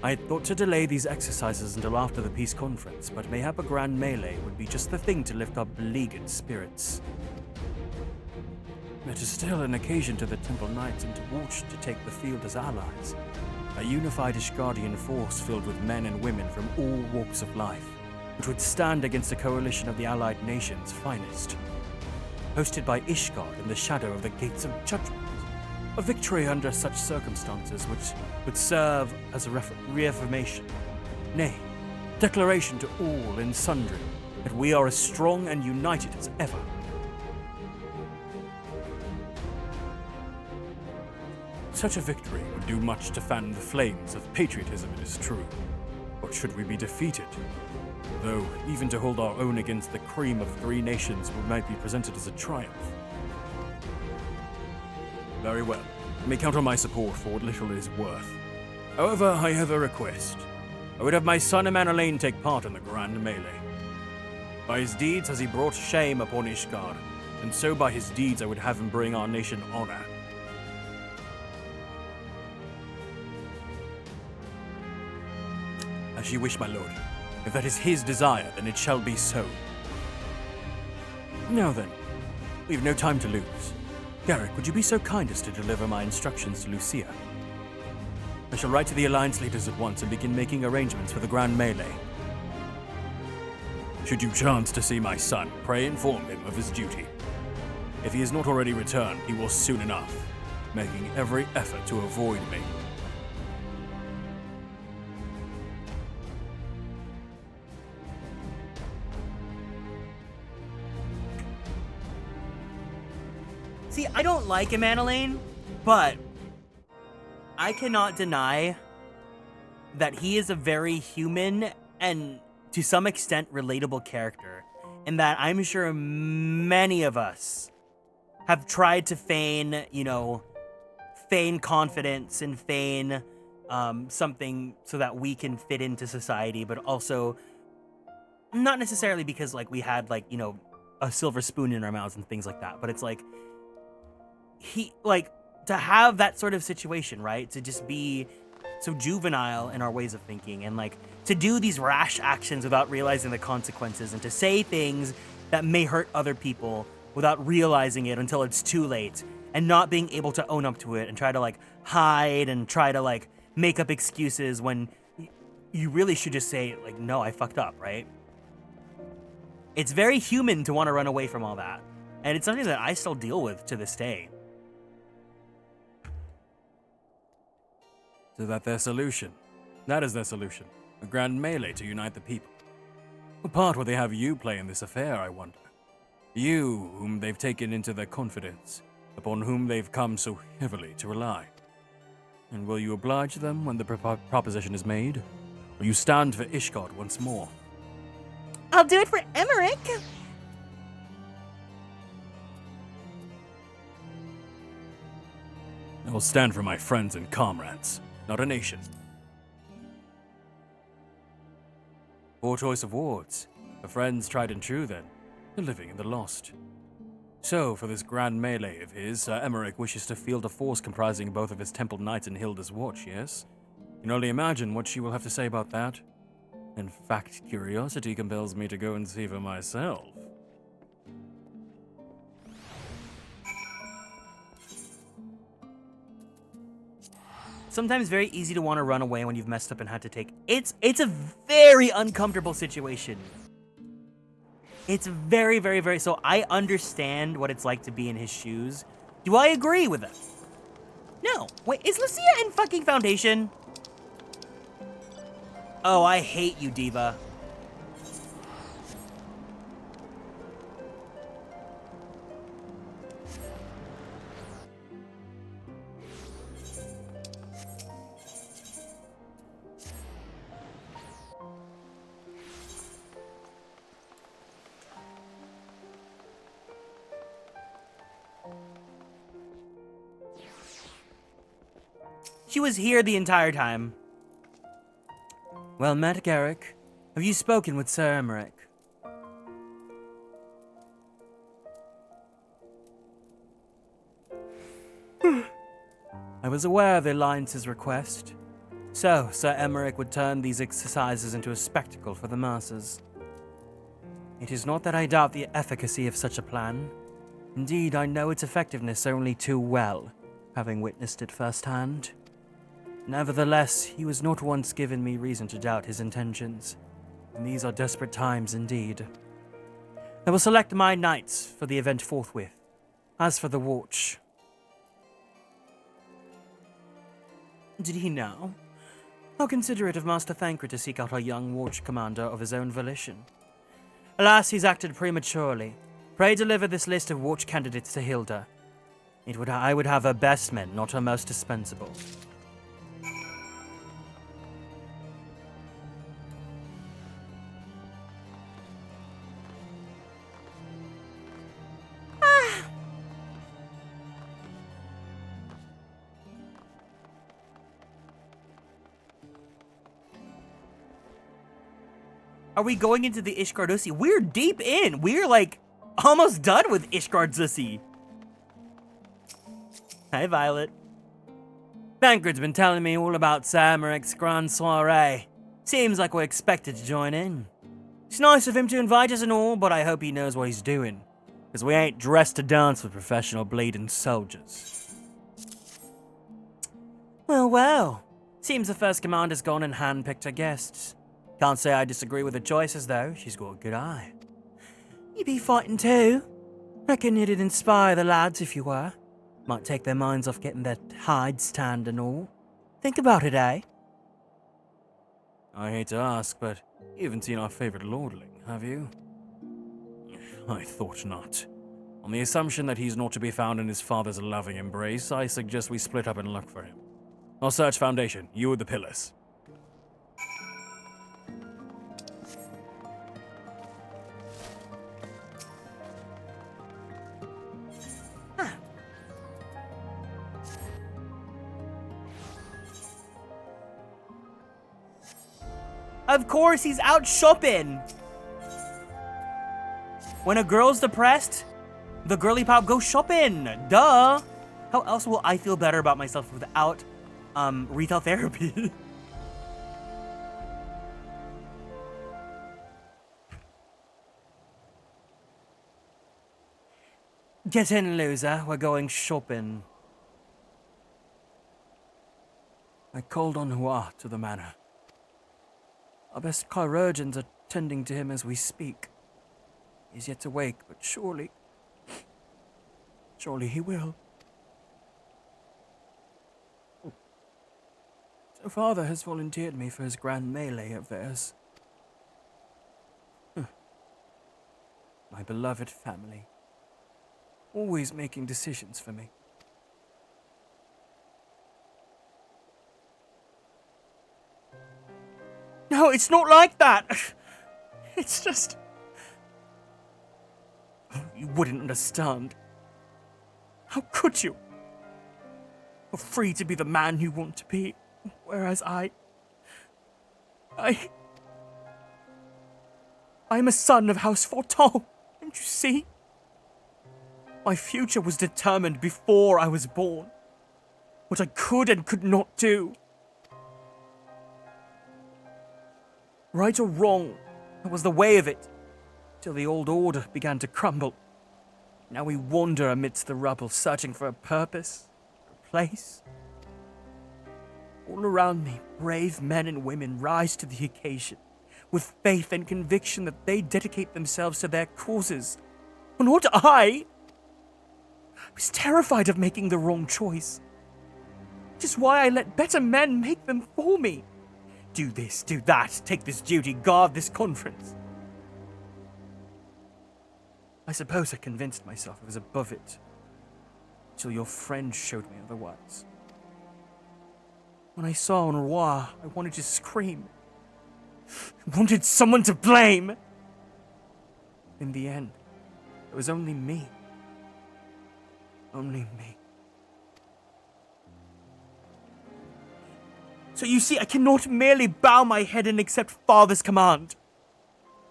I had thought to delay these exercises until after the peace conference, but mayhap a grand melee would be just the thing to lift up beleaguered spirits. It is still an occasion to the Temple Knights and to Watch to take the field as allies. A unified Ishgardian force filled with men and women from all walks of life, which would stand against a coalition of the allied nations' finest. Hosted by Ishgard in the shadow of the Gates of Judgment. A victory under such circumstances which would serve as a reaffirmation, nay, declaration to all and sundry that we are as strong and united as ever. Such a victory would do much to fan the flames of patriotism, it is true. But should we be defeated? Though, even to hold our own against the cream of three nations might be presented as a triumph. Very well. You may count on my support for what little it is worth. However, I have a request. I would have my son Emanalain take part in the grand melee. By his deeds has he brought shame upon Ishgard, and so by his deeds I would have him bring our nation honor. As you wish, my lord. If that is his desire, then it shall be so. Now then, we have no time to lose. Garrick, would you be so kind as to deliver my instructions to Lucia? I shall write to the Alliance leaders at once and begin making arrangements for the grand melee. Should you chance to see my son, pray inform him of his duty. If he has not already returned, he will soon enough, making every effort to avoid me. See, I don't like Emanalain, but I cannot deny that he is a very human and, to some extent, relatable character. And that I'm sure many of us have tried to feign, feign confidence and feign something so that we can fit into society, but also not necessarily because, we had, a silver spoon in our mouths and things like that, but it's to have that sort of situation, right? To just be so juvenile in our ways of thinking and to do these rash actions without realizing the consequences and to say things that may hurt other people without realizing it until it's too late and not being able to own up to it and try to hide and try to make up excuses when you really should just say no, I fucked up, right? It's very human to want to run away from all that. And it's something that I still deal with to this day. So that is their solution. A grand melee to unite the people. What part will they have you play in this affair, I wonder? You, whom they've taken into their confidence, upon whom they've come so heavily to rely. And will you oblige them when the proposition is made? Will you stand for Ishgard once more? I'll do it for Emmerich. I will stand for my friends and comrades, not a nation. Poor choice of words. For friends tried and true, then. The living and the lost. So, for this grand melee of his, Sir Emmerich wishes to field a force comprising both of his Temple Knights and Hilda's Watch, yes? You can only imagine what she will have to say about that. In fact, curiosity compels me to go and see for myself. Sometimes very easy to want to run away when you've messed up and had to take... It's a very uncomfortable situation. It's very, very, very... So I understand what it's like to be in his shoes. Do I agree with him? No. Wait, is Lucia in fucking Foundation? Oh, I hate you, Diva. She was here the entire time. Well met, Garrick. Have you spoken with Sir Emmerich? I was aware of the Alliance's request. So, Sir Emmerich would turn these exercises into a spectacle for the masses. It is not that I doubt the efficacy of such a plan. Indeed, I know its effectiveness only too well, having witnessed it firsthand. Nevertheless, he was not once given me reason to doubt his intentions, and these are desperate times indeed. I will select my knights for the event forthwith. As for the watch... Did he know? How considerate of Master Thancred to seek out a young watch commander of his own volition. Alas, he's acted prematurely. Pray deliver this list of watch candidates to Hilda. I would have her best men, not her most dispensable. Are we going into the Ishgard Ussi? We're deep in. We're like almost done with Ishgard Ussi. Hi, Violet. Thancred's been telling me all about Sir Emmerich's grand soiree. Seems like we're expected to join in. It's nice of him to invite us and all, but I hope he knows what he's doing. Because we ain't dressed to dance with professional bleeding soldiers. Well, well. Seems the first commander's gone and handpicked her guests. Can't say I disagree with her choices, though. She's got a good eye. You be fighting too? Reckon it'd inspire the lads if you were. Might take their minds off getting their hides tanned and all. Think about it, eh? I hate to ask, but you haven't seen our favorite lordling, have you? I thought not. On the assumption that he's not to be found in his father's loving embrace, I suggest we split up and look for him. I'll search Foundation, you with the pillars. Of course, he's out shopping. When a girl's depressed, the girly pop goes shopping. Duh. How else will I feel better about myself without retail therapy? Get in, loser. We're going shopping. I called on Hua to the manor. Our best chirurgeons are tending to him as we speak. He's yet to wake, but surely he will. So father has volunteered me for his grand melee affairs. My beloved family. Always making decisions for me. No, it's not like that! It's just... You wouldn't understand. How could you? You're free to be the man you want to be, whereas I'm a son of House Forton, don't you see? My future was determined before I was born. What I could and could not do. Right or wrong, that was the way of it, till the old order began to crumble. Now we wander amidst the rubble, searching for a purpose, a place. All around me, brave men and women rise to the occasion, with faith and conviction that they dedicate themselves to their causes. But not I! I was terrified of making the wrong choice. Which is why I let better men make them for me. Do this, do that, take this duty, guard this conference. I suppose I convinced myself I was above it, till your friend showed me otherwise. When I saw Noir, I wanted to scream. I wanted someone to blame. In the end, it was only me. Only me. So you see, I cannot merely bow my head and accept Father's command.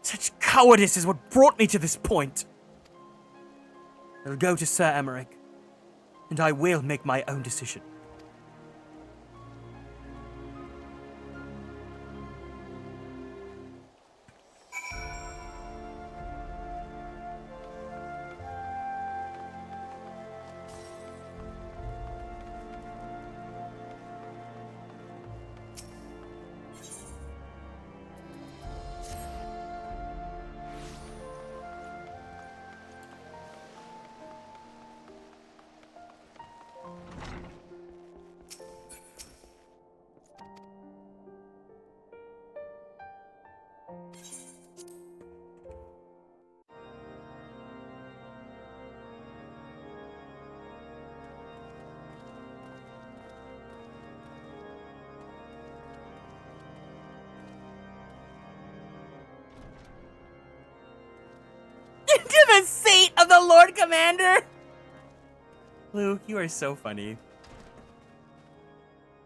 Such cowardice is what brought me to this point. I'll go to Sir Emmerich, and I will make my own decision. To the seat of the Lord Commander! Luke, you are so funny.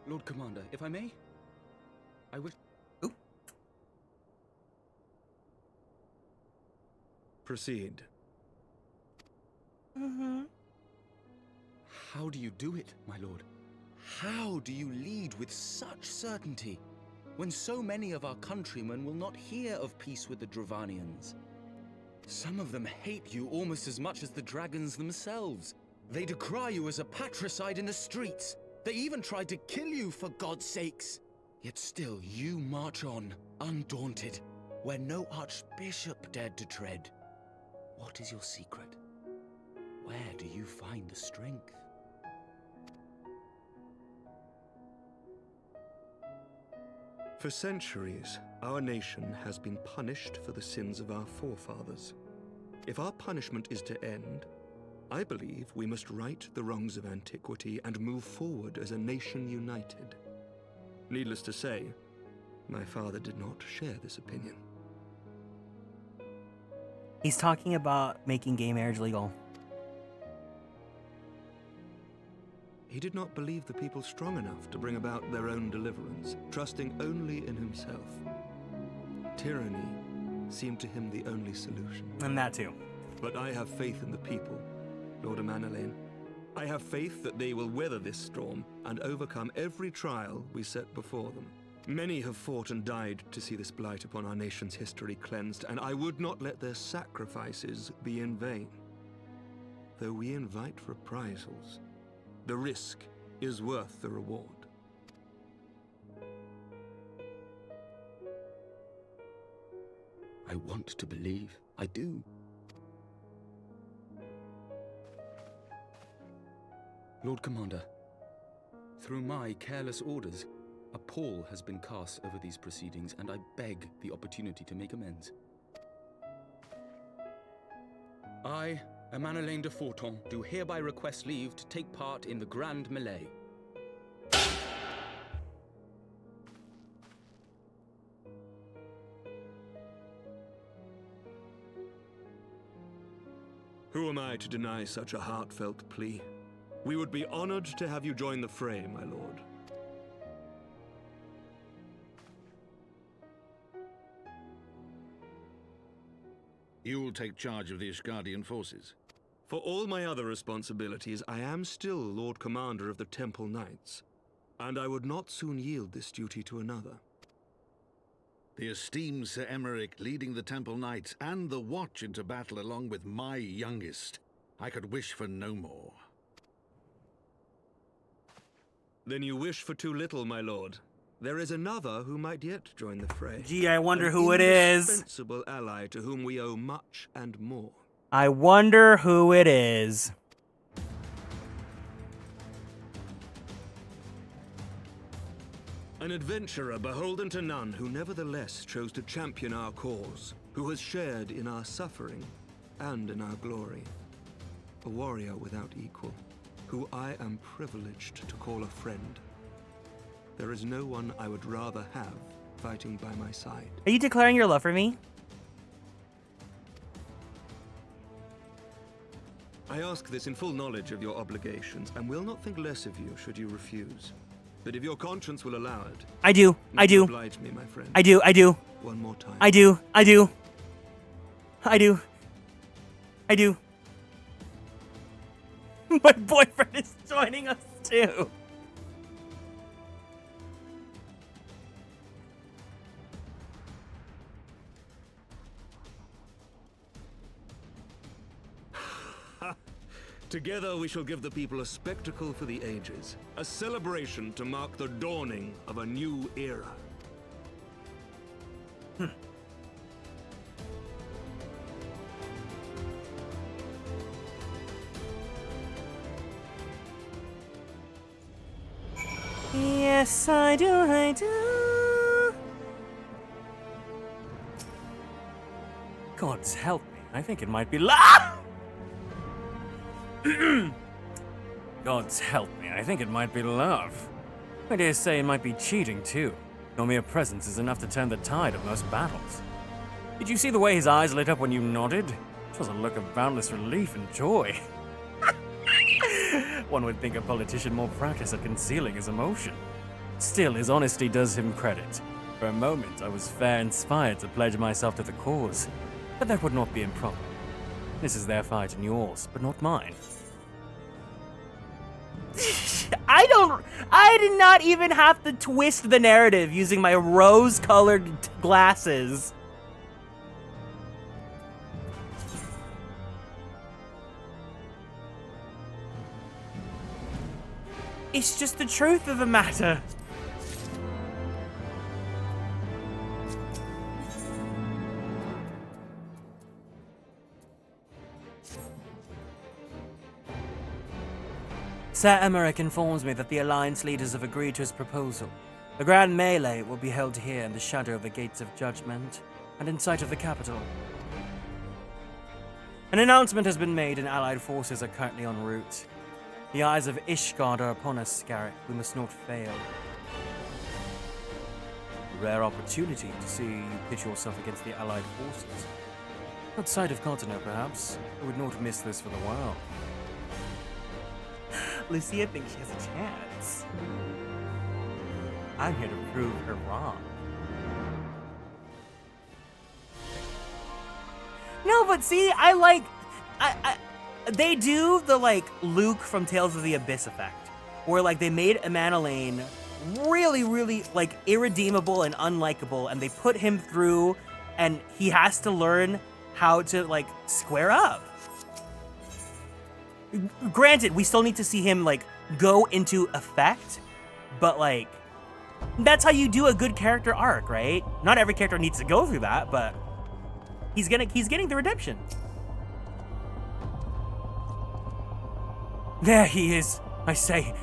Lord Commander, if I may? I wish... Ooh. Proceed. How do you do it, my lord? How do you lead with such certainty, when so many of our countrymen will not hear of peace with the Dravanians? Some of them hate you almost as much as the dragons themselves. They decry you as a patricide in the streets. They even tried to kill you, for God's sakes. Yet still you march on, undaunted, where no archbishop dared to tread. What is your secret? Where do you find the strength? For centuries, our nation has been punished for the sins of our forefathers. If our punishment is to end, I believe we must right the wrongs of antiquity and move forward as a nation united. Needless to say, my father did not share this opinion. He's talking about making gay marriage legal. He did not believe the people strong enough to bring about their own deliverance, trusting only in himself. Tyranny seemed to him the only solution. And that too. But I have faith in the people, Lord Amanalaine. I have faith that they will weather this storm and overcome every trial we set before them. Many have fought and died to see this blight upon our nation's history cleansed, and I would not let their sacrifices be in vain. Though we invite reprisals, the risk is worth the reward. I want to believe. I do. Lord Commander, through my careless orders, A pall has been cast over these proceedings, and I beg the opportunity to make amends. I, Emanelaine de Forton, do hereby request leave to take part in the Grand Melee. Who am I to deny such a heartfelt plea? We would be honored to have you join the fray, my lord. You will take charge of the Ishgardian forces? For all my other responsibilities, I am still Lord Commander of the Temple Knights, and I would not soon yield this duty to another. The esteemed Sir Emeric leading the Temple Knights and the Watch into battle along with my youngest. I could wish for no more. Then you wish for too little, my lord. There is another who might yet join the fray. Gee, I wonder who it is. An indispensable ally to whom we owe much and more. I wonder who it is. An adventurer beholden to none, who nevertheless chose to champion our cause, who has shared in our suffering and in our glory. A warrior without equal, who I am privileged to call a friend. There is no one I would rather have fighting by my side. Are you declaring your love for me? I ask this in full knowledge of your obligations, and will not think less of you should you refuse. But if your conscience will allow it, I do. I do. Oblige me, my friend. I do. I do. One more time. I do. I do. I do. I do. My boyfriend is joining us too. Together we shall give the people a spectacle for the ages, a celebration to mark the dawning of a new era. Yes, I do, I do. God's help me. I think it might be God's help me. I think it might be love. I dare say it might be cheating, too. No mere presence is enough to turn the tide of most battles. Did you see the way his eyes lit up when you nodded? It was a look of boundless relief and joy. One would think a politician more practiced at concealing his emotion. Still, his honesty does him credit. For a moment, I was fair inspired to pledge myself to the cause. But that would not be improper. This is their fight and yours, but not mine. I did not even have to twist the narrative using my rose-colored glasses. It's just the truth of the matter. Sir Emeric informs me that the Alliance leaders have agreed to his proposal. The Grand Melee will be held here in the shadow of the Gates of Judgment, and in sight of the capital. An announcement has been made and Allied forces are currently en route. The eyes of Ishgard are upon us, Scarrick. We must not fail. A rare opportunity to see you pitch yourself against the Allied forces. Outside of Continent, perhaps. I would not miss this for the world. Lucia thinks she has a chance. I'm here to prove her wrong. No, but see, they do the, like, Luke from Tales of the Abyss effect. Where, like, they made Emanelaine really, really, like, irredeemable and unlikable, and they put him through, and he has to learn how to, like, square up. Granted, we still need to see him, like, go into effect, but, like, that's how you do a good character arc, right? Not every character needs to go through that, but he's getting the redemption. There he is, I say.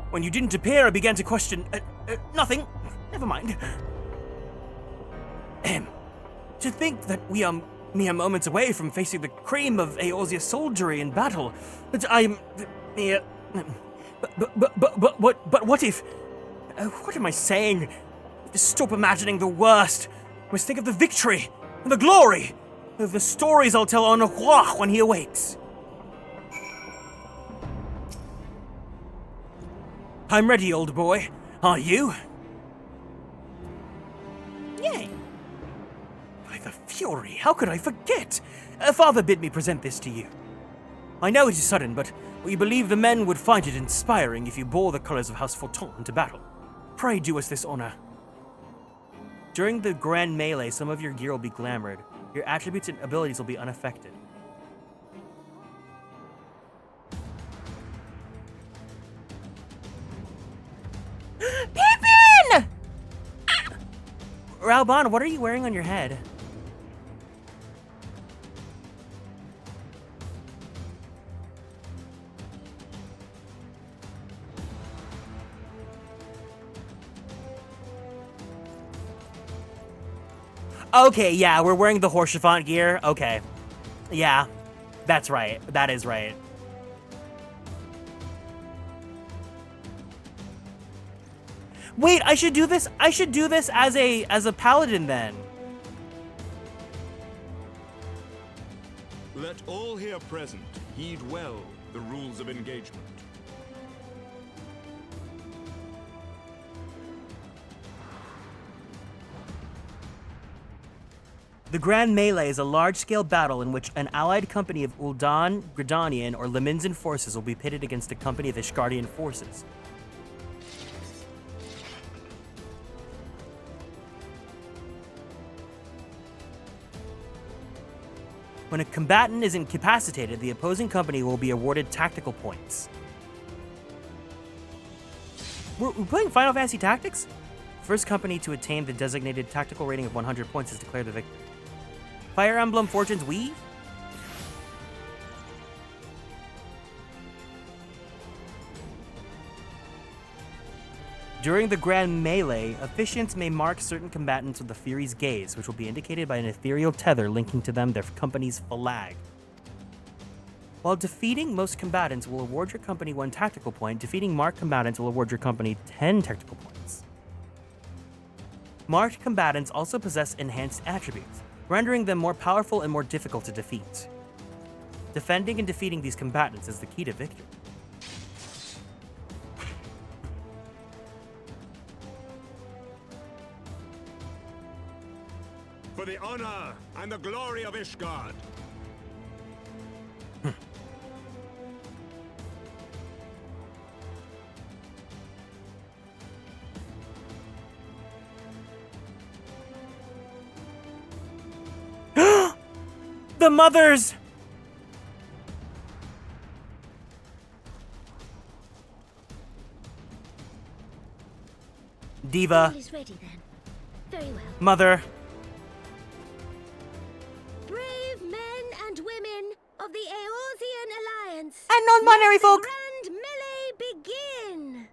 When you didn't appear, I began to question... Nothing. Never mind. To think that we are mere moments away from facing the cream of Eorzea's soldiery in battle. But I'm... But what if... what am I saying? Just stop imagining the worst. Must think of the victory and the glory of the stories I'll tell on Roi when he awakes. I'm ready, old boy. Are you? Yay. By the Fury, how could I forget? Father bid me present this to you. I know it is sudden, but we believe the men would find it inspiring if you bore the colors of House Forton into battle. Pray do us this honor. During the grand melee, some of your gear will be glamored. Your attributes and abilities will be unaffected. Pippin! Raoban, what are you wearing on your head? Okay, yeah, we're wearing the horse chiffon gear. Okay. Yeah, that's right. That is right. Wait, I should do this. I should do this as a paladin then. Let all here present heed well the rules of engagement. The Grand Melee is a large-scale battle in which an allied company of Ul'dan, Gridanian, or Leminsan forces will be pitted against a company of Ishgardian forces. When a combatant is incapacitated, the opposing company will be awarded tactical points. We're playing Final Fantasy Tactics? First company to attain the designated tactical rating of 100 points is declared the victor. Fire Emblem Fortune's Weave? During the Grand Melee, officiants may mark certain combatants with the Fury's gaze, which will be indicated by an ethereal tether linking to them their company's flag. While defeating most combatants will award your company 1 tactical point, defeating marked combatants will award your company 10 tactical points. Marked combatants also possess enhanced attributes, rendering them more powerful and more difficult to defeat. Defending and defeating these combatants is the key to victory. For the honor and the glory of Ishgard. The mothers! Diva. All is ready then. Very well. Mother. Brave men and women of the Eorzean Alliance. And non-binary folk. Grand melee begin.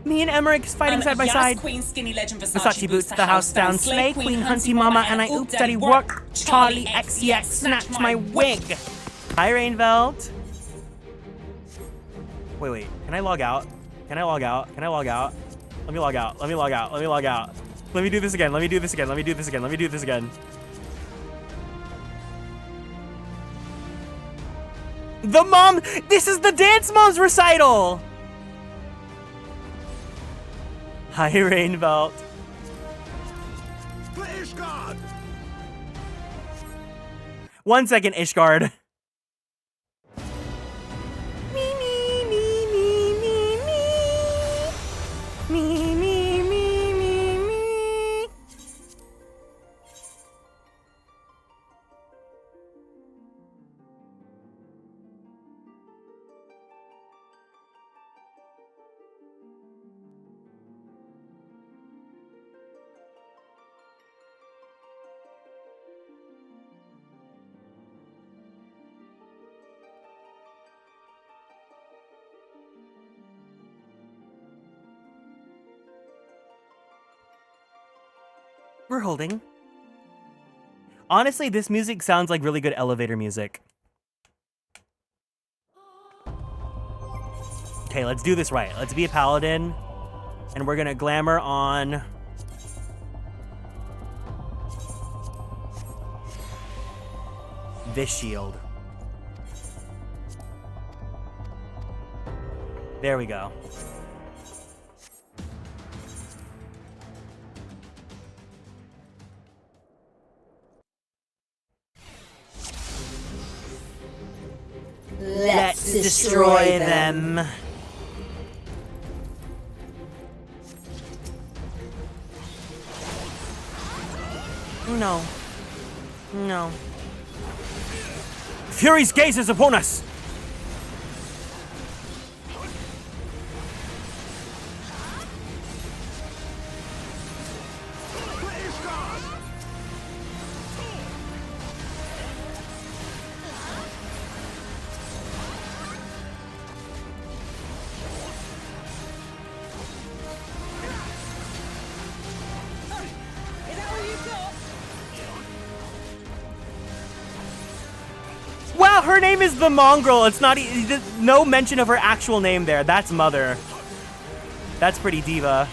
Me and Emmerich's fighting side by side. Queen Skinny Legend Versace boots, the house down, slay Queen Hunty Mama, and I oops daddy work. Charlie XCX snatched my wig. Hi Rainveld. Wait, can I log out? Can I log out? Can I log out? Let me log out. Let me log out. Let me log out. Let me do this again. Let me do this again. Let me do this again. Let me do this again. The mom! This is the Dance Moms recital! Hi, Rainveld. Ishgard! 1 second, Ishgard. We're holding. Honestly, this music sounds like really good elevator music. Okay, let's do this right. Let's be a paladin. And we're gonna glamour on... this shield. There we go. Let's destroy them. No. No. Fury's gaze is upon us! Wow, her name is the Mongrel. It's not no mention of her actual name there. That's Mother. That's pretty diva.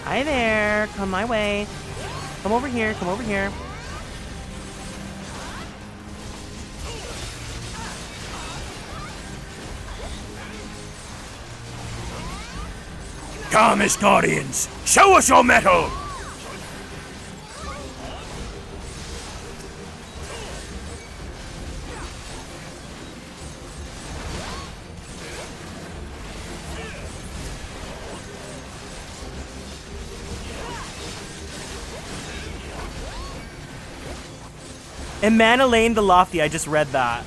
Hi there, come my way. Come over here, come over here. Karmish Guardians, show us your mettle! Emanalaine the Lofty, I just read that.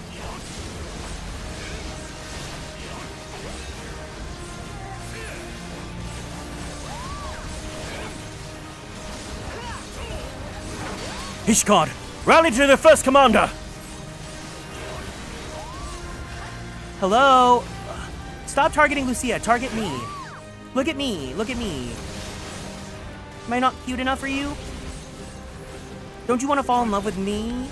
Ishkard, rally to the first commander! Hello? Stop targeting Lucia, target me. Look at me, look at me. Am I not cute enough for you? Don't you want to fall in love with me?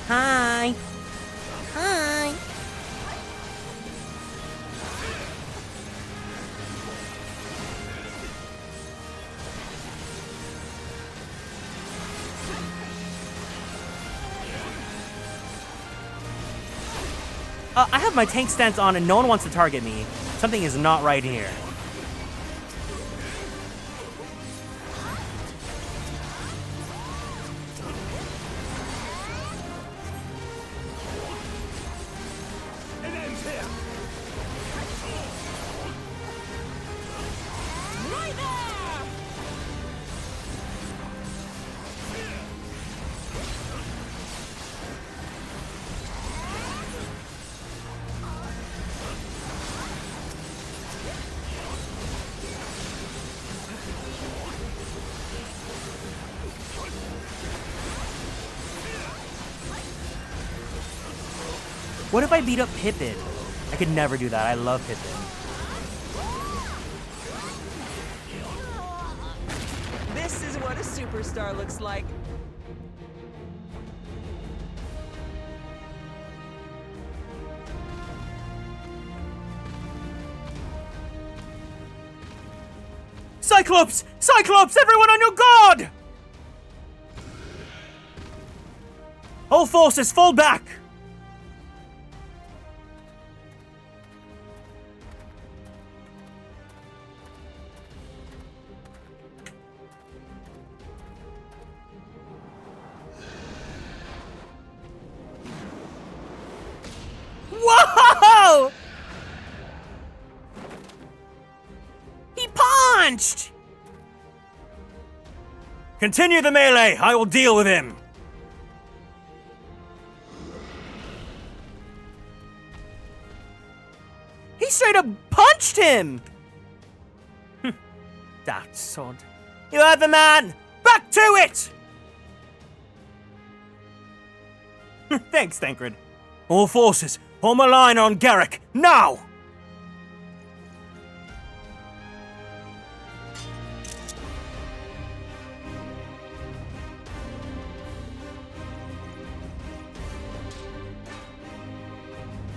Hi. Hi. I have my tank stance on and no one wants to target me. Something is not right here. What if I beat up Pippin? I could never do that. I love Pippin. This is what a superstar looks like. Cyclops! Cyclops! Everyone on your guard! All forces, fall back! Whoa! He punched! Continue the melee. I will deal with him. He straight up punched him! That sod. You heard the man! Back to it! Thanks, Thancred. All forces, form a line on Garrick, now!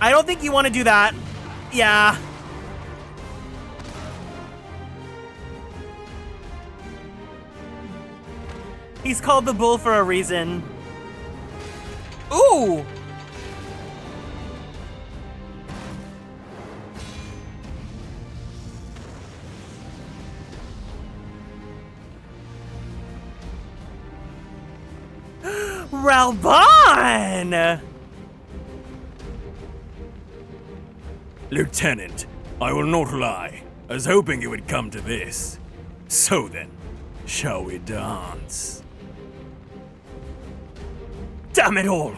I don't think you want to do that. Yeah. He's called the bull for a reason. Ooh! Ralban! Lieutenant, I will not lie. I was hoping it would come to this. So then, shall we dance? Damn it all!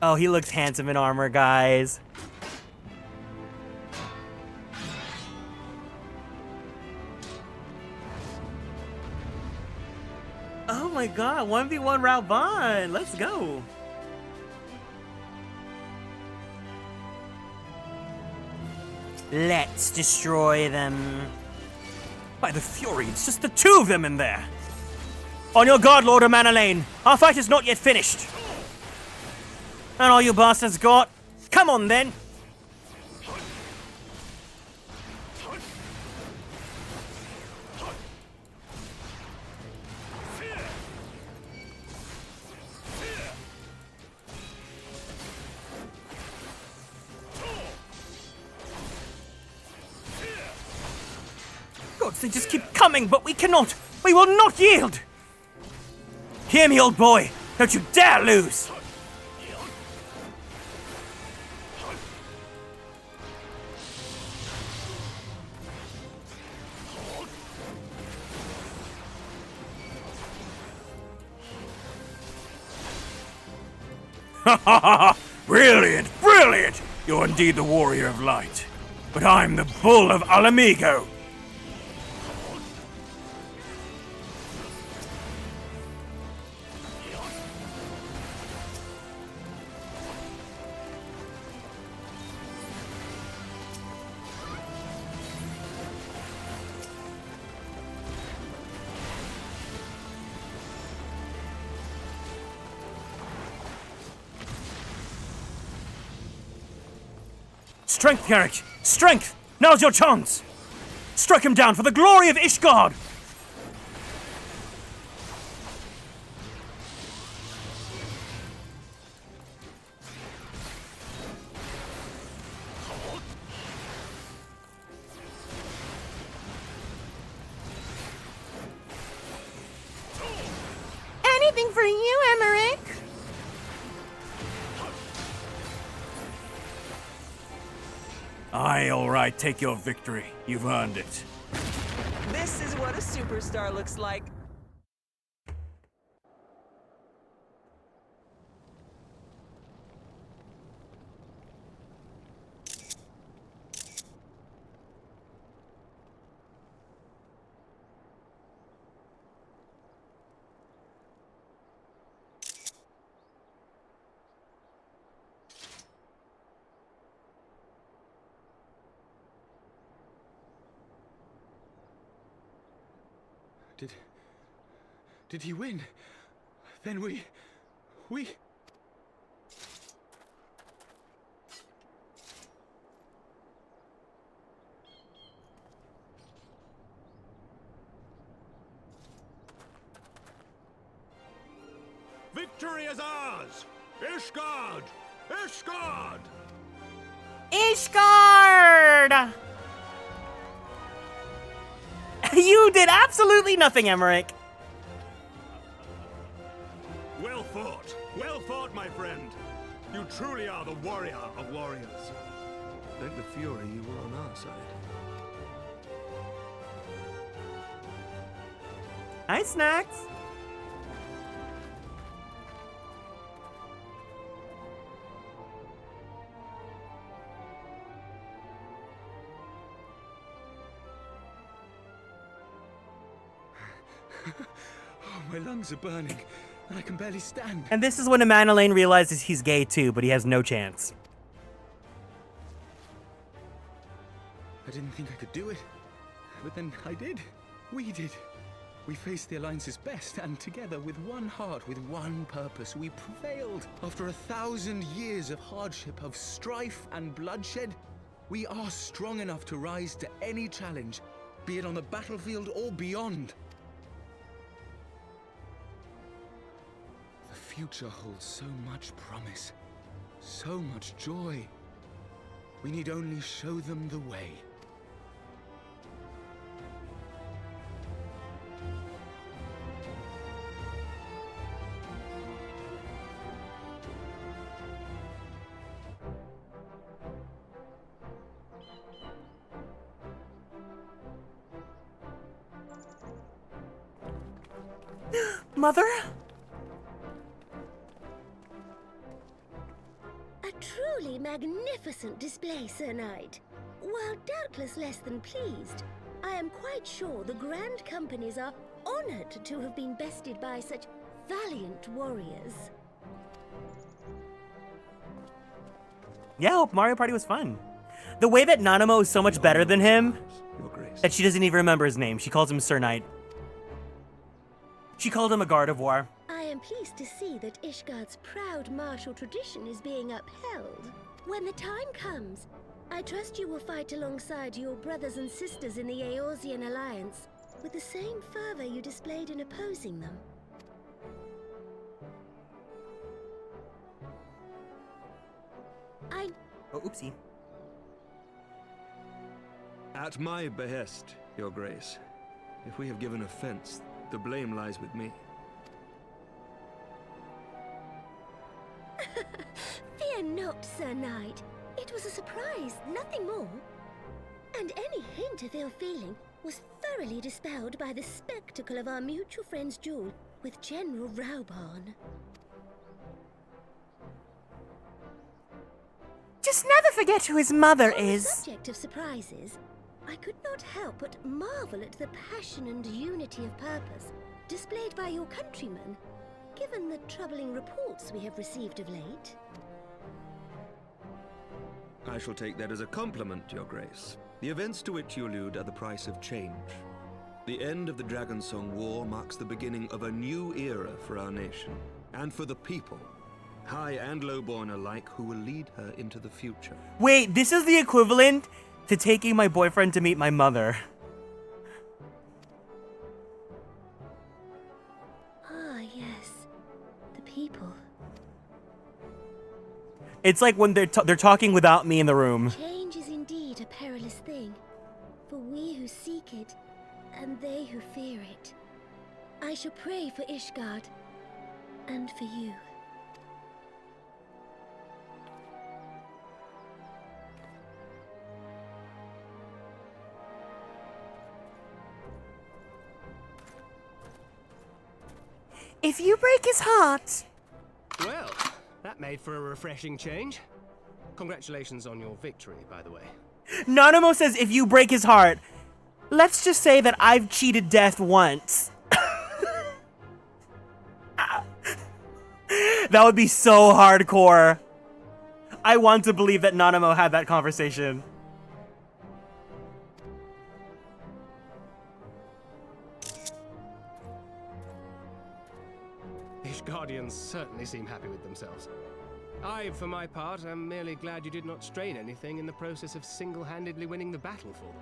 Oh, he looks handsome in armor, guys. Oh my god, 1v1 Ralban. Let's go. Let's destroy them. By the Fury, it's just the two of them in there. On your guard, Lord of Manalane. Our fight is not yet finished. And all you bastards got? Come on then. Gods, they just keep coming, but we cannot. We will not yield. Hear me, old boy. Don't you dare lose. Ha ha ha! Brilliant! Brilliant! You're indeed the warrior of light. But I'm the bull of Alamigo. Strength, Garrick! Strength! Now's your chance! Strike him down for the glory of Ishgard! Anything for you, Emmerich! Aye, all right, take your victory. You've earned it. This is what a superstar looks like. Did he win? Then we... Victory is ours! Ishgard! Ishgard! Ishgard! You did absolutely nothing, Emmerich. Well fought! Well fought, my friend! You truly are the warrior of warriors. Thank the Fury you were on our side. Hi, Snacks. Oh, my lungs are burning, and I can barely stand. And this is when Amanda Lane realizes he's gay too, but he has no chance. I didn't think I could do it, but then I did. We did. We faced the Alliance's best, and together, with one heart, with one purpose, we prevailed. After 1,000 years of hardship, of strife and bloodshed, we are strong enough to rise to any challenge, be it on the battlefield or beyond. The future holds so much promise, so much joy. We need only show them the way. Mother? A truly magnificent display, Sir Knight. While doubtless less than pleased, I am quite sure the Grand Companies are honored to have been bested by such valiant warriors. Yeah, Mario Party was fun. The way that Nanamo is so much better than him that she doesn't even remember his name. She calls him Sir Knight. She called him a guard of war. I am pleased to see that Ishgard's proud martial tradition is being upheld. When the time comes, I trust you will fight alongside your brothers and sisters in the Eorzean Alliance with the same fervor you displayed in opposing them. Oh, oopsie. At my behest, Your Grace. If we have given offense, the blame lies with me. Fear not, Sir Knight. It was a surprise, nothing more. And any hint of ill feeling was thoroughly dispelled by the spectacle of our mutual friend's duel with General Raubarn. Just never forget who his mother On is. the subject of surprises, I could not help but marvel at the passion and unity of purpose displayed by your countrymen, given the troubling reports we have received of late. I shall take that as a compliment, Your Grace. The events to which you allude are the price of change. The end of the Dragonsong War marks the beginning of a new era for our nation, and for the people, high and lowborn alike, who will lead her into the future. Wait, this is the equivalent to taking my boyfriend to meet my mother. Ah, yes. The people. It's like when they're talking without me in the room. Change is indeed a perilous thing, for we who seek it, and they who fear it. I shall pray for Ishgard, and for you. If you break his heart... Well, that made for a refreshing change. Congratulations on your victory, by the way. Nanamo says if you break his heart, let's just say that I've cheated death once. That would be so hardcore. I want to believe that Nanamo had that conversation. Ishgardians certainly seem happy with themselves. I, for my part, am merely glad you did not strain anything in the process of single-handedly winning the battle for them.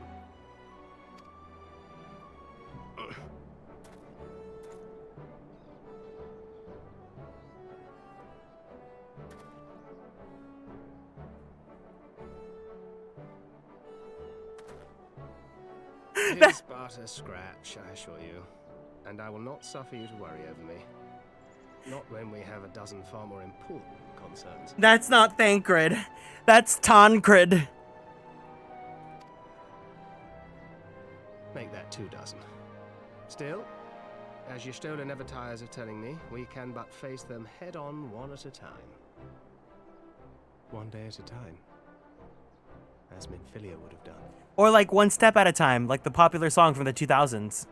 It is but a scratch, I assure you, and I will not suffer you to worry over me. Not when we have a dozen far more important concerns. That's not Thancred. That's Tancred. Make that 2 dozen. Still, as Y'shtola never tires of telling me, we can but face them head-on one at a time. One day at a time. As Minfilia would have done. Or like one step at a time, like the popular song from the 2000s.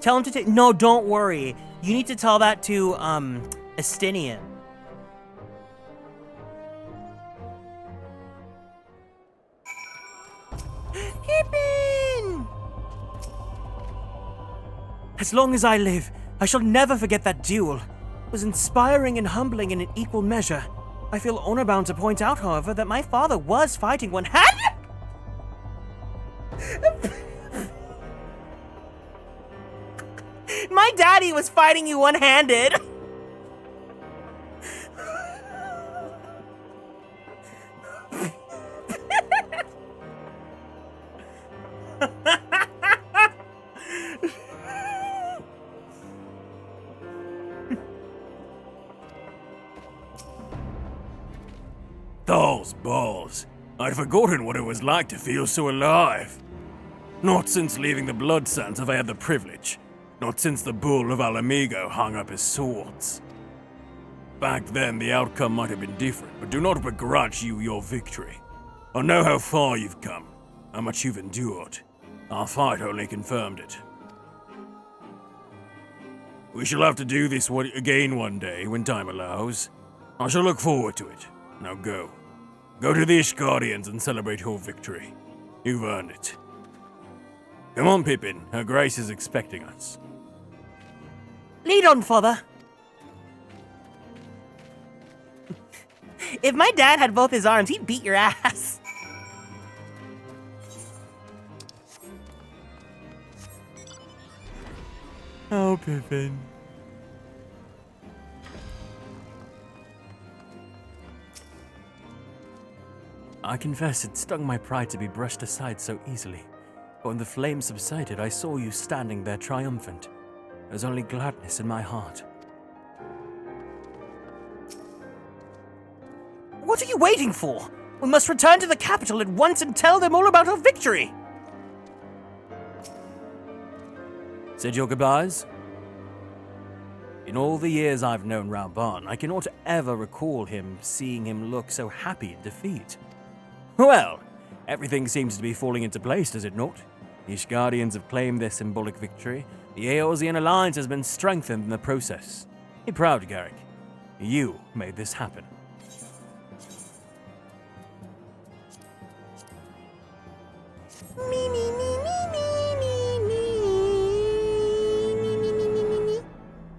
Tell him to take. No, don't worry. You need to tell that to Estinian. Pippin! As long as I live, I shall never forget that duel. It was inspiring and humbling in an equal measure. I feel honor-bound to point out, however, that my father was fighting one-handed. My daddy was fighting you one-handed. Those balls. I'd forgotten what it was like to feel so alive. Not since leaving the Blood Sands have I had the privilege. Not since the Bull of Alamigo hung up his swords. Back then, the outcome might have been different, but do not begrudge you your victory. I know how far you've come, how much you've endured. Our fight only confirmed it. We shall have to do this again one day, when time allows. I shall look forward to it. Now go. Go to the Ishgardians and celebrate your victory. You've earned it. Come on, Pippin. Her Grace is expecting us. Lead on, father. If my dad had both his arms, he'd beat your ass. Oh, Pippin. I confess it stung my pride to be brushed aside so easily. But when the flames subsided, I saw you standing there triumphant. There was only gladness in my heart. What are you waiting for? We must return to the capital at once and tell them all about our victory! Said your goodbyes? In all the years I've known Rauban, I cannot ever recall seeing him look so happy in defeat. Well, everything seems to be falling into place, does it not? The Ishgardians have claimed their symbolic victory. The Eorzean alliance has been strengthened in the process. Be proud, Garrick. You made this happen.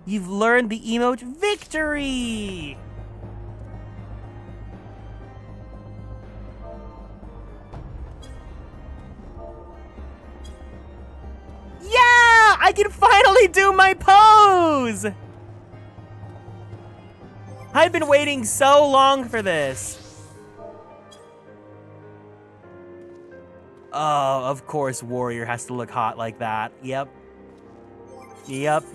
You've learned the emote victory! Yeah! I can finally do my pose! I've been waiting so long for this. Oh, of course Warrior has to look hot like that. Yep. Yep.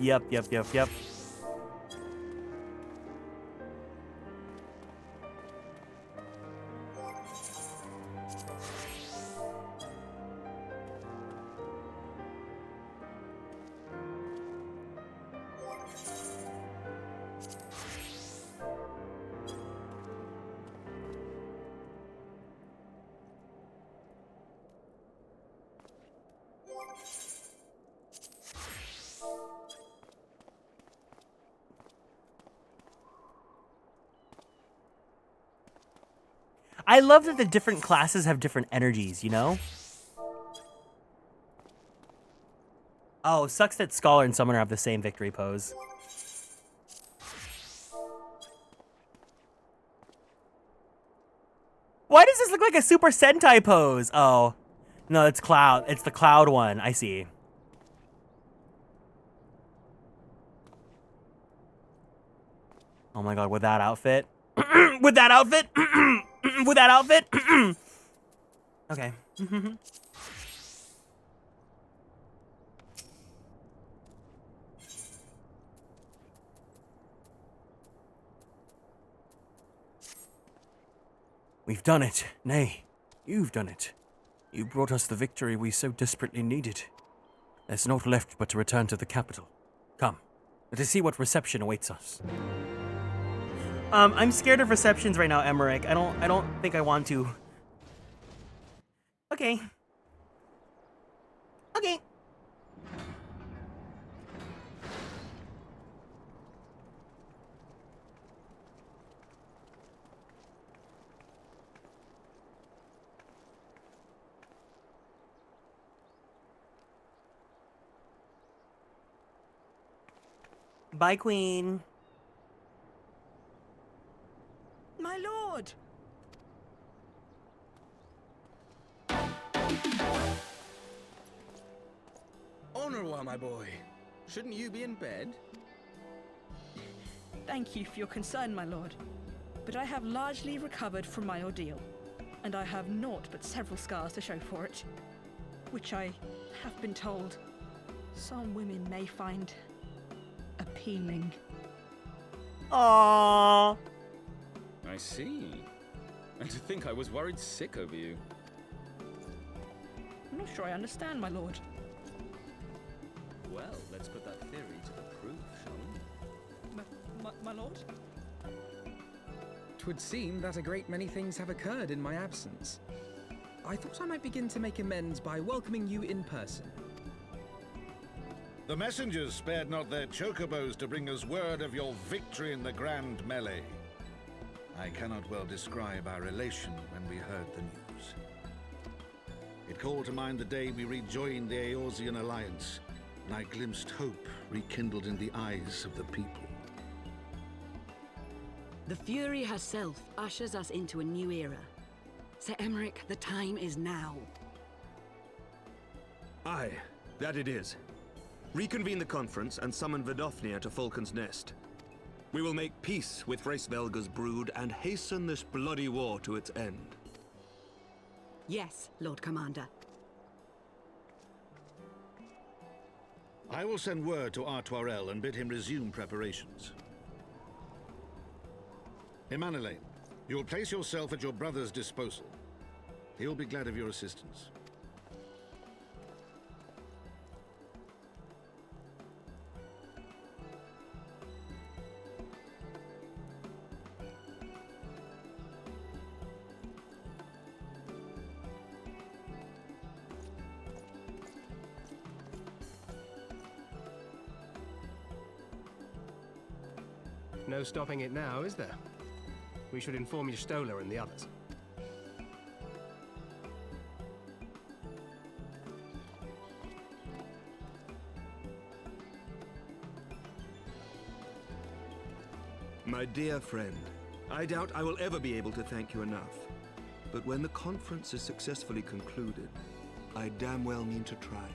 I love that the different classes have different energies, you know? Oh, sucks that Scholar and Summoner have the same victory pose. Why does this look like a Super Sentai pose? Oh, no, it's Cloud. It's the Cloud one. I see. Oh my god, with that outfit? With that outfit? With that outfit? Okay. We've done it. Nay, you've done it. You brought us the victory we so desperately needed. There's naught left but to return to the capital. Come, let us see what reception awaits us. I'm scared of receptions right now, Emmerich. I don't think I want to. Okay. Okay. Bye, Queen. My lord! Honorwa, my boy. Shouldn't you be in bed? Thank you for your concern, my lord. But I have largely recovered from my ordeal, and I have naught but several scars to show for it, which I have been told some women may find appealing. Aww. I see. And to think I was worried sick over you. I'm not sure I understand, my lord. Well, let's put that theory to the proof, shall we? My lord? 'Twould seem that a great many things have occurred in my absence. I thought I might begin to make amends by welcoming you in person. The messengers spared not their chocobos to bring us word of your victory in the grand melee. I cannot well describe our elation when we heard the news. It called to mind the day we rejoined the Eorzean Alliance, and I glimpsed hope rekindled in the eyes of the people. The Fury herself ushers us into a new era. Sir Emmerich, the time is now. Aye, that it is. Reconvene the conference and summon Vidofnir to Falcon's Nest. We will make peace with Hraesvelga's brood and hasten this bloody war to its end. Yes, Lord Commander. I will send word to Artoirel and bid him resume preparations. Emanuele, you will place yourself at your brother's disposal. He'll be glad of your assistance. No stopping it now, is there? We should inform Stola and the others. My dear friend, I doubt I will ever be able to thank you enough. But when the conference is successfully concluded, I damn well mean to try.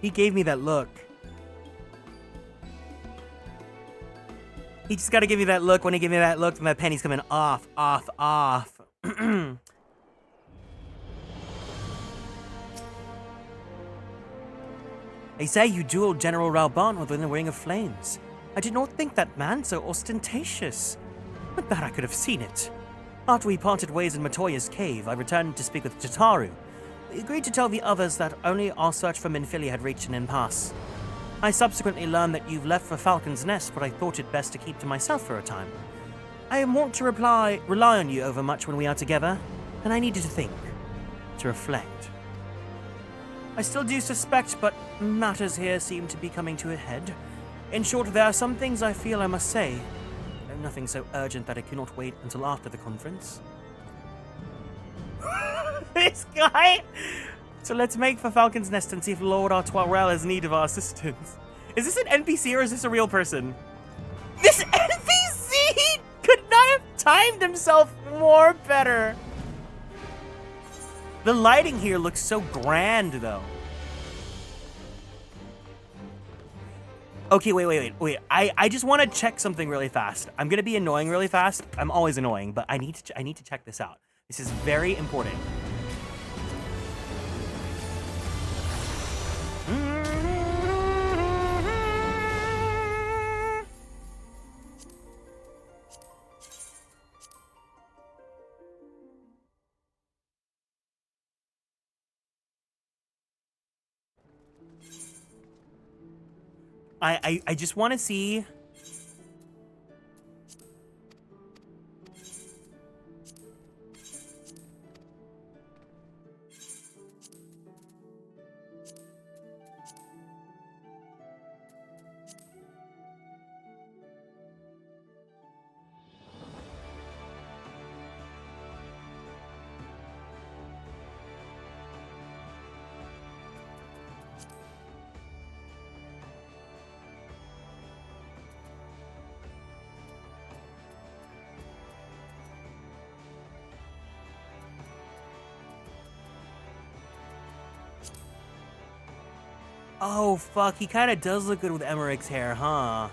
He gave me that look. He just gotta give me that look. When he gave me that look, my penny's coming off, off, off. They say you dueled General Ralban within the Ring of Flames. I did not think that man so ostentatious. But that I could have seen it. After we parted ways in Matoya's cave, I returned to speak with Tataru. We agreed to tell the others that only our search for Minfilia had reached an impasse. I subsequently learned that you've left for Falcon's Nest, but I thought it best to keep to myself for a time. I want to rely on you over much when we are together, and I needed to think, to reflect. I still do suspect, but matters here seem to be coming to a head. In short, there are some things I feel I must say. Though nothing so urgent that I cannot wait until after the conference. This guy! So let's make for Falcon's Nest and see if Lord Artoirel is in need of our assistance. Is this an NPC or is this a real person? This NPC could not have timed himself more better. The lighting here looks so grand, though. Okay, wait. I just want to check something really fast. I'm gonna be annoying really fast. I'm always annoying, but I need to check this out. This is very important. I just want to see. Oh, fuck. He kind of does look good with Emmerich's hair, huh?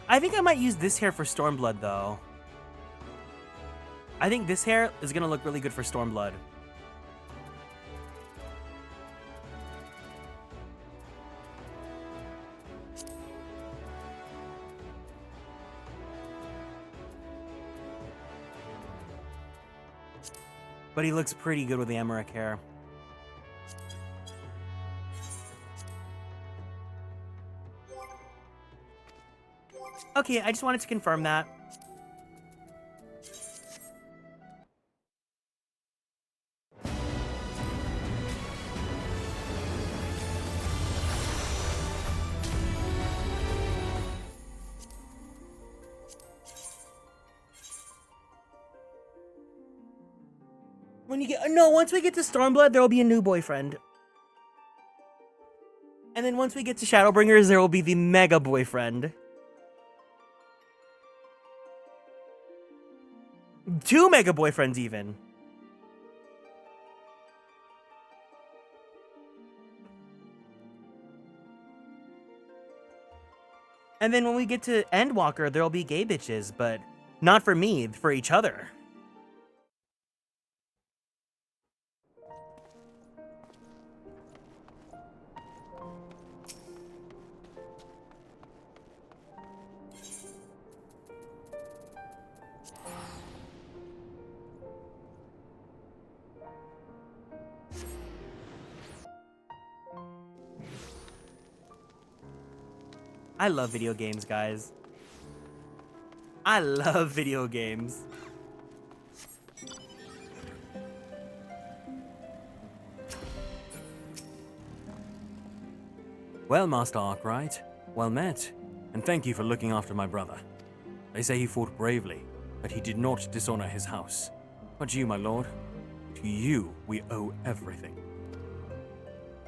I think I might use this hair for Stormblood, though. I think this hair is going to look really good for Stormblood. But he looks pretty good with the Emmerich hair. Okay, I just wanted to confirm that. Once we get to Stormblood, there will be a new boyfriend. And then once we get to Shadowbringers, there will be the mega boyfriend. 2 mega boyfriends, even. And then when we get to Endwalker, there will be gay bitches, but not for me, for each other. I love video games, guys. I love video games. Well, Master Arkwright, well met, and thank you for looking after my brother. They say he fought bravely, but he did not dishonor his house. But you, my lord, to you we owe everything.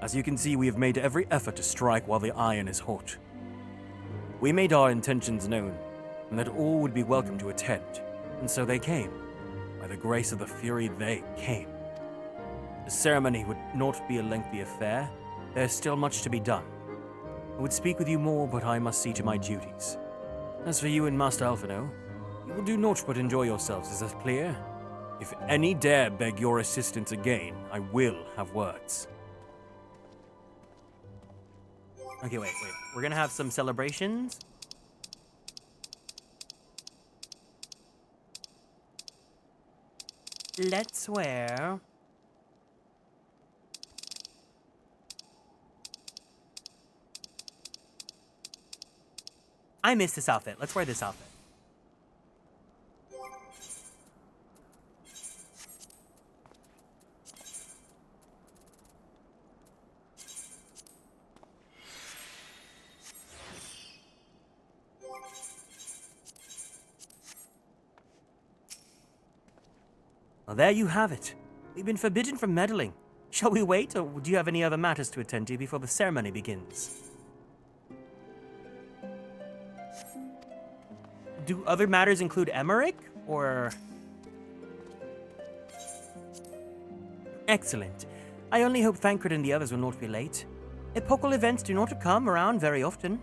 As you can see, we have made every effort to strike while the iron is hot. We made our intentions known, and that all would be welcome to attend, and so they came. By the grace of the Fury, they came. The ceremony would not be a lengthy affair. There's still much to be done. I would speak with you more, but I must see to my duties. As for you and Master Alphino, you will do naught but enjoy yourselves, is that clear? If any dare beg your assistance again, I will have words. Okay, wait. We're gonna have some celebrations. Let's swear. I miss this outfit. Let's wear this outfit. Well, there you have it. We've been forbidden from meddling. Shall we wait, or do you have any other matters to attend to before the ceremony begins? Do other matters include Emmerich, or...? Excellent. I only hope Thancred and the others will not be late. Epochal events do not come around very often.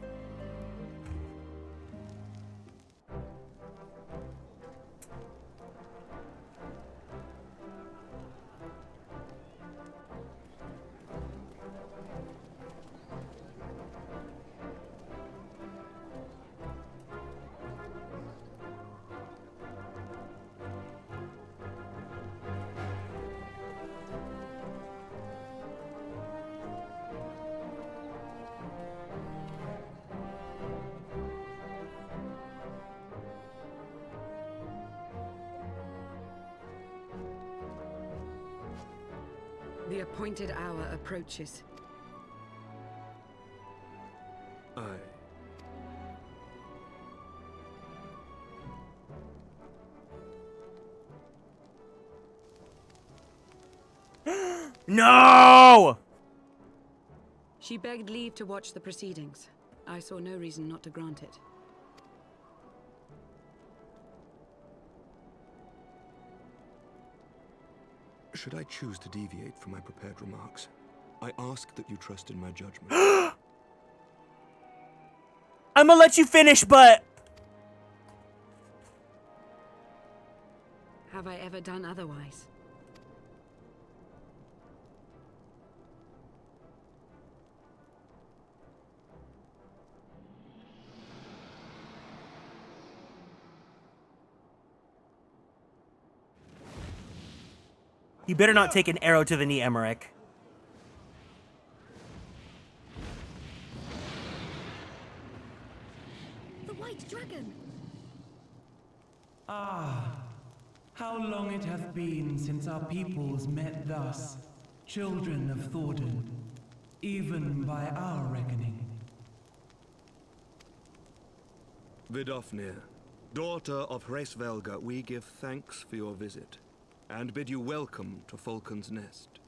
The appointed hour approaches. Aye. No! She begged leave to watch the proceedings. I saw no reason not to grant it. Should I choose to deviate from my prepared remarks, I ask that you trust in my judgment. I'm gonna let you finish, but... Have I ever done otherwise? You better not take an arrow to the knee, Emmerich. The White Dragon! Ah, how long it hath been since our peoples met thus, children of Thordan, even by our reckoning. Vidofnir, daughter of Hraesvelga, we give thanks for your visit, and bid you welcome to Falcon's Nest.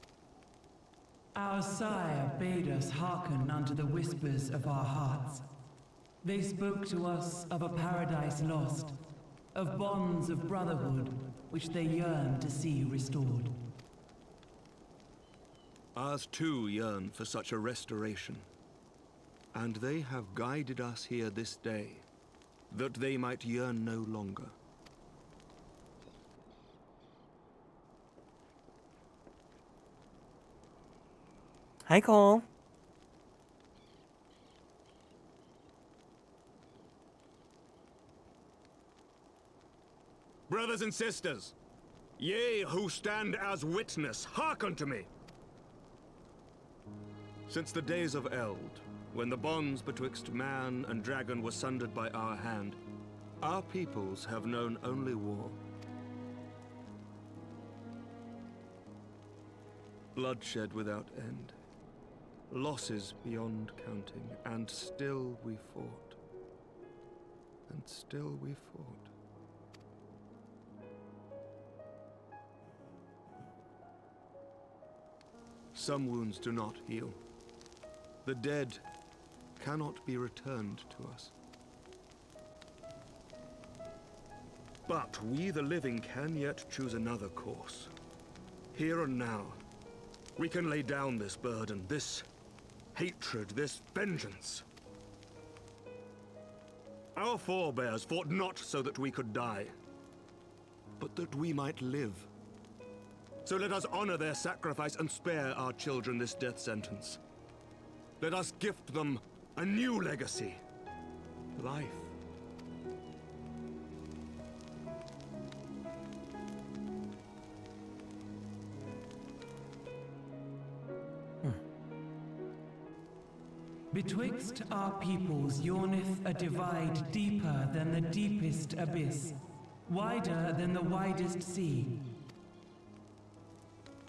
Our sire bade us hearken unto the whispers of our hearts. They spoke to us of a paradise lost, of bonds of brotherhood which they yearn to see restored. Ours too yearn for such a restoration, and they have guided us here this day, that they might yearn no longer. Hi, Cole. Brothers and sisters, ye who stand as witness, hearken to me. Since the days of Eld, when the bonds betwixt man and dragon were sundered by our hand, our peoples have known only war. Bloodshed without end. Losses beyond counting, and still we fought. And still we fought. Some wounds do not heal. The dead cannot be returned to us. But we, the living, can yet choose another course. Here and now, we can lay down this burden, this hatred, this vengeance. Our forebears fought not so that we could die, but that we might live. So let us honor their sacrifice and spare our children this death sentence. Let us gift them a new legacy. Life. Betwixt our peoples yawneth a divide deeper than the deepest abyss, wider than the widest sea.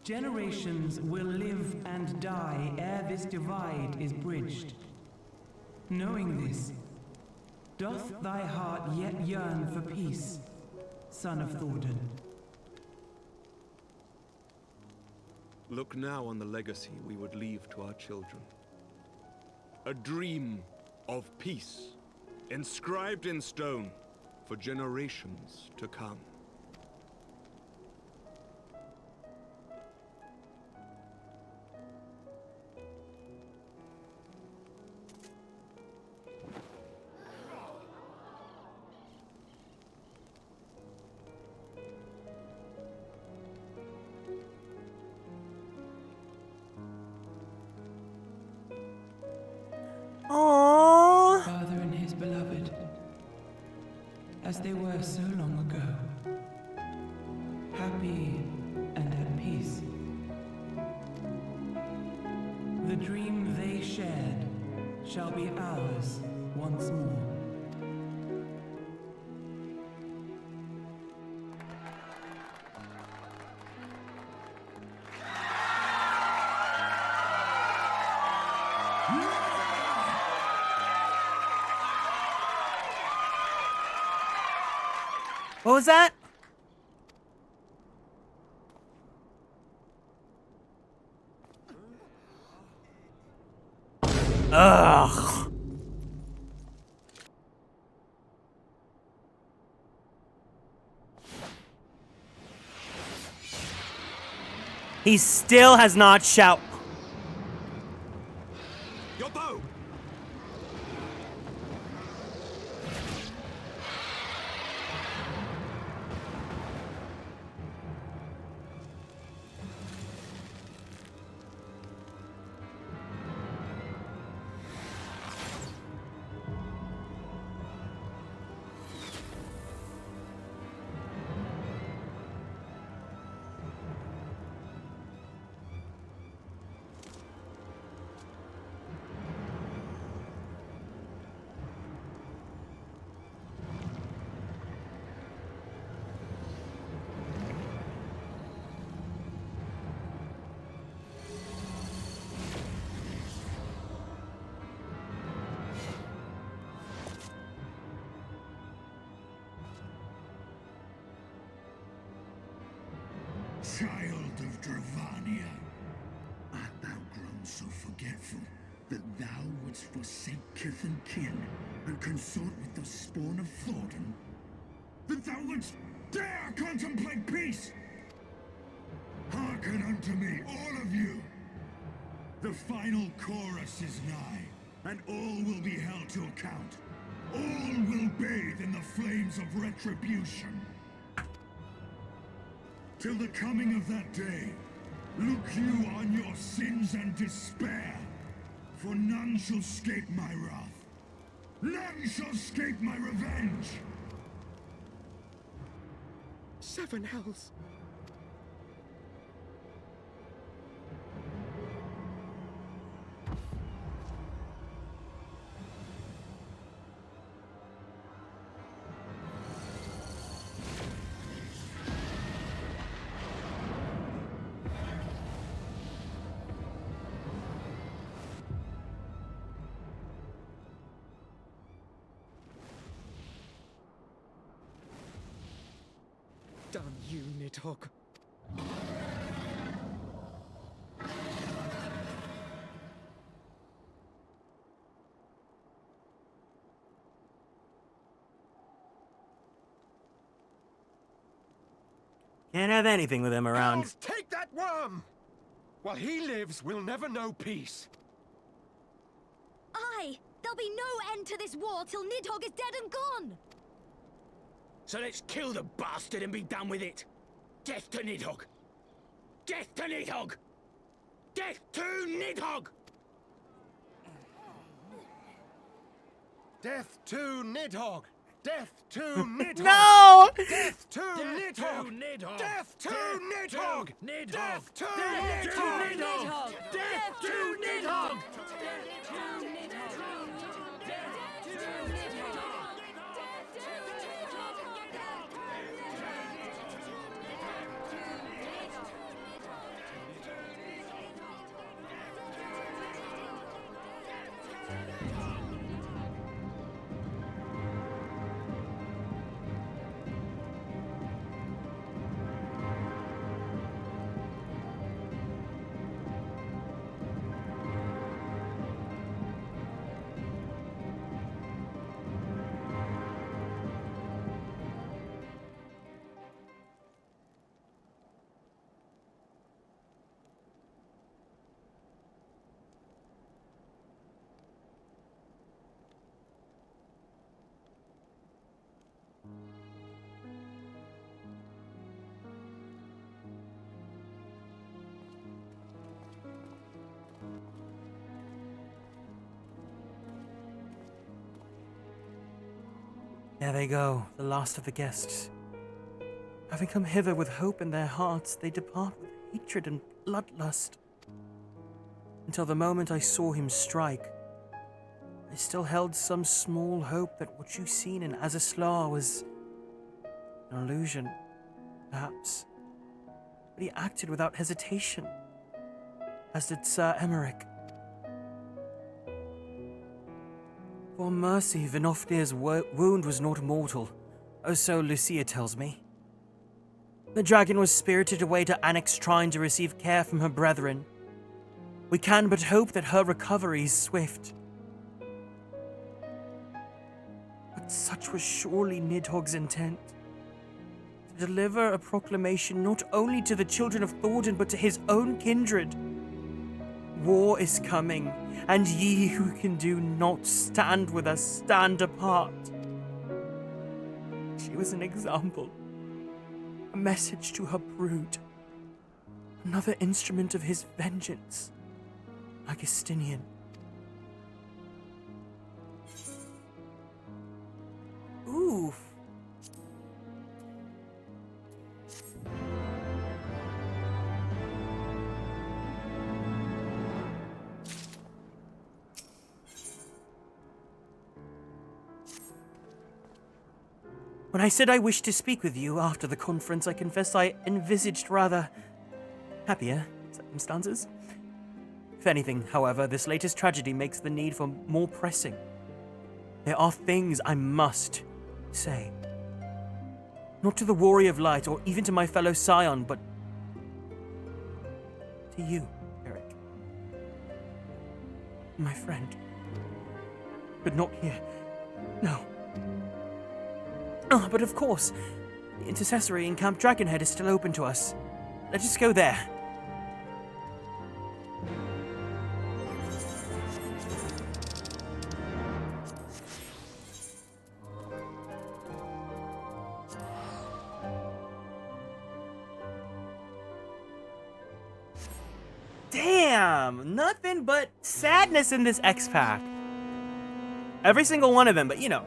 Generations will live and die ere this divide is bridged. Knowing this, doth thy heart yet yearn for peace, son of Thordan? Look now on the legacy we would leave to our children. A dream of peace, inscribed in stone for generations to come. Aww. Father and his beloved, as they were so long ago, happy and at peace. The dream they shared shall be ours once more. What was that? Ugh. He still has not shout. Your bow! Child of Dravania, art thou grown so forgetful that thou wouldst forsake kith and kin and consort with the spawn of Thordan? That thou wouldst dare contemplate peace? Hearken unto me, all of you! The final chorus is nigh, and all will be held to account. All will bathe in the flames of retribution. Till the coming of that day, look you on your sins and despair, for none shall escape my wrath. None shall escape my revenge! 7 hells. Damn you, Nidhogg. Can't have anything with him around. Elves, take that worm! While he lives, we'll never know peace. Aye! There'll be no end to this war till Nidhogg is dead and gone! So let's kill the bastard and be done with it. Death to Nidhogg! Death to Nidhogg! Death to Nidhogg! Death to Nidhogg! Death to Nidhogg! No! Death to Nidhogg! Death to Nidhogg! Death to Nidhogg! Death to Nidhogg! Death to Nidhogg! There they go, the last of the guests. Having come hither with hope in their hearts, they depart with hatred and bloodlust. Until the moment I saw him strike, I still held some small hope that what you seen in Azazlar was an illusion, perhaps. But he acted without hesitation, as did Sir Emmerich. For mercy, Vinoftir's wound was not mortal, or so Lucia tells me. The dragon was spirited away to Annex Shrine to receive care from her brethren. We can but hope that her recovery is swift. But such was surely Nidhogg's intent. To deliver a proclamation not only to the children of Thordan, but to his own kindred. War is coming, and ye who can do not stand with us, stand apart. She was an example, a message to her brood, another instrument of his vengeance, Augustinian. Oof. When I said I wished to speak with you after the conference, I confess I envisaged rather happier circumstances. If anything, however, this latest tragedy makes the need for more pressing. There are things I must say. Not to the Warrior of Light, or even to my fellow Scion, but to you, Eric. My friend. But not here. No. But of course, the intercessory in Camp Dragonhead is still open to us. Let us go there. Damn! Nothing but sadness in this X-Pack. Every single one of them, but you know.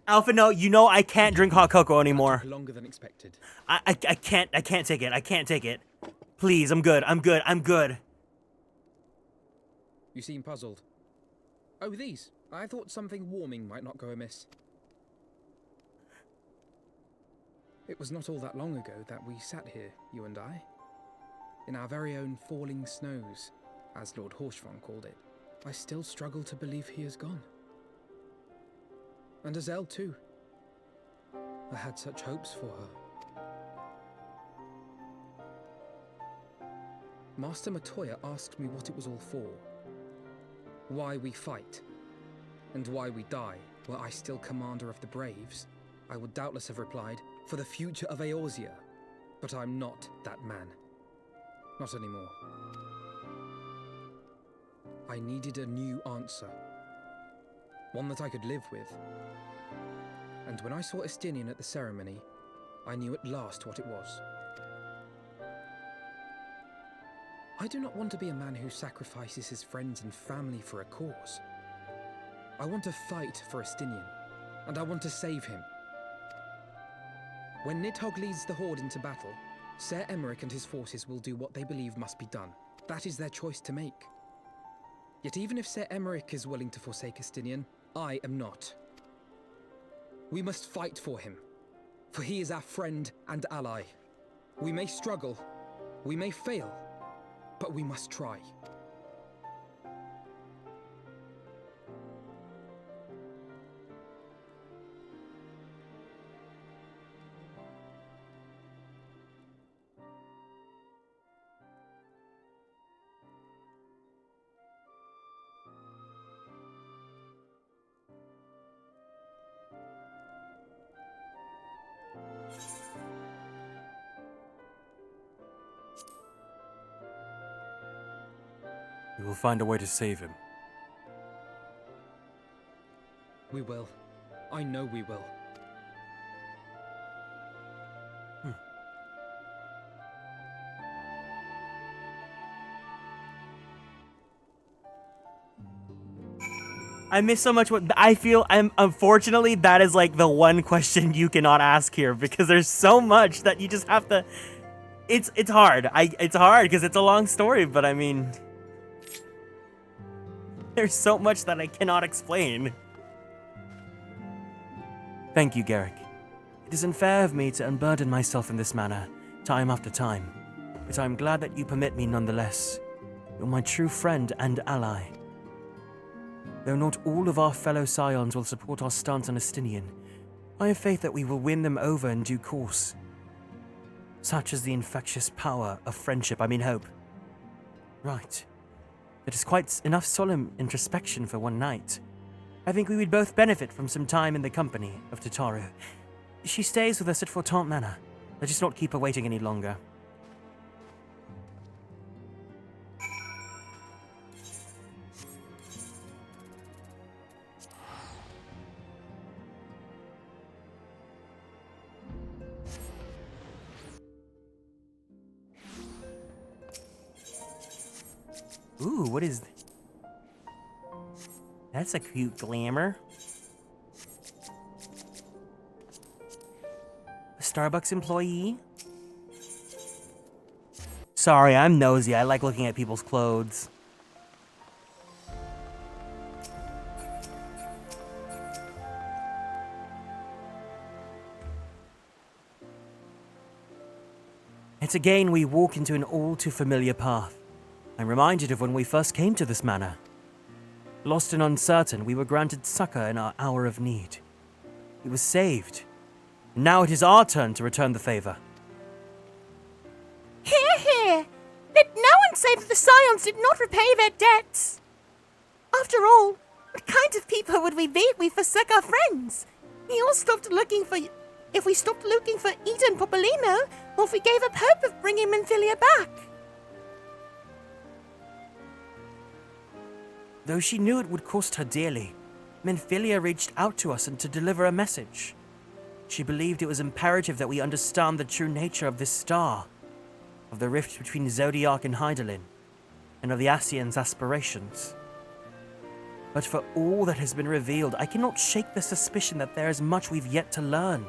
Alpha, no, you know I can't drink hot cocoa anymore. Longer than expected. I can't take it. I can't take it. Please, I'm good. You seem puzzled. Oh, these. I thought something warming might not go amiss. It was not all that long ago that we sat here, you and I. In our very own falling snows, as Lord Horshvon called it. I still struggle to believe he is gone. And Azelle too. I had such hopes for her. Master Matoya asked me what it was all for. Why we fight, and why we die, were I still commander of the Braves. I would doubtless have replied, for the future of Eorzea. But I'm not that man. Not anymore. I needed a new answer. One that I could live with. And when I saw Estinian at the ceremony, I knew at last what it was. I do not want to be a man who sacrifices his friends and family for a cause. I want to fight for Estinian, and I want to save him. When Nidhogg leads the Horde into battle, Ser Emmerich and his forces will do what they believe must be done. That is their choice to make. Yet even if Ser Emmerich is willing to forsake Estinian, I am not. We must fight for him, for he is our friend and ally. We may struggle, we may fail, but we must try. We will find a way to save him. We will. I know we will. I miss so much what I feel. Unfortunately, that is like the one question you cannot ask here because there's so much that you just have to. It's hard. It's hard because it's a long story, but I mean, there's so much that I cannot explain. Thank you, Garrick. It is unfair of me to unburden myself in this manner, time after time, but I am glad that you permit me nonetheless. You're my true friend and ally. Though not all of our fellow scions will support our stance on Estinian, I have faith that we will win them over in due course. Such is the infectious power of friendship, hope. Right. It is quite enough solemn introspection for one night. I think we would both benefit from some time in the company of Tataru. She stays with us at Fortant Manor. Let us not keep her waiting any longer. Ooh, what is... That's a cute glamour. A Starbucks employee? Sorry, I'm nosy. I like looking at people's clothes. Yet again, we walk into an all too familiar path. I'm reminded of when we first came to this manor. Lost and uncertain, we were granted succor in our hour of need. We were saved. And now it is our turn to return the favor. Hear, hear! Let no one say that the Scions did not repay their debts. After all, what kind of people would we be if we forsook our friends? We all stopped looking for... If we stopped looking for Eden Popolino, or if we gave up hope of bringing Menphilia back. Though she knew it would cost her dearly, Menphilia reached out to us and to deliver a message. She believed it was imperative that we understand the true nature of this star, of the rift between Zodiac and Hydaelyn, and of the Ascians' aspirations. But for all that has been revealed, I cannot shake the suspicion that there is much we've yet to learn.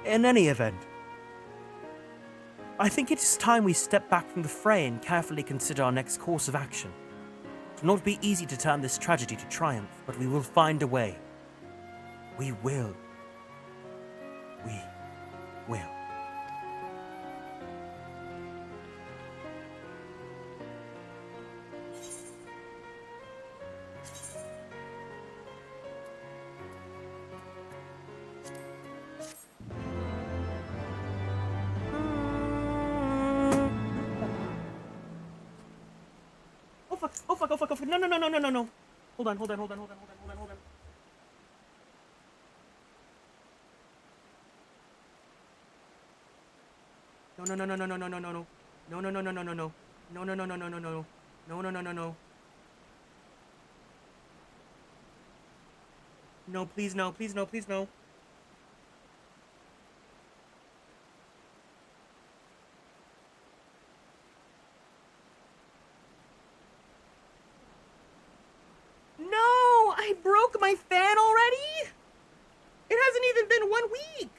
In any event, I think it is time we step back from the fray and carefully consider our next course of action. It will not be easy to turn this tragedy to triumph, but we will find a way. We will. We will. Oh fuck, oh fuck, oh fuck. No. Hold on. No. No, please no. No, I broke my fan already? It hasn't even been 1 week.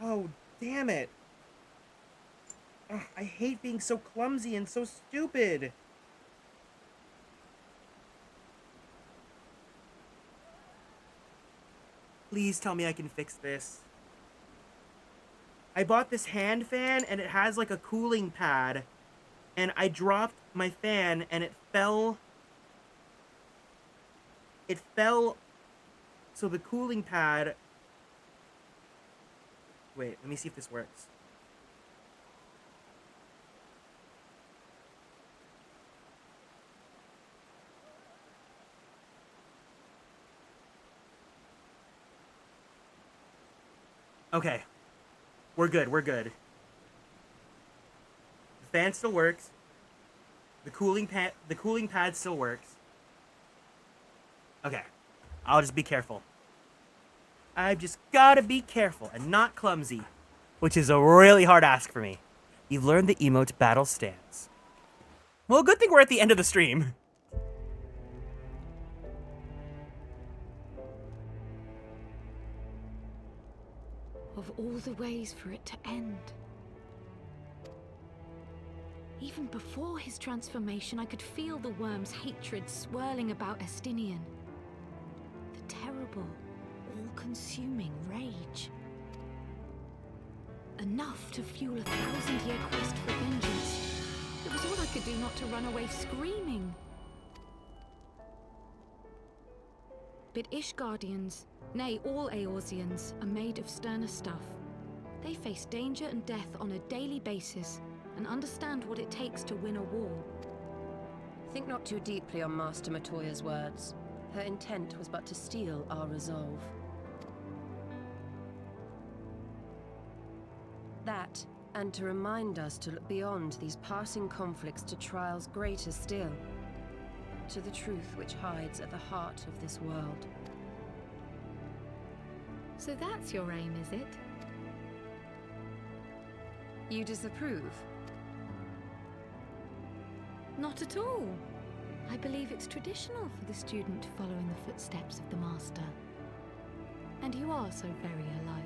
Oh, damn it. Ugh, I hate being so clumsy and so stupid. Please tell me I can fix this. I bought this hand fan and it has like a cooling pad. And I dropped my fan and it fell. It fell. So the cooling pad. Wait, let me see if this works. Okay. We're good, we're good. The fan still works. The cooling pad still works. Okay. I'll just be careful. I've just gotta be careful and not clumsy, which is a really hard ask for me. You've learned the emote battle stance. Well, good thing we're at the end of the stream. Of all the ways for it to end. Even before his transformation, I could feel the worm's hatred swirling about Estinian. The terrible, all-consuming rage. Enough to fuel a 1,000-year quest for vengeance. It was all I could do not to run away screaming. But Ishgardians, nay, all Eorzeans, are made of sterner stuff. They face danger and death on a daily basis, and understand what it takes to win a war. Think not too deeply on Master Matoya's words. Her intent was but to steal our resolve. That, and to remind us to look beyond these passing conflicts to trials greater still. To the truth which hides at the heart of this world. So that's your aim, is it? You disapprove? Not at all. I believe it's traditional for the student to follow in the footsteps of the master. And you are so very alike.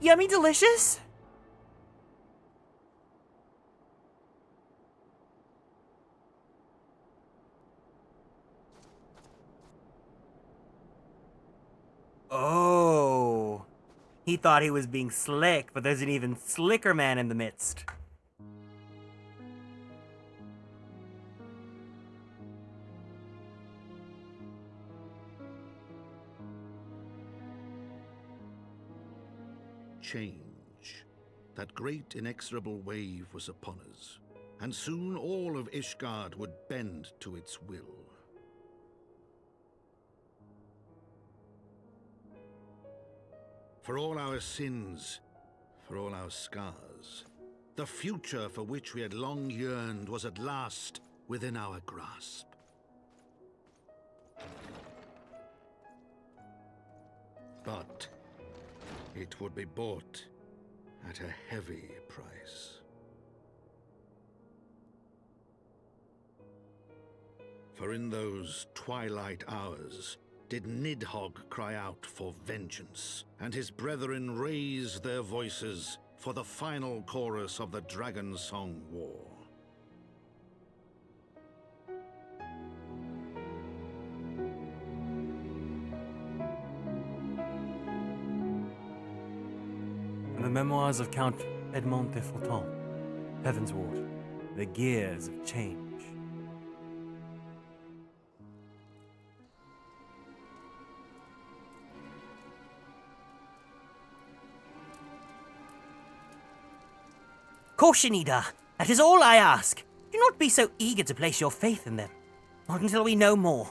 Yummy delicious? Oh. He thought he was being slick, but there's an even slicker man in the midst. Change. That great inexorable wave was upon us, and soon all of Ishgard would bend to its will. For all our sins, for all our scars, the future for which we had long yearned was at last within our grasp. But it would be bought at a heavy price. For in those twilight hours did Nidhogg cry out for vengeance, and his brethren raise their voices for the final chorus of the Dragonsong War. The Memoirs of Count Edmond de Fortin, Heavensward, The Gears of Change. Cautionida, that is all I ask. Do not be so eager to place your faith in them. Not until we know more.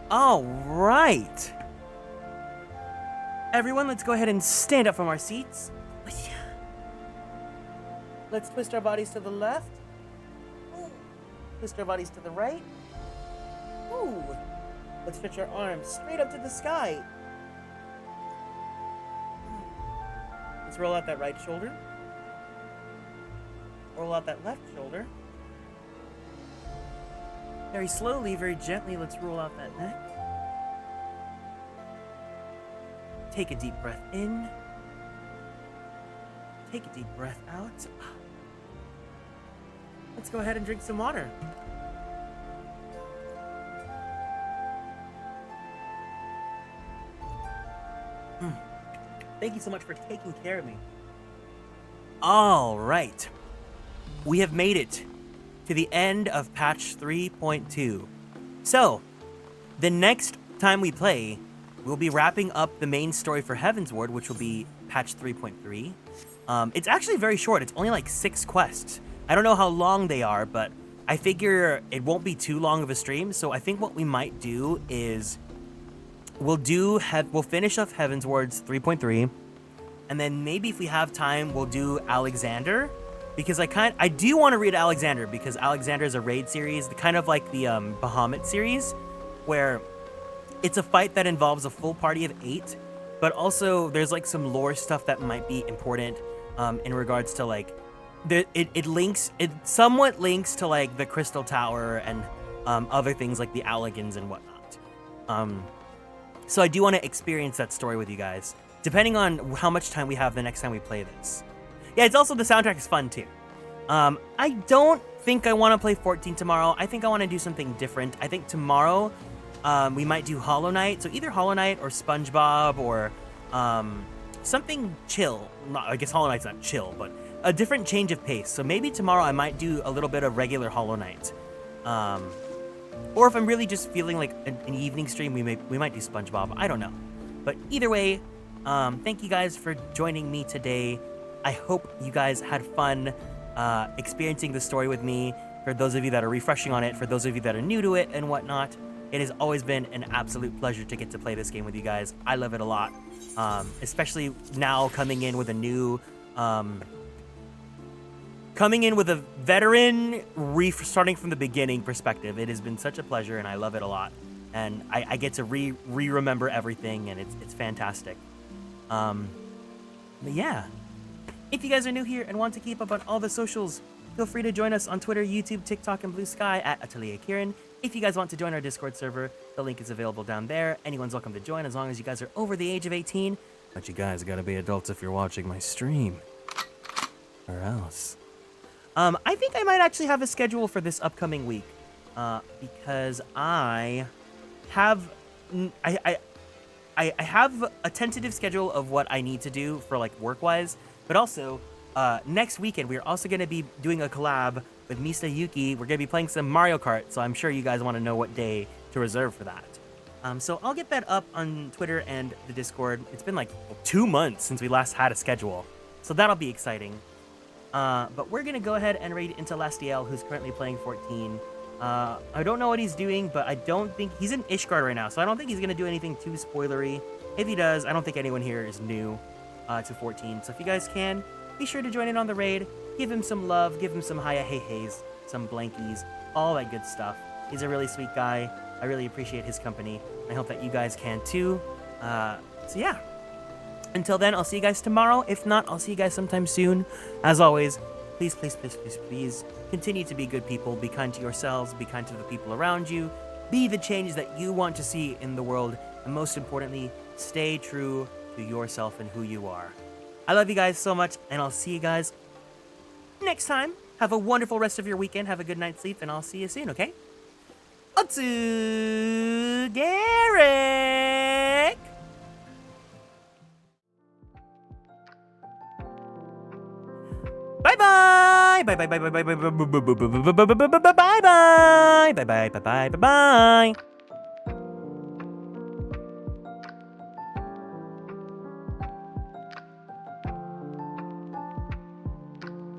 All right. Everyone, let's go ahead and stand up from our seats. Let's twist our bodies to the left. Twist our bodies to the right. Ooh. Let's stretch our arms straight up to the sky. Let's roll out that right shoulder. Roll out that left shoulder. Very slowly, very gently, let's roll out that neck. Take a deep breath in. Take a deep breath out. Let's go ahead and drink some water. Thank you so much for taking care of me. All right. We have made it to the end of patch 3.2. So, the next time we play, we'll be wrapping up the main story for Heavensward, which will be patch 3.3. It's actually very short. It's only like 6 quests. I don't know how long they are, but I figure it won't be too long of a stream. So I think what we might do is we'll finish off Heavensward's 3.3, and then maybe if we have time, we'll do Alexander, because I do want to read Alexander, because Alexander is a raid series, kind of like the Bahamut series, where it's a fight that involves a full party of 8, but also there's like some lore stuff that might be important in regards to like it somewhat links to like the Crystal Tower and other things like the Alligans and whatnot. So I do want to experience that story with you guys, depending on how much time we have the next time we play this. Yeah, it's also, the soundtrack is fun too. I don't think I want to play 14 tomorrow. I think I want to do something different. I think tomorrow we might do Hollow Knight. So either Hollow Knight or SpongeBob or something chill. I guess Hollow Knight's not chill, but a different change of pace. So maybe tomorrow I might do a little bit of regular Hollow Knight. Or if I'm really just feeling like an evening stream, we might do SpongeBob. I don't know. But either way, thank you guys for joining me today. I hope you guys had fun experiencing the story with me. For those of you that are refreshing on it, for those of you that are new to it and whatnot, it has always been an absolute pleasure to get to play this game with you guys. I love it a lot, especially now coming in with a new... coming in with a veteran, starting from the beginning perspective. It has been such a pleasure, and I love it a lot. And I get to remember everything, and it's fantastic. But yeah, if you guys are new here and want to keep up on all the socials, feel free to join us on Twitter, YouTube, TikTok, and Blue Sky at Atelier Kieran. If you guys want to join our Discord server, the link is available down there. Anyone's welcome to join as long as you guys are over the age of 18. But you guys gotta be adults if you're watching my stream, or else. I think I might actually have a schedule for this upcoming week, because I have a tentative schedule of what I need to do for like work-wise, but also next weekend we're also going to be doing a collab with Mista Yuki. We're going to be playing some Mario Kart, so I'm sure you guys want to know what day to reserve for that. So I'll get that up on Twitter and the Discord. It's been like 2 months since we last had a schedule, so that'll be exciting. But we're going to go ahead and raid into Lastiel, who's currently playing 14. I don't know what he's doing, but I don't think... He's in Ishgard right now, so I don't think he's going to do anything too spoilery. If he does, I don't think anyone here is new to 14. So if you guys can, be sure to join in on the raid. Give him some love. Give him some hiya hey heys, some blankies, all that good stuff. He's a really sweet guy. I really appreciate his company. I hope that you guys can too. So yeah. Until then, I'll see you guys tomorrow. If not, I'll see you guys sometime soon. As always, please, please, please, please, please continue to be good people. Be kind to yourselves. Be kind to the people around you. Be the change that you want to see in the world. And most importantly, stay true to yourself and who you are. I love you guys so much, and I'll see you guys next time. Have a wonderful rest of your weekend. Have a good night's sleep, and I'll see you soon, okay? Otsu Garrick! Bye-bye! Bye-bye, bye-bye, bye-bye, bye-bye, bye-bye, bye-bye, bye-bye, bye-bye, bye-bye, bye-bye.